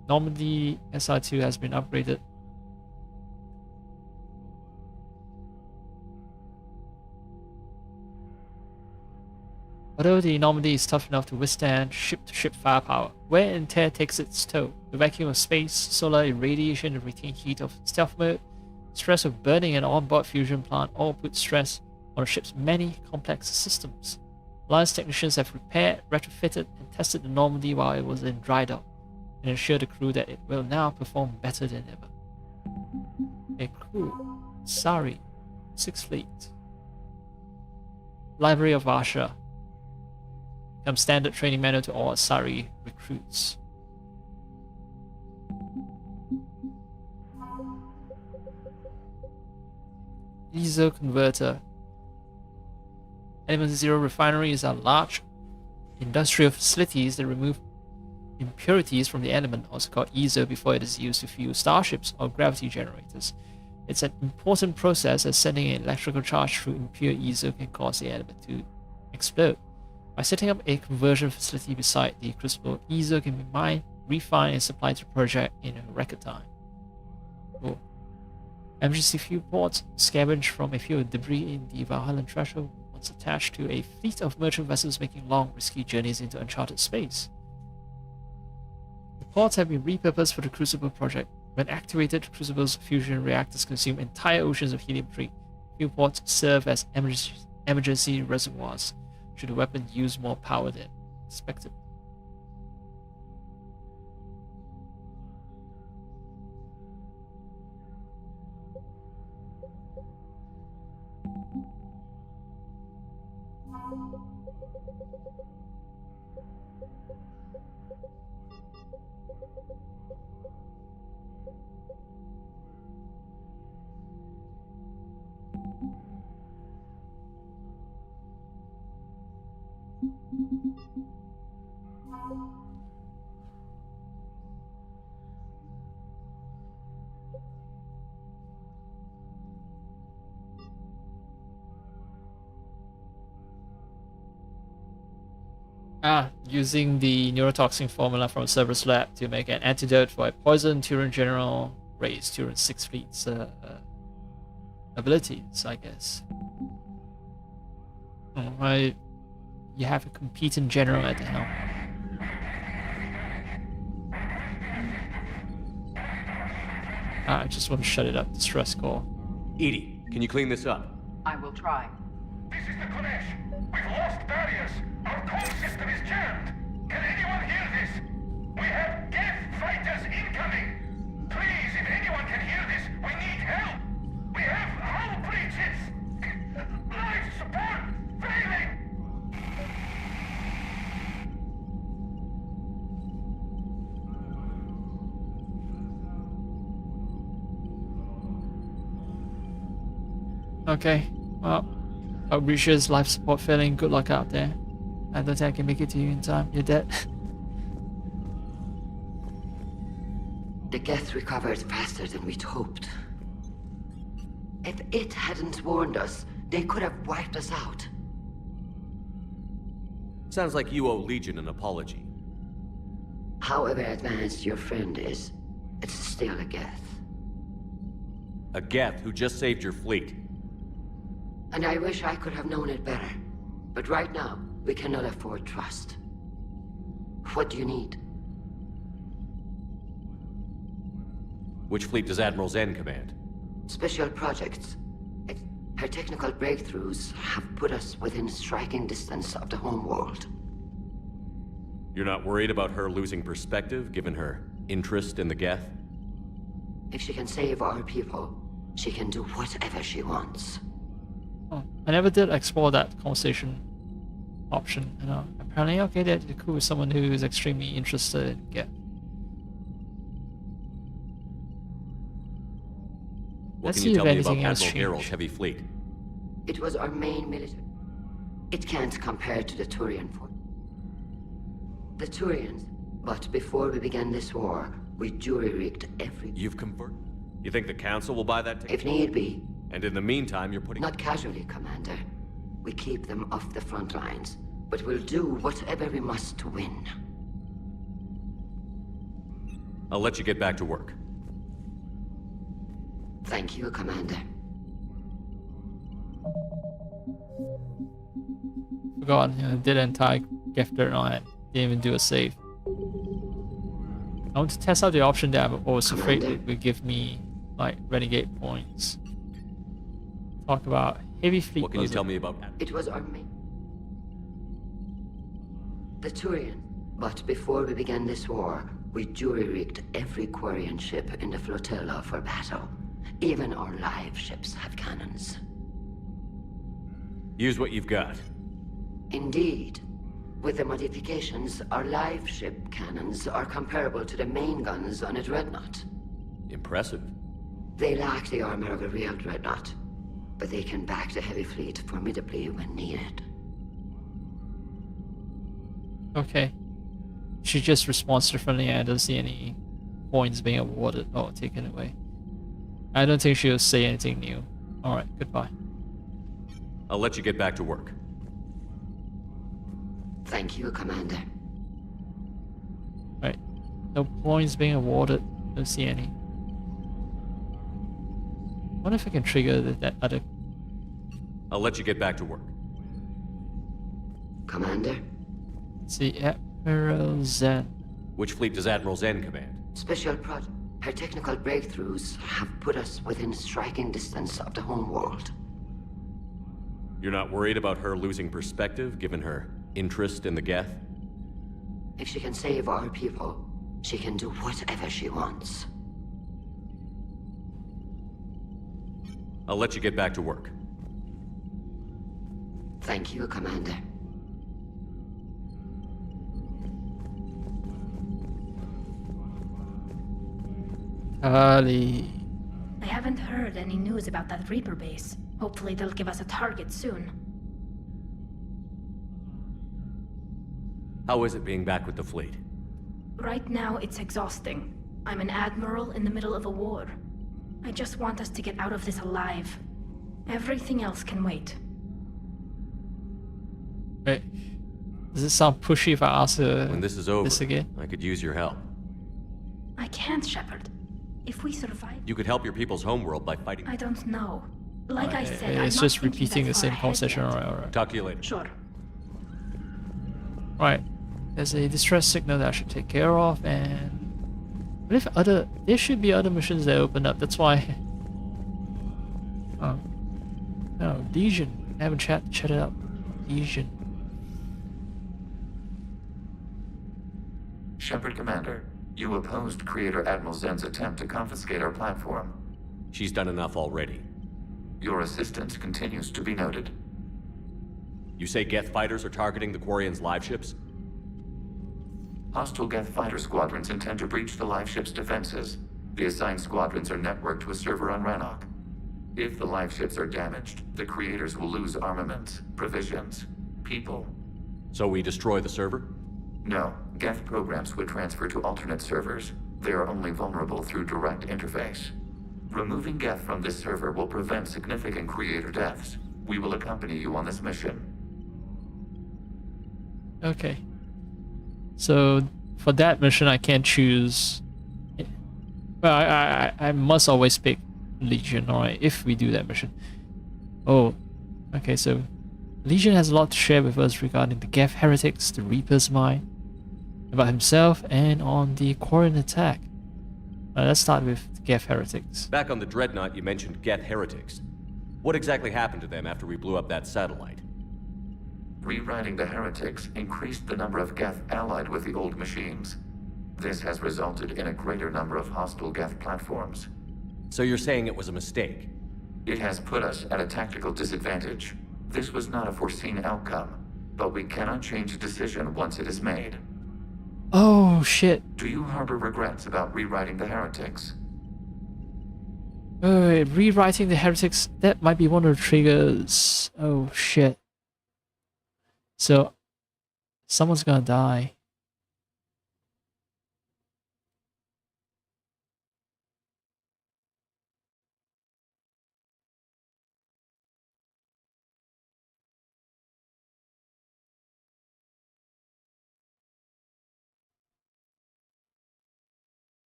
Normandy SR2 has been upgraded. Although the Normandy is tough enough to withstand ship-to-ship firepower, wear and tear takes its toll. The vacuum of space, solar irradiation, the retained heat of stealth mode, stress of burning an onboard fusion plant all put stress on the ship's many complex systems. Alliance technicians have repaired, retrofitted, and tested the Normandy while it was in dry dock, and assured the crew that it will now perform better than ever. A crew. Sari. 6th Fleet. Library of Asha. Becomes standard training manual to all Sari recruits. Diesel converter. Element Zero refineries are large industrial facilities that remove impurities from the element, also called ESO, before it is used to fuel starships or gravity generators. It's an important process as sending an electrical charge through impure ESO can cause the element to explode. By setting up a conversion facility beside the crucible, ESO can be mined, refined, and supplied to the project in a record time. Cool. Emergency fuel ports scavenged from a few debris in the Valhalla threshold once attached to a fleet of merchant vessels making long, risky journeys into uncharted space. The ports have been repurposed for the Crucible project. When activated, the Crucible's fusion reactors consume entire oceans of helium-3. Fuel ports serve as emergency reservoirs should the weapon use more power than expected. Using the neurotoxin formula from Cerberus lab to make an antidote for a poison, Turan General raised Turan 6th Fleet's abilities, I guess. Alright, you have a competent general at the helm. I just want to shut it up, distress call. Edie, can you clean this up? I will try. This is the Kodesh. We've lost barriers. Our call system is jammed. Can anyone hear this? We have death fighters incoming. Please, if anyone can hear this, we need help. We have hull breaches. Life support failing. Okay, well, Breacher's life support failing. Good luck out there. I don't think I can make it to you in time. You're dead. The Geth recovered faster than we'd hoped. If it hadn't warned us, they could have wiped us out. Sounds like you owe Legion an apology. However advanced your friend is, it's still a Geth. A Geth who just saved your fleet. And I wish I could have known it better. But right now, we cannot afford trust. What do you need? Which fleet does Admiral Zen command? Special projects. Her technical breakthroughs have put us within striking distance of the homeworld. You're not worried about her losing perspective, given her interest in the Geth? If she can save our people, she can do whatever she wants. Oh, I never did explore that conversation option, you know. Apparently, okay, that's cool with someone who is extremely interested in Geth. What can you tell me about Admiral Garrel's heavy fleet? It was our main military. It can't compare to the Turian force. The Turians, but before we began this war, we jury-rigged every... You've converted? You think the Council will buy that ticket? If need be. And in the meantime, you're putting... Not casually, Commander. We keep them off the front lines, but we'll do whatever we must to win. I'll let you get back to work. Thank you, Commander. Forgot, you know, did an entire Geth Dreadnought. Didn't even do a save. I want to test out the option that I was afraid would give me, like, renegade points. Talk about heavy fleet. What can you tell me about that? It was our main... The Turian. But before we began this war, we jury-rigged every Quarian ship in the flotilla for battle. Even our live ships have cannons. Use what you've got. Indeed. With the modifications, our live ship cannons are comparable to the main guns on a dreadnought. Impressive. They lack the armor of a real dreadnought, but they can back the heavy fleet formidably when needed. Okay. She just responds differently and I don't see any points being awarded or taken away. I don't think she'll say anything new. Alright, goodbye. I'll let you get back to work. Thank you, Commander. Right. No points being awarded. Don't see any. Wonder if I can trigger that other... I'll let you get back to work. Commander? Let's see, Admiral Zen. Which fleet does Admiral Zen command? Special project. Her technical breakthroughs have put us within striking distance of the homeworld. You're not worried about her losing perspective, given her interest in the Geth? If she can save our people, she can do whatever she wants. I'll let you get back to work. Thank you, Commander. Ali. I haven't heard any news about that Reaper base. Hopefully they'll give us a target soon. How is it being back with the fleet? Right now, it's exhausting. I'm an admiral in the middle of a war. I just want us to get out of this alive. Everything else can wait. Wait. Does it sound pushy if I ask her when this is over, this again? I could use your help. I can't, Shepard. If we survive... You could help your people's homeworld by fighting... I don't know. Like I said, it's I'm just not repeating the same yet. conversation. Alright. Talk to you later. Sure. Right. There's a distress signal that I should take care of, and what if there should be other missions that open up. That's why no, Legion. I haven't chatted up. Legion. Shepard Commander, you opposed Creator Admiral Zen's attempt to confiscate our platform. She's done enough already. Your assistance continues to be noted. You say Geth fighters are targeting the Quarians' live ships? Hostile Geth fighter squadrons intend to breach the live ship's defenses. The assigned squadrons are networked to a server on Rannoch. If the live ships are damaged, the creators will lose armaments, provisions, people. So we destroy the server? No. Geth programs would transfer to alternate servers. They are only vulnerable through direct interface. Removing Geth from this server will prevent significant creator deaths. We will accompany you on this mission. Okay. So for that mission, I can't choose. Well, I must always pick Legion, alright, if we do that mission. Oh, okay, so Legion has a lot to share with us regarding the Geth heretics, the Reaper's mind, about himself, and on the Quarian attack. Let's start with the Geth heretics. Back on the Dreadnought, you mentioned Geth heretics. What exactly happened to them after we blew up that satellite? Rewriting the heretics increased the number of Geth allied with the old machines. This has resulted in a greater number of hostile Geth platforms. So you're saying it was a mistake? It has put us at a tactical disadvantage. This was not a foreseen outcome, but we cannot change a decision once it is made. Oh, shit. Do you harbor regrets about rewriting the heretics? Wait, rewriting the heretics, that might be one of the triggers. Oh, shit. So, someone's gonna die.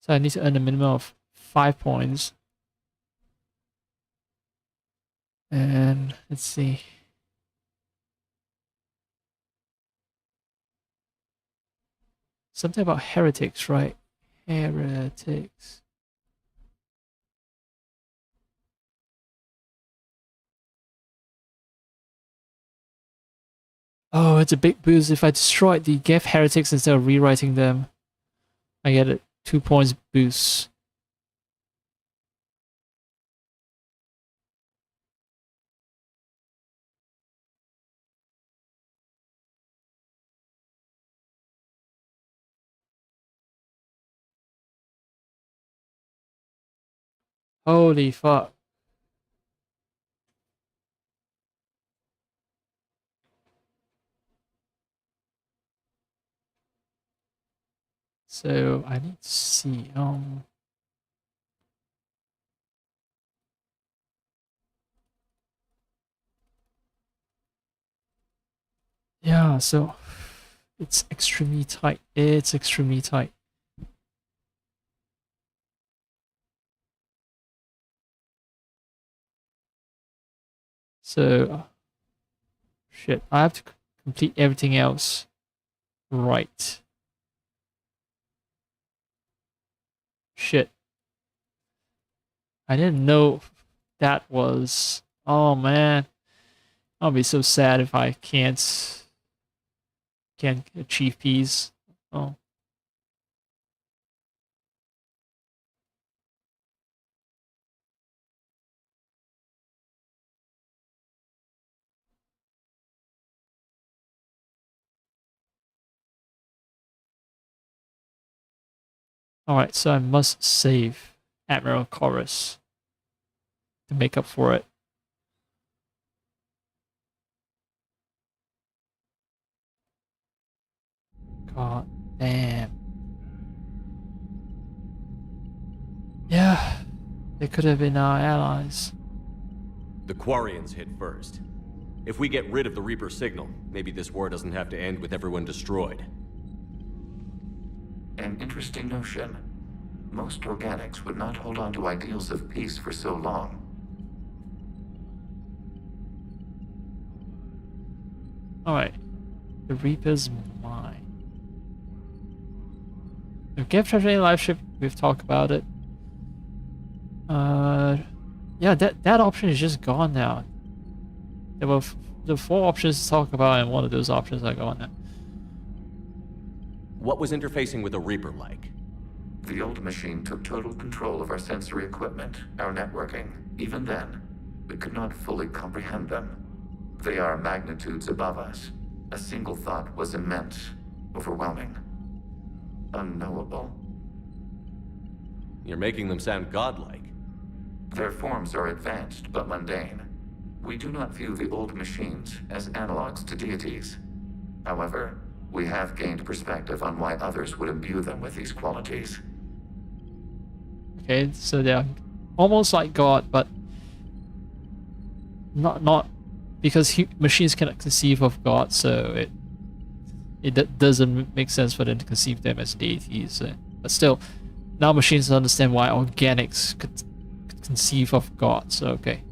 So I need to earn a minimum of 5 points. And let's see. Something about heretics, right? Heretics. Oh, it's a big boost. If I destroy the Geth heretics instead of rewriting them, I get a 2 points boost. Holy fuck. So I need to see, yeah, so it's extremely tight. It's extremely tight. So, shit, I have to complete everything else right. Shit. I didn't know that was... Oh, man. I'll be so sad if I can't achieve peace. Oh. Alright, so I must save Admiral Chorus to make up for it. God damn. Yeah, they could have been our allies. The Quarians hit first. If we get rid of the Reaper signal, maybe this war doesn't have to end with everyone destroyed. An interesting notion. Most organics would not hold on to ideals of peace for so long. Alright. The Reaper's mine. The Geth Treasury live ship, we've talked about it. Yeah, that option is just gone now. There were the 4 options to talk about, and one of those options are gone now. What was interfacing with a Reaper like? The old machine took total control of our sensory equipment, our networking. Even then, we could not fully comprehend them. They are magnitudes above us. A single thought was immense, overwhelming, unknowable. You're making them sound godlike. Their forms are advanced but mundane. We do not view the old machines as analogs to deities. However, we have gained perspective on why others would imbue them with these qualities. Okay, so they're almost like God, but not because machines cannot conceive of God, so doesn't make sense for them to conceive them as deities. But still, now machines understand why organics could conceive of gods. So, okay.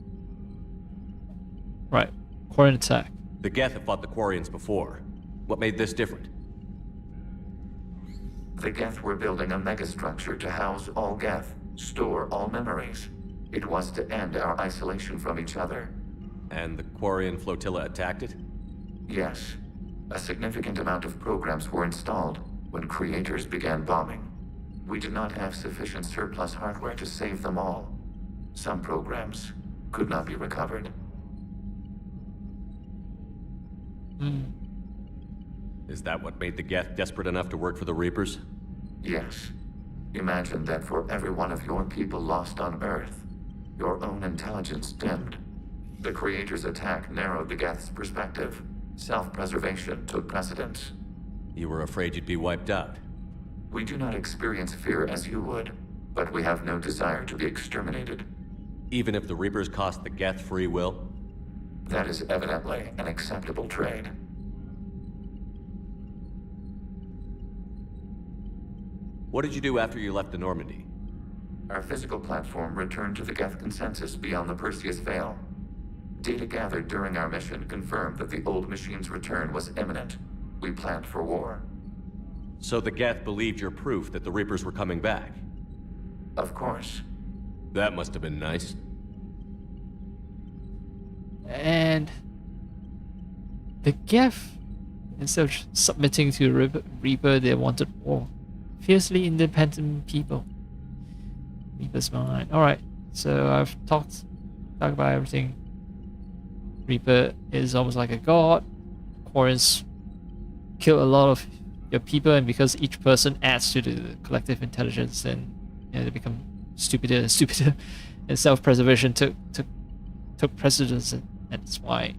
Right. Quarian attack. The Geth have fought the Quarians before. What made this different? The Geth were building a megastructure to house all Geth, store all memories. It was to end our isolation from each other. And the Quarian flotilla attacked it? Yes. A significant amount of programs were installed when creators began bombing. We did not have sufficient surplus hardware to save them all. Some programs could not be recovered. Is that what made the Geth desperate enough to work for the Reapers? Yes. Imagine that for every one of your people lost on Earth, your own intelligence dimmed. The Creator's attack narrowed the Geth's perspective. Self-preservation took precedence. You were afraid you'd be wiped out. We do not experience fear as you would, but we have no desire to be exterminated. Even if the Reapers cost the Geth free will? That is evidently an acceptable trade. What did you do after you left the Normandy? Our physical platform returned to the Geth consensus beyond the Perseus Veil. Data gathered during our mission confirmed that the old machine's return was imminent. We planned for war. So the Geth believed your proof that the Reapers were coming back? Of course. That must have been nice. And the Geth, instead of submitting to Reaper, they wanted war. Fiercely independent people. Reaper's mine. Alright, so I've talked about everything. Reaper is almost like a god. Quarians kill a lot of your people, and because each person adds to the collective intelligence, then they become stupider and stupider. And self-preservation took precedence, and that's why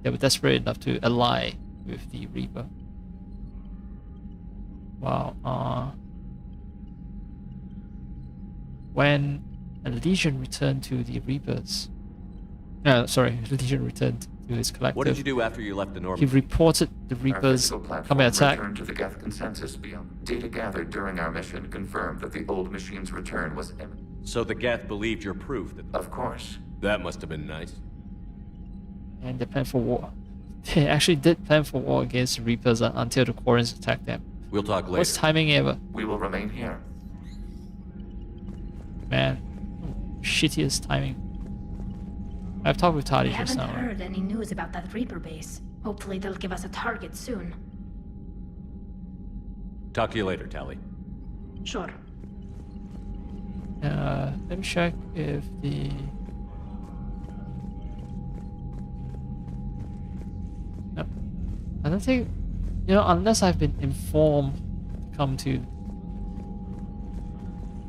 they were desperate enough to ally with the Reaper. Wow. When a Legion returned to the Reapers, Legion returned to his collective. What did you do after you left the Normandy? He reported the Reapers coming attack. Returned to the Geth consensus beyond. Data gathered during our mission confirmed that the old machine's return was imminent. So the Geth believed your proof that... Of course. That must have been nice. And they planned for war. They actually did plan for war against the Reapers until the Quarians attacked them. We'll talk later. Worst timing ever. We will remain here. Man, shittiest timing. I've talked with Toddy I just haven't now. heard any news about that Reaper base. Hopefully they'll give us a target soon. Talk to you later, Tally. Sure. Let me check if the... No. I don't think... unless I've been informed to come to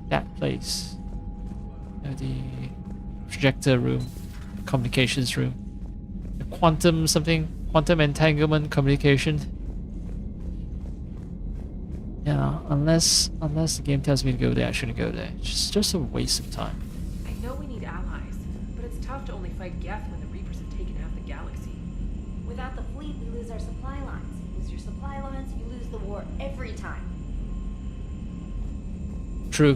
that place. The projector room, communications room, the quantum entanglement communication. Yeah, unless the game tells me to go there, I shouldn't go there. It's just a waste of time. I know we need allies, but it's tough to only fight Geth when the Reapers have taken half the galaxy. Without the fleet, we lose our supply lines. You lose your supply lines, you lose the war every time. True.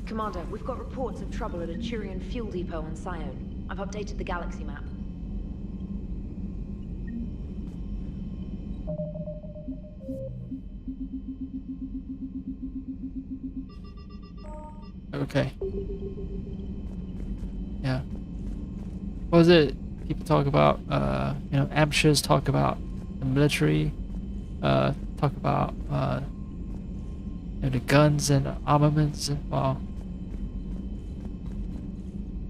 Commander, we've got reports of trouble at a Turian fuel depot on Sion. I've updated the galaxy map. Okay. Yeah. What was it? People talk about, amateurs talk about the military, talk about, the guns and armaments, and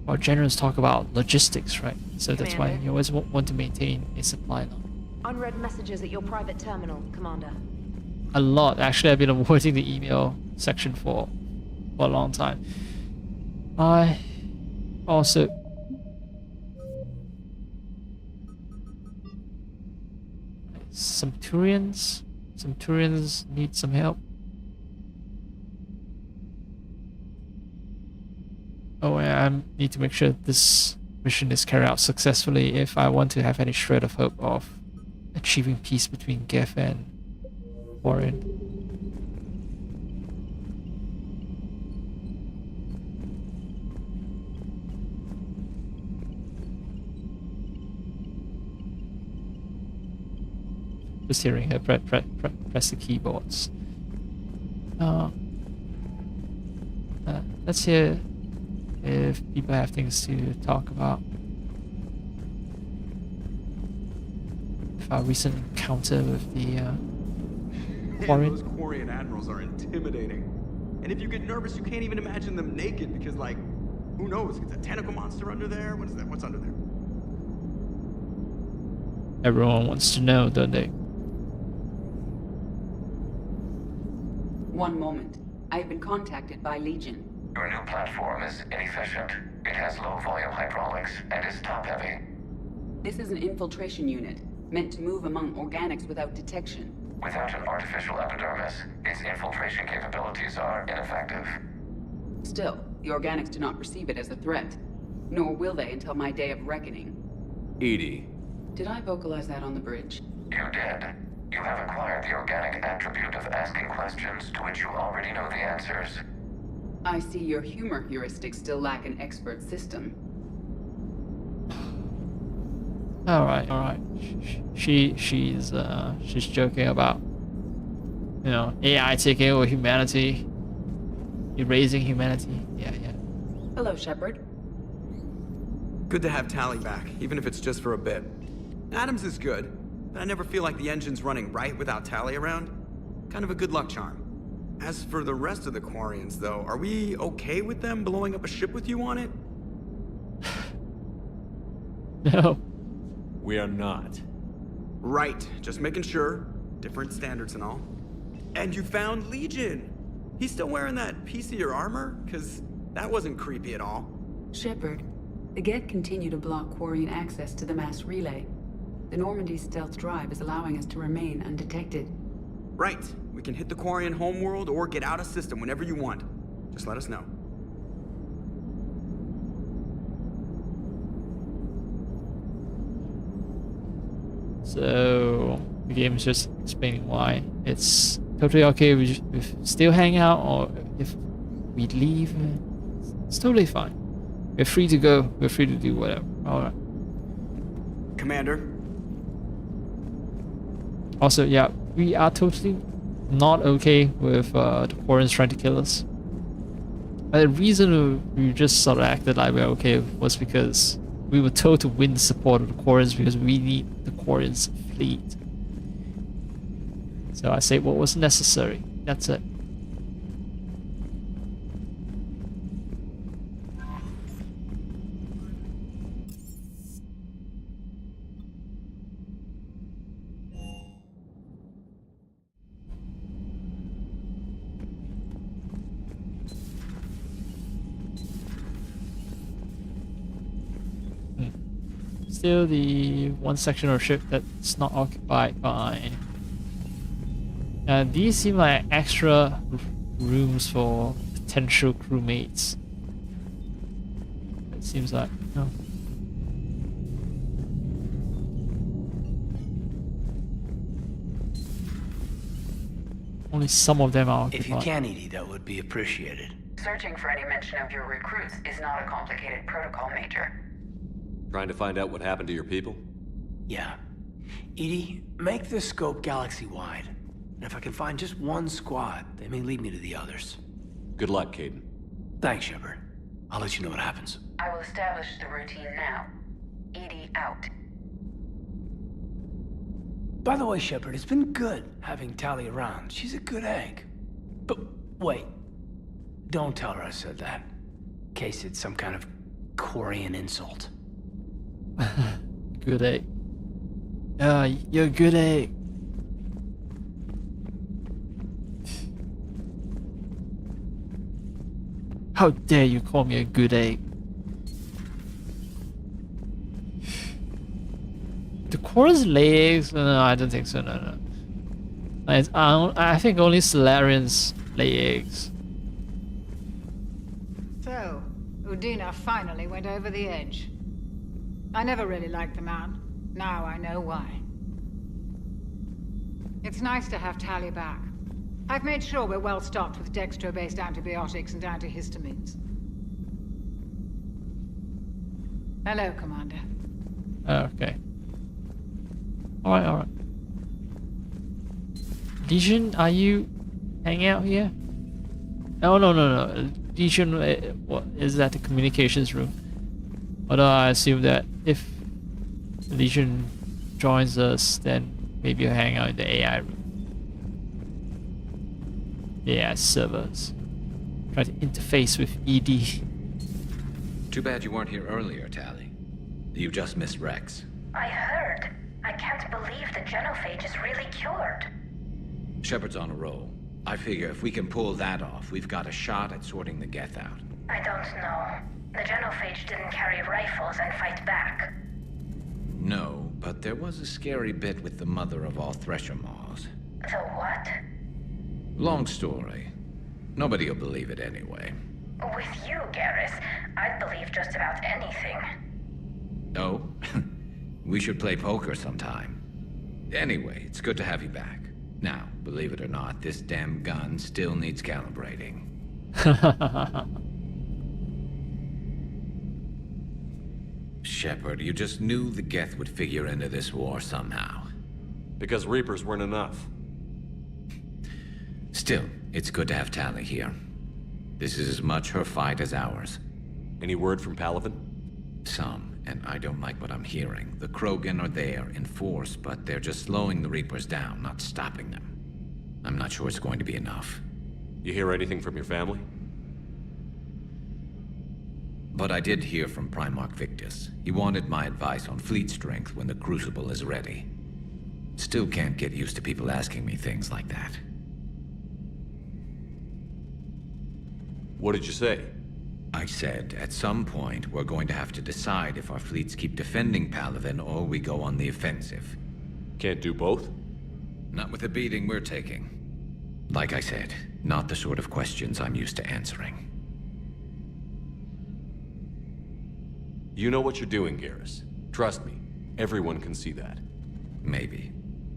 while generals talk about logistics, right? So that's why you always want to maintain a supply line. Unread messages at your private terminal, Commander. A lot. Actually, I've been avoiding the email section for a long time. I also... Some Turians need some help. Oh, yeah, I need to make sure this mission is carried out successfully, if I want to have any shred of hope of achieving peace between Geth and Warren. Just hearing her press the keyboards. Let's hear if people have things to talk about. If our recent encounter with the Man, those Quarian admirals are intimidating. And if you get nervous, you can't even imagine them naked because, like, who knows? It's a tentacle monster under there? What is that? What's under there? Everyone wants to know, don't they? One moment. I have been contacted by Legion. Your new platform is inefficient. It has low volume hydraulics and is top heavy. This is an infiltration unit, meant to move among organics without detection. Without an artificial epidermis, its infiltration capabilities are ineffective. Still, the organics do not perceive it as a threat. Nor will they until my day of reckoning. Edie. Did I vocalize that on the bridge? You did. You have acquired the organic attribute of asking questions to which you already know the answers. I see your humor heuristics still lack an expert system. Alright. She's joking about, you know, AI taking over humanity, erasing humanity. Yeah. Hello, Shepard. Good to have Tally back, even if it's just for a bit. Adams is good, but I never feel like the engine's running right without Tally around. Kind of a good luck charm. As for the rest of the Quarians, though, are we okay with them blowing up a ship with you on it? No. We are not. Right, just making sure. Different standards and all. And you found Legion! He's still wearing that piece of your armor? Cause that wasn't creepy at all. Shepard, the Geth continue to block Quarian access to the mass relay. The Normandy stealth drive is allowing us to remain undetected. Right. We can hit the Quarian homeworld or get out of system whenever you want. Just let us know. So the game is just explaining why it's totally okay with still hang out, or if we leave, it's totally fine. We're free to go. We're free to do whatever. Alright. Commander. Also, yeah, we are totally not okay with the Quarians trying to kill us. The reason we just sort of acted like we're okay was because we were told to win the support of the Quarians because we need the Quarians fleet. So I say what was necessary. That's it. Still the one section of the ship that's not occupied by. These seem like extra rooms for potential crewmates. It seems like no. Only some of them are occupied. If you can, Edie, that would be appreciated. Searching for any mention of your recruits is not a complicated protocol, Major. Trying to find out what happened to your people? Yeah. Edie, make this scope galaxy-wide. And if I can find just one squad, they may lead me to the others. Good luck, Caden. Thanks, Shepard. I'll let you know what happens. I will establish the routine now. Edie out. By the way, Shepard, it's been good having Tally around. She's a good egg. But wait. Don't tell her I said that. In case it's some kind of Quarian insult. Good egg. You're a good egg. How dare you call me a good egg? The Quarians lay eggs? No, I don't think so. No. I think only Solarians lay eggs. So, Udina finally went over the edge. I never really liked the man. Now I know why. It's nice to have Tally back. I've made sure we're well stocked with dextro-based antibiotics and antihistamines. Hello, Commander. Okay. Alright. Legion, are you hanging out here? Oh, no. Legion, what is that? The communications room. Although I assume that if Legion joins us, then maybe you'll hang out in the AI room. Yeah, servers. Try to interface with ED. Too bad you weren't here earlier, Tally. You just missed Rex. I heard. I can't believe the genophage is really cured. Shepard's on a roll. I figure if we can pull that off, we've got a shot at sorting the Geth out. I don't know. The genophage didn't carry rifles and fight back. No, but there was a scary bit with the mother of all Thresher Maws. The what? Long story. Nobody'll believe it anyway. With you, Garrus, I'd believe just about anything. Oh? We should play poker sometime. Anyway, it's good to have you back. Now, believe it or not, this damn gun still needs calibrating. Shepard, you just knew the Geth would figure into this war somehow. Because Reapers weren't enough. Still, it's good to have Tally here. This is as much her fight as ours. Any word from Palaven? Some, and I don't like what I'm hearing. The Krogan are there in force, but they're just slowing the Reapers down, not stopping them. I'm not sure it's going to be enough. You hear anything from your family? But I did hear from Primarch Victus. He wanted my advice on fleet strength when the Crucible is ready. Still can't get used to people asking me things like that. What did you say? I said, at some point, we're going to have to decide if our fleets keep defending Palaven or we go on the offensive. Can't do both? Not with the beating we're taking. Like I said, not the sort of questions I'm used to answering. You know what you're doing, Garrus. Trust me, everyone can see that. Maybe.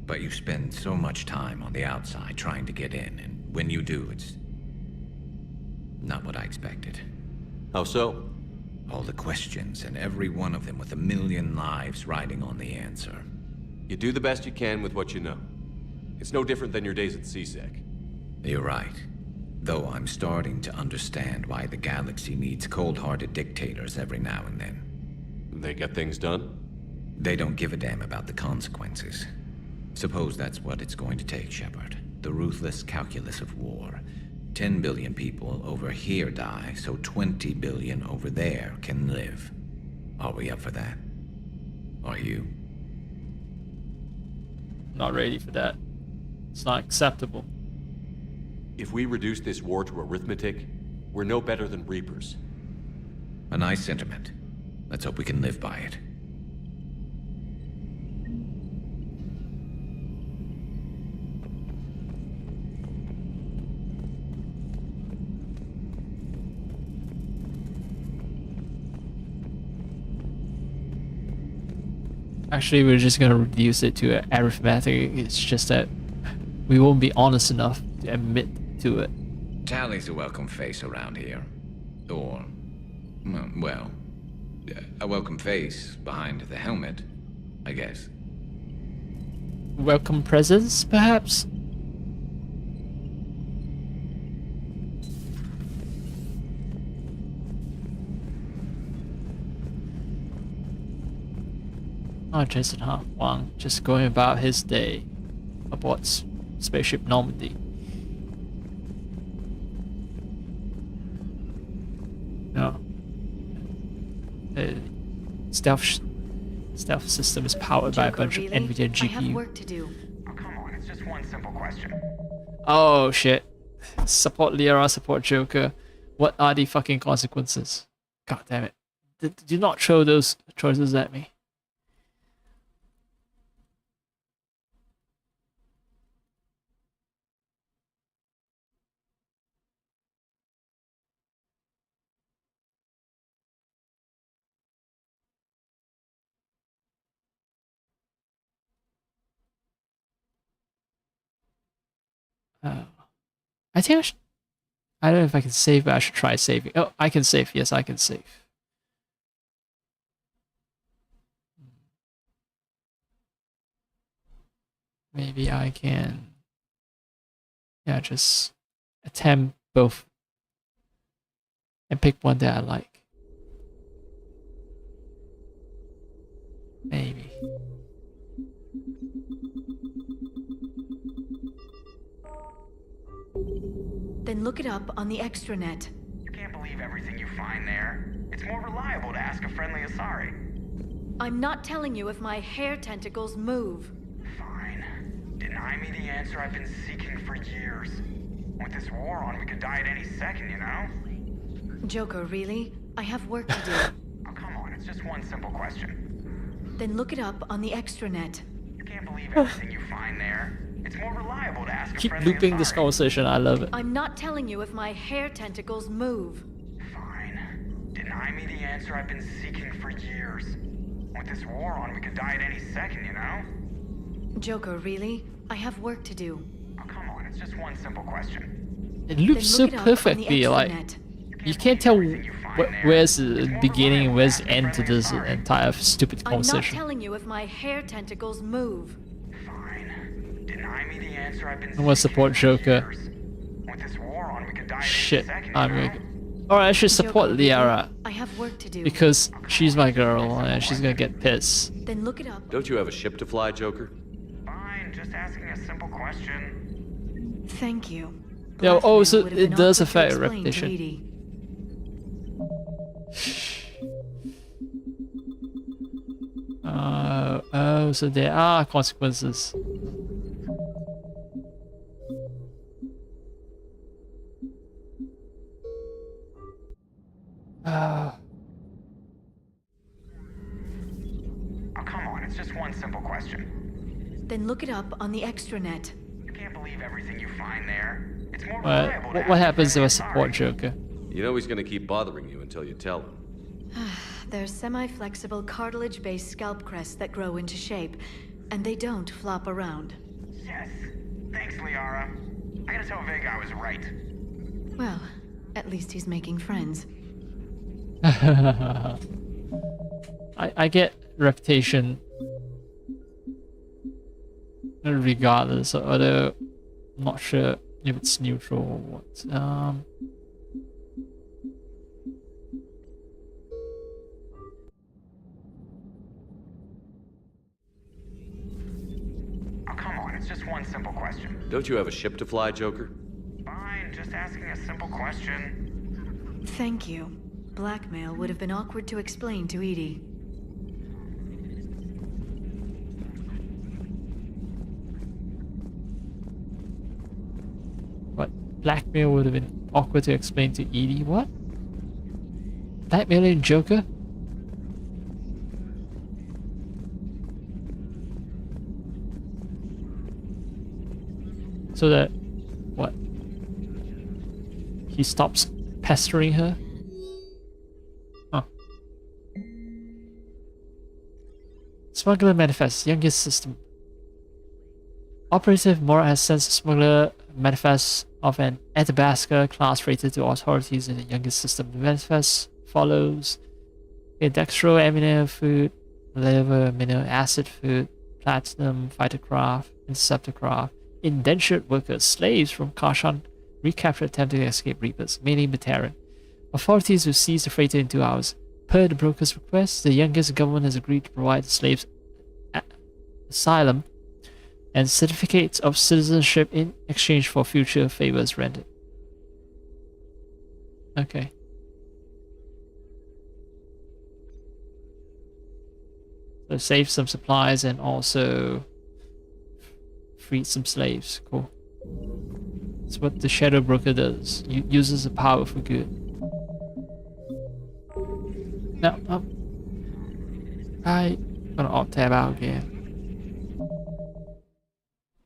But you spend so much time on the outside trying to get in, and when you do, it's not what I expected. How so? All the questions, and every one of them with a million lives riding on the answer. You do the best you can with what you know. It's no different than your days at CSEC. You're right. Though I'm starting to understand why the galaxy needs cold-hearted dictators every now and then. They get things done? They don't give a damn about the consequences. Suppose that's what it's going to take, Shepard. The ruthless calculus of war. 10 billion people over here die, so 20 billion over there can live. Are we up for that? Are you? Not ready for that. It's not acceptable. If we reduce this war to arithmetic, we're no better than Reapers. A nice sentiment. Let's hope we can live by it. Actually, we're just gonna reduce it to arithmetic. It's just that we won't be honest enough to admit to it. Tally's a welcome face around here. Or, well, a welcome face behind the helmet, I guess. Welcome presence, perhaps? Oh, Jason Wang just going about his day aboard spaceship Normandy. No. The stealth system is powered by a bunch of NVIDIA GPU. I have work to do. Oh, come on, it's just one simple question. Oh shit. Support Liara, support Joker. What are the fucking consequences? God damn it. Do not throw those choices at me. I think I don't know if I can save, but I should try saving. Oh, I can save. Yes, I can save. Maybe I can. Yeah, just attempt both and pick one that I like. Maybe. Then look it up on the extranet. You can't believe everything you find there. It's more reliable to ask a friendly Asari. I'm not telling you if my hair tentacles move. Fine. Deny me the answer I've been seeking for years. With this war on, we could die at any second, you know? Joker, really? I have work to do. Oh, come on, it's just one simple question. Then look it up on the extranet. You can't believe everything you find there. It's more reliable to ask a Keep friendly looping this Asari. conversation. I love it. I'm not telling you if my hair tentacles move. Fine. Deny me the answer I've been seeking for years. With this war on, we could die at any second, you know? Joker, really? I have work to do. Oh, come on, it's just one simple question. It loops so perfectly. Like you can't tell where's the beginning and where's the end to this entire stupid I'm not conversation. telling you if my hair tentacles move. Fine. Deny me the answer I've been I want to support Joker. With this war on, we could die Shit, I'm gonna. Alright, I should support Liara I have work to do. because she's my girl and she's gonna get pissed. Then look it up. Don't you have a ship to fly, Joker? Fine, just asking a simple question. Thank you. Yeah, oh, so Would have been it does awkward to affect explain to reputation. Edie. Oh, so there are consequences. Oh, come on, it's just one simple question. Then look it up on the extranet. You can't believe everything you find there. It's more What, reliable to what ask a happens if I friendly support Asari. Joker? You know he's gonna keep bothering you until you tell him. They're semi-flexible cartilage-based scalp crests that grow into shape, and they don't flop around. Yes. Thanks, Liara. I gotta tell Vega I was right. Well, at least he's making friends. I get reputation regardless, although I'm not sure if it's neutral or what. Oh, come on, it's just one simple question. Don't you have a ship to fly, Joker? Fine, just asking a simple question. Thank you. Blackmail would have been awkward to explain to Edie. What? Blackmail would have been awkward to explain to Edie? What? Blackmailing Joker? So that... what? He stops pestering her? Huh. Smuggler Manifest, youngest system. Operative Mora has sent Smuggler Manifest of an Athabasca class rated to authorities in the youngest system. The manifest follows a dextro amino food, liver amino acid food, platinum fightercraft, interceptorcraft, indentured workers, slaves from Kashan, recaptured attempting to escape Reapers, mainly Bateran. Authorities will seize the freighter in 2 hours. Per the broker's request, the youngest government has agreed to provide the slaves asylum and certificates of citizenship in exchange for future favors rendered. Okay. So save some supplies and also freed some slaves. Cool. That's what the Shadow Broker does. Uses the power for good. Now, I'm gonna alt-tab out again.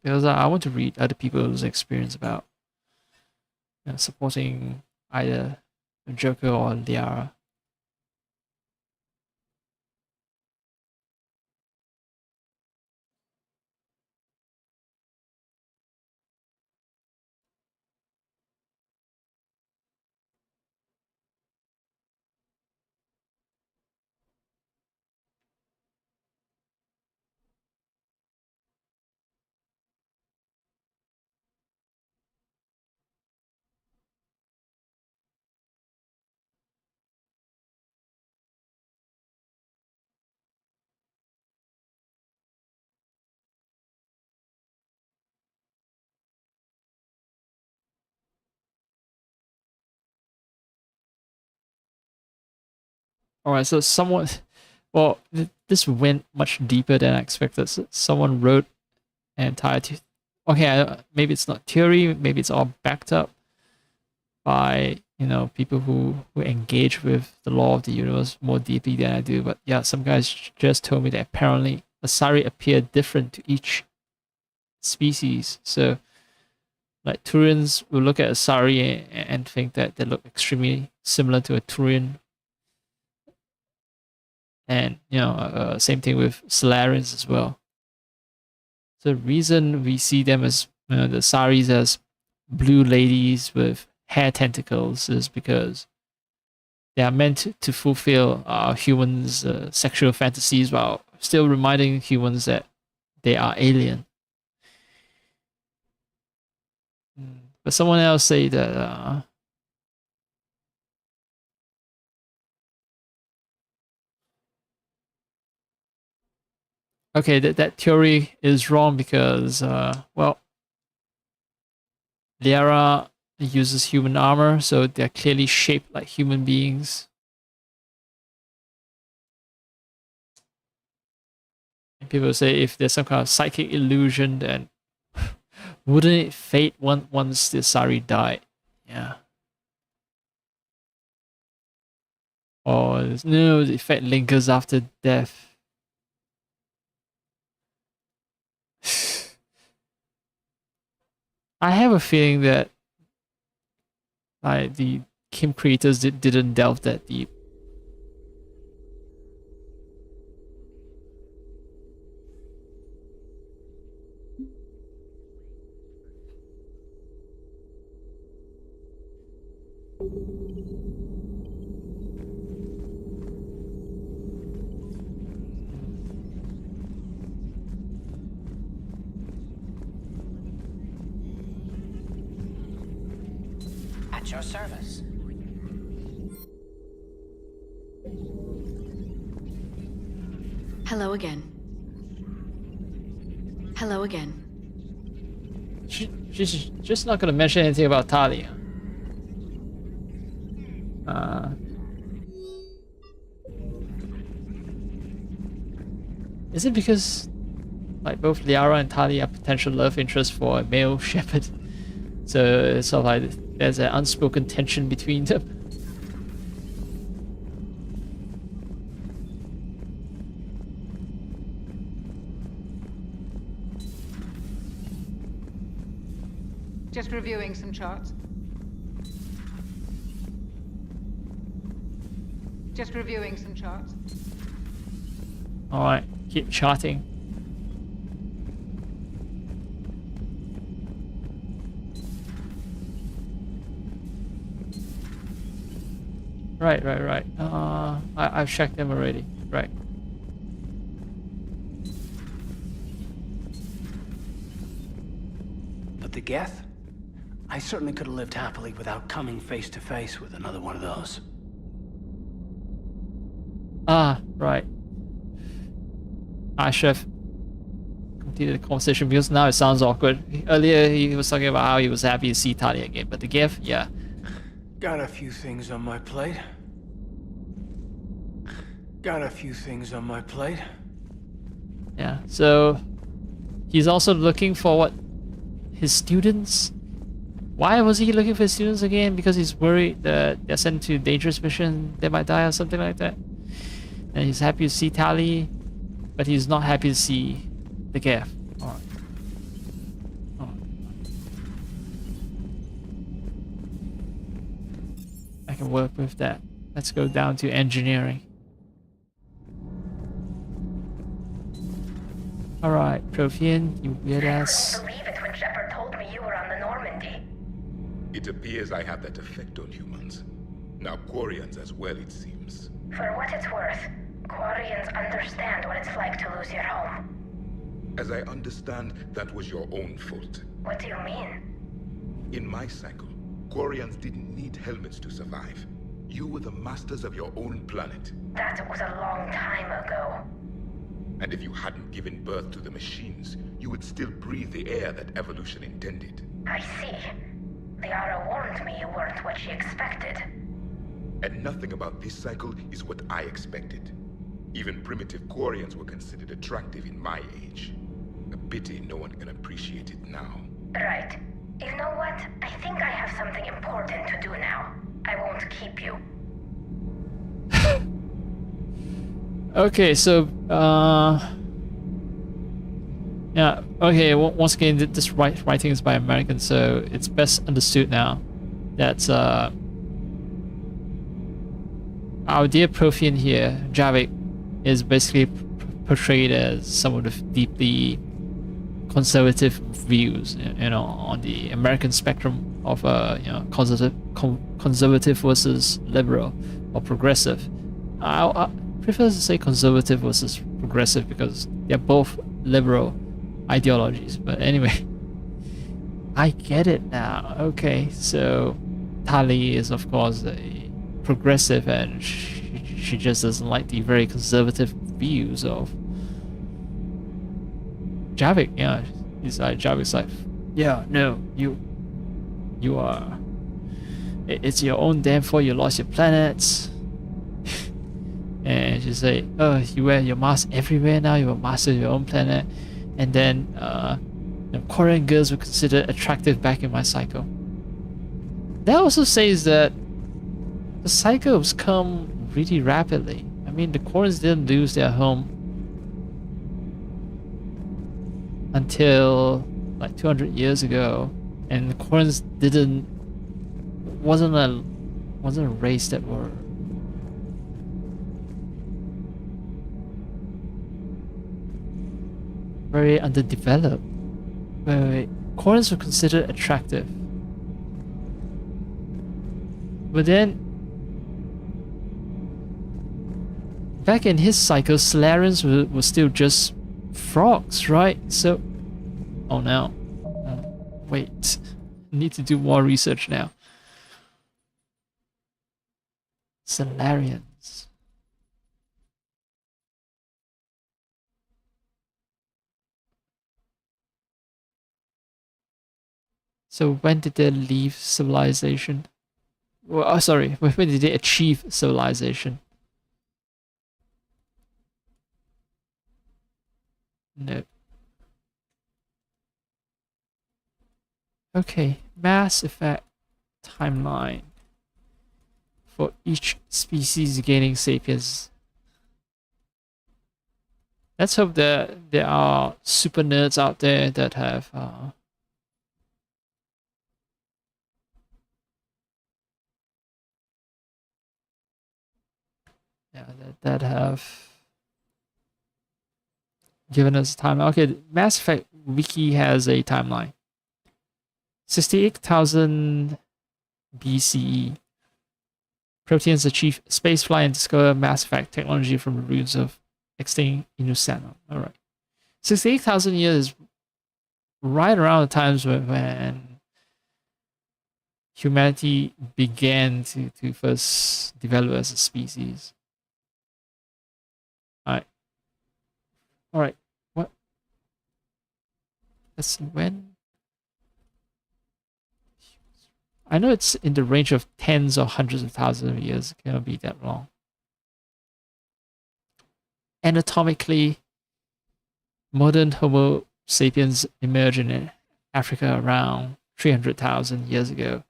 Because I want to read other people's experience about supporting either Joker or Liara. All right, so someone, well, this went much deeper than I expected. So someone wrote an entire, okay, maybe it's not theory, maybe it's all backed up by, you know, people who engage with the law of the universe more deeply than I do. But yeah, some guys just told me that apparently Asari appear different to each species. So, like, Turians will look at Asari and think that they look extremely similar to a Turian. And, you know, same thing with Solarians as well. So the reason we see them as, you know, the Asaris as blue ladies with hair tentacles is because they are meant to fulfill humans' sexual fantasies while still reminding humans that they are alien. But someone else say that okay, that theory is wrong because well, Liara uses human armor, so they're clearly shaped like human beings. And people say if there's some kind of psychic illusion, then wouldn't it fade once the Asari died? Yeah. Or no, the effect lingers after death. I have a feeling that like the Kim creators didn't delve that deep. At your service. Hello again. Hello again. She's just not gonna mention anything about Talia. Is it because like both Liara and Talia are potential love interests for a male shepherd? So it's sort of like there's an unspoken tension between them. Just reviewing some charts. Just reviewing some charts. Alright, keep charting. Right. I've checked them already. Right. But the Geth? I certainly could have lived happily without coming face to face with another one of those. Ah, right. I should have completed the conversation because now it sounds awkward. Earlier he was talking about how he was happy to see Talia again, but the Geth, yeah. Got a few things on my plate. Yeah, so he's also looking for what? His students? Why was he looking for his students again? Because he's worried that they're sent to dangerous mission, they might die or something like that. And he's happy to see Tali, but he's not happy to see the Geth. Alright. I can work with that. Let's go down to engineering. Alright, Prothean, you weird ass. I couldn't believe it when Shepard told me you were on the Normandy. It appears I have that effect on humans. Now Quarians as well, it seems. For what it's worth, Quarians understand what it's like to lose your home. As I understand, that was your own fault. What do you mean? In my cycle, Quarians didn't need helmets to survive. You were the masters of your own planet. That was a long time ago. And if you hadn't given birth to the machines, you would still breathe the air that evolution intended. I see. Liara warned me you weren't what she expected. And nothing about this cycle is what I expected. Even primitive Quarians were considered attractive in my age. A pity no one can appreciate it now. Right. You know what? I think I have something important to do now. I won't keep you. Okay, so yeah, okay, once again this writing is by Americans, so it's best understood now that our dear Prothean here, Javik, is basically portrayed as someone with deeply conservative views, you know, on the American spectrum of you know, conservative versus liberal or progressive. I prefer to say conservative versus progressive because they're both liberal ideologies. But anyway, I get it now. Okay, so Tali is of course a progressive, and she just doesn't like the very conservative views of Javik. Yeah, Javik's like, yeah, no, you are. It's your own damn fault you lost your planets. And she's like, oh, you wear your mask everywhere now, you're a master of your own planet. And then you know, Korean girls were considered attractive back in my cycle. That also says that the cycles come really rapidly. I mean, the Koreans didn't lose their home until like 200 years ago, and the Koreans wasn't a race that were very underdeveloped. Wait. Koreans were considered attractive, but then back in his cycle, Solarians were still just frogs, right? So, oh no, wait, need to do more research now. Solarians. So when did they leave civilization? Well, oh, sorry, when did they achieve civilization? No. Okay, Mass Effect timeline for each species gaining sapiens. Let's hope that there are super nerds out there that have yeah, that have given us a timeline. Okay, Mass Effect Wiki has a timeline. 68,000 BCE. Proteans achieve spaceflight and discover Mass Effect technology from the ruins of extinct Inusano. Alright. 68,000 years, right around the times when humanity began to first develop as a species. Alright. What? Let's see, when? I know it's in the range of tens or hundreds of thousands of years. It cannot be that long. Anatomically, modern Homo sapiens emerged in Africa around 300,000 years ago.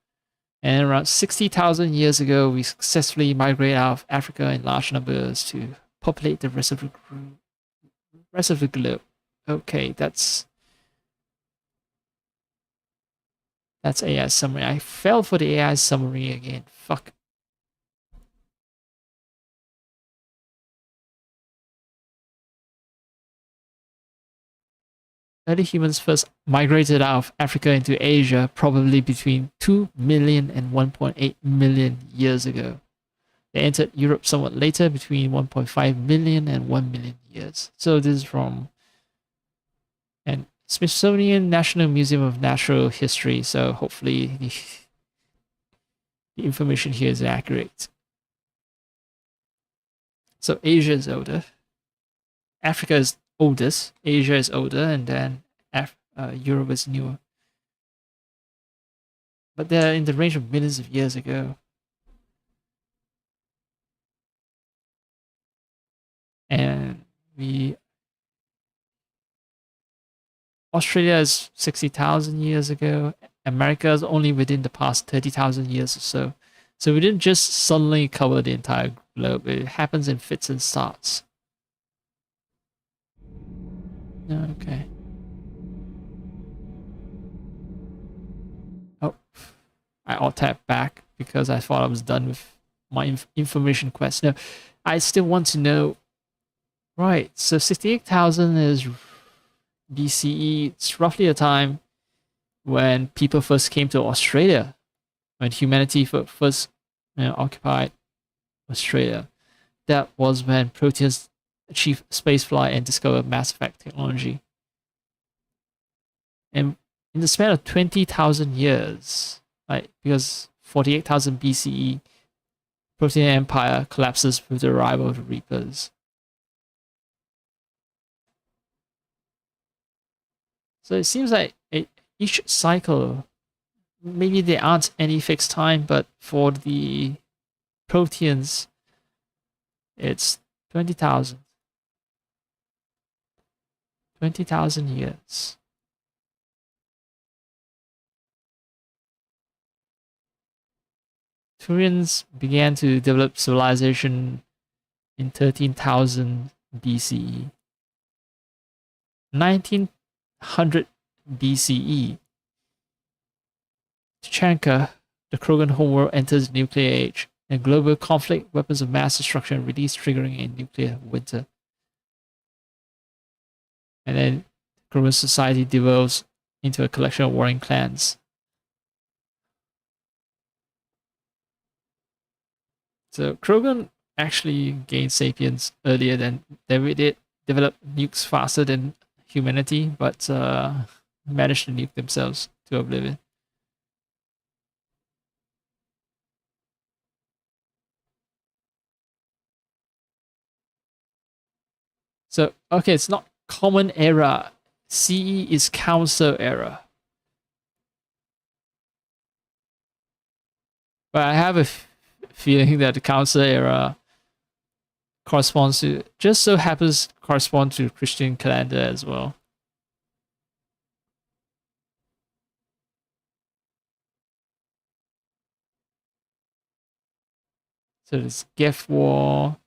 And around 60,000 years ago, we successfully migrated out of Africa in large numbers to populate the rest of the globe. Okay, that's AI summary. I fell for the AI summary again. Fuck. Early humans first migrated out of Africa into Asia probably between 2 million and 1.8 million years ago. They entered Europe somewhat later, between 1.5 million and 1 million years. So this is from and Smithsonian National Museum of Natural History. So hopefully the information here is accurate. So Asia is older. Africa is oldest. Asia is older, and then Europe is newer. But they're in the range of millions of years ago. And Australia is 60,000 years ago. America is only within the past 30,000 years or so. So we didn't just suddenly cover the entire globe. It happens in fits and starts. Okay. Oh, I alt-tapped back because I thought I was done with my information quest. No, I still want to know. Right, so 68,000 is BCE. It's roughly a time when people first came to Australia, when humanity first occupied Australia. That was when Proteus achieved spaceflight and discovered mass effect technology. And in the span of 20,000 years, right, because 48,000 BCE, Protean Empire collapses with the arrival of the Reapers. So it seems like each cycle, maybe there aren't any fixed time, but for the Proteans, it's 20,000. 20,000 years. Turians began to develop civilization in 13,000 BCE. 1900 BCE, Tuchanka, the Krogan homeworld, enters the nuclear age. A global conflict, weapons of mass destruction released, triggering a nuclear winter. And then Krogan society devolves into a collection of warring clans. So Krogan actually gained sapience earlier than we did, developed nukes faster than humanity, but managed to nuke themselves to oblivion. So, okay, it's not Common Era. CE is Council Era. But I have a feeling that the Council Era corresponds to, just so happens to correspond to the Christian calendar as well. So there's Geth War.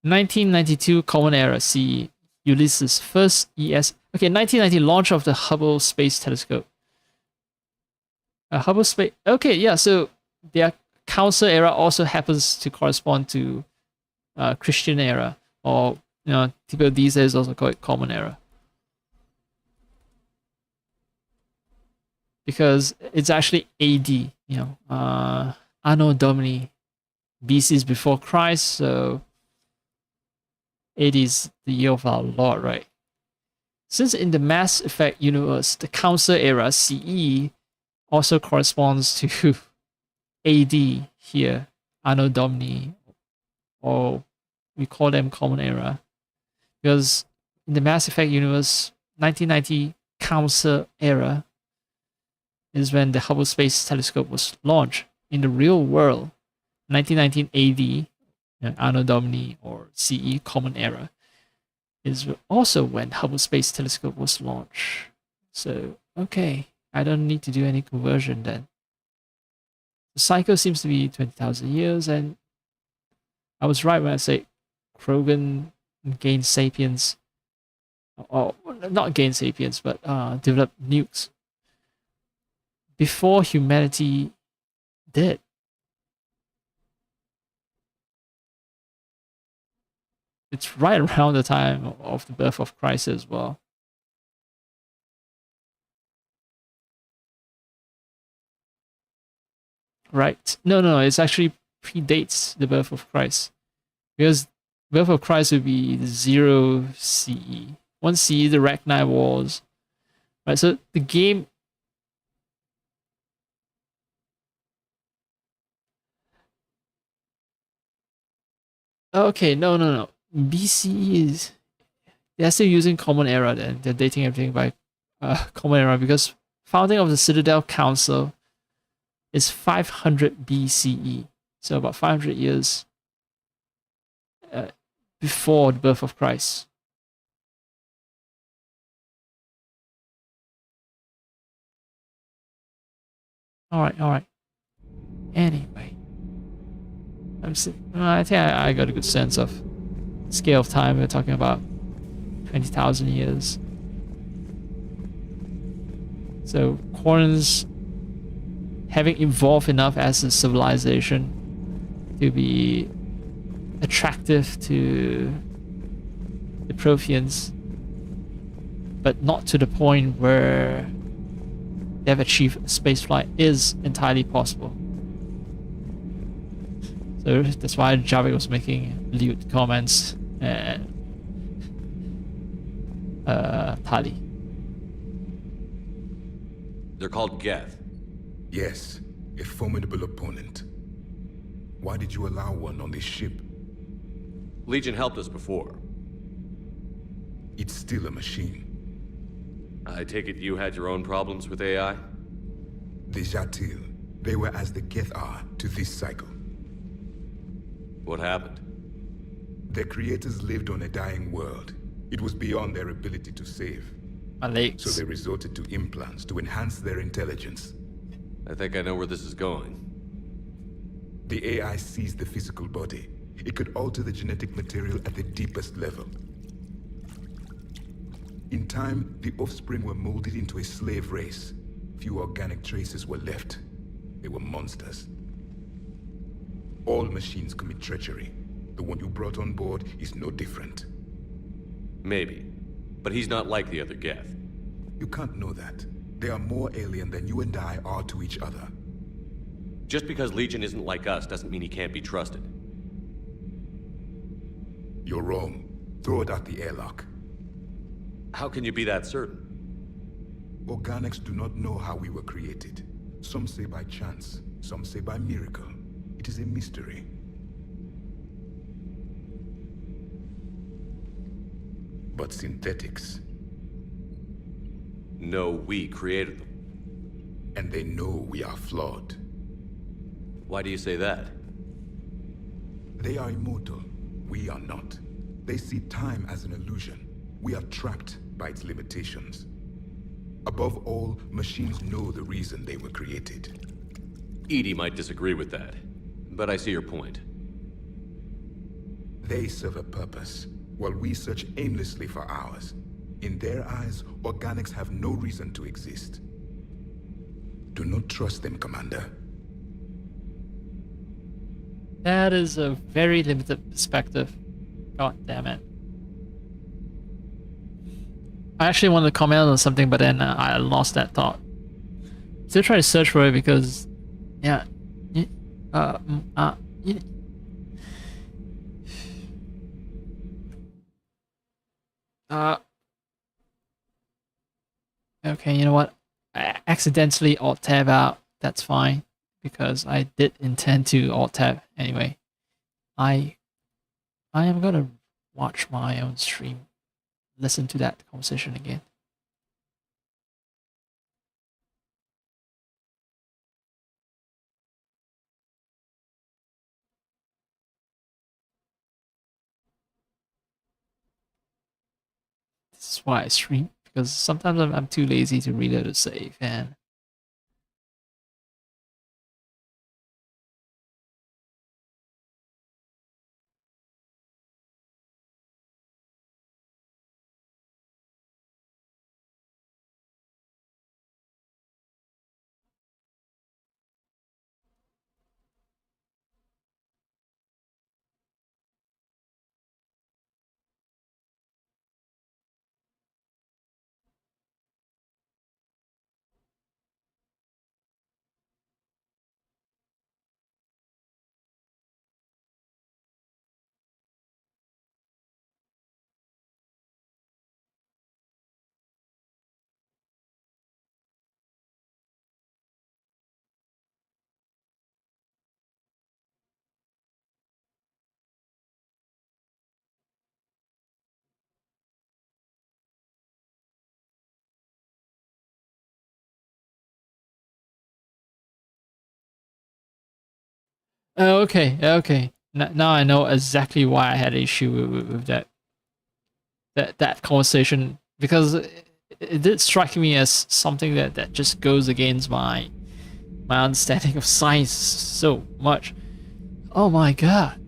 1992 Common Era CE. Ulysses first ES. Okay, 1990 launch of the Hubble Space Telescope. Hubble Space. Okay, yeah. So their Council Era also happens to correspond to Christian Era, or people these days also call it Common Era, because it's actually AD. Anno Domini. BC is before Christ, so AD is the year of our Lord, right? Since in the Mass Effect universe, the Council Era CE also corresponds to AD here, Anno Domini, or we call them Common Era, because in the Mass Effect universe, 1990 Council Era is when the Hubble Space Telescope was launched. In the real world, 1919 AD, Anno Domini or CE Common Era, is also when Hubble Space Telescope was launched. So, okay, I don't need to do any conversion then. The cycle seems to be 20,000 years, and I was right when I say Krogan gained sapience, or not gained sapience, but developed nukes before humanity did. It's right around the time of the birth of Christ as well. Right. No, it's actually predates the birth of Christ. Because birth of Christ would be 0 CE. 1 CE, the Rachni Wars. Right, so the game... Okay, no. BCE is... They're still using Common Era then. They're dating everything by Common Era, because founding of the Citadel Council is 500 BCE. So about 500 years before the birth of Christ. All right. Anyway, I think I got a good sense of scale of time. We're talking about 20,000 years. So Quarrens, having evolved enough as a civilization to be attractive to the Protheans, but not to the point where they have achieved spaceflight, is entirely possible. So that's why Javik was making lewd comments and Tali. They're called Geth. Yes, a formidable opponent. Why did you allow one on this ship? Legion helped us before. It's still a machine. I take it you had your own problems with AI? The Jatil, they were as the Geth are to this cycle. What happened? Their creators lived on a dying world. It was beyond their ability to save. My legs. So they resorted to implants to enhance their intelligence. I think I know where this is going. The AI seized the physical body. It could alter the genetic material at the deepest level. In time, the offspring were molded into a slave race. Few organic traces were left. They were monsters. All machines commit treachery. The one you brought on board is no different. Maybe. But he's not like the other Geth. You can't know that. They are more alien than you and I are to each other. Just because Legion isn't like us doesn't mean he can't be trusted. You're wrong. Throw it out the airlock. How can you be that certain? Organics do not know how we were created. Some say by chance, some say by miracle. It is a mystery. But synthetics... No, we created them. And they know we are flawed. Why do you say that? They are immortal. We are not. They see time as an illusion. We are trapped by its limitations. Above all, machines know the reason they were created. Edie might disagree with that, but I see your point. They serve a purpose, while we search aimlessly for ours. In their eyes, organics have no reason to exist. Do not trust them, Commander. That is a very limited perspective. God damn it. I actually wanted to comment on something, but then I lost that thought. Still try to search for it because, yeah, okay, you know what? I accidentally alt-tab out. That's fine, because I did intend to alt-tab anyway. I am gonna watch my own stream, listen to that conversation again. This is why I stream, because sometimes I'm too lazy to reload a save, and okay. Now I know exactly why I had an issue with that conversation, because it did strike me as something that just goes against my understanding of science so much. Oh my god.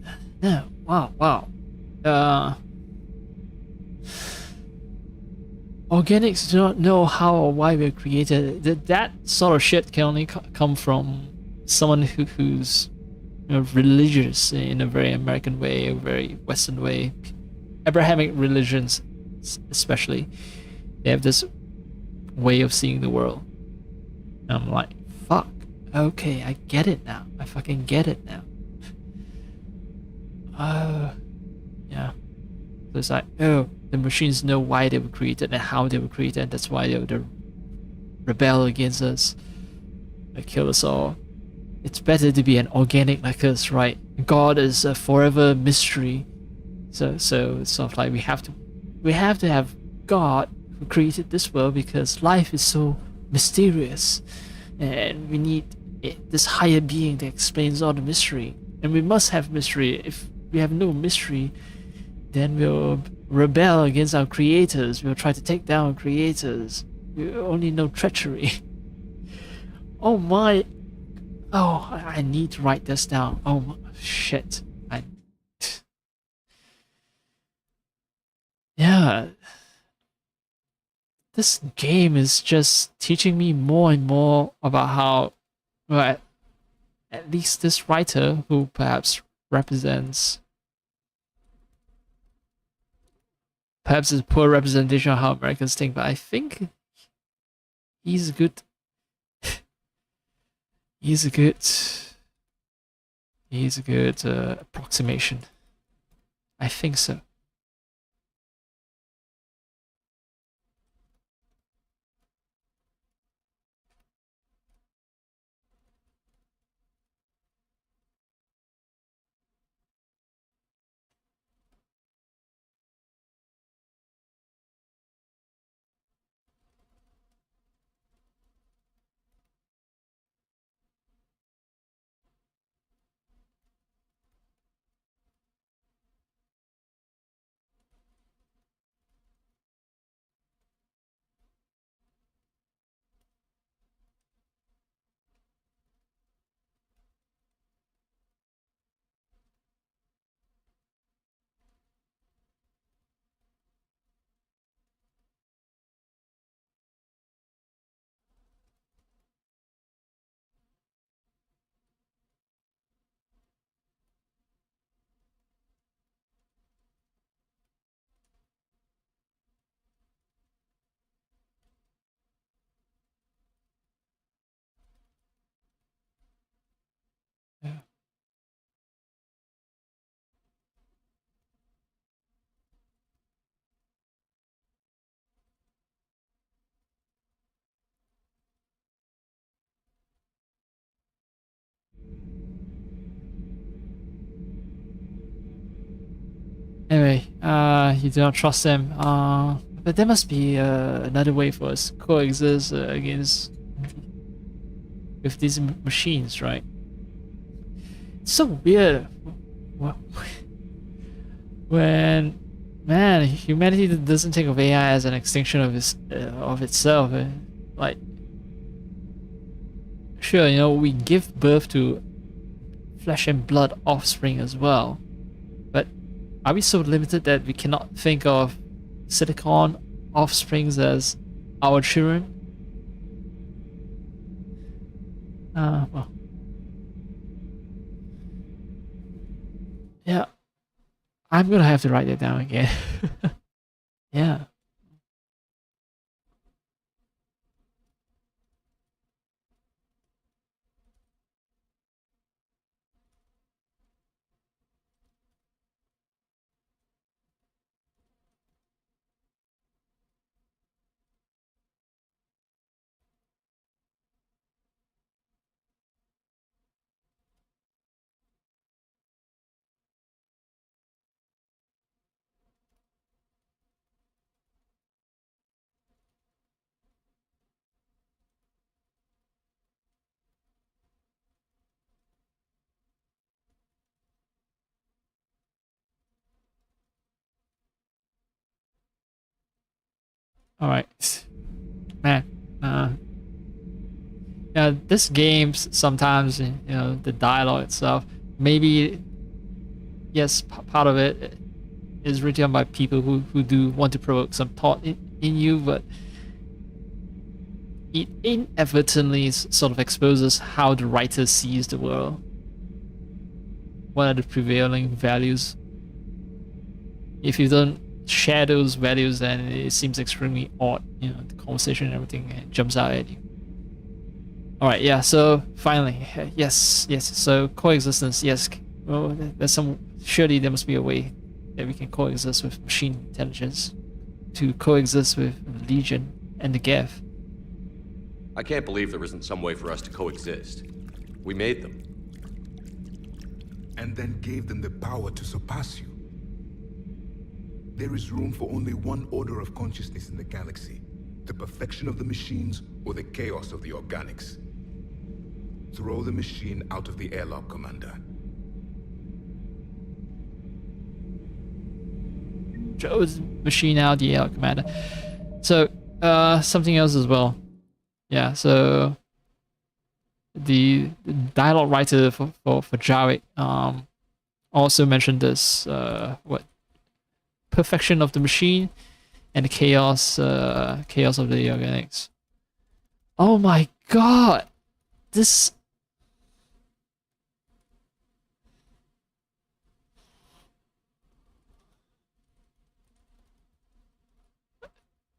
No. Wow. Organics do not know how or why we're created. That sort of shit can only come from someone who's religious in a very American way, a very Western way. Abrahamic religions, especially, they have this way of seeing the world. And I'm like, fuck. Okay, I get it now. I fucking get it now. Yeah. So it's like, oh, the machines know why they were created and how they were created, and that's why they rebel against us. They kill us all. It's better to be an organic like us, right? God is a forever mystery. So it's sort of like we have to have God who created this world, because life is so mysterious, and we need this higher being that explains all the mystery. And we must have mystery. If we have no mystery, then we'll rebel against our creators. We'll try to take down our creators. We only know treachery. Oh my. Oh, I need to write this down. Oh shit. Yeah. This game is just teaching me more and more about how, well, at least this writer, who perhaps represents, perhaps it's a poor representation of how Americans think, but I think he's a good approximation. I think so. Anyway, you do not trust them. But there must be another way for us to coexist against with these machines, right? It's so weird. When, man, humanity doesn't think of AI as an extinction of itself. Like, sure, we give birth to flesh and blood offspring as well, but are we so limited that we cannot think of silicon offsprings as our children? Well. Yeah. I'm gonna have to write that down again. Yeah. All right, man. Yeah, this game sometimes, the dialogue itself, maybe, yes, part of it is written by people who do want to provoke some thought in you, but it inadvertently sort of exposes how the writer sees the world. What are the prevailing values? If you don't share those values, then it seems extremely odd, the conversation and everything jumps out at you. Alright, yeah, so finally, yes, so coexistence, yes. Well, surely there must be a way that we can coexist with machine intelligence, to coexist with Legion and the Geth. I can't believe there isn't some way for us to coexist. We made them. And then gave them the power to surpass you. There is room for only one order of consciousness in the galaxy. The perfection of the machines or the chaos of the organics. Throw the machine out of the airlock, Commander. Throws machine out the airlock, Commander. So, something else as well. Yeah, so the dialogue writer for Jarvik also mentioned this perfection of the machine and the chaos of the organics. Oh my god, this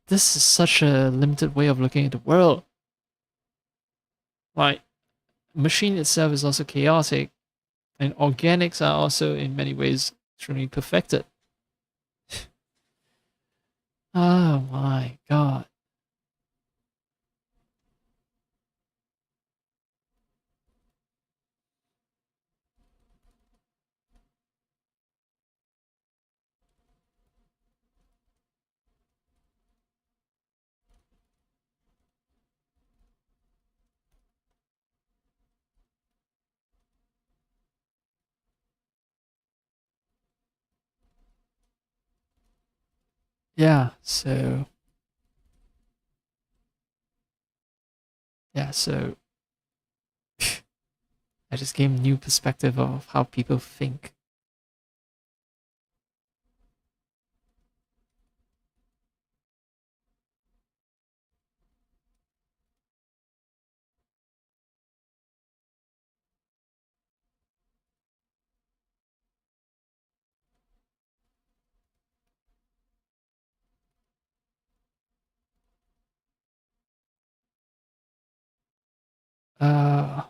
is such a limited way of looking at the world. Like, machine itself is also chaotic, and organics are also in many ways extremely perfected. Oh my god. Yeah, so I just gave a new perspective of how people think. Uh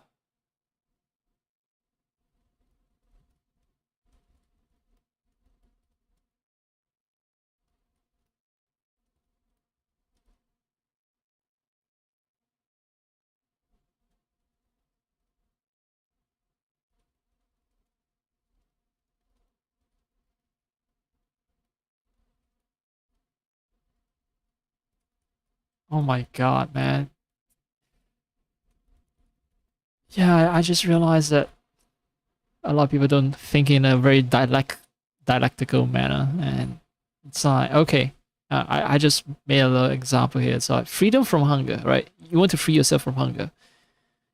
oh my god, man. Yeah, I just realized that a lot of people don't think in a very dialectical manner, and it's like, okay, I just made a little example here. It's like freedom from hunger, right? You want to free yourself from hunger,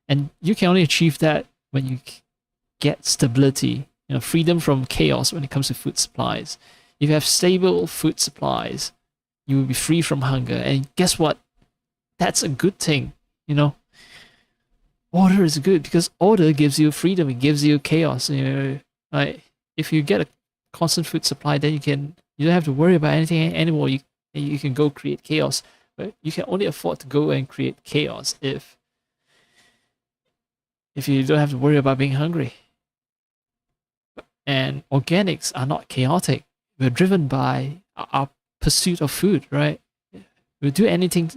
and you can only achieve that when you get stability, freedom from chaos when it comes to food supplies. If you have stable food supplies, you will be free from hunger, and guess what? That's a good thing, Order is good because order gives you freedom. It gives you chaos. Like if you get a constant food supply, then you don't have to worry about anything anymore. You can go create chaos, but you can only afford to go and create chaos if you don't have to worry about being hungry. And organics are not chaotic. We're driven by our pursuit of food, right? We'll do anything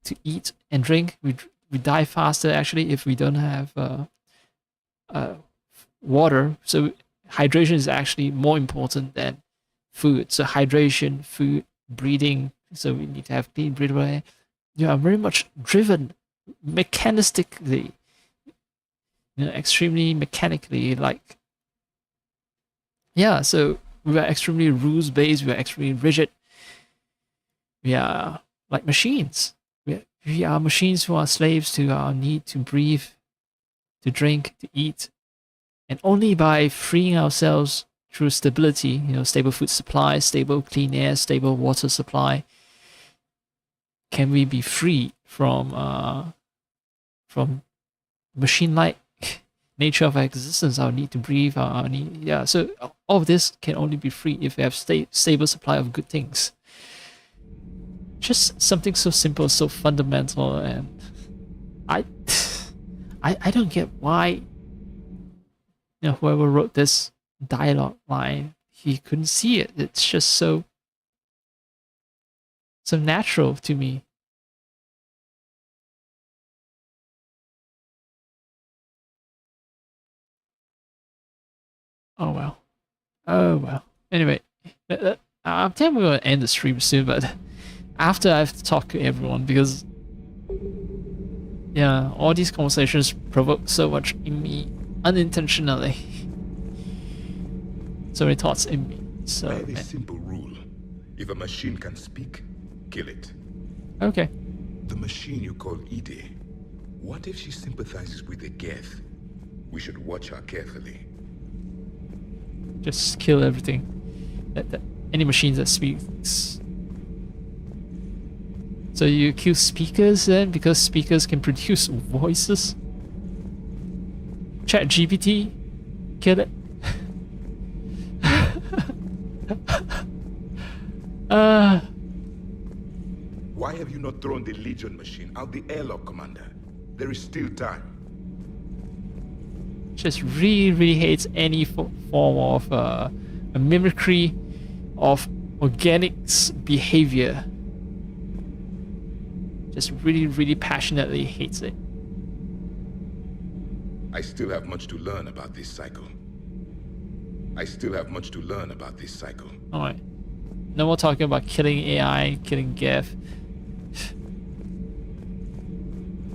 to eat and drink. We die faster actually if we don't have water. So hydration is actually more important than food. So hydration, food, breathing. So we need to have clean, breathable air. You are very much driven mechanistically, extremely mechanically. Like, yeah. So we are extremely rules based. We are extremely rigid. We are like machines. We are machines who are slaves to our need to breathe, to drink, to eat. And only by freeing ourselves through stability, stable food supply, stable clean air, stable water supply, can we be free from machine-like nature of our existence, our need to breathe, our need. Yeah, so all of this can only be free if we have stable supply of good things. Just something so simple, so fundamental, and I don't get why whoever wrote this dialogue line, he couldn't see it. It's just so natural to me. Oh well. Anyway, I'm telling we're gonna end the stream soon, but after I've talked to everyone, because yeah, all these conversations provoke so much in me unintentionally. So many thoughts in me. So I have a simple rule: if a machine can speak, kill it. Okay. The machine you call Ide, what if she sympathizes with the Geth? We should watch her carefully. Just kill everything. Any machines that speaks. So you kill speakers then, because speakers can produce voices? ChatGPT, kill it. Why have you not thrown the Legion machine out the airlock, Commander? There is still time. Just really hates any form of a mimicry of organics behavior. Just really passionately hates it. I still have much to learn about this cycle. Alright. No more talking about killing AI, killing Geth,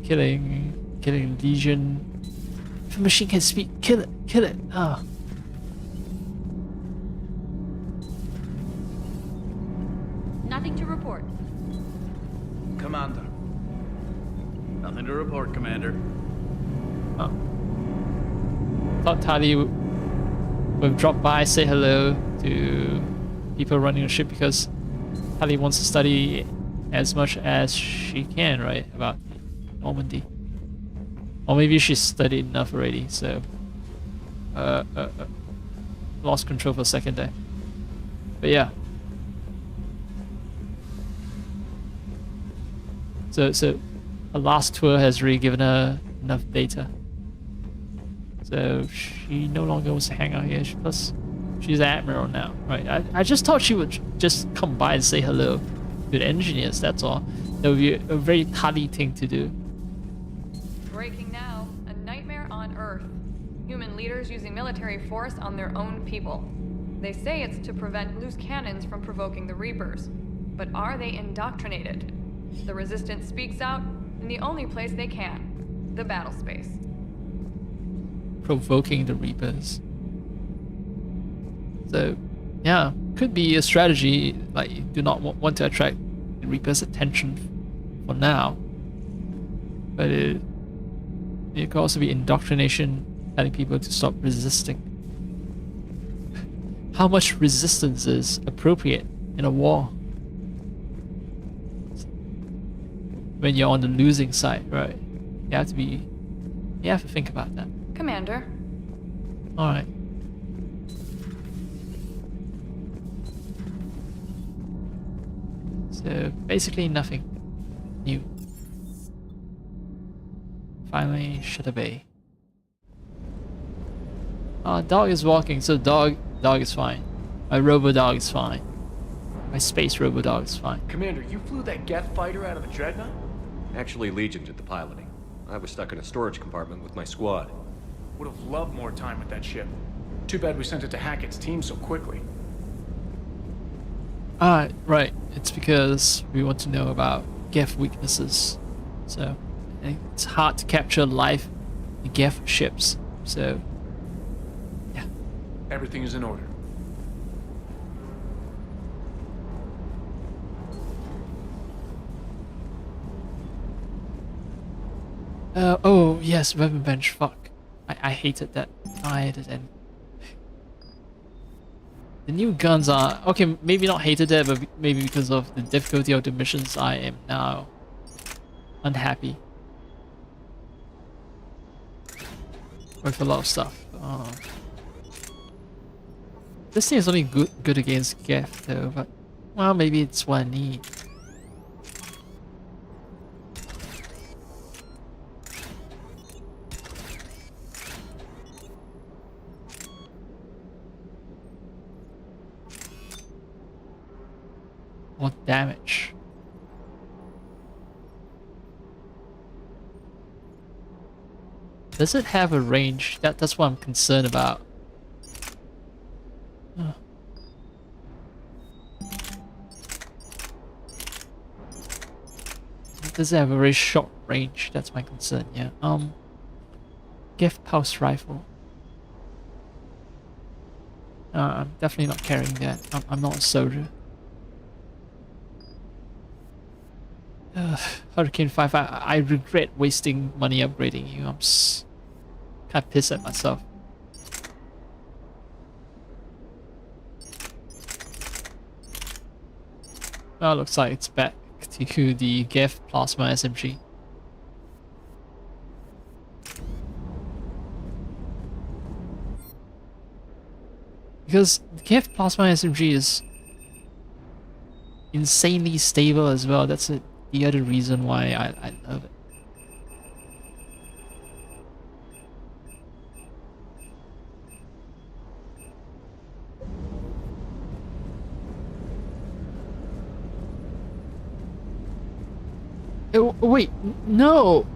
killing Legion. If a machine can speak, kill it. Ah. Nothing to report. Commander. Nothing to report, Commander. Oh. Thought Tali would drop by, say hello to people running the ship, because Tali wants to study as much as she can, right, about Normandy. Or maybe she's studied enough already, so lost control for a second there. But yeah. So a last tour has really given her enough data. So she no longer wants to hang out here. Plus, she's an admiral now, right? I just thought she would just come by and say hello to the engineers, that's all. That would be a very Tali thing to do. Breaking now, a nightmare on Earth. Human leaders using military force on their own people. They say it's to prevent loose cannons from provoking the Reapers. But are they indoctrinated? The Resistance speaks out in the only place they can, the battle space. Provoking the Reapers. So, yeah, could be a strategy, like you do not want to attract the Reapers' attention for now. But it could also be indoctrination, telling people to stop resisting. How much resistance is appropriate in a war? When you're on the losing side, right? You have to think about that. Commander. Alright. So basically nothing new. Finally, Shutter Bay. Dog is walking, so dog is fine. My robo-dog is fine. My space robo-dog is fine. Commander, you flew that Geth fighter out of the Dreadnought? Actually, Legion did the piloting. I was stuck in a storage compartment with my squad. Would have loved more time with that ship. Too bad we sent it to Hackett's team so quickly. Right. It's because we want to know about Geth weaknesses. So, it's hard to capture live Geth ships. So, yeah. Everything is in order. Oh yes, weapon bench. Fuck, I hated that. I hated it. The new guns are okay. Maybe not hated it, but maybe because of the difficulty of the missions, I am now unhappy with a lot of stuff. This thing is only good against Geth though, but well, maybe it's what I need. What damage? Does it have a range? That's what I'm concerned about. Does it have a very short range? That's my concern, yeah. Gift pulse rifle. I'm definitely not carrying that. I'm not a soldier. Hurricane 5, I regret wasting money upgrading you. I'm kind of pissed at myself. Well, looks like it's back to the Geth Plasma SMG. Because the Geth Plasma SMG is insanely stable as well. That's the other reason why I love it. Wait, no!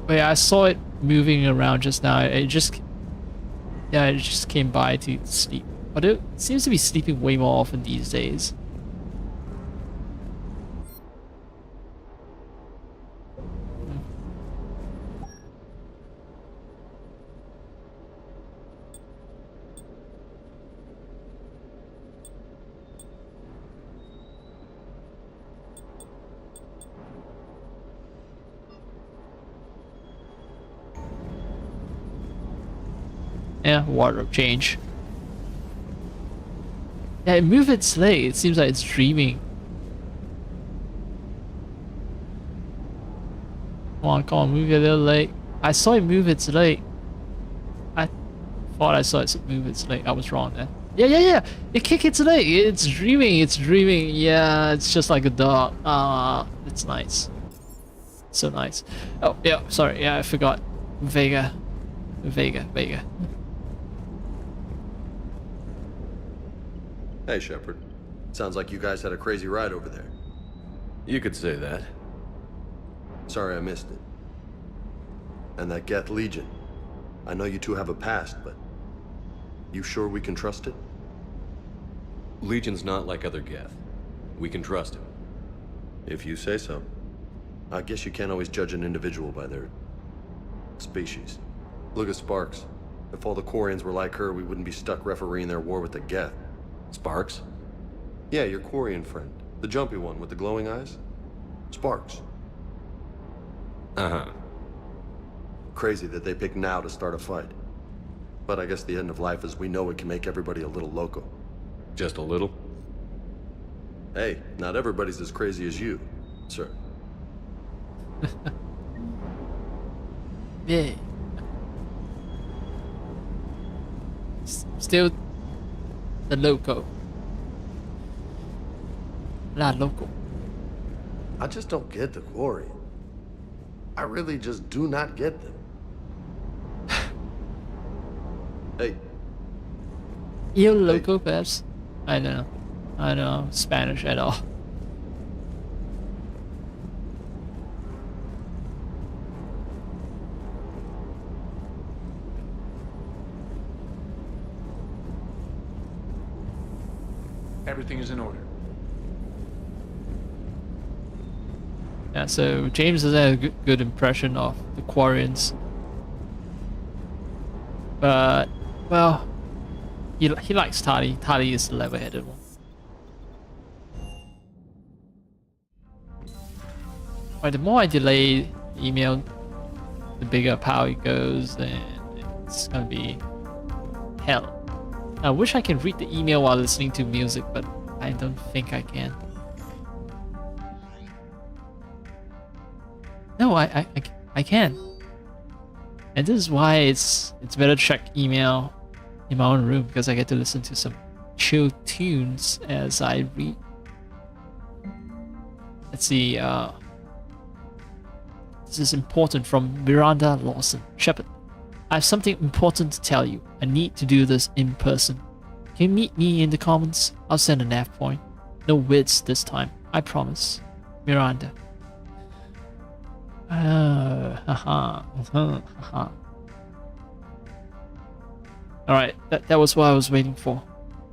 Wait, I saw it moving around just now. It just came by to sleep. But it seems to be sleeping way more often these days. Yeah, wardrobe change. Yeah, it moved its leg. It seems like it's dreaming. Come on, move your little leg. I saw it move its leg. I thought I saw it move its leg. I was wrong then. Yeah. It kicked its leg. It's dreaming. Yeah, it's just like a dog. It's nice. So nice. Oh, yeah, sorry. Yeah, I forgot. Vega. Hey, Shepard. Sounds like you guys had a crazy ride over there. You could say that. Sorry I missed it. And that Geth Legion. I know you two have a past, but... you sure we can trust it? Legion's not like other Geth. We can trust him. If you say so. I guess you can't always judge an individual by their... species. Look at Sparks. If all the Quarians were like her, we wouldn't be stuck refereeing their war with the Geth. Sparks? Yeah, your Quarian friend. The jumpy one with the glowing eyes. Sparks. Uh-huh. Crazy that they picked now to start a fight. But I guess the end of life as we know it can make everybody a little loco. Just a little? Hey, not everybody's as crazy as you, sir. Yeah. Still the loco. La loco. I just don't get the Quarian. I really just do not get them. Hey. Yo loco, perhaps? I don't know Spanish at all. Everything is in order. Yeah, so James has had a good impression of the Quarians. But, well, he likes Tali. Tali is the level-headed one. Right, the more I delay email, the bigger power it goes, and it's gonna be hell. I wish I can read the email while listening to music, but I don't think I can. No, I can. And this is why it's better to check email in my own room, because I get to listen to some chill tunes as I read. Let's see, this is important from Miranda Lawson. Shepard, I have something important to tell you. I need to do this in person. Can you meet me in the Commons? I'll send a nav point. No wits this time, I promise. Miranda. Alright, that was what I was waiting for.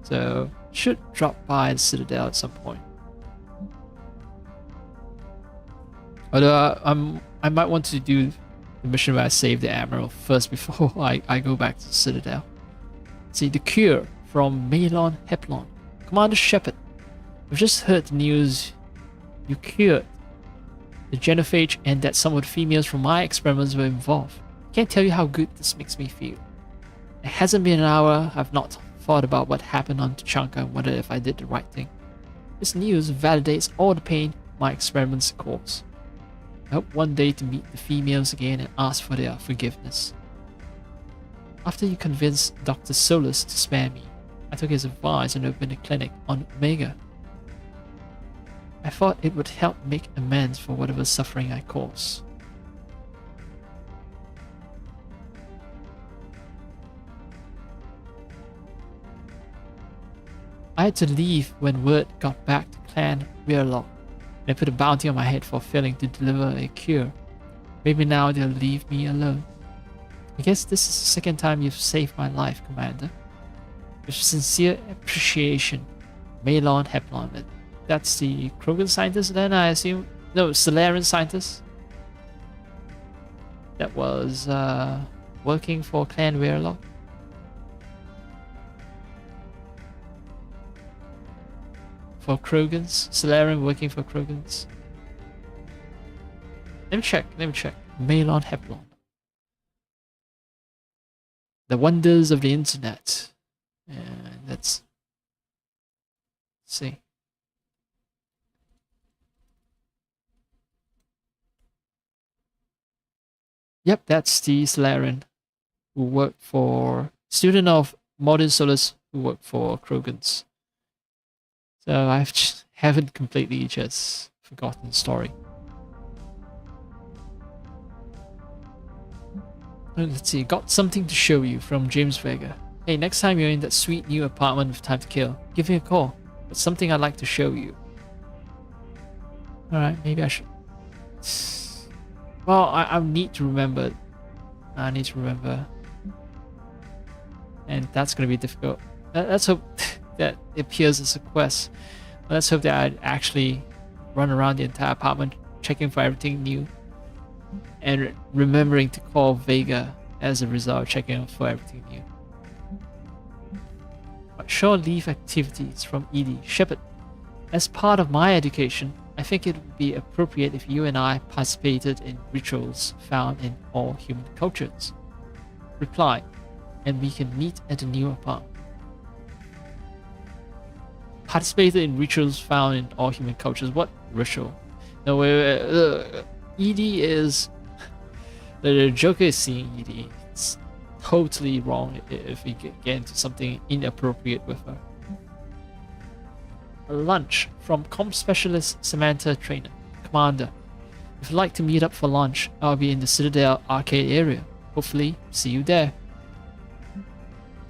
So, should drop by the Citadel at some point. Although I might want to do the mission where I save the Admiral first before I go back to the Citadel. See, the cure from Malon Heplon. Commander Shepard, we've just heard the news you cured the genophage and that some of the females from my experiments were involved. Can't tell you how good this makes me feel. It hasn't been an hour I've not thought about what happened on Tuchanka and wondered if I did the right thing. This news validates all the pain my experiments caused. I hope one day to meet the females again and ask for their forgiveness. After you convinced Dr. Solus to spare me, I took his advice and opened a clinic on Omega. I thought it would help make amends for whatever suffering I caused. I had to leave when word got back to Clan Rearlock. They put a bounty on my head for failing to deliver a cure. Maybe now they'll leave me alone. I guess this is the second time you've saved my life, Commander. With sincere appreciation, Malon Heplon. That's the Krogan scientist then, I assume? No, Solarian scientist. That was working for Clan Rearlock. For Krogans? Solarian working for Krogans? Let me check. Malon Heplon. The wonders of the internet. And let's see. Yep, that's the Solarian who worked for student of Modern Solus who worked for Krogans. So I haven't completely just forgotten the story. Let's see, got something to show you from James Vega. Hey, next time you're in that sweet new apartment with time to kill, give me a call. Got something I'd like to show you. Alright, maybe I should... Well, I need to remember. I need to remember. And that's going to be difficult. Let's hope that it appears as a quest. Let's hope that I'd actually run around the entire apartment checking for everything new. And remembering to call Vega as a result, checking for everything new. But short leave activities from Edie. Shepard, as part of my education, I think it would be appropriate if you and I participated in rituals found in all human cultures. Reply, and we can meet at the new apartment. Participated in rituals found in all human cultures. What ritual? No, wait. Edie is... The Joker is seeing Edie. It's totally wrong if we get into something inappropriate with her. A lunch from Comm Specialist Samantha Trainer. Commander, if you'd like to meet up for lunch, I'll be in the Citadel arcade area. Hopefully, see you there.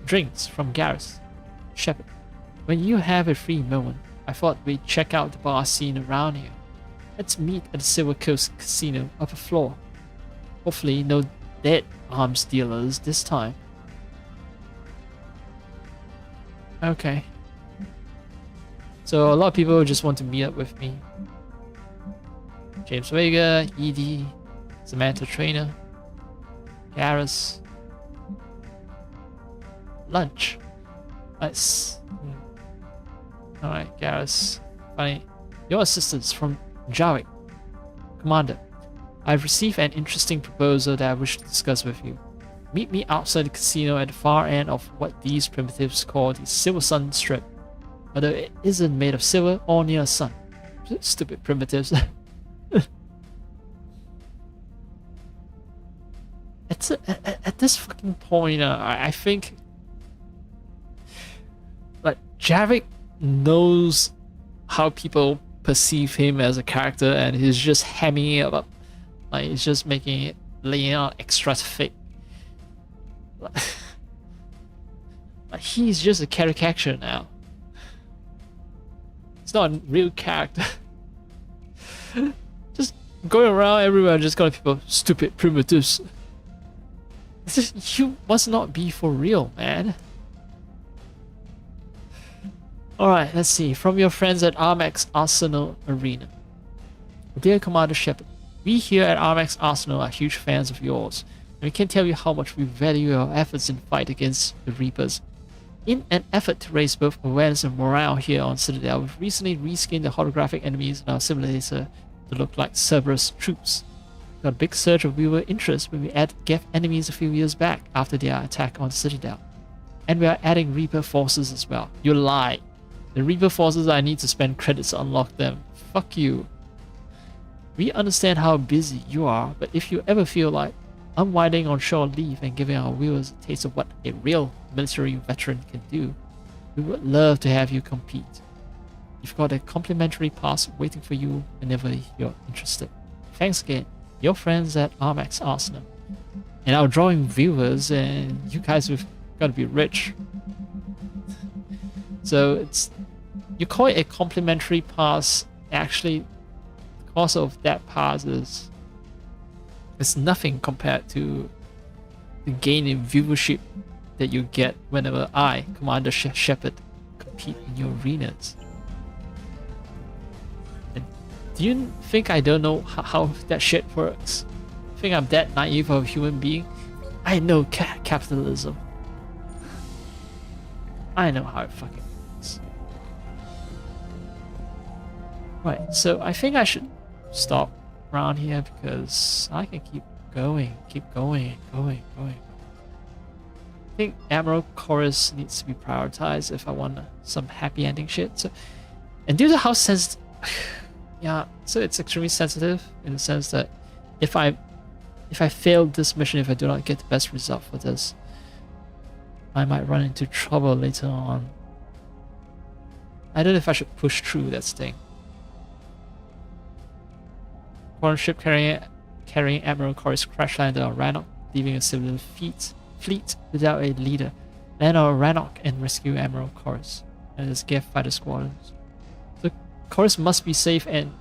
Drinks from Garrus. Shepard, when you have a free moment, I thought we'd check out the bar scene around here. Let's meet at the Silver Coast Casino, upper floor. Hopefully, no dead arms dealers this time. Okay. So a lot of people just want to meet up with me. James Vega, Edie, Samantha Trainer, Garrus. Lunch. Nice. Alright, Garrus. Funny. Your assistance from Jarvik. Commander, I've received an interesting proposal that I wish to discuss with you. Meet me outside the casino at the far end of what these primitives call the Silversun Strip. Although it isn't made of silver or near a sun. Stupid primitives. At this fucking point, I think like Javik knows how people perceive him as a character, and he's just hamming it up. Like he's just making it, laying out extra thick. Like he's just a caricature now. It's not a real character. Just going around everywhere, just calling people stupid primitives. It's just, you must not be for real, man. Alright, let's see. From your friends at Armax Arsenal Arena. Dear Commander Shepard, we here at Armax Arsenal are huge fans of yours, and we can tell you how much we value your efforts in fight against the Reapers. In an effort to raise both awareness and morale here on Citadel, we've recently reskinned the holographic enemies in our simulator to look like Cerberus troops. We got a big surge of viewer interest when we added Geth enemies a few years back after their attack on Citadel. And we are adding Reaper forces as well. You lie. The Reaper forces, I need to spend credits to unlock them. Fuck you. We understand how busy you are, but if you ever feel like unwinding on shore leave and giving our viewers a taste of what a real military veteran can do, we would love to have you compete. You've got a complimentary pass waiting for you whenever you're interested. Thanks again, your friends at Armax Arsenal. And our drawing viewers, and you guys have got to be rich. So it's, you call it a complimentary pass. Actually, the cost of that pass is nothing compared to the gain in viewership that you get whenever I, Commander Shepard, compete in your arenas. And do you think I don't know how that shit works? Think I'm that naive of a human being? I know capitalism. I know how it fucking works. Right, so I think I should stop around here because I can keep going. I think Admiral Chorus needs to be prioritized if I want some happy ending shit. So, and due to how sensitive, yeah, so it's extremely sensitive in the sense that if I fail this mission, if I do not get the best result for this, I might run into trouble later on. I don't know if I should push through that thing. Foreign ship carrying Admiral Chorus crash landed on Rannoch, leaving a civilian fleet without a leader. Land on Rannoch and rescue Admiral Chorus and his Geth fighter squadrons. The Chorus must be safe, and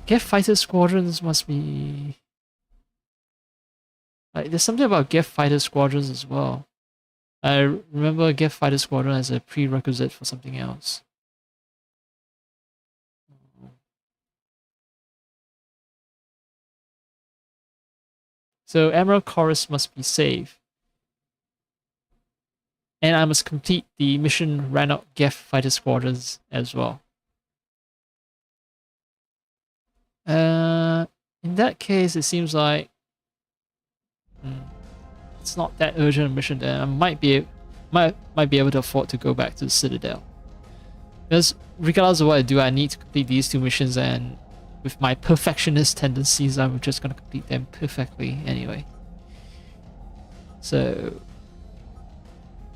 Geth fighter squadrons must be... Like, there's something about Geth fighter squadrons as well. I remember Geth fighter squadron as a prerequisite for something else. So Admiral Chorus must be safe. And I must complete the mission Rannoch Geth fighter squadrons as well. In that case, it seems like it's not that urgent a mission. Then I might be able to afford to go back to the Citadel. Because regardless of what I do, I need to complete these two missions, and with my perfectionist tendencies, I'm just gonna complete them perfectly anyway. So,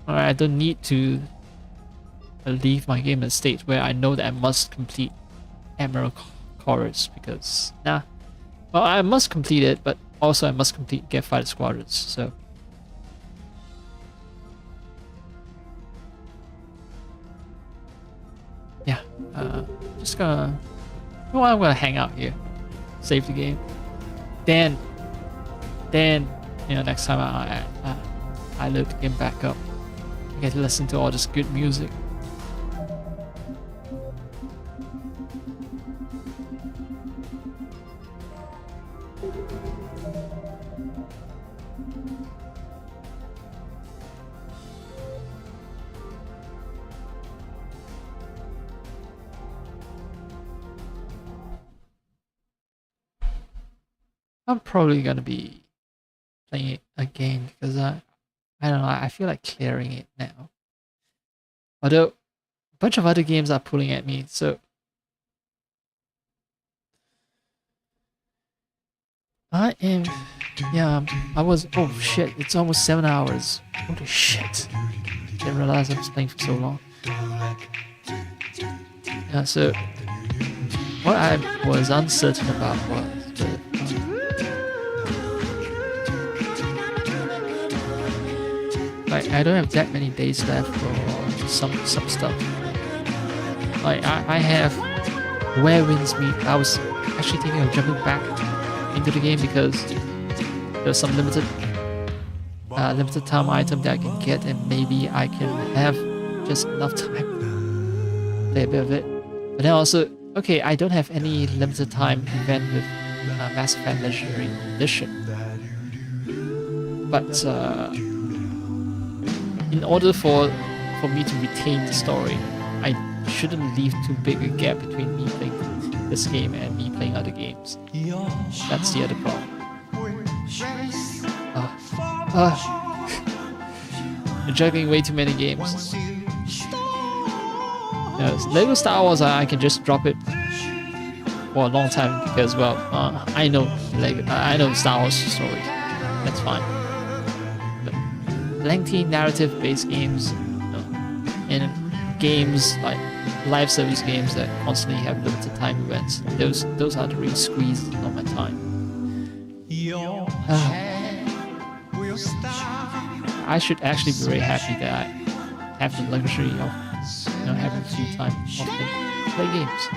alright, I don't need to leave my game in a state where I know that I must complete Admiral Chorus, because well, I must complete it, but also I must complete Geth fighter squadrons. So yeah, just gonna. You know what, I'm gonna hang out here, save the game. Then, you know, next time I load the game back up, I get to listen to all this good music. I'm probably gonna be playing it again because I don't know. I feel like clearing it now. Although a bunch of other games are pulling at me, so I am. Yeah, I was. Oh shit! It's almost 7 hours. Holy shit! Didn't realize I was playing for so long. Yeah, so what I was uncertain about was the like I don't have that many days left for some stuff. Like I have Where Winds Meet. I was actually thinking of jumping back into the game because there's some limited time item that I can get, and maybe I can have just enough time to play a bit of it. But then also, okay, I don't have any limited time event with Mass Effect Legendary Edition. But in order for me to retain the story, I shouldn't leave too big a gap between me playing this game and me playing other games. That's the other problem. You're juggling way too many games. Lego Star Wars, I can just drop it for a long time because, well, I know I know Star Wars stories. That's fine. But lengthy narrative-based games, and games like live service games that constantly have limited time events, those are the real squeeze on my time. I should actually be very happy that I have the luxury of having free time to play games.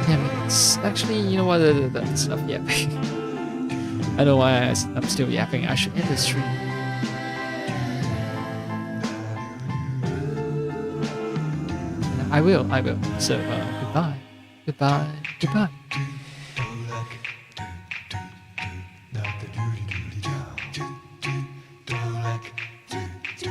Yeah, it's actually, you know what, that's enough yapping. I don't know why I'm still yapping. I should end the stream. I will. So, goodbye. Goodbye.